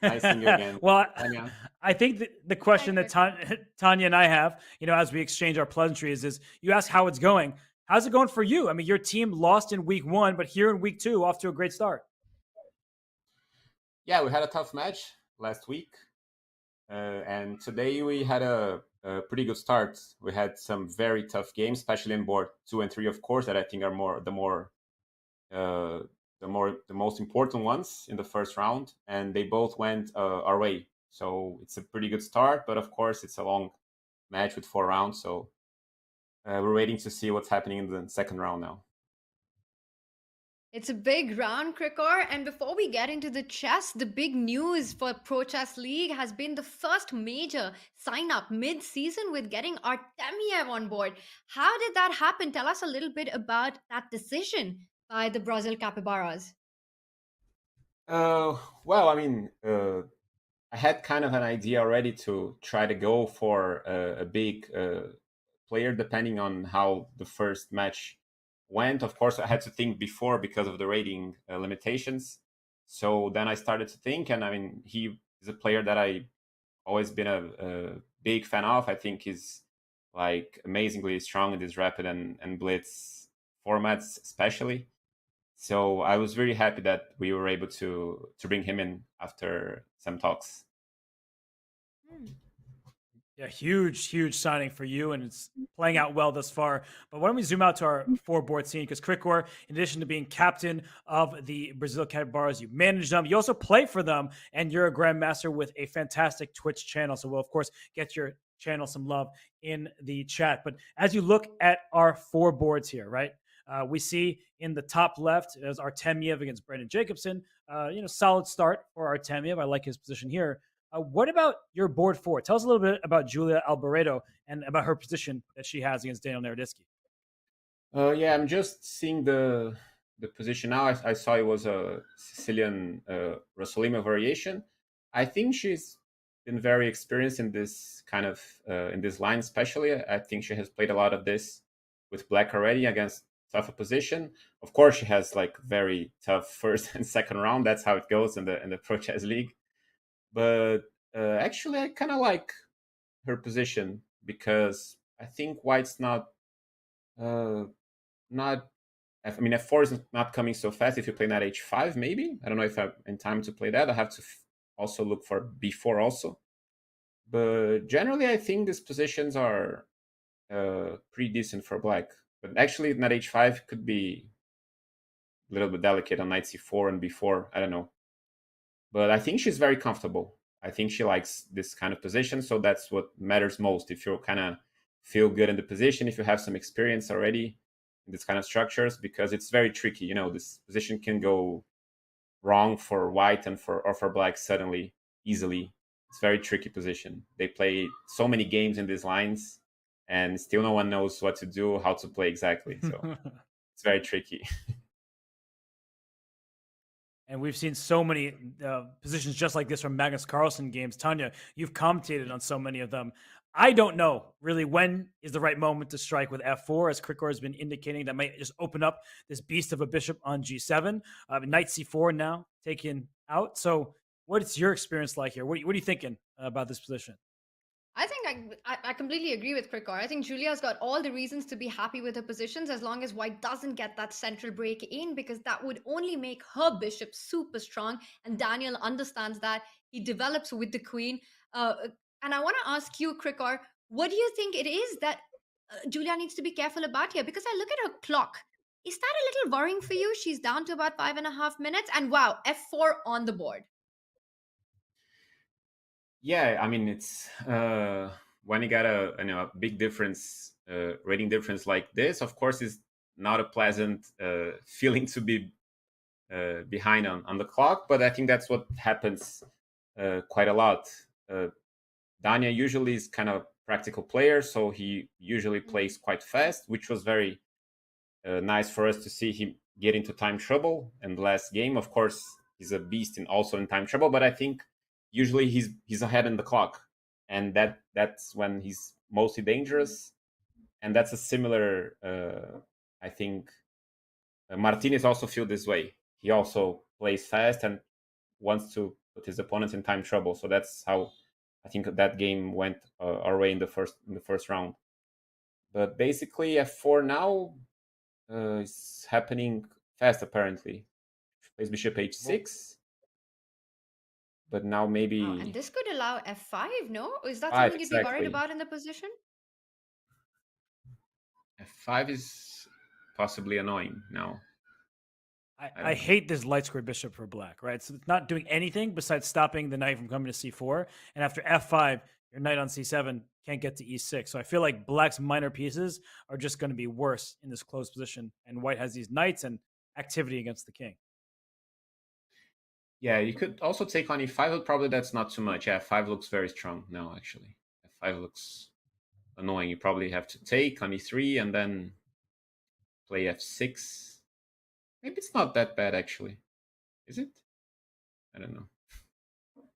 Nice seeing you again. Well, Tanya. I think the question that Tanya and I have, as we exchange our pleasantries, is you ask how it's going. How's it going for you? I mean, your team lost in week 1, but here in week 2, off to a great start. Yeah, we had a tough match last week, and today we had a pretty good start. We had some very tough games, especially in board 2 and 3, of course, that I think are the most important ones in the first round, and they both went our way. So it's a pretty good start, but of course it's a long match with 4 rounds. So we're waiting to see what's happening in the second round now. It's a big round, Krikor. And before we get into the chess, the big news for Pro Chess League has been the first major sign up mid season with getting Artemiev on board. How did that happen? Tell us a little bit about that decision by the Brazil Capybaras. Well, I mean, I had kind of an idea already to try to go for a big player, depending on how the first match went. Of course, I had to think before because of the rating limitations. So then I started to think, and I mean, he is a player that I always been a big fan of. I think he's like amazingly strong in these rapid and blitz formats, especially. So I was very happy that we were able to bring him in after some talks. Yeah, huge signing for you, and it's playing out well thus far. But why don't we zoom out to our 4-board scene? Because Krikor, in addition to being captain of the Brazil Capybaras, you manage them, you also play for them, and you're a grandmaster with a fantastic Twitch channel. So we'll, of course, get your channel some love in the chat. But as you look at our 4 boards here, right? We see in the top left is Artemiev against Brendan Jacobson. Solid start for Artemiev. I like his position here. What about your board 4? Tell us a little bit about Julia Alboreto and about her position that she has against Daniel Naroditsky. Yeah, I'm just seeing the position now. I saw it was a Sicilian Rosolima variation. I think she's been very experienced in this kind of in this line, especially. I think she has played a lot of this with Black already against tough opposition. Of course, she has like very tough first and second round. That's how it goes in the Pro Chess League. But actually, I kind of like her position because I think White's not. I mean, F4 is not coming so fast. If you play knight H5, maybe. I don't know if I'm in time to play that. I have to also look for B4 also. But generally, I think these positions are pretty decent for Black. But actually, knight H5 could be a little bit delicate on knight C4 and B4. I don't know. But I think she's very comfortable. I think she likes this kind of position. So that's what matters most. If you kind of feel good in the position, if you have some experience already in this kind of structures, because it's very tricky. This position can go wrong for White and for Black suddenly, easily. It's a very tricky position. They play so many games in these lines, and still no one knows what to do, how to play exactly. So it's very tricky. And we've seen so many positions just like this from Magnus Carlsen games. Tanya, you've commentated on so many of them. I don't know really when is the right moment to strike with F4, as Krikor has been indicating that might just open up this beast of a bishop on G7. Knight C4 now taken out. So what's your experience like here? What are you thinking about this position? I think I completely agree with Krikor. I think Julia's got all the reasons to be happy with her positions as long as White doesn't get that central break in, because that would only make her bishop super strong. And Daniel understands that. He develops with the queen. And I want to ask you, Krikor, what do you think it is that Julia needs to be careful about here? Because I look at her clock. Is that a little worrying for you? She's down to about 5.5 minutes. And wow, F4 on the board. Yeah, I mean, it's when you got a big difference, rating difference like this, of course, it's not a pleasant feeling to be behind on the clock. But I think that's what happens quite a lot. Dania usually is kind of practical player, so he usually plays quite fast, which was very nice for us to see him get into time trouble in the last game. Of course, he's a beast and also in time trouble. But I think usually he's ahead in the clock, and that's when he's mostly dangerous. And that's a similar. I think Martinez also feel this way. He also plays fast and wants to put his opponents in time trouble. So that's how I think that game went our way in the first round. But basically, F4 now is happening fast. Apparently, plays bishop h6, but now maybe Wow, and this could allow f5, no? Is that five something you'd be worried exactly. about in the position? F5 is possibly annoying now. I hate this light square bishop for black, right? So it's not doing anything besides stopping the knight from coming to c4. And after f5, your knight on c7 can't get to e6. So I feel like black's minor pieces are just going to be worse in this closed position. And white has these knights and activity against the king. Yeah, you could also take on e5, but probably that's not too much. Yeah, f5 looks very strong now, actually. f5 looks annoying. You probably have to take on e3 and then play f6. Maybe it's not that bad, actually. Is it? I don't know.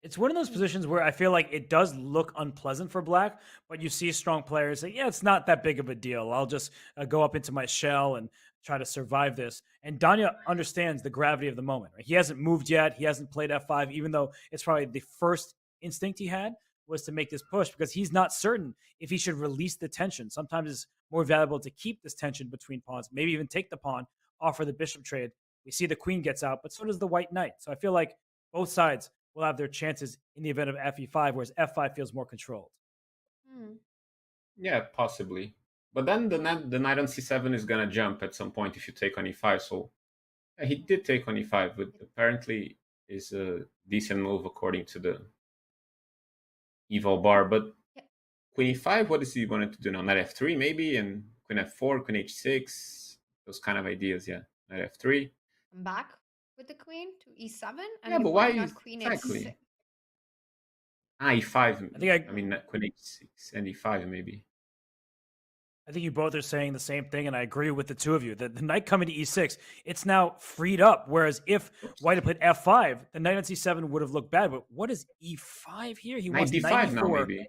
It's one of those positions where I feel like it does look unpleasant for black, but you see strong players say, yeah, it's not that big of a deal. I'll just go up into my shell and try to survive this. And Danya understands the gravity of the moment. Right? He hasn't moved yet. He hasn't played f5, even though it's probably the first instinct he had was to make this push because he's not certain if he should release the tension. Sometimes it's more valuable to keep this tension between pawns, maybe even take the pawn, offer the bishop trade. We see the queen gets out, but so does the white knight. So I feel like both sides will have their chances in the event of fe5, whereas f5 feels more controlled. Yeah, possibly. But then the knight on c7 is gonna jump at some point if you take on e5. So yeah, he did take on e5, but apparently is a decent move according to the eval bar. But queen e5, what is he wanting to do now? Knight f3 maybe, and queen f4, queen h6, those kind of ideas. Yeah, knight f3. I'm back with the queen to e7, and Yeah, you but want why me on queen exactly? h6. e5. I mean, queen h6 and e5 maybe. I think you both are saying the same thing, and I agree with the two of you. The knight coming to e6, it's now freed up. Whereas if white had played f5, the knight on c7 would have looked bad. But what is e5 here? He wants knight d5 now e4 maybe.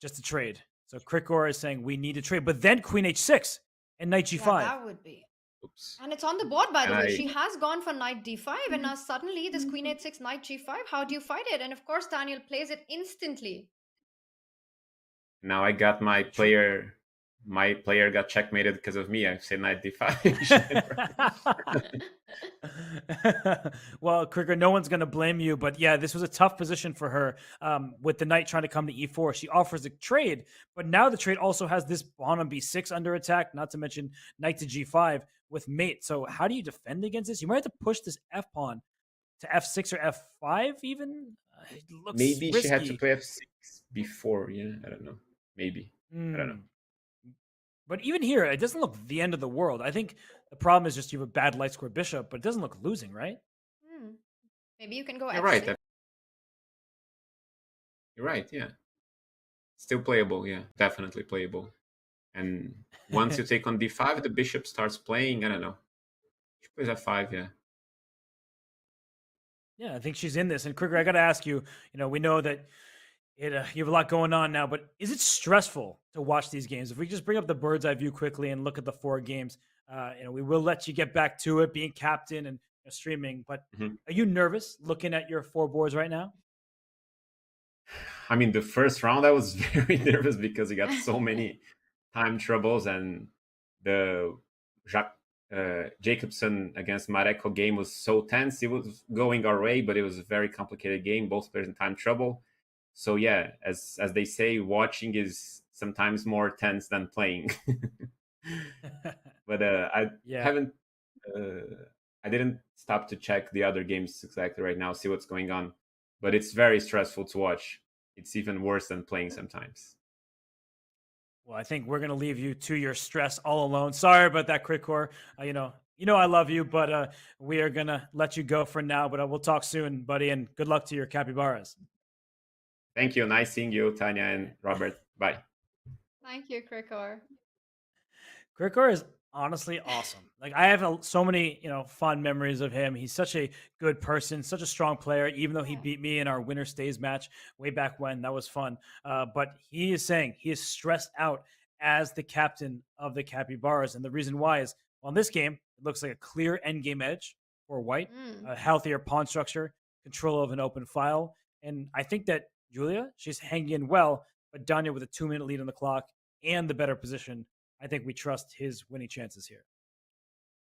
Just to trade. So Krikor is saying we need to trade. But then queen h6 and knight g5. Yeah, that would be. Oops. And it's on the board, by the way. She has gone for knight d5, and now suddenly this queen h6, knight g5. How do you fight it? And of course, Daniel plays it instantly. Now I got my player got checkmated because of me. I said knight d5. Well, Krieger, no one's going to blame you, but yeah, this was a tough position for her with the knight trying to come to e4. She offers a trade, but now the trade also has this pawn on b6 under attack, not to mention knight to g5 with mate. So how do you defend against this? You might have to push this f pawn to f6 or f5 even. It looks maybe risky. She had to play f6 before. Yeah, I don't know. Maybe. I don't know. But even here, it doesn't look the end of the world. I think the problem is just you have a bad light square bishop, but it doesn't look losing, right? Maybe you can go You're f6. right. You're right, yeah. Still playable, yeah. Definitely playable. And once you take on d5, the bishop starts playing, I don't know. She plays f5, yeah. Yeah, I think she's in this. And Krieger, I got to ask you, we know that you have a lot going on now, but is it stressful to watch these games? If we just bring up the bird's eye view quickly and look at the 4 games, we will let you get back to it, being captain and streaming. But are you nervous looking at your 4 boards right now? I mean, the first round I was very nervous because we got so many time troubles, and the Jacobson against Mareko game was so tense. It was going our way, but it was a very complicated game. Both players in time trouble. So yeah, as they say, watching is sometimes more tense than playing. But I haven't. I didn't stop to check the other games exactly right now, see what's going on. But it's very stressful to watch. It's even worse than playing sometimes. Well, I think we're going to leave you to your stress all alone. Sorry about that, Krikor. You know I love you, but we are going to let you go for now. But we'll talk soon, buddy, and good luck to your capybaras. Thank you. Nice seeing you, Tanya and Robert. Bye. Thank you, Krikor. Krikor is honestly awesome. Like I have so many, fond memories of him. He's such a good person, such a strong player. Even though he Yeah. beat me in our winner stays match way back when, that was fun. But he is saying he is stressed out as the captain of the Capybaras, and the reason why is well, in this game it looks like a clear endgame edge for White, Mm. a healthier pawn structure, control of an open file, and I think that Julia she's hanging in well, but Danya with a 2 minute lead on the clock and the better position I think we trust his winning chances here.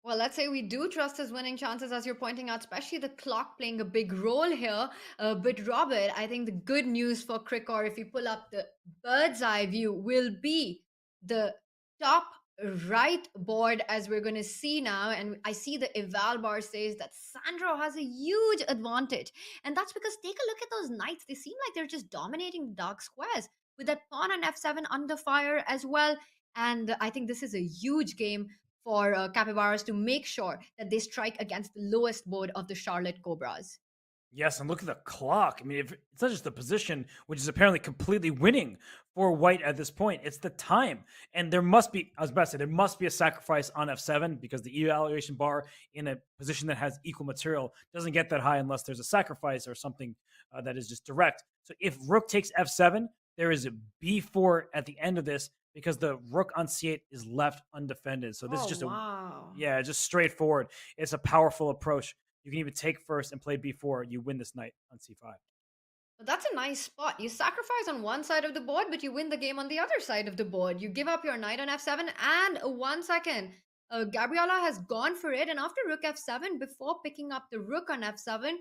Well, let's say we do trust his winning chances, as you're pointing out, especially the clock playing a big role here. But Robert, I think the good news for Crickor, if you pull up the bird's eye view, will be the top right board, as we're going to see now. And I see the eval bar says that Sandro has a huge advantage. And that's because take a look at those knights. They seem like they're just dominating the dark squares with that pawn on f7 under fire as well. And I think this is a huge game for capybaras to make sure that they strike against the lowest board of the Charlotte Cobras. Yes, and look at the clock. I mean, if, it's not just the position, which is apparently completely winning for White at this point. It's the time. And there must be, I was about to say, there must be a sacrifice on f7 because the evaluation bar in a position that has equal material doesn't get that high unless there's a sacrifice or something that is just direct. So if Rook takes f7, there is a b4 at the end of this because the Rook on c8 is left undefended. So this is just wow. just straightforward. It's a powerful approach. You can even take first and play b4. You win this knight on c5. Well, that's a nice spot. You sacrifice on one side of the board, but you win the game on the other side of the board. You give up your knight on f7, and 1 second. Gabriela has gone for it, and after rook f7, before picking up the rook on f7,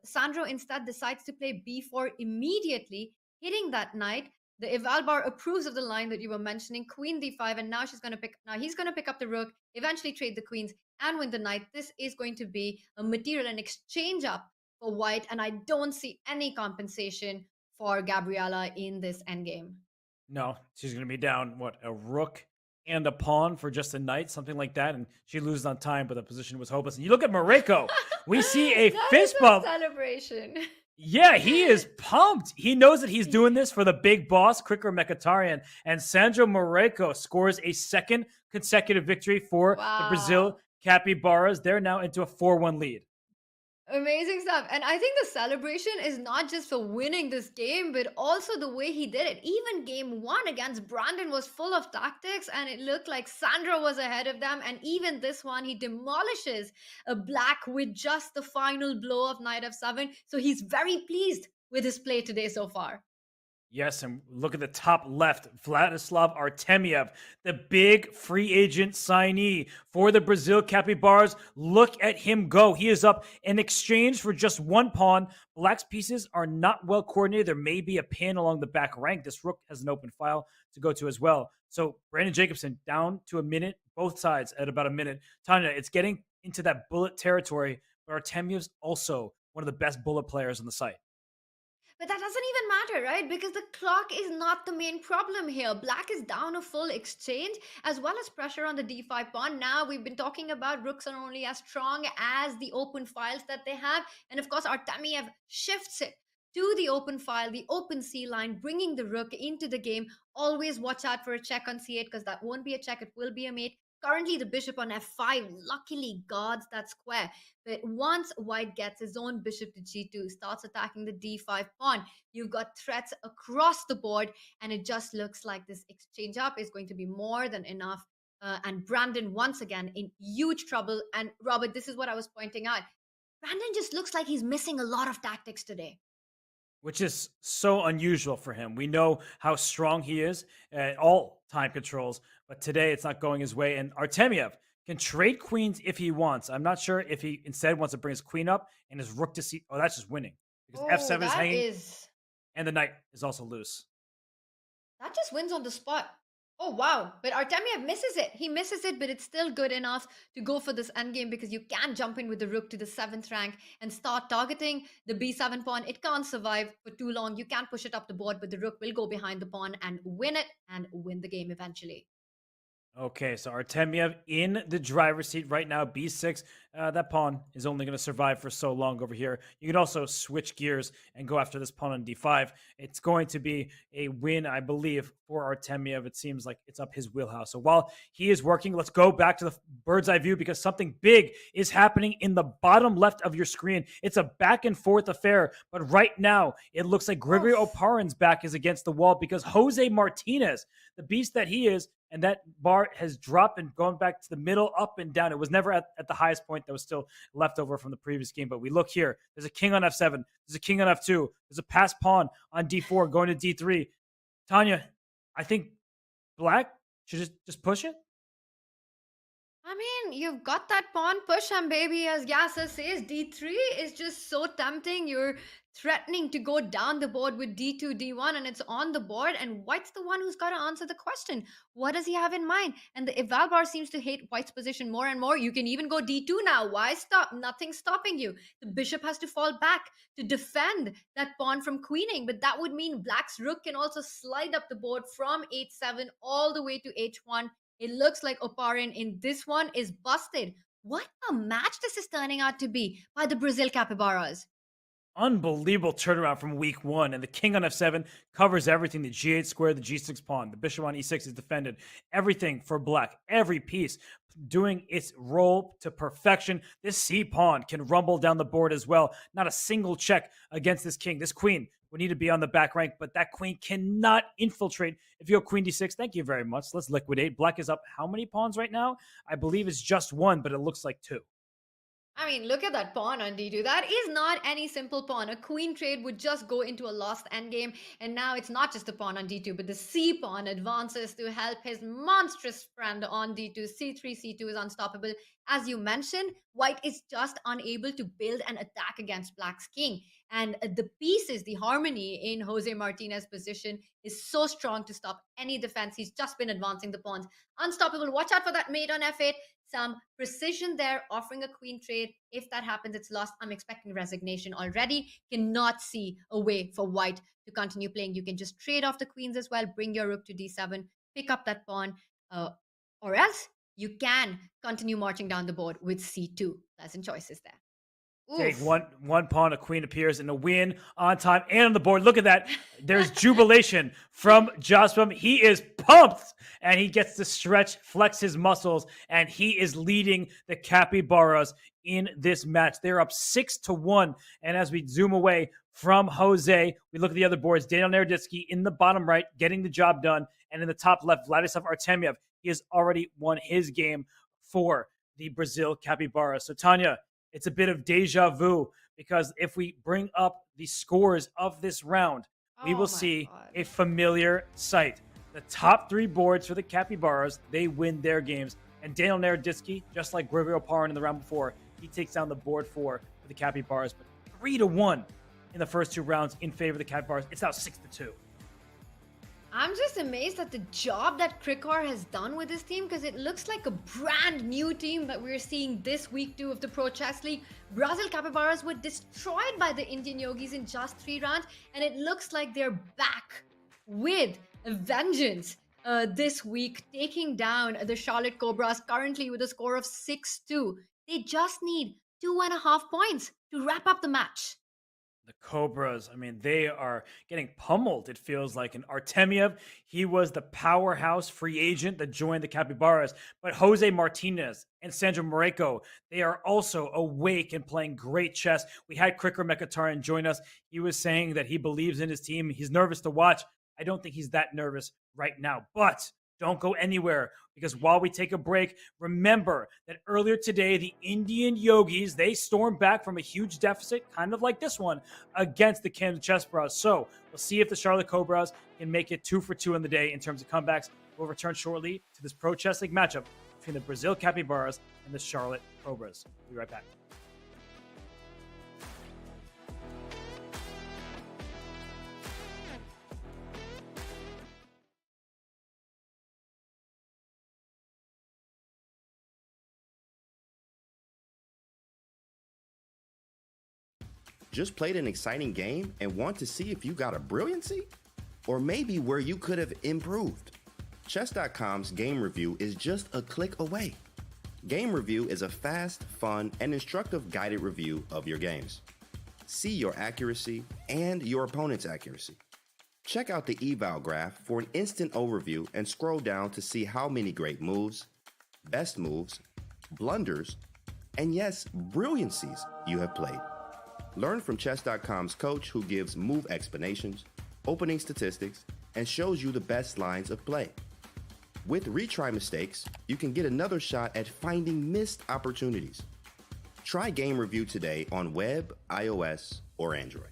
Sandro instead decides to play b4 immediately, hitting that knight. The eval bar approves of the line that you were mentioning, queen d5, and now he's going to pick up the rook, eventually trade the queens, and win the knight. This is going to be a material and exchange up for White, and I don't see any compensation for Gabriela in this endgame. No, she's going to be down, a rook and a pawn for just a knight, something like that, and she loses on time, but the position was hopeless. And you look at Mareko, we see a fist bump. Celebration. Yeah, he is pumped. He knows that he's doing this for the big boss, Cricker Mkhitaryan. And Sandro Mareko scores a second consecutive victory for the Brazil Capybaras. They're now into a 4-1 lead. Amazing stuff. And I think the celebration is not just for winning this game, but also the way he did it. Even game 1 against Brandon was full of tactics, and it looked like Sandro was ahead of them. And even this one, he demolishes a black with just the final blow of knight f7. So he's very pleased with his play today so far. Yes, and look at the top left, Vladislav Artemiev, the big free agent signee for the Brazil Capybaras. Look at him go. He is up in exchange for just one pawn. Black's pieces are not well coordinated. There may be a pin along the back rank. This rook has an open file to go to as well. So Brandon Jacobson down to a minute, both sides at about a minute. Tanya, it's getting into that bullet territory, but Artemiev's also one of the best bullet players on the site. But that doesn't even matter, right? Because the clock is not the main problem here. Black is down a full exchange as well as pressure on the d5 pawn. Now we've been talking about rooks are only as strong as the open files that they have. And of course, Artemiev shifts it to the open file, the open C line, bringing the rook into the game. Always watch out for a check on c8 because that won't be a check. It will be a mate. Currently, the bishop on f5 luckily guards that square. But once White gets his own bishop to g2, starts attacking the d5 pawn, you've got threats across the board, and it just looks like this exchange up is going to be more than enough. And Brandon, once again, in huge trouble. And Robert, this is what I was pointing out. Brandon just looks like he's missing a lot of tactics today, which is so unusual for him. We know how strong he is at all time controls, but today it's not going his way. And Artemiev can trade queens if he wants. I'm not sure if he instead wants to bring his queen up and his rook to c. Oh, that's just winning because f7 is hanging, and the knight is also loose. That just wins on the spot. Oh, wow. But Artemiev misses it. He misses it, but it's still good enough to go for this endgame because you can jump in with the rook to the 7th rank and start targeting the b7 pawn. It can't survive for too long. You can't push it up the board, but the rook will go behind the pawn and win it and win the game eventually. Okay, so Artemiev in the driver's seat right now. B6. That pawn is only going to survive for so long over here. You can also switch gears and go after this pawn on D5. It's going to be a win, I believe, for Artemiev. It seems like it's up his wheelhouse. So while he is working, let's go back to the bird's eye view because something big is happening in the bottom left of your screen. It's a back and forth affair, but right now it looks like Grigory Oparin's back is against the wall because Jose Martinez, the beast that he is, and that bar has dropped and gone back to the middle, up and down. It was never at the highest point that was still left over from the previous game. But we look here. There's a king on F7. There's a king on F2. There's a passed pawn on D4 going to D3. Tanya, I think black should just push it. I mean, you've got that pawn push him, baby. As Yasser says, D3 is just so tempting. You're threatening to go down the board with D2, D1, and it's on the board. And White's the one who's got to answer the question. What does he have in mind? And the eval bar seems to hate White's position more and more. You can even go D2 now. Why stop? Nothing's stopping you. The bishop has to fall back to defend that pawn from queening. But that would mean Black's rook can also slide up the board from H7 all the way to H1. It looks like Oparin in this one is busted. What a match this is turning out to be by the Brazil Capybaras. Unbelievable turnaround from week one. And the king on F7 covers everything. The G8 square, the G6 pawn, the bishop on E6 is defended. Everything for black. Every piece doing its role to perfection. This C pawn can rumble down the board as well. Not a single check against this king. This queen would need to be on the back rank, but that queen cannot infiltrate. If you go queen D6, thank you very much. Let's liquidate. Black is up how many pawns right now? I believe it's just one, but it looks like two. I mean, look at that pawn on D2. That is not any simple pawn. A queen trade would just go into a lost endgame. And now it's not just the pawn on D2, but the C pawn advances to help his monstrous friend on D2. C3, C2 is unstoppable. As you mentioned, White is just unable to build an attack against Black's king. And the pieces, the harmony in Jose Martinez's position is so strong to stop any defense. He's just been advancing the pawns. Unstoppable. Watch out for that mate on F8. Some precision there, offering a queen trade. If that happens, it's lost. I'm expecting resignation already. Cannot see a way for White to continue playing. You can just trade off the queens as well. Bring your rook to D7. Pick up that pawn. Or else you can continue marching down the board with C2. Pleasant choices there. Take one pawn, a queen appears, and a win on time and on the board. Look at that. There's jubilation from Chessbrahs. He is pumped, and he gets to stretch, flex his muscles, and he is leading the Capybaras in this match. They're up 6-1, and as we zoom away from Jose, we look at the other boards. Daniel Naroditsky in the bottom right, getting the job done, and in the top left, Vladislav Artemiev. He has already won his game for the Brazil Capybaras. So, Tanya, it's a bit of deja vu because if we bring up the scores of this round, we will see a familiar sight. The top three boards for the Capybaras, they win their games. And Daniel Naroditsky, just like Grigory Oparin in the round before, he takes down the board four for the Capybaras. But 3-1 in the first two rounds in favor of the Capybaras. It's now 6-2. I'm just amazed at the job that Krikor has done with this team because it looks like a brand new team that we're seeing this week 2 of the Pro Chess League. Brazil Capybaras were destroyed by the Indian Yogis in just 3 rounds, and it looks like they're back with a vengeance this week, taking down the Charlotte Cobras currently with a score of 6-2. They just need 2.5 points to wrap up the match. The Cobras, I mean, they are getting pummeled, it feels like. And Artemiev, he was the powerhouse free agent that joined the Capybaras. But Jose Martinez and Sandro Moreko, they are also awake and playing great chess. We had Krikor Mkhitaryan join us. He was saying that he believes in his team. He's nervous to watch. I don't think he's that nervous right now. But don't go anywhere, because while we take a break, remember that earlier today, the Indian Yogis, they stormed back from a huge deficit, kind of like this one, against the Canada Chessbrahs. So we'll see if the Charlotte Cobras can make it 2 for 2 in the day in terms of comebacks. We'll return shortly to this Pro Chess League matchup between the Brazil Capybaras and the Charlotte Cobras. We'll be right back. Just played an exciting game and want to see if you got a brilliancy? Or maybe where you could have improved? Chess.com's game review is just a click away. Game review is a fast, fun, and instructive guided review of your games. See your accuracy and your opponent's accuracy. Check out the eval graph for an instant overview and scroll down to see how many great moves, best moves, blunders, and yes, brilliancies you have played. Learn from Chess.com's coach who gives move explanations, opening statistics, and shows you the best lines of play. With retry mistakes, you can get another shot at finding missed opportunities. Try Game Review today on web, iOS, or Android.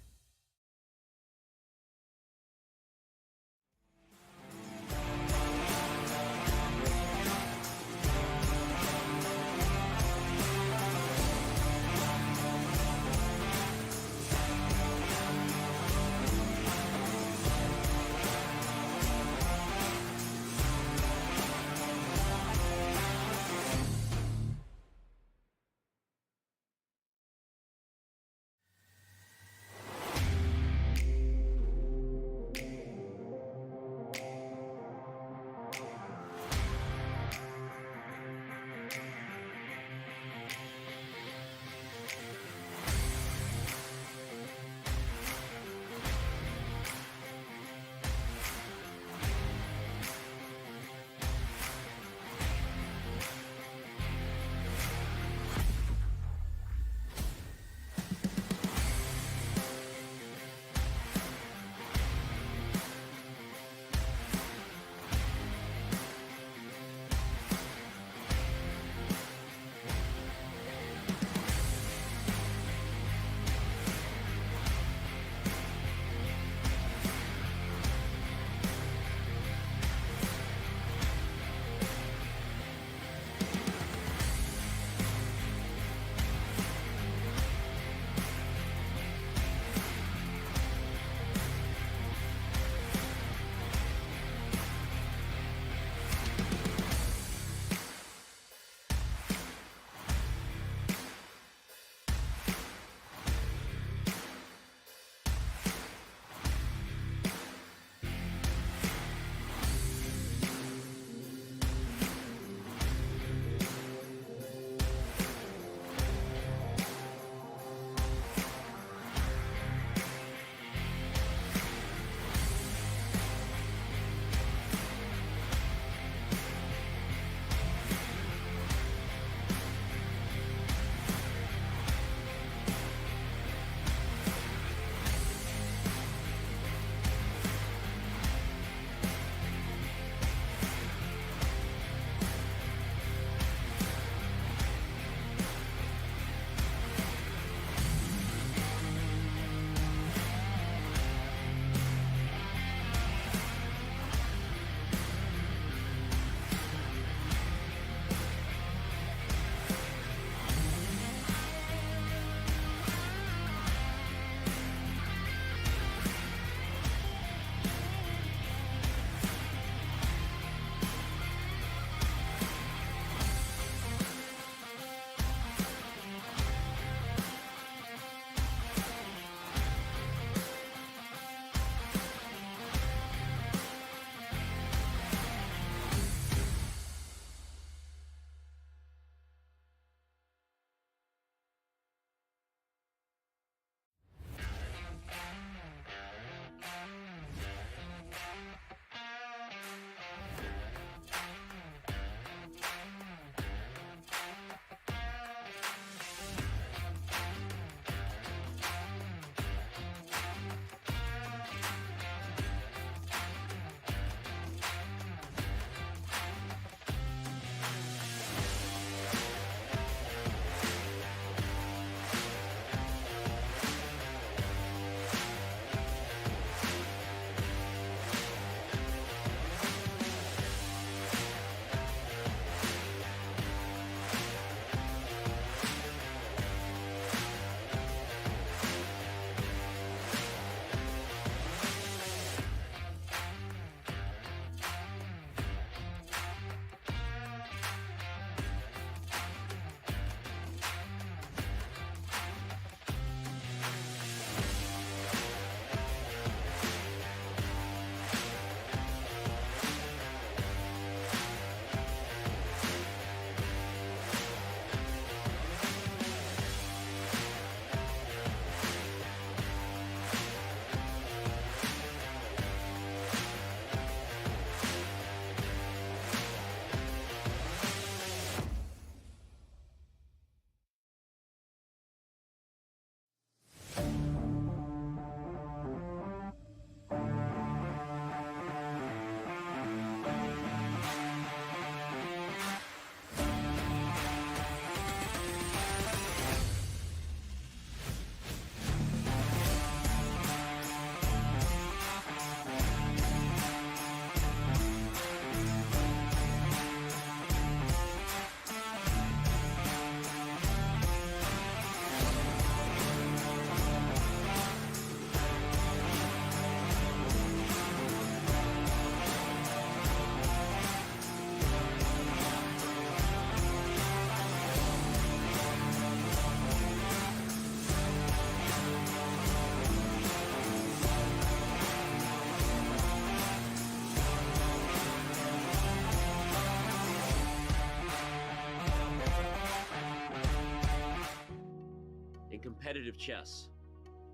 competitive chess,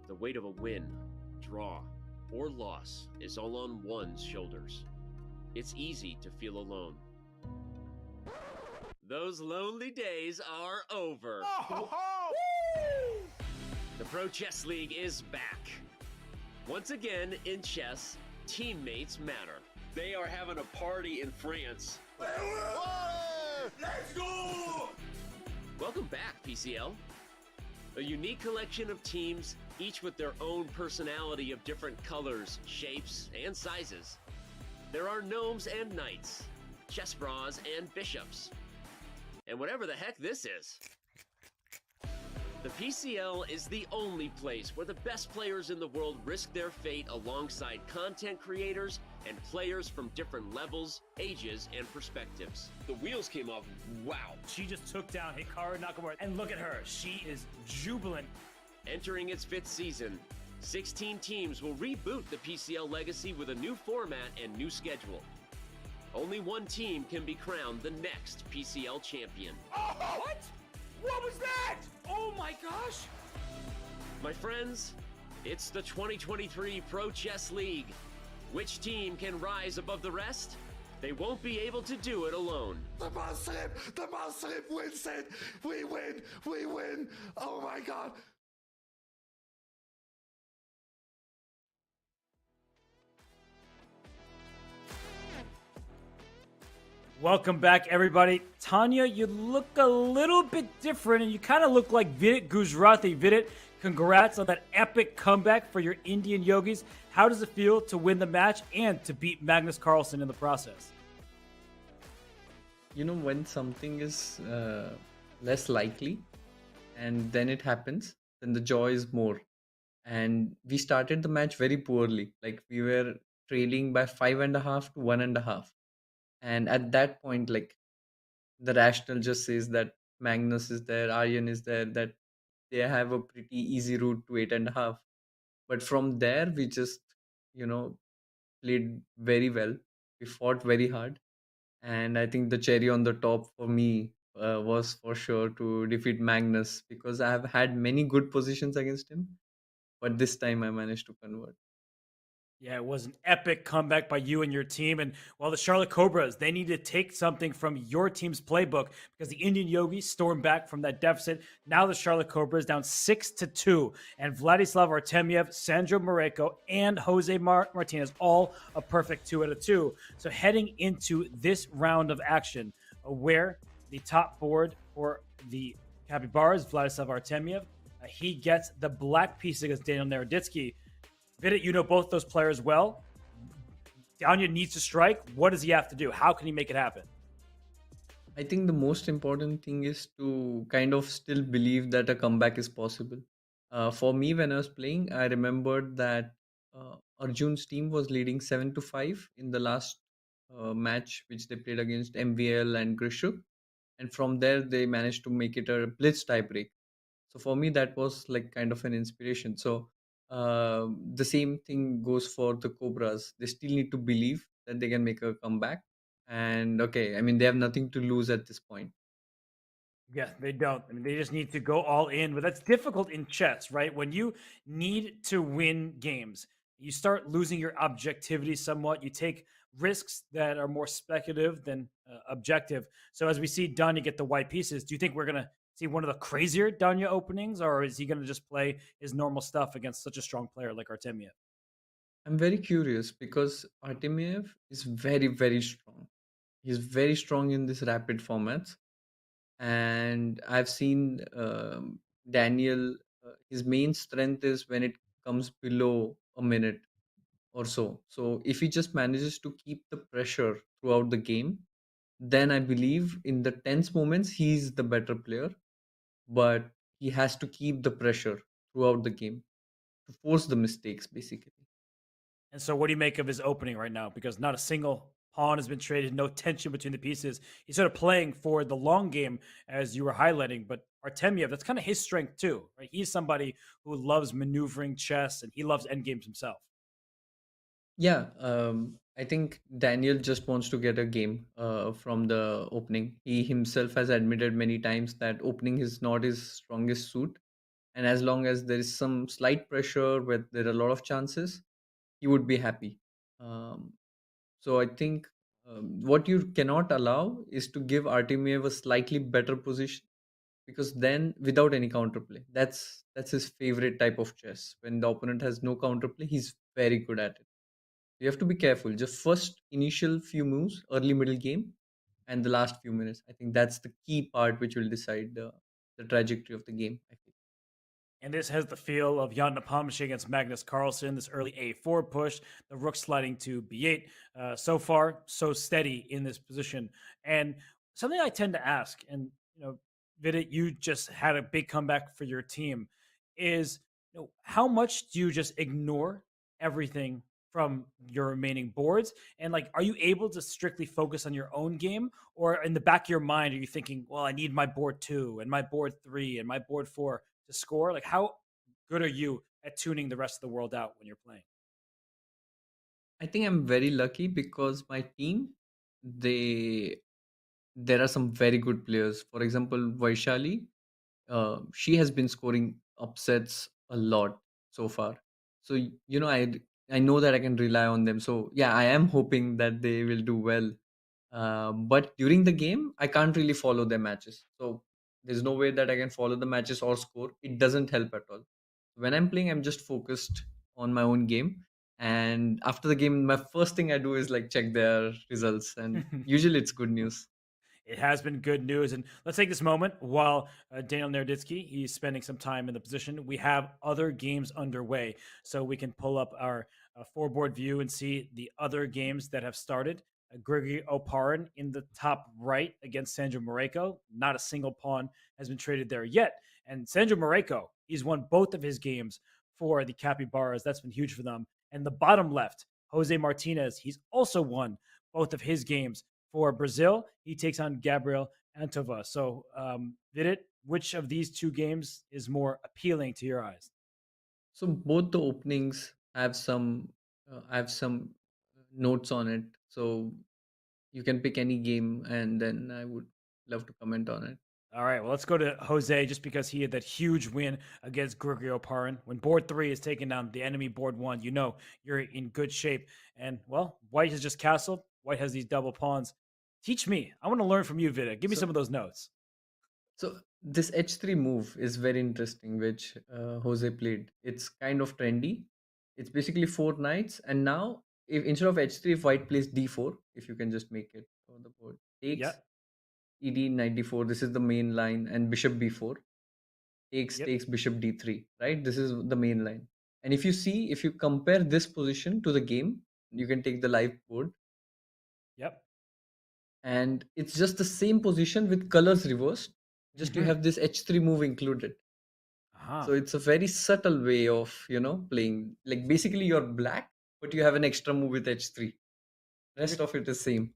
the weight of a win, draw, or loss is all on one's shoulders. It's easy to feel alone. Those lonely days are over. The Pro Chess League is back. Once again, in chess, teammates matter. They are having a party in France. Let's go! Welcome back, PCL. A unique collection of teams, each with their own personality of different colors, shapes, and sizes. There are gnomes and knights, Chessbrahs and bishops, and whatever the heck this is. The PCL is the only place where the best players in the world risk their fate alongside content creators and players from different levels, ages, and perspectives. The wheels came off. Wow. She just took down Hikaru Nakamura, and look at her. She is jubilant. Entering its 5th season, 16 teams will reboot the PCL legacy with a new format and new schedule. Only one team can be crowned the next PCL champion. Oh, what? What was that? Oh my gosh. My friends, it's the 2023 Pro Chess League. Which team can rise above the rest? They won't be able to do it alone. The Master wins it! We win! We win! Oh my god! Welcome back, everybody. Tanya, you look a little bit different, and you kind of look like Vidit Gujrathi. Vidit, congrats on that epic comeback for your Indian Yogis. How does it feel to win the match and to beat Magnus Carlsen in the process? You know, when something is less likely and then it happens, then the joy is more. And we started the match very poorly. Like, we were trailing by 5.5 to 1.5. And at that point, like, the rational just says that Magnus is there, Aryan is there, that they have a pretty easy route to 8.5. But from there, we just, played very well. We fought very hard. And I think the cherry on the top for me was for sure to defeat Magnus, because I have had many good positions against him. But this time I managed to convert. Yeah, it was an epic comeback by you and your team. And while the Charlotte Cobras, they need to take something from your team's playbook, because the Indian Yogis stormed back from that deficit. Now the Charlotte Cobras down 6-2. And Vladislav Artemiev, Sandro Moreko, and Jose Martinez, all a perfect 2 out of 2. So heading into this round of action, where the top board for the Capybaras, Vladislav Artemiev, he gets the black piece against Daniel Naroditsky. Vidit, you know both those players well. Danya needs to strike. What does he have to do? How can he make it happen? I think the most important thing is to kind of still believe that a comeback is possible. For me, when I was playing, I remembered that Arjun's team was leading 7-5 in the last match, which they played against MVL and Grishuk. And from there, they managed to make it a blitz tiebreak. So for me, that was like kind of an inspiration. So the same thing goes for the Cobras. They still need to believe that they can make a comeback. And okay, I mean, they have nothing to lose at this point. Yeah, they don't. I mean, they just need to go all in. But that's difficult in chess, right? When you need to win games, you start losing your objectivity somewhat. You take risks that are more speculative than objective. So as we see Danya get the white pieces, do you think we're going to see one of the crazier Danya openings, or is he going to just play his normal stuff against such a strong player like Artemiev? I'm very curious because Artemiev is very, very strong. He's very strong in this rapid formats. And I've seen Daniel, his main strength is when it comes below a minute or so. So if he just manages to keep the pressure throughout the game, then I believe in the tense moments, he's the better player. But he has to keep the pressure throughout the game to force the mistakes, basically. And so what do you make of his opening right now? Because not a single pawn has been traded, no tension between the pieces. He's sort of playing for the long game, as you were highlighting. But Artemiev, that's kind of his strength too, right? He's somebody who loves maneuvering chess, and he loves endgames himself. Yeah, I think Daniel just wants to get a game from the opening. He himself has admitted many times that opening is not his strongest suit. And as long as there is some slight pressure where there are a lot of chances, he would be happy. Um, so I think what you cannot allow is to give Artemiev a slightly better position, because then without any counterplay, that's his favorite type of chess. When the opponent has no counterplay, he's very good at it. You have to be careful. Just first initial few moves, early middle game, and the last few minutes. I think that's the key part which will decide the trajectory of the game. I feel. And this has the feel of Jan Nepomniachtchi against Magnus Carlsen, this early A4 push, the rook sliding to B8. So far, so steady in this position. And something I tend to ask, and Vidit, you just had a big comeback for your team, is how much do you just ignore everything from your remaining boards? And like, are you able to strictly focus on your own game? Or in the back of your mind, are you thinking, well, I need my board 2 and my board 3 and my board 4 to score? Like, how good are you at tuning the rest of the world out when you're playing? I think I'm very lucky because my team, they there are some very good players. For example, Vaishali, she has been scoring upsets a lot so far. So I know that I can rely on them. So yeah, I am hoping that they will do well. But during the game, I can't really follow their matches. So there's no way that I can follow the matches or score. It doesn't help at all. When I'm playing, I'm just focused on my own game. And after the game, my first thing I do is like check their results, and usually it's good news. It has been good news. And let's take this moment while Daniel Naroditsky, he's spending some time in the position. We have other games underway. So we can pull up our four-board view and see the other games that have started. Grigori Oparin in the top right against Sandro Moreko. Not a single pawn has been traded there yet. And Sandro Moreko, he's won both of his games for the Capybaras. That's been huge for them. And the bottom left, Jose Martinez, he's also won both of his games for Brazil. He takes on Gabriel Antova. So, Vidit, which of these two games is more appealing to your eyes? So both the openings have some notes on it. So you can pick any game, and then I would love to comment on it. All right, well, let's go to Jose just because he had that huge win against Grigori Oparin. When board 3 is taking down the enemy board 1, you know you're in good shape. And, well, White has just castled. White has these double pawns. Teach me. I want to learn from you, Vida. Give me some of those notes. So this H3 move is very interesting, which Jose played. It's kind of trendy. It's basically 4 knights, and now if instead of H3, if White plays D4, if you can just make it on the board, takes Yep. ED knight D4. This is the main line, and Bishop B4 Yep. takes Bishop D3. Right, this is the main line. And if you compare this position to the game, you can take the live board. Yep. And it's just the same position with colors reversed. Just you Mhm. have this H3 move included. Uh-huh. So it's a very subtle way of playing. Like basically you're black, but you have an extra move with H3. Rest of it is same.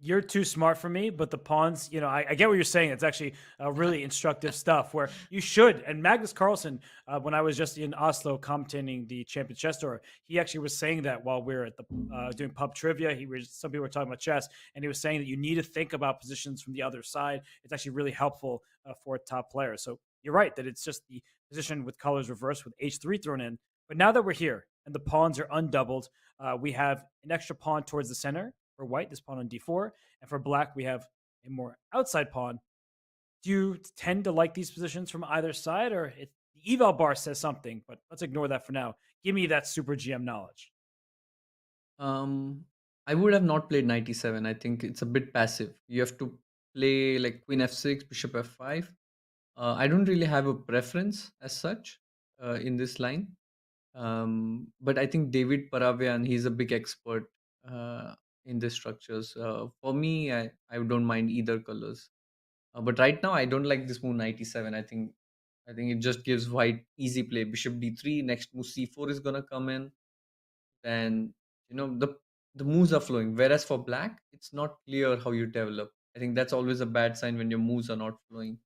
You're too smart for me, but the pawns, I get what you're saying. It's actually really instructive stuff where you should. And Magnus Carlsen, when I was just in Oslo commentating the Champion Chess Tour, he actually was saying that while we were at the doing pub trivia. Some people were talking about chess, and he was saying that you need to think about positions from the other side. It's actually really helpful for top players. So you're right that it's just the position with colors reversed with H3 thrown in. But now that we're here and the pawns are undoubled, we have an extra pawn towards the center. For White, this pawn on d4. And for Black, we have a more outside pawn. Do you tend to like these positions from either side? Or the eval bar says something, but let's ignore that for now. Give me that super GM knowledge. I would have not played knight e7. I think it's a bit passive. You have to play like queen f6, bishop f5. I don't really have a preference as such in this line. But I think David Paravian, he's a big expert in these structures. For me, I don't mind either colors. But right now, I don't like this move 97. I think it just gives White easy play. Bishop d3. Next move c4 is gonna come in. Then the moves are flowing. Whereas for Black, it's not clear how you develop. I think that's always a bad sign when your moves are not flowing.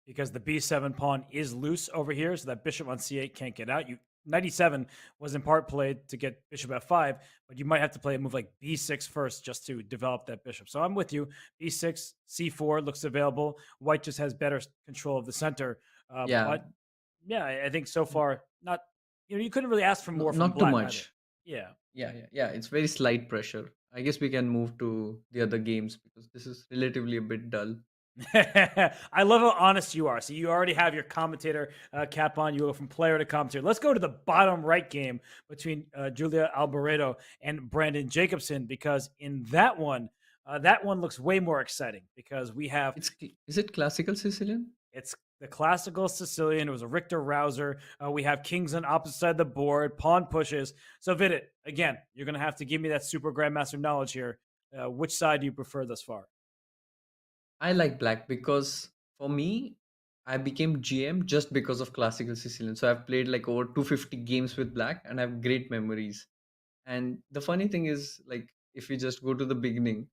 Because the b7 pawn is loose over here, so that bishop on c8 can't get out. 97 was in part played to get bishop f5, but you might have to play a move like b6 first just to develop that bishop. So I'm with you. b6, c4 looks available. White just has better control of the center. Yeah, But yeah, I think so far not. You couldn't really ask for more from Not too Black either. much. Yeah. Yeah. It's very slight pressure. I guess we can move to the other games because this is relatively a bit dull. I love how honest you are. So you already have your commentator cap on. You go from player to commentator. Let's go to the bottom right game between Julia Alboreto and Brandon Jacobson, because in that one looks way more exciting because we have Is it classical Sicilian? it's the classical Sicilian. It was a Richter Rouser. We have kings on opposite side of the board, pawn pushes. So Vidit, again, you're going to have to give me that super grandmaster knowledge here. Which side do you prefer thus far? I like black because for me, I became GM just because of classical Sicilian. So I've played like over 250 games with black and I have great memories. And the funny thing is, like, if we just go to the beginning,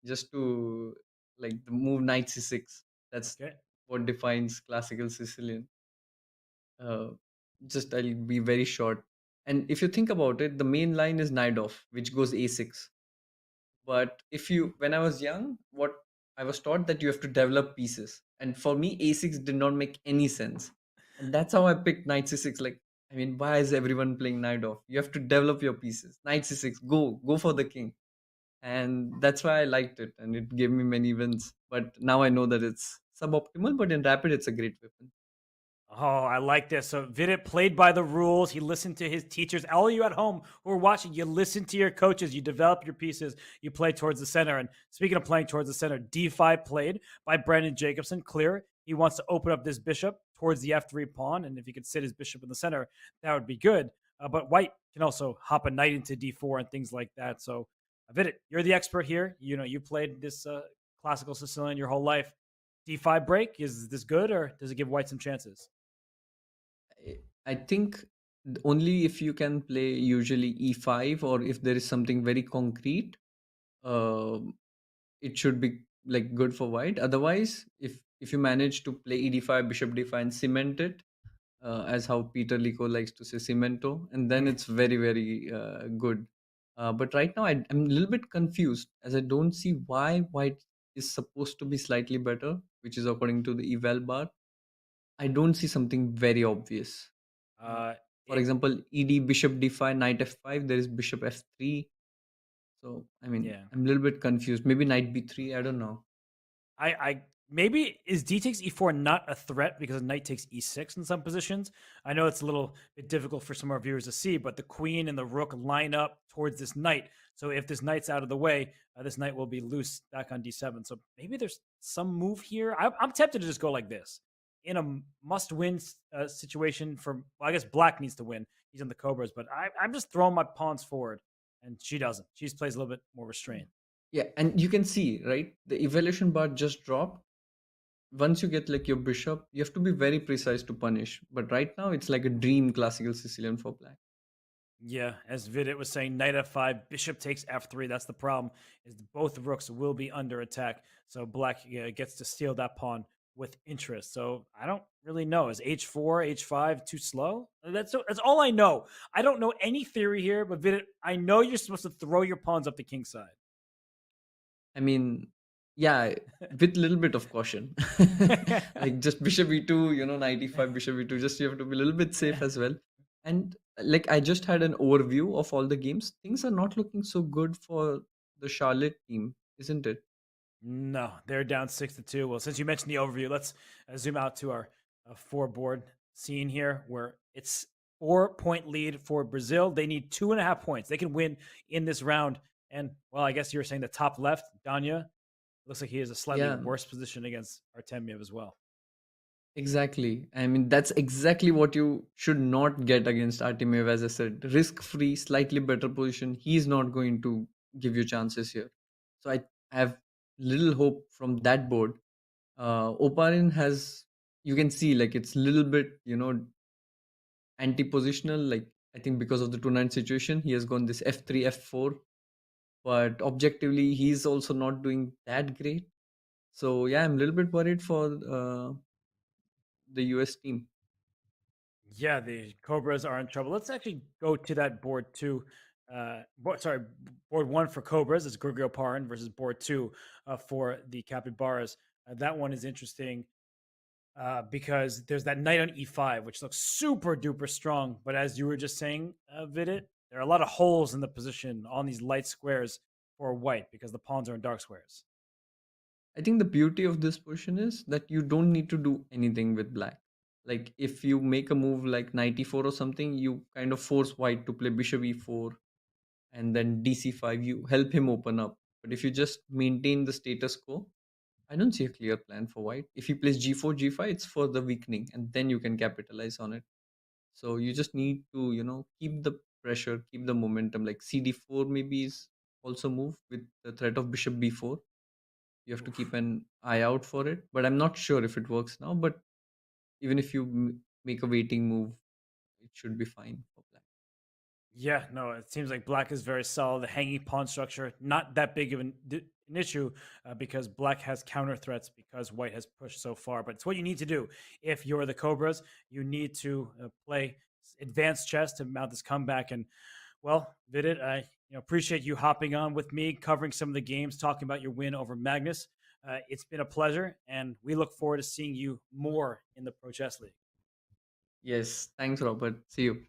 just to like the move knight c6, that's Okay. what defines classical Sicilian. Uh, just I'll be very short. And if you think about it, the main line is knight off, which goes a6. But when I was young, what I was taught that you have to develop pieces. And for me, a6 did not make any sense. And that's how I picked knight c6. Like, I mean, why is everyone playing knight off? You have to develop your pieces. Knight c6, go for the king. And that's why I liked it. And it gave me many wins. But now I know that it's suboptimal, but in rapid, it's a great weapon. Oh, I like this. So Vidit played by the rules. He listened to his teachers. All of you at home who are watching, you listen to your coaches. You develop your pieces. You play towards the center. And speaking of playing towards the center, d5 played by Brandon Jacobson. Clear. He wants to open up this bishop towards the f3 pawn. And if he could sit his bishop in the center, that would be good. But white can also hop a knight into d4 and things like that. So Vidit, you're the expert here. You played this classical Sicilian your whole life. d5 break, is this good or does it give white some chances? I think only if you can play usually e5 or if there is something very concrete, it should be like good for white. Otherwise, if you manage to play ed5, bishop d5 and cement it, as how Peter Lico likes to say cemento, and then it's very, very good. But right now, I'm a little bit confused as I don't see why white is supposed to be slightly better, which is according to the eval bar. I don't see something very obvious. For example, ed bishop d5, knight f5, there is bishop f3. So, I mean, Yeah. I'm a little bit confused. Maybe knight b3, I don't know. I maybe is d takes e4 not a threat because knight takes e6 in some positions. I know it's a little bit difficult for some of our viewers to see, but the queen and the rook line up towards this knight. So if this knight's out of the way, this knight will be loose back on d7. So maybe there's some move here. I'm tempted to just go like this in a must-win situation. I guess black needs to win. He's on the cobras, but I'm just throwing my pawns forward, and she doesn't. She plays a little bit more restrained. Yeah, and you can see, right? The evaluation bar just dropped. Once you get like your bishop, you have to be very precise to punish. But right now, it's like a dream classical Sicilian for black. Yeah, as Vidit was saying, knight f5, bishop takes f3. That's the problem, is both rooks will be under attack. So black gets to steal that pawn with interest. So I don't really know. Is h4, h5 too slow? That's all I know. I don't know any theory here, but Vidit, I know you're supposed to throw your pawns up the king side. I mean, yeah, with a little bit of caution. Like just bishop e2, knight e5, bishop e2, just you have to be a little bit safe as well. And like I just had an overview of all the games. Things are not looking so good for the Charlotte team, isn't it? No, they're down 6-2. Well, since you mentioned the overview, let's zoom out to our 4-board scene here, where it's 4-point lead for Brazil. They need 2.5 points. They can win in this round. And, well, I guess you were saying the top left, Danya, looks like he has a slightly worse position against Artemiev as well. Exactly. I mean, that's exactly what you should not get against Artemiev, as I said. Risk-free, slightly better position. He's not going to give you chances here. So I have little hope from that board. Oparin has, you can see, like it's a little bit, anti-positional. Like I think because of the 2-9 situation, he has gone this f3, f4. But objectively, he's also not doing that great. So yeah, I'm a little bit worried for the US team. Yeah, the Cobras are in trouble. Let's actually go to that board two. Board one for Cobras is Gregorio Parin versus board two for the Capybaras. That one is interesting. because there's that knight on e5, which looks super duper strong. But as you were just saying, Vidit, there are a lot of holes in the position on these light squares for white because the pawns are in dark squares. I think the beauty of this position is that you don't need to do anything with black. Like if you make a move like knight e4 or something, you kind of force white to play bishop e4 and then dc5. You help him open up. But if you just maintain the status quo, I don't see a clear plan for white. If he plays g4, g5, it's for the weakening, and then you can capitalize on it. So you just need to, keep the pressure, keep the momentum. Like cd4 maybe is also move with the threat of bishop b4. You have to keep an eye out for it, but I'm not sure if it works now. But even if you make a waiting move, it should be fine for black. Yeah, no, it seems like black is very solid. The hanging pawn structure, not that big of an issue because black has counter threats because white has pushed so far. But it's what you need to do. If you're the Cobras, you need to play advanced chess to mount this comeback. And well, Vidit, I appreciate you hopping on with me, covering some of the games, talking about your win over Magnus. It's been a pleasure, and we look forward to seeing you more in the Pro Chess League. Yes, thanks, Robert. See you.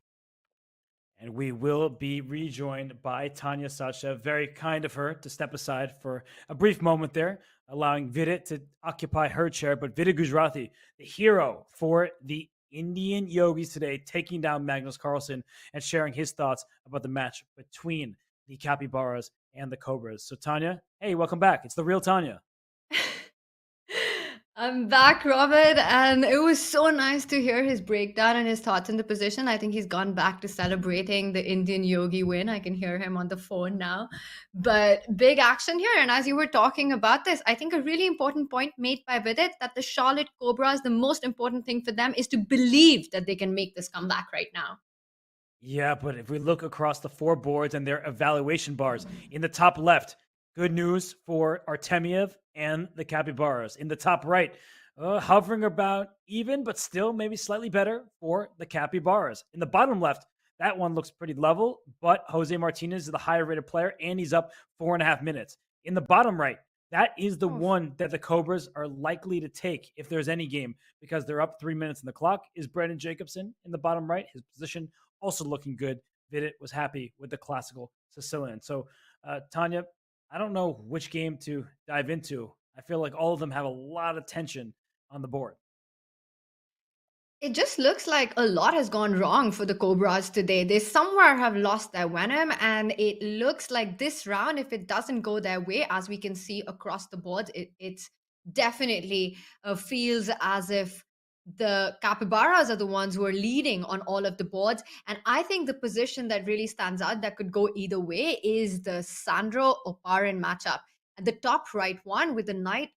And we will be rejoined by Tanya Sachev. Very kind of her to step aside for a brief moment there, allowing Vidit to occupy her chair. But Vidit Gujrathi, the hero for the Indian Yogis today, taking down Magnus Carlsen and sharing his thoughts about the match between the Capybaras and the Cobras. So Tanya, hey, welcome back. It's the real Tanya. I'm back, Robert, and it was so nice to hear his breakdown and his thoughts in the position. I think he's gone back to celebrating the Indian Yogi win. I can hear him on the phone now. But big action here. And as you were talking about this, I think a really important point made by Vidit that the Charlotte Cobras, the most important thing for them is to believe that they can make this comeback right now. Yeah, but if we look across the four boards and their evaluation bars, in the top left, good news for Artemiev and the Capybaras. In the top right, hovering about even, but still maybe slightly better for the Capybaras. In the bottom left, that one looks pretty level, but Jose Martinez is the higher rated player, and he's up 4.5 minutes. In the bottom right, that is the one that the Cobras are likely to take if there's any game, because they're up 3 minutes in the clock, is Brandon Jacobson in the bottom right. His position also looking good. Vidit was happy with the classical Sicilian. So, Tanya, I don't know which game to dive into. I feel like all of them have a lot of tension on the board. It just looks like a lot has gone wrong for the Cobras today. They somewhere have lost their venom, and it looks like this round, if it doesn't go their way, as we can see across the board, it's definitely feels as if the Capybaras are the ones who are leading on all of the boards. And I think the position that really stands out that could go either way is the Sandro Oparin matchup. At the top right one with the knight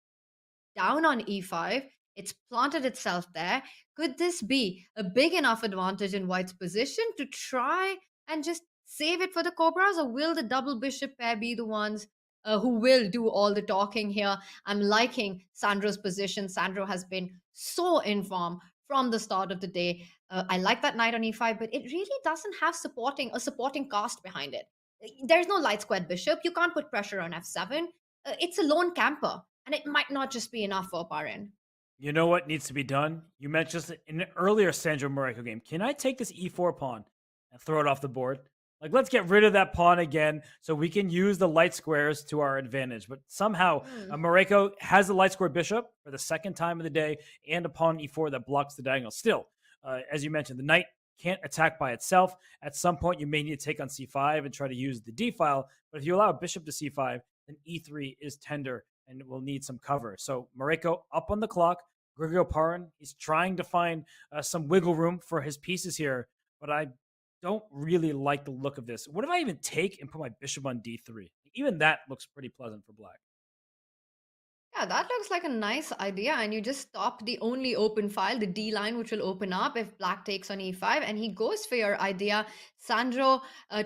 down on e5, it's planted itself there. Could this be a big enough advantage in white's position to try and just save it for the Cobras, or will the double bishop pair be the ones who will do all the talking here? I'm liking Sandro's position. Sandro has been so in form from the start of the day. I like that knight on e5, but it really doesn't have a supporting cast behind it. There's no light squared bishop. You can't put pressure on f7. It's a lone camper, and it might not just be enough for Oparin. You know what needs to be done? You mentioned this in an earlier Sandro Moreko game. Can I take this e4 pawn and throw it off the board? Like, let's get rid of that pawn again so we can use the light squares to our advantage. But somehow, Moreko has the light square bishop for the second time of the day and a pawn e4 that blocks the diagonal. Still, as you mentioned, the knight can't attack by itself. At some point, you may need to take on c5 and try to use the d file. But if you allow bishop to c5, then e3 is tender and will need some cover. So Moreko up on the clock. Grigio Oparin, he's trying to find some wiggle room for his pieces here, but I don't really like the look of this. What if I even take and put my bishop on d3? Even that looks pretty pleasant for black. Yeah, that looks like a nice idea. And you just stop the only open file, the D line, which will open up if black takes on e5. And he goes for your idea. Sandro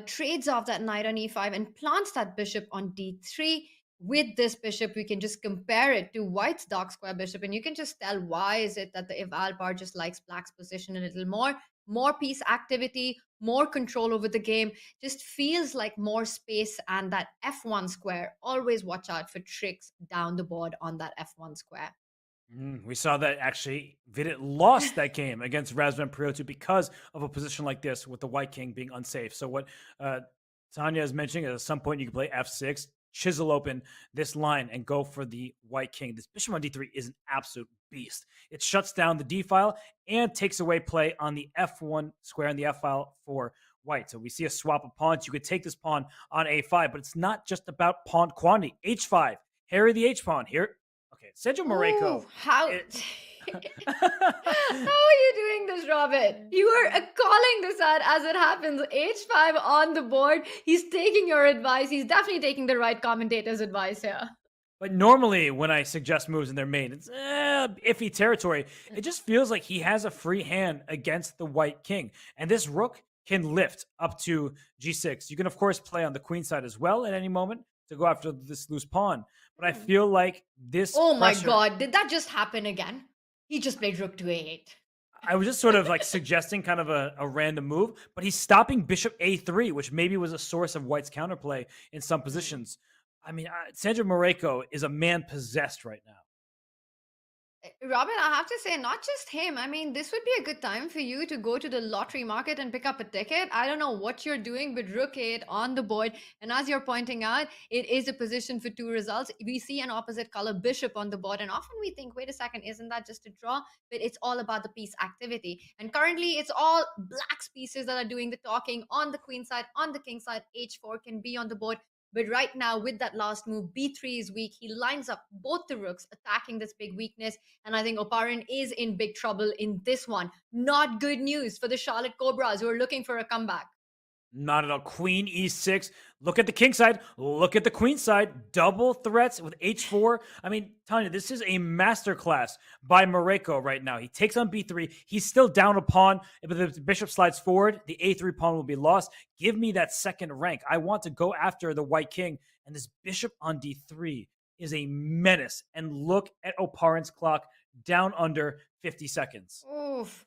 trades off that knight on e5 and plants that bishop on d3. With this bishop, we can just compare it to white's dark square bishop, and you can just tell why is it that the eval bar just likes black's position a little more piece activity, more control over the game, just feels like more space. And that f1 square, always watch out for tricks down the board on that f1 square. We saw that actually Vidit lost that game against Razvan Priotu because of a position like this with the White King being unsafe. So what Tanya is mentioning is at some point you can play f6, chisel open this line and go for the White King. This bishop on d3 is an absolute beast. It shuts down the d file and takes away play on the f1 square and the f file for White. So we see a swap of pawns. You could take this pawn on a5, but it's not just about pawn quantity. h5, harry the h pawn here. Okay, Sergio Moreno. Ooh, how? How are you doing this, Robert? You are calling this out as it happens. H5 on the board. He's taking your advice. He's definitely taking the right commentator's advice here. But normally, when I suggest moves and they're made, it's iffy territory. It just feels like he has a free hand against the White King. And this rook can lift up to g6. You can, of course, play on the queen side as well at any moment to go after this loose pawn. But I feel like this. Oh my pressure, god, did that just happen again? He just played rook to a8. I was just sort of like suggesting kind of a random move, but he's stopping bishop a3, which maybe was a source of White's counterplay in some positions. I mean, Sandro Moreno is a man possessed right now. Robin, I have to say, not just him. I mean, this would be a good time for you to go to the lottery market and pick up a ticket. I don't know what you're doing with rook 8 on the board. And as you're pointing out, it is a position for two results. We see an opposite color bishop on the board. And often we think, wait a second, isn't that just a draw? But it's all about the piece activity. And currently, it's all black's pieces that are doing the talking on the queen side, on the king side. H4 can be on the board. But right now, with that last move, b3 is weak. He lines up both the rooks, attacking this big weakness. And I think Oparin is in big trouble in this one. Not good news for the Charlotte Cobras who are looking for a comeback. Not at all. Queen e6. Look at the king side. Look at the queen side. Double threats with h4. I mean, Tanya, this is a masterclass by Moreno right now. He takes on b3. He's still down a pawn. If the bishop slides forward, the a3 pawn will be lost. Give me that second rank. I want to go after the White King. And this bishop on d3 is a menace. And look at Oparin's clock down under 50 seconds. Oof.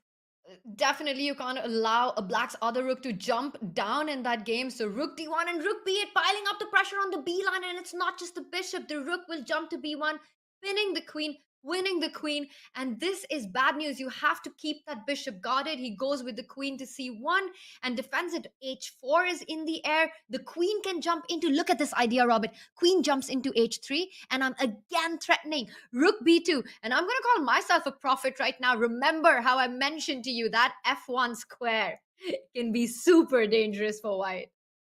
Definitely, you can't allow a black's other rook to jump down in that game. So rook d1 and rook b8 piling up the pressure on the b line. And it's not just the bishop. The rook will jump to b1, pinning the queen, winning the queen. And this is bad news. You have to keep that bishop guarded. He goes with the queen to c1 and defends it. h4 is in the air. The queen can jump into, look at this idea, Robert. Queen jumps into h3 and I'm again threatening rook b2. And I'm going to call myself a prophet right now. Remember how I mentioned to you that f1 square can be super dangerous for White.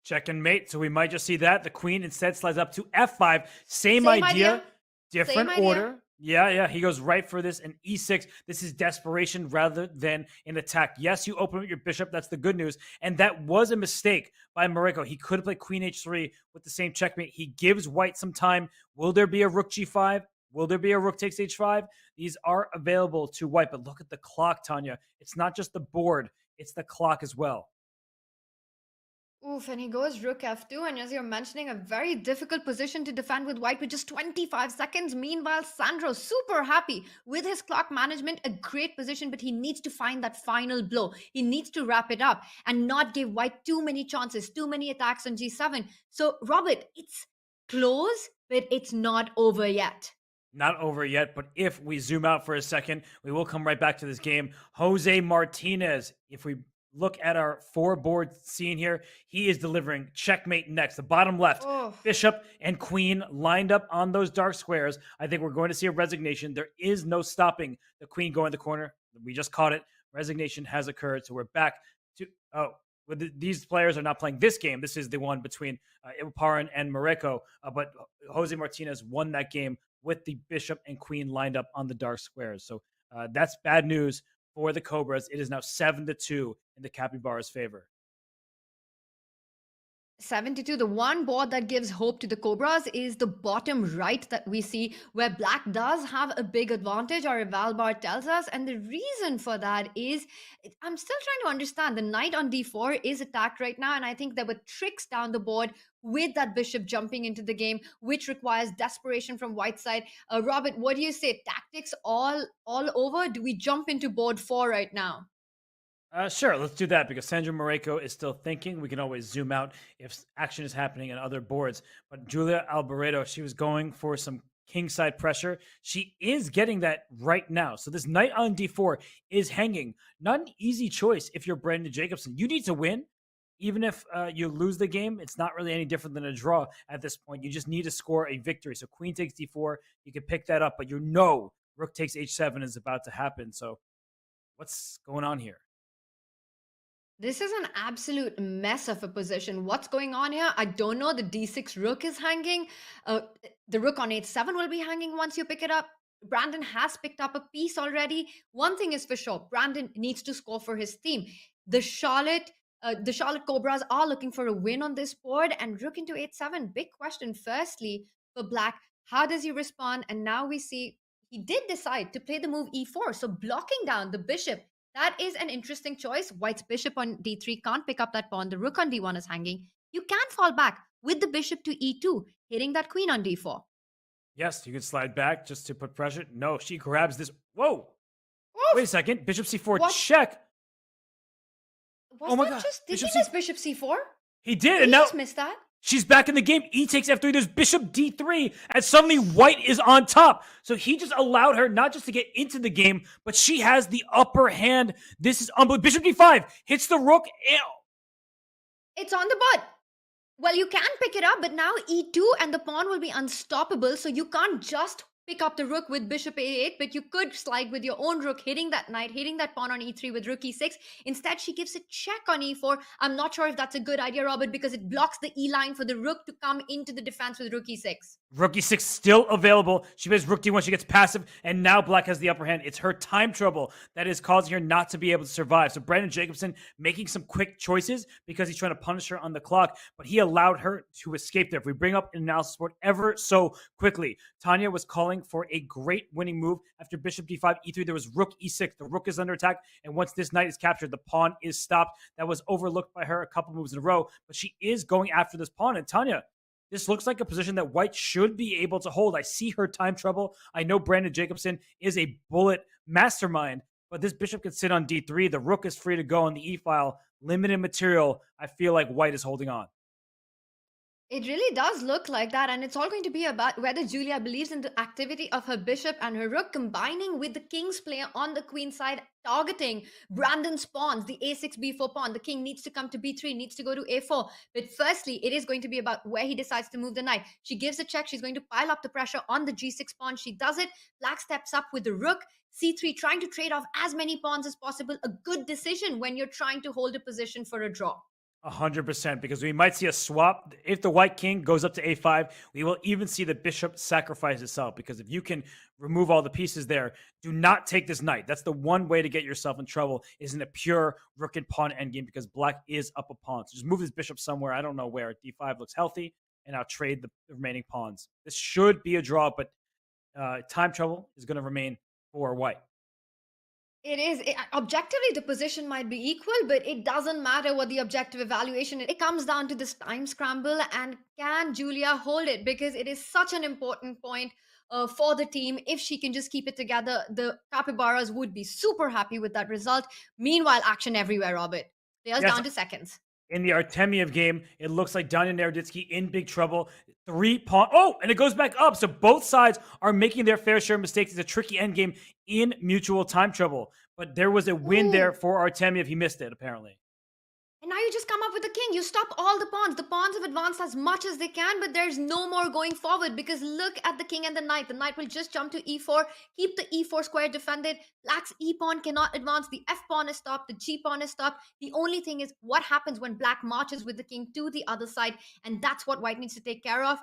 Check and mate. So we might just see that. The queen instead slides up to f5. Same idea. Different order. Yeah. He goes right for this and e6. This is desperation rather than an attack. Yes, you open up your bishop. That's the good news. And that was a mistake by Moreno. He could have played queen h3 with the same checkmate. He gives White some time. Will there be a rook g5? Will there be a rook takes h5? These are available to White. But look at the clock, Tanya. It's not just the board. It's the clock as well. Oof, and he goes rook f2, and as you're mentioning, a very difficult position to defend with White with just 25 seconds. Meanwhile, Sandro super happy with his clock management, a great position, but he needs to find that final blow. He needs to wrap it up and not give White too many chances, too many attacks on g7. So, Robert, it's close, but it's not over yet. Not over yet, but if we zoom out for a second, we will come right back to this game. Jose Martinez, if we look at our four-board scene here, he is delivering checkmate next. The bottom left, bishop and queen lined up on those dark squares. I think we're going to see a resignation. There is no stopping the queen going in the corner. We just caught it. Resignation has occurred, so we're back to... these players are not playing this game. This is the one between Oparin and Moreno, but Jose Martinez won that game with the bishop and queen lined up on the dark squares. So that's bad news for the Cobras. It is now 7-2 in the Capybara's favor. 7-2. The one board that gives hope to the Cobras is the bottom right that we see, where black does have a big advantage, our Evalbar tells us. And the reason for that is, I'm still trying to understand. The knight on d4 is attacked right now, and I think there were tricks down the board with that bishop jumping into the game, which requires desperation from White's side. Robert, what do you say? Tactics all over? Do we jump into board 4 right now? Sure, let's do that because Sandro Moreno is still thinking. We can always zoom out if action is happening on other boards. But Julia Albaredo, she was going for some kingside pressure. She is getting that right now. So this knight on d4 is hanging. Not an easy choice if you're Brandon Jacobson. You need to win. Even if you lose the game, it's not really any different than a draw at this point. You just need to score a victory. So queen takes d4, you can pick that up, but you know rook takes h7 is about to happen. So what's going on here? This is an absolute mess of a position. What's going on here? I don't know. The d6 rook is hanging. The rook on h7 will be hanging once you pick it up. Brandon has picked up a piece already. One thing is for sure, Brandon needs to score for his team. The Charlotte Cobras are looking for a win on this board, and rook into h7. Big question. Firstly, for Black, how does he respond? And now we see he did decide to play the move e4, so blocking down the bishop. That is an interesting choice. White's bishop on d3 can't pick up that pawn. The rook on d1 is hanging. You can fall back with the bishop to e2, hitting that queen on d4. Yes, you can slide back just to put pressure. No, she grabs this. Whoa. Oof. Wait a second. Bishop c4 What? check. Was Oh my that God. just, did Bishop he miss bishop c4? He did, He and now just missed that. she's back in the game. E takes f3. There's bishop d3, and suddenly white is on top. So he just allowed her not just to get into the game, but she has the upper hand. This is unbelievable. Bishop d5 hits the rook. Ew. It's on the board. Well, you can pick it up, but now e2 and the pawn will be unstoppable. So you can't just pick up the rook with bishop a8, but you could slide with your own rook, hitting that knight, hitting that pawn on e3 with rook e6. Instead, she gives a check on e4. I'm not sure if that's a good idea, Robert, because it blocks the e line for the rook to come into the defense with rook e6. Rook e6 still available. She plays rook d1. She gets passive, and now Black has the upper hand. It's her time trouble that is causing her not to be able to survive. So Brandon Jacobson making some quick choices because he's trying to punish her on the clock, but he allowed her to escape there. If we bring up an analysis board ever so quickly, Tanya was calling for a great winning move after bishop d5, e3. There was rook e6. The rook is under attack, and once this knight is captured, the pawn is stopped. That was overlooked by her a couple moves in a row, but she is going after this pawn. And Tanya, this looks like a position that white should be able to hold. I see her time trouble. I know Brandon Jacobson is a bullet mastermind, but this bishop can sit on d3. The rook is free to go on the e-file. Limited material. I feel like white is holding on. It really does look like that, and it's all going to be about whether Julia believes in the activity of her bishop and her rook combining with the king's play on the queen side, targeting Brandon's pawns, the a6, b4 pawn. The king needs to come to b3, needs to go to a4. But firstly, it is going to be about where he decides to move the knight. She gives a check. She's going to pile up the pressure on the g6 pawn. She does it. Black steps up with the rook. c3, trying to trade off as many pawns as possible. A good decision when you're trying to hold a position for a draw. 100%, because we might see a swap. If the white king goes up to a5, we will even see the bishop sacrifice itself, because if you can remove all the pieces there, do not take this knight. That's the one way to get yourself in trouble, is in a pure rook and pawn endgame, because black is up a pawn. So just move this bishop somewhere. I don't know where. D5 looks healthy, and I'll trade the remaining pawns. This should be a draw, but time trouble is going to remain for white. It is. Objectively, the position might be equal, but it doesn't matter what the objective evaluation is. It comes down to this time scramble, and can Julia hold it? Because it is such an important point for the team. If she can just keep it together, the Capybaras would be super happy with that result. Meanwhile, action everywhere, Robert. Players Yes. down to seconds. In the Artemiev game, it looks like Danya Naroditsky in big trouble. 3 pawn. Oh, and it goes back up. So both sides are making their fair share of mistakes. It's a tricky endgame in mutual time trouble. But there was a win there for Artemiev. He missed it, apparently. And now you just come up with the king. You stop all the pawns. The pawns have advanced as much as they can, but there's no more going forward, because look at the king and the knight. The knight will just jump to e4, keep the e4 square defended. Black's e pawn cannot advance. The f pawn is stopped. The g pawn is stopped. The only thing is what happens when black marches with the king to the other side, and that's what white needs to take care of.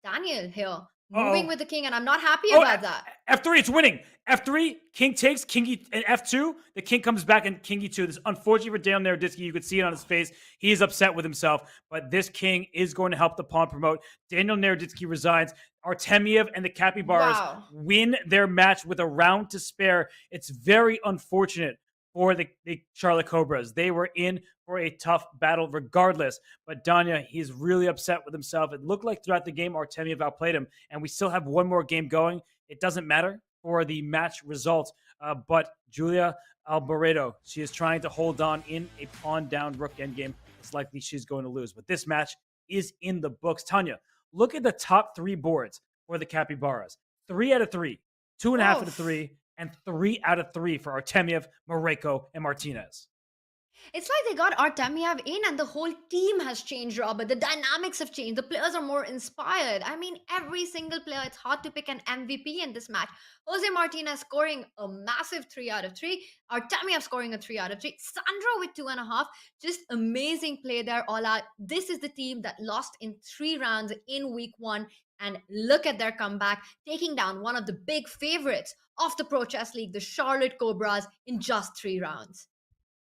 Daniel here. Moving with the king, and I'm not happy about that. F3, it's winning. F3, king takes, king E, and F2, the king comes back and king E2. This is unfortunate for Daniel Naroditsky. You could see it on his face. He is upset with himself, but this king is going to help the pawn promote. Daniel Naroditsky resigns. Artemiev and the Capybaras win their match with a round to spare. It's very unfortunate for the Charlotte Cobras. They were in for a tough battle regardless. But Danya, he's really upset with himself. It looked like throughout the game, Artemiev outplayed him, and we still have one more game going. It doesn't matter for the match results, but Julia Alboreto, she is trying to hold on in a pawn down rook endgame. It's likely she's going to lose. But this match is in the books. Tanya, look at the top 3 boards for the Capybaras. 3 out of 3, 2.5 out of Oof. 3, and 3 out of 3 for Artemiev, Mareko, and Martinez. It's like they got Artemiev in and the whole team has changed, Robert. The dynamics have changed. The players are more inspired. I mean, every single player, it's hard to pick an MVP in this match. Jose Martinez scoring a massive 3 out of 3. Artemiev scoring a 3 out of 3. Sandro with 2.5. Just amazing play there, all out. This is the team that lost in 3 rounds in week 1. And look at their comeback, taking down one of the big favorites of the Pro Chess League, the Charlotte Cobras, in just 3 rounds.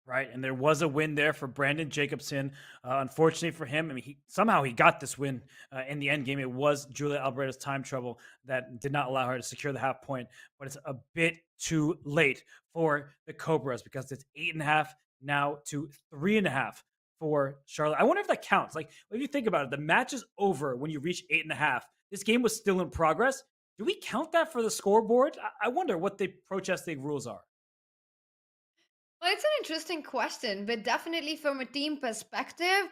Right, and there was a win there for Brandon Jacobson. Unfortunately for him, I mean, he got this win in the end game. It was Julia Alvarez's time trouble that did not allow her to secure the half point, but it's a bit too late for the Cobras because it's 8.5 now to 3.5 for Charlotte. I wonder if that counts. Like, if you think about it, the match is over when you reach 8.5. This game was still in progress. Do we count that for the scoreboard? I wonder what the Pro Chess League rules are. Well, it's an interesting question, but definitely from a team perspective,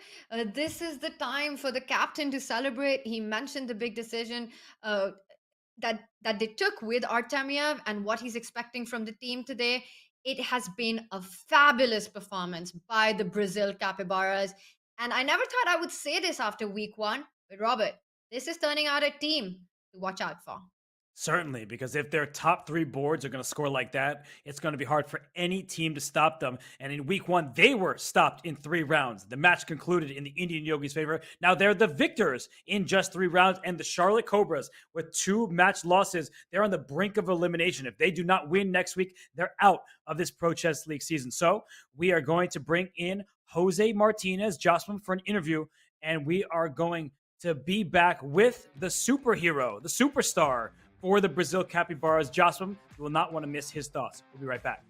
this is the time for the captain to celebrate. He mentioned the big decision that they took with Artemiev and what he's expecting from the team today. It has been a fabulous performance by the Brazil Capybaras. And I never thought I would say this after week 1, but Robert, this is turning out a team to watch out for. Certainly, because if their top 3 boards are going to score like that, it's going to be hard for any team to stop them. And in week 1, they were stopped in 3 rounds. The match concluded in the Indian Yogis' favor. Now they're the victors in just 3 rounds. And the Charlotte Cobras, with 2 match losses, they're on the brink of elimination. If they do not win next week, they're out of this Pro Chess League season. So we are going to bring in Jose Martinez, Jocelyn, for an interview. And we are going to be back with the superhero, the superstar, for the Brazil Capybaras. Jocelyn, you will not want to miss his thoughts. We'll be right back.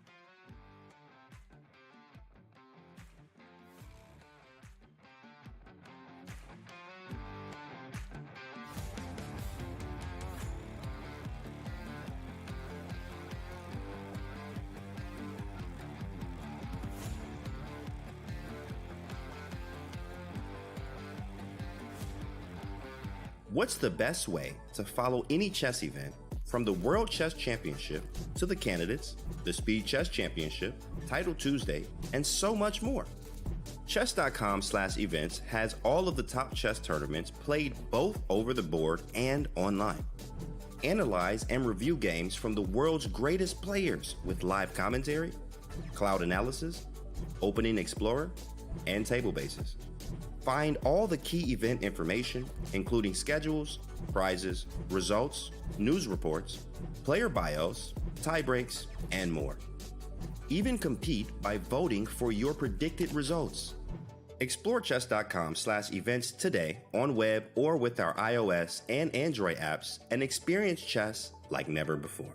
What's the best way to follow any chess event, from the World Chess Championship to the Candidates, the Speed Chess Championship, Title Tuesday, and so much more? Chess.com/events has all of the top chess tournaments played both over the board and online. Analyze and review games from the world's greatest players with live commentary, cloud analysis, Opening Explorer, and table bases. Find all the key event information, including schedules, prizes, results, news reports, player bios, tie breaks, and more. Even compete by voting for your predicted results. Explore chess.com/events today on web or with our iOS and Android apps and experience chess like never before.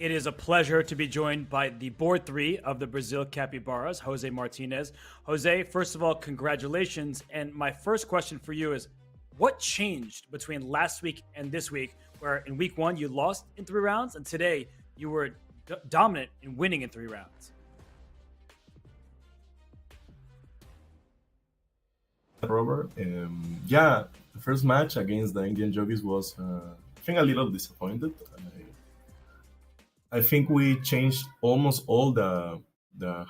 It is a pleasure to be joined by the board 3 of the Brazil Capybaras, Jose Martinez. Jose, first of all, congratulations. And my first question for you is, what changed between last week and this week, where in week 1 you lost in 3 rounds, and today you were dominant in winning in 3 rounds? Robert, yeah, the first match against the Indian Yogis was, I think, a little disappointed. I think we changed almost all the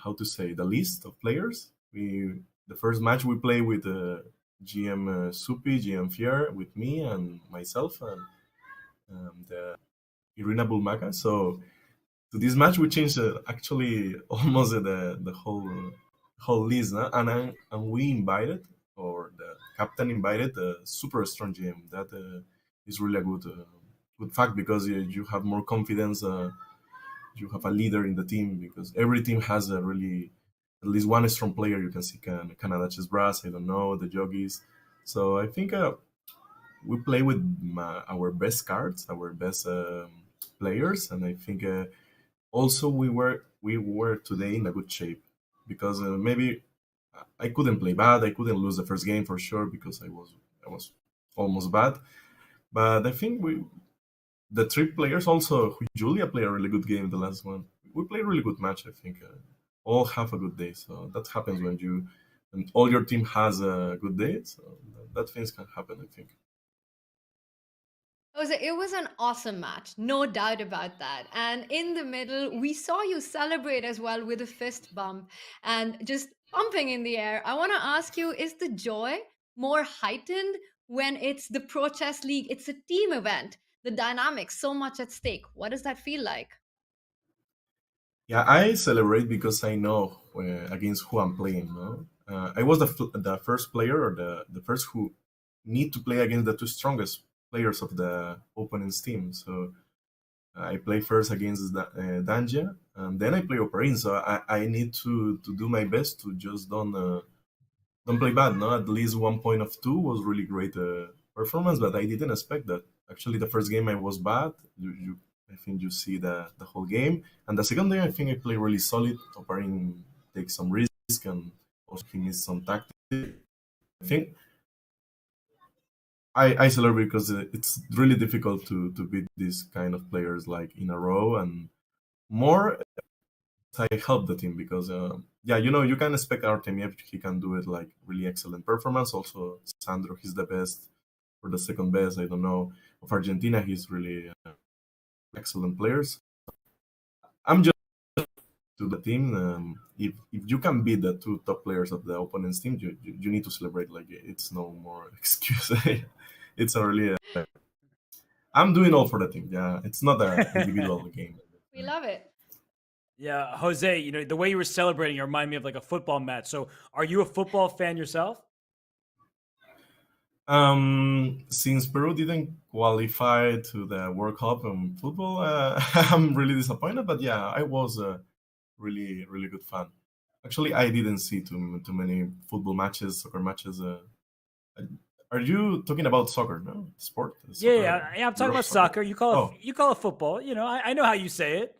how to say, the list of players. The first match we played with GM Supi, GM Fier, with me and myself, and the Irina Bulmaga. So to this match we changed actually almost the whole list, no? And we invited, or the captain invited, a super strong GM. That is really a good fact, because you have more confidence. You have a leader in the team, because every team has a really at least one strong player. You can see Canada Chessbrahs, I don't know, the Yogis. So I think we play with our best cards, our best players, and I think also we were today in a good shape, because maybe I couldn't play bad. I couldn't lose the first game for sure, because I was almost bad. But I think the 3 players also, Julia played a really good game the last one. We played a really good match, I think. All have a good day. So that happens when all your team has a good day. So that things can happen, I think. It was an awesome match, no doubt about that. And in the middle, we saw you celebrate as well with a fist bump and just pumping in the air. I want to ask you, is the joy more heightened when it's the Pro Chess League? It's a team event, the dynamics so much at stake. What does that feel like? Yeah, I celebrate because I know against who I'm playing. No, I was the first player, or the first who need to play against the 2 strongest players of the opponent's team. So I play first against Danja, and then I play Operin. So I need to do my best to just don't play bad. No, at least 1 point of 2 was really great performance, but I didn't expect that. Actually, the first game I was bad. I think you see the whole game, and the second game I think I play really solid. Operin takes some risk, and also he needs some tactics. I think I celebrate because it's really difficult to beat these kind of players like in a row, and more I help the team, because yeah, you can expect Artemiev, he can do it like really excellent performance. Also Sandro, he's the best or the second best, I don't know, of Argentina. He's really excellent players. I'm just to the team. If you can beat the 2 top players of the opponent's team, you need to celebrate. Like, it's no more excuse. It's a really I'm doing all for the team. Yeah, it's not an individual game. We love it. Yeah, Jose, the way you were celebrating, you remind me of like a football match. So are you a football fan yourself? Since Peru didn't qualify to the World Cup in football, I'm really disappointed. But yeah, I was a really, really good fan. Actually, I didn't see too many football matches, soccer matches. Are you talking about soccer? No, sport. Soccer, Yeah. I'm talking about soccer. You call it football. I know how you say it.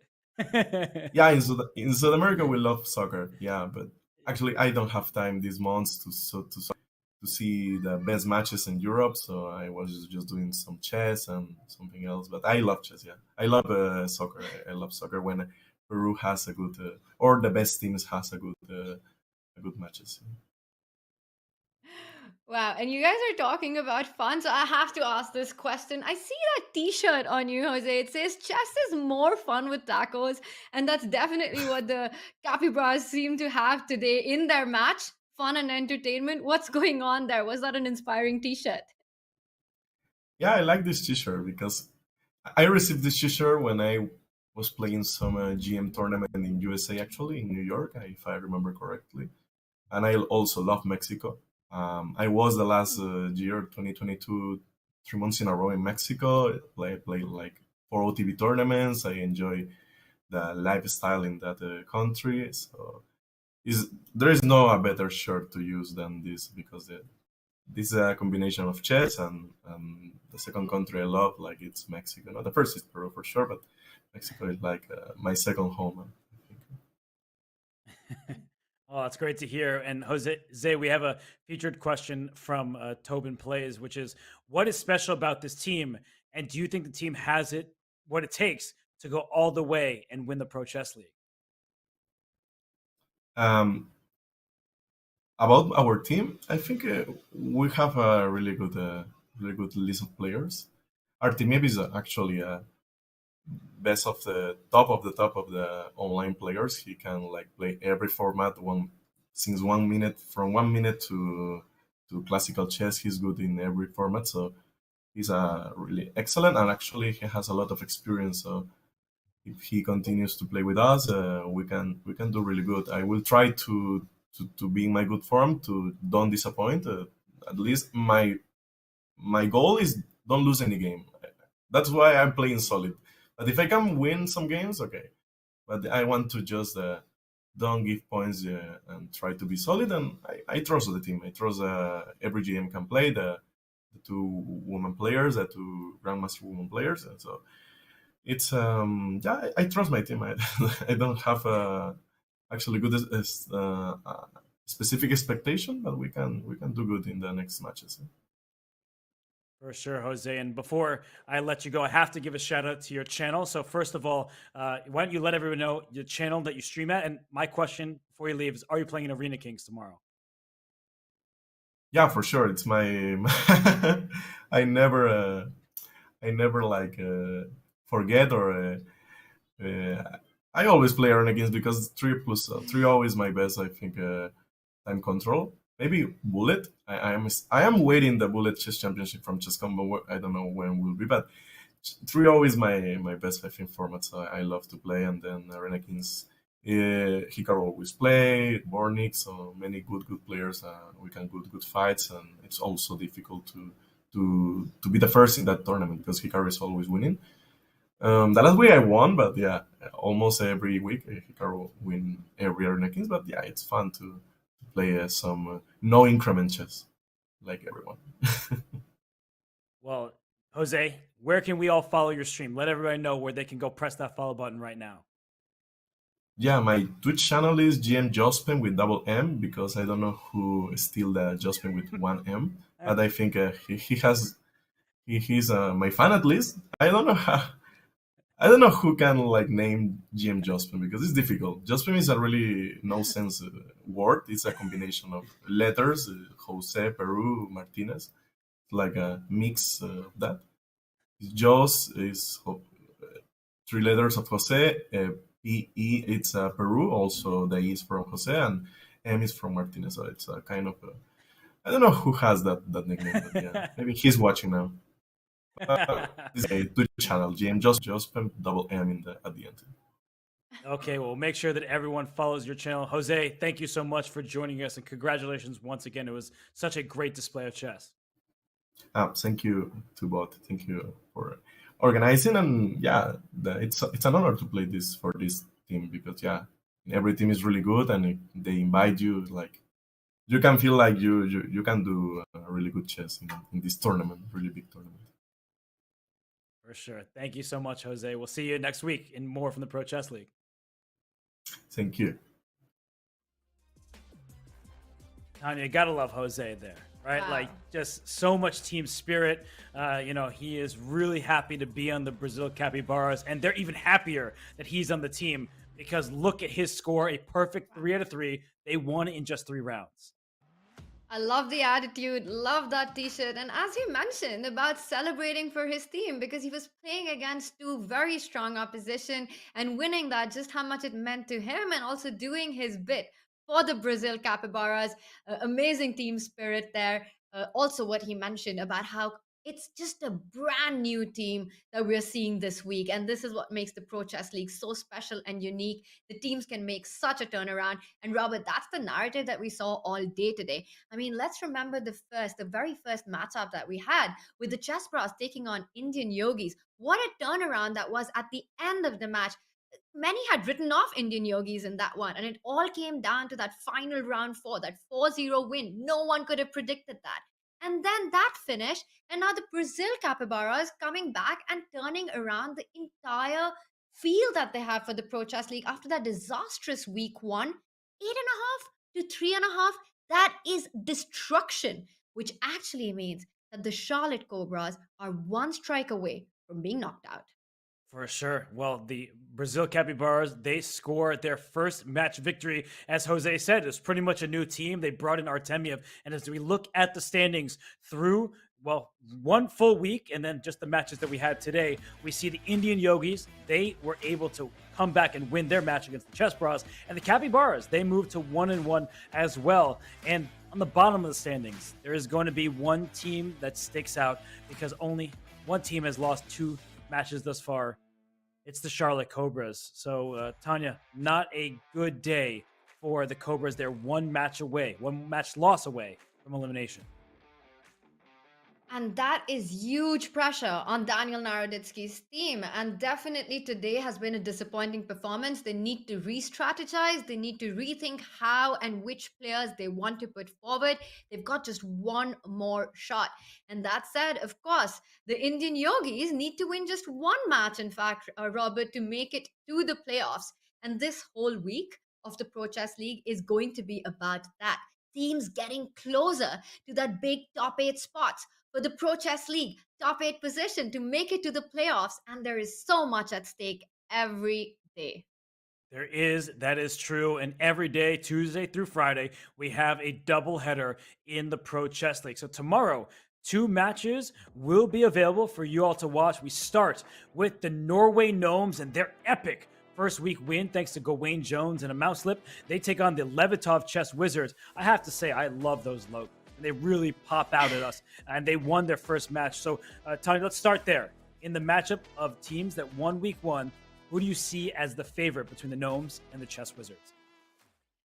Yeah, in South America we love soccer. Yeah, but actually I don't have time these months to see the best matches in Europe. So I was just doing some chess and something else. But I love chess. Yeah, I love soccer. I love soccer when Peru has a good or the best teams has a good matches. Wow, and you guys are talking about fun, so I have to ask this question. I see that t-shirt on you, Jose. It says chess is more fun with tacos, and that's definitely what the Capybaras seem to have today in their match. Fun and entertainment. What's going on there? Was that an inspiring t-shirt? Yeah, I like this t-shirt because I received this t-shirt when I was playing some GM tournament in USA, actually in New York, if I remember correctly. And I also love Mexico. I was the last year, 2022, 3 months in a row in Mexico. Play like 4 OTB tournaments. I enjoy the lifestyle in that country. So there is no a better shirt to use than this, because this is a combination of chess and the second country I love, like, it's Mexico. No, the first is Peru for sure, but Mexico is like my second home. Oh, that's great to hear. And Jose, we have a featured question from Tobin Plays, which is, what is special about this team? And do you think the team has what it takes to go all the way and win the Pro Chess League? About our team, I think we have a really good list of players. Our team is actually best of the top of the online players. He can like play every format since 1 minute from 1 minute to classical chess. He's good in every format, so he's really excellent, and actually he has a lot of experience. So if he continues to play with us, we can do really good. I will try to be in my good form to don't disappoint. At least my goal is don't lose any game. That's why I'm playing solid. But if I can win some games, okay. But I want to just don't give points and try to be solid. And I trust the team. I trust every GM can play the two women players, the two grandmaster women players, and so it's yeah. I trust my team. I don't have actually good specific expectation, but we can do good in the next matches. For sure, Jose. And before I let you go, I have to give a shout out to your channel. So first of all, why don't you let everyone know the channel that you stream at? And my question before you leave is, are you playing in Arena Kings tomorrow? Yeah, for sure. It's my I never like forget or I always play Arena Games because 3+3 always my best. I think time control. Maybe Bullet. I am waiting the Bullet Chess Championship from Chesscom, but I don't know when will be. But 3 always my best I think format. So I love to play, and then Arena Kings. Hikaru always play Bornik, so many good players. We can good fights, and it's also difficult to be the first in that tournament because Hikaru is always winning. The last week I won, but yeah, almost every week Hikaru win every Arena Kings. But yeah, it's fun to play some no increment chess like everyone. Well, Jose, where can we all follow your stream? Let everybody know where they can go press that follow button right now. Yeah, my Twitch channel is GM Jospen with double M because I don't know who is still the Jospen with one M, but I think he's my fan at least. I don't know who can like name GM Jospen because it's difficult. Jospen is a really no sense word. It's a combination of letters, Jose, Peru, Martinez, like a mix of that. Jos is 3 letters of Jose. PE, it's Peru. Also, the E is from Jose, and M is from Martinez. So it's a kind of I don't know who has that nickname. But yeah, maybe he's watching now. This is a Twitch channel, GM just double M at the end. Okay, well, make sure that everyone follows your channel. Jose, thank you so much for joining us, and congratulations once again. It was such a great display of chess. Thank you to both. Thank you for organizing, and yeah, it's an honor to play this for this team because yeah, every team is really good, and if they invite you, like you can feel like you can do really good chess in this tournament, really big tournament. For sure. Thank you so much, Jose. We'll see you next week in more from the Pro Chess League. Thank you. Tanya, gotta love Jose there, right? Wow. Like just so much team spirit. He is really happy to be on the Brazil Capybaras, and they're even happier that he's on the team because look at his score, a perfect 3 out of 3. They won in just 3 rounds. I love the attitude, love that t-shirt. And as he mentioned about celebrating for his team because he was playing against 2 very strong opposition and winning that, just how much it meant to him and also doing his bit for the Brazil Capybaras. Amazing team spirit there. Also what he mentioned about how it's just a brand new team that we're seeing this week. And this is what makes the Pro Chess League so special and unique. The teams can make such a turnaround. And Robert, that's the narrative that we saw all day today. I mean, let's remember the very first matchup that we had with the Chessbrahs taking on Indian Yogis. What a turnaround that was at the end of the match. Many had written off Indian Yogis in that one, and it all came down to that final round 4, that 4-0 win. No one could have predicted that. And then that finish, and now the Brazil Capybaras coming back and turning around the entire feel that they have for the Pro Chess League after that disastrous week 1, 8.5 to 3.5, that is destruction, which actually means that the Charlotte Cobras are one strike away from being knocked out. For sure. Well, the Brazil Capybaras, they score their first match victory. As Jose said, it's pretty much a new team. They brought in Artemiev. And as we look at the standings through, well, one full week and then just the matches that we had today, we see the Indian Yogis, they were able to come back and win their match against the Chessbrahs. And the Capybaras, they moved to 1-1 as well. And on the bottom of the standings, there is going to be one team that sticks out because only one team has lost 2 matches thus far. It's the Charlotte Cobras. So, Tanya, not a good day for the Cobras. They're one match loss away from elimination. And that is huge pressure on Daniel Naroditsky's team. And definitely today has been a disappointing performance. They need to re-strategize. They need to rethink how and which players they want to put forward. They've got just one more shot. And that said, of course, the Indian Yogis need to win just one match, in fact, Robert, to make it to the playoffs. And this whole week of the Pro Chess League is going to be about that. Teams getting closer to that big top 8 spots for the Pro Chess League, top 8 position to make it to the playoffs. And there is so much at stake every day. That is true. And every day, Tuesday through Friday, we have a doubleheader in the Pro Chess League. So tomorrow, 2 matches will be available for you all to watch. We start with the Norway Gnomes and their epic first week win thanks to Gawain Jones and a mouse slip. They take on the Levitov Chess Wizards. I have to say, I love those logos. They really pop out at us, and they won their first match. So, Tanya, let's start there. In the matchup of teams that won week 1, who do you see as the favorite between the Gnomes and the Chess Wizards?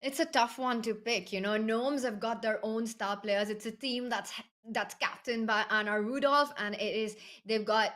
It's a tough one to pick. Gnomes have got their own star players. It's a team that's captained by Anna Rudolph, and they've got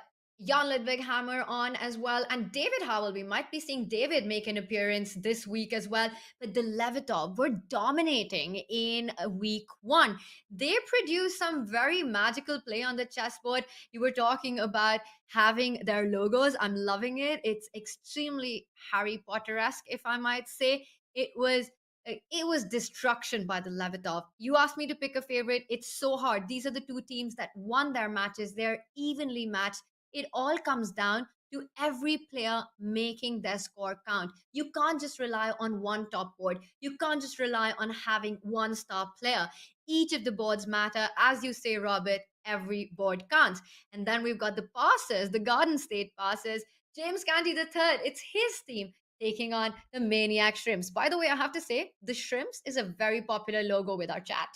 Jan Ludwig Hammer on as well, and David Howell. We might be seeing David make an appearance this week as well. But the Levitov were dominating in week 1. They produced some very magical play on the chessboard. You were talking about having their logos. I'm loving it. It's extremely Harry Potter-esque, if I might say. It was destruction by the Levitov. You asked me to pick a favorite. It's so hard. These are the 2 teams that won their matches. They're evenly matched. It all comes down to every player making their score count. You can't just rely on one top board. You can't just rely on having one star player. Each of the boards matter. As you say, Robert, every board counts. And then we've got the passes, the Garden State passes. James Canty III, it's his team taking on the Maniac Shrimps. By the way, I have to say, the Shrimps is a very popular logo with our chat.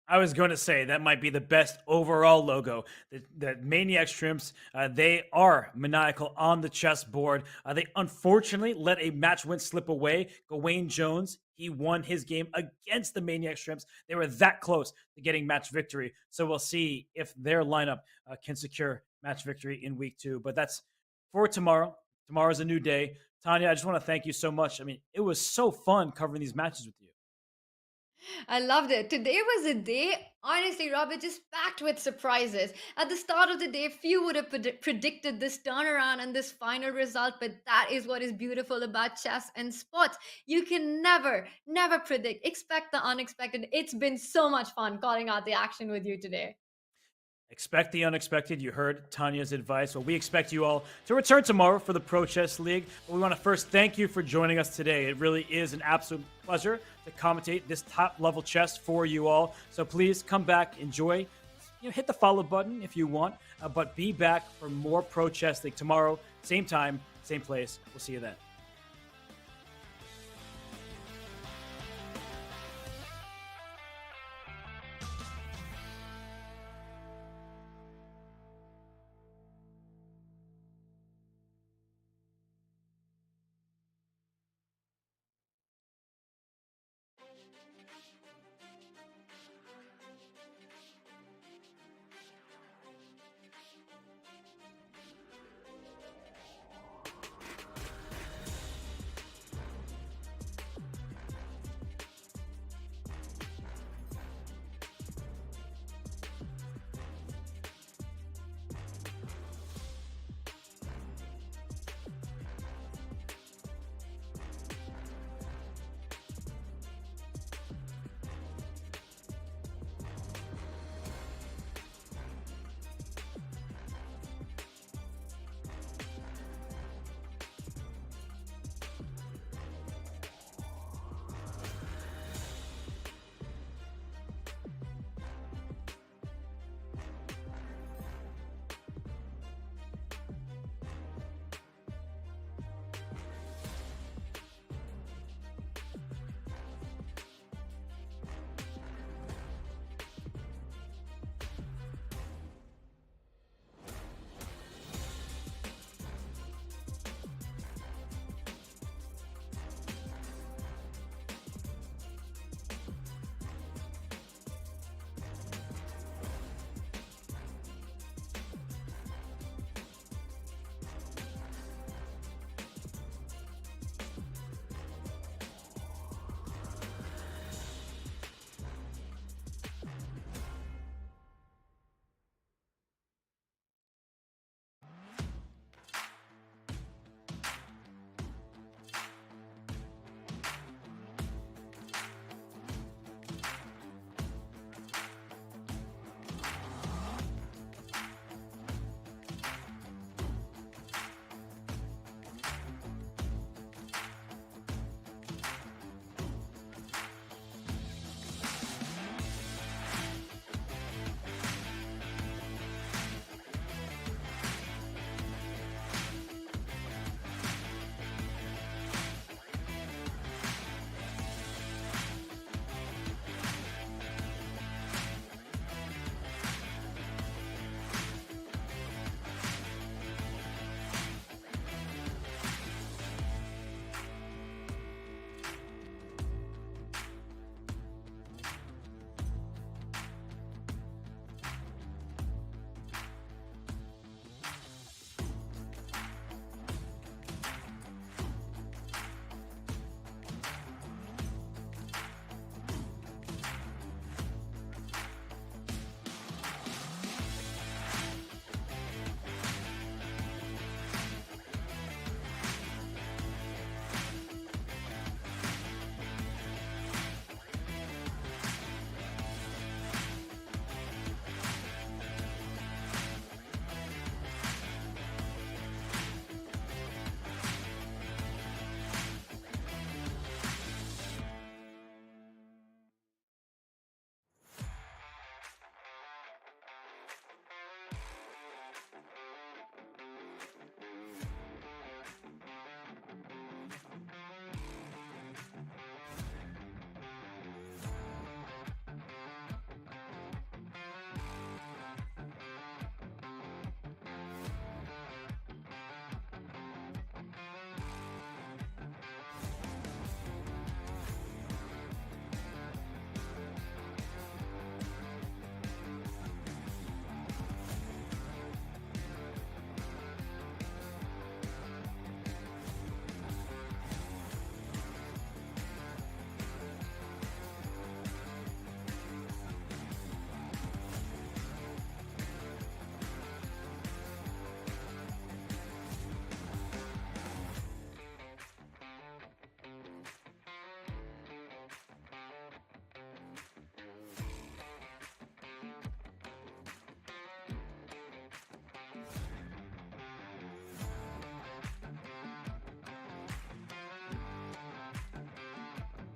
I was going to say that might be the best overall logo. The Maniac Shrimps, they are maniacal on the chessboard. They unfortunately let a match win slip away. Gawain Jones, he won his game against the Maniac Shrimps. They were that close to getting match victory. So we'll see if their lineup can secure match victory in week 2. But that's for tomorrow. Tomorrow's a new day. Tanya, I just want to thank you so much. I mean, it was so fun covering these matches with you. I loved it. Today was a day, honestly, Robert, just packed with surprises. At the start of the day, few would have predicted this turnaround and this final result, but that is what is beautiful about chess and sports. You can never predict. Expect the unexpected. It's been so much fun calling out the action with you today. Expect the unexpected. You heard Tanya's advice. Well, we expect you all to return tomorrow for the Pro Chess League. But we want to first thank you for joining us today. It really is an absolute pleasure to commentate this top-level chess for you all. So please come back, enjoy. Hit the follow button if you want, but be back for more Pro Chess League tomorrow. Same time, same place. We'll see you then.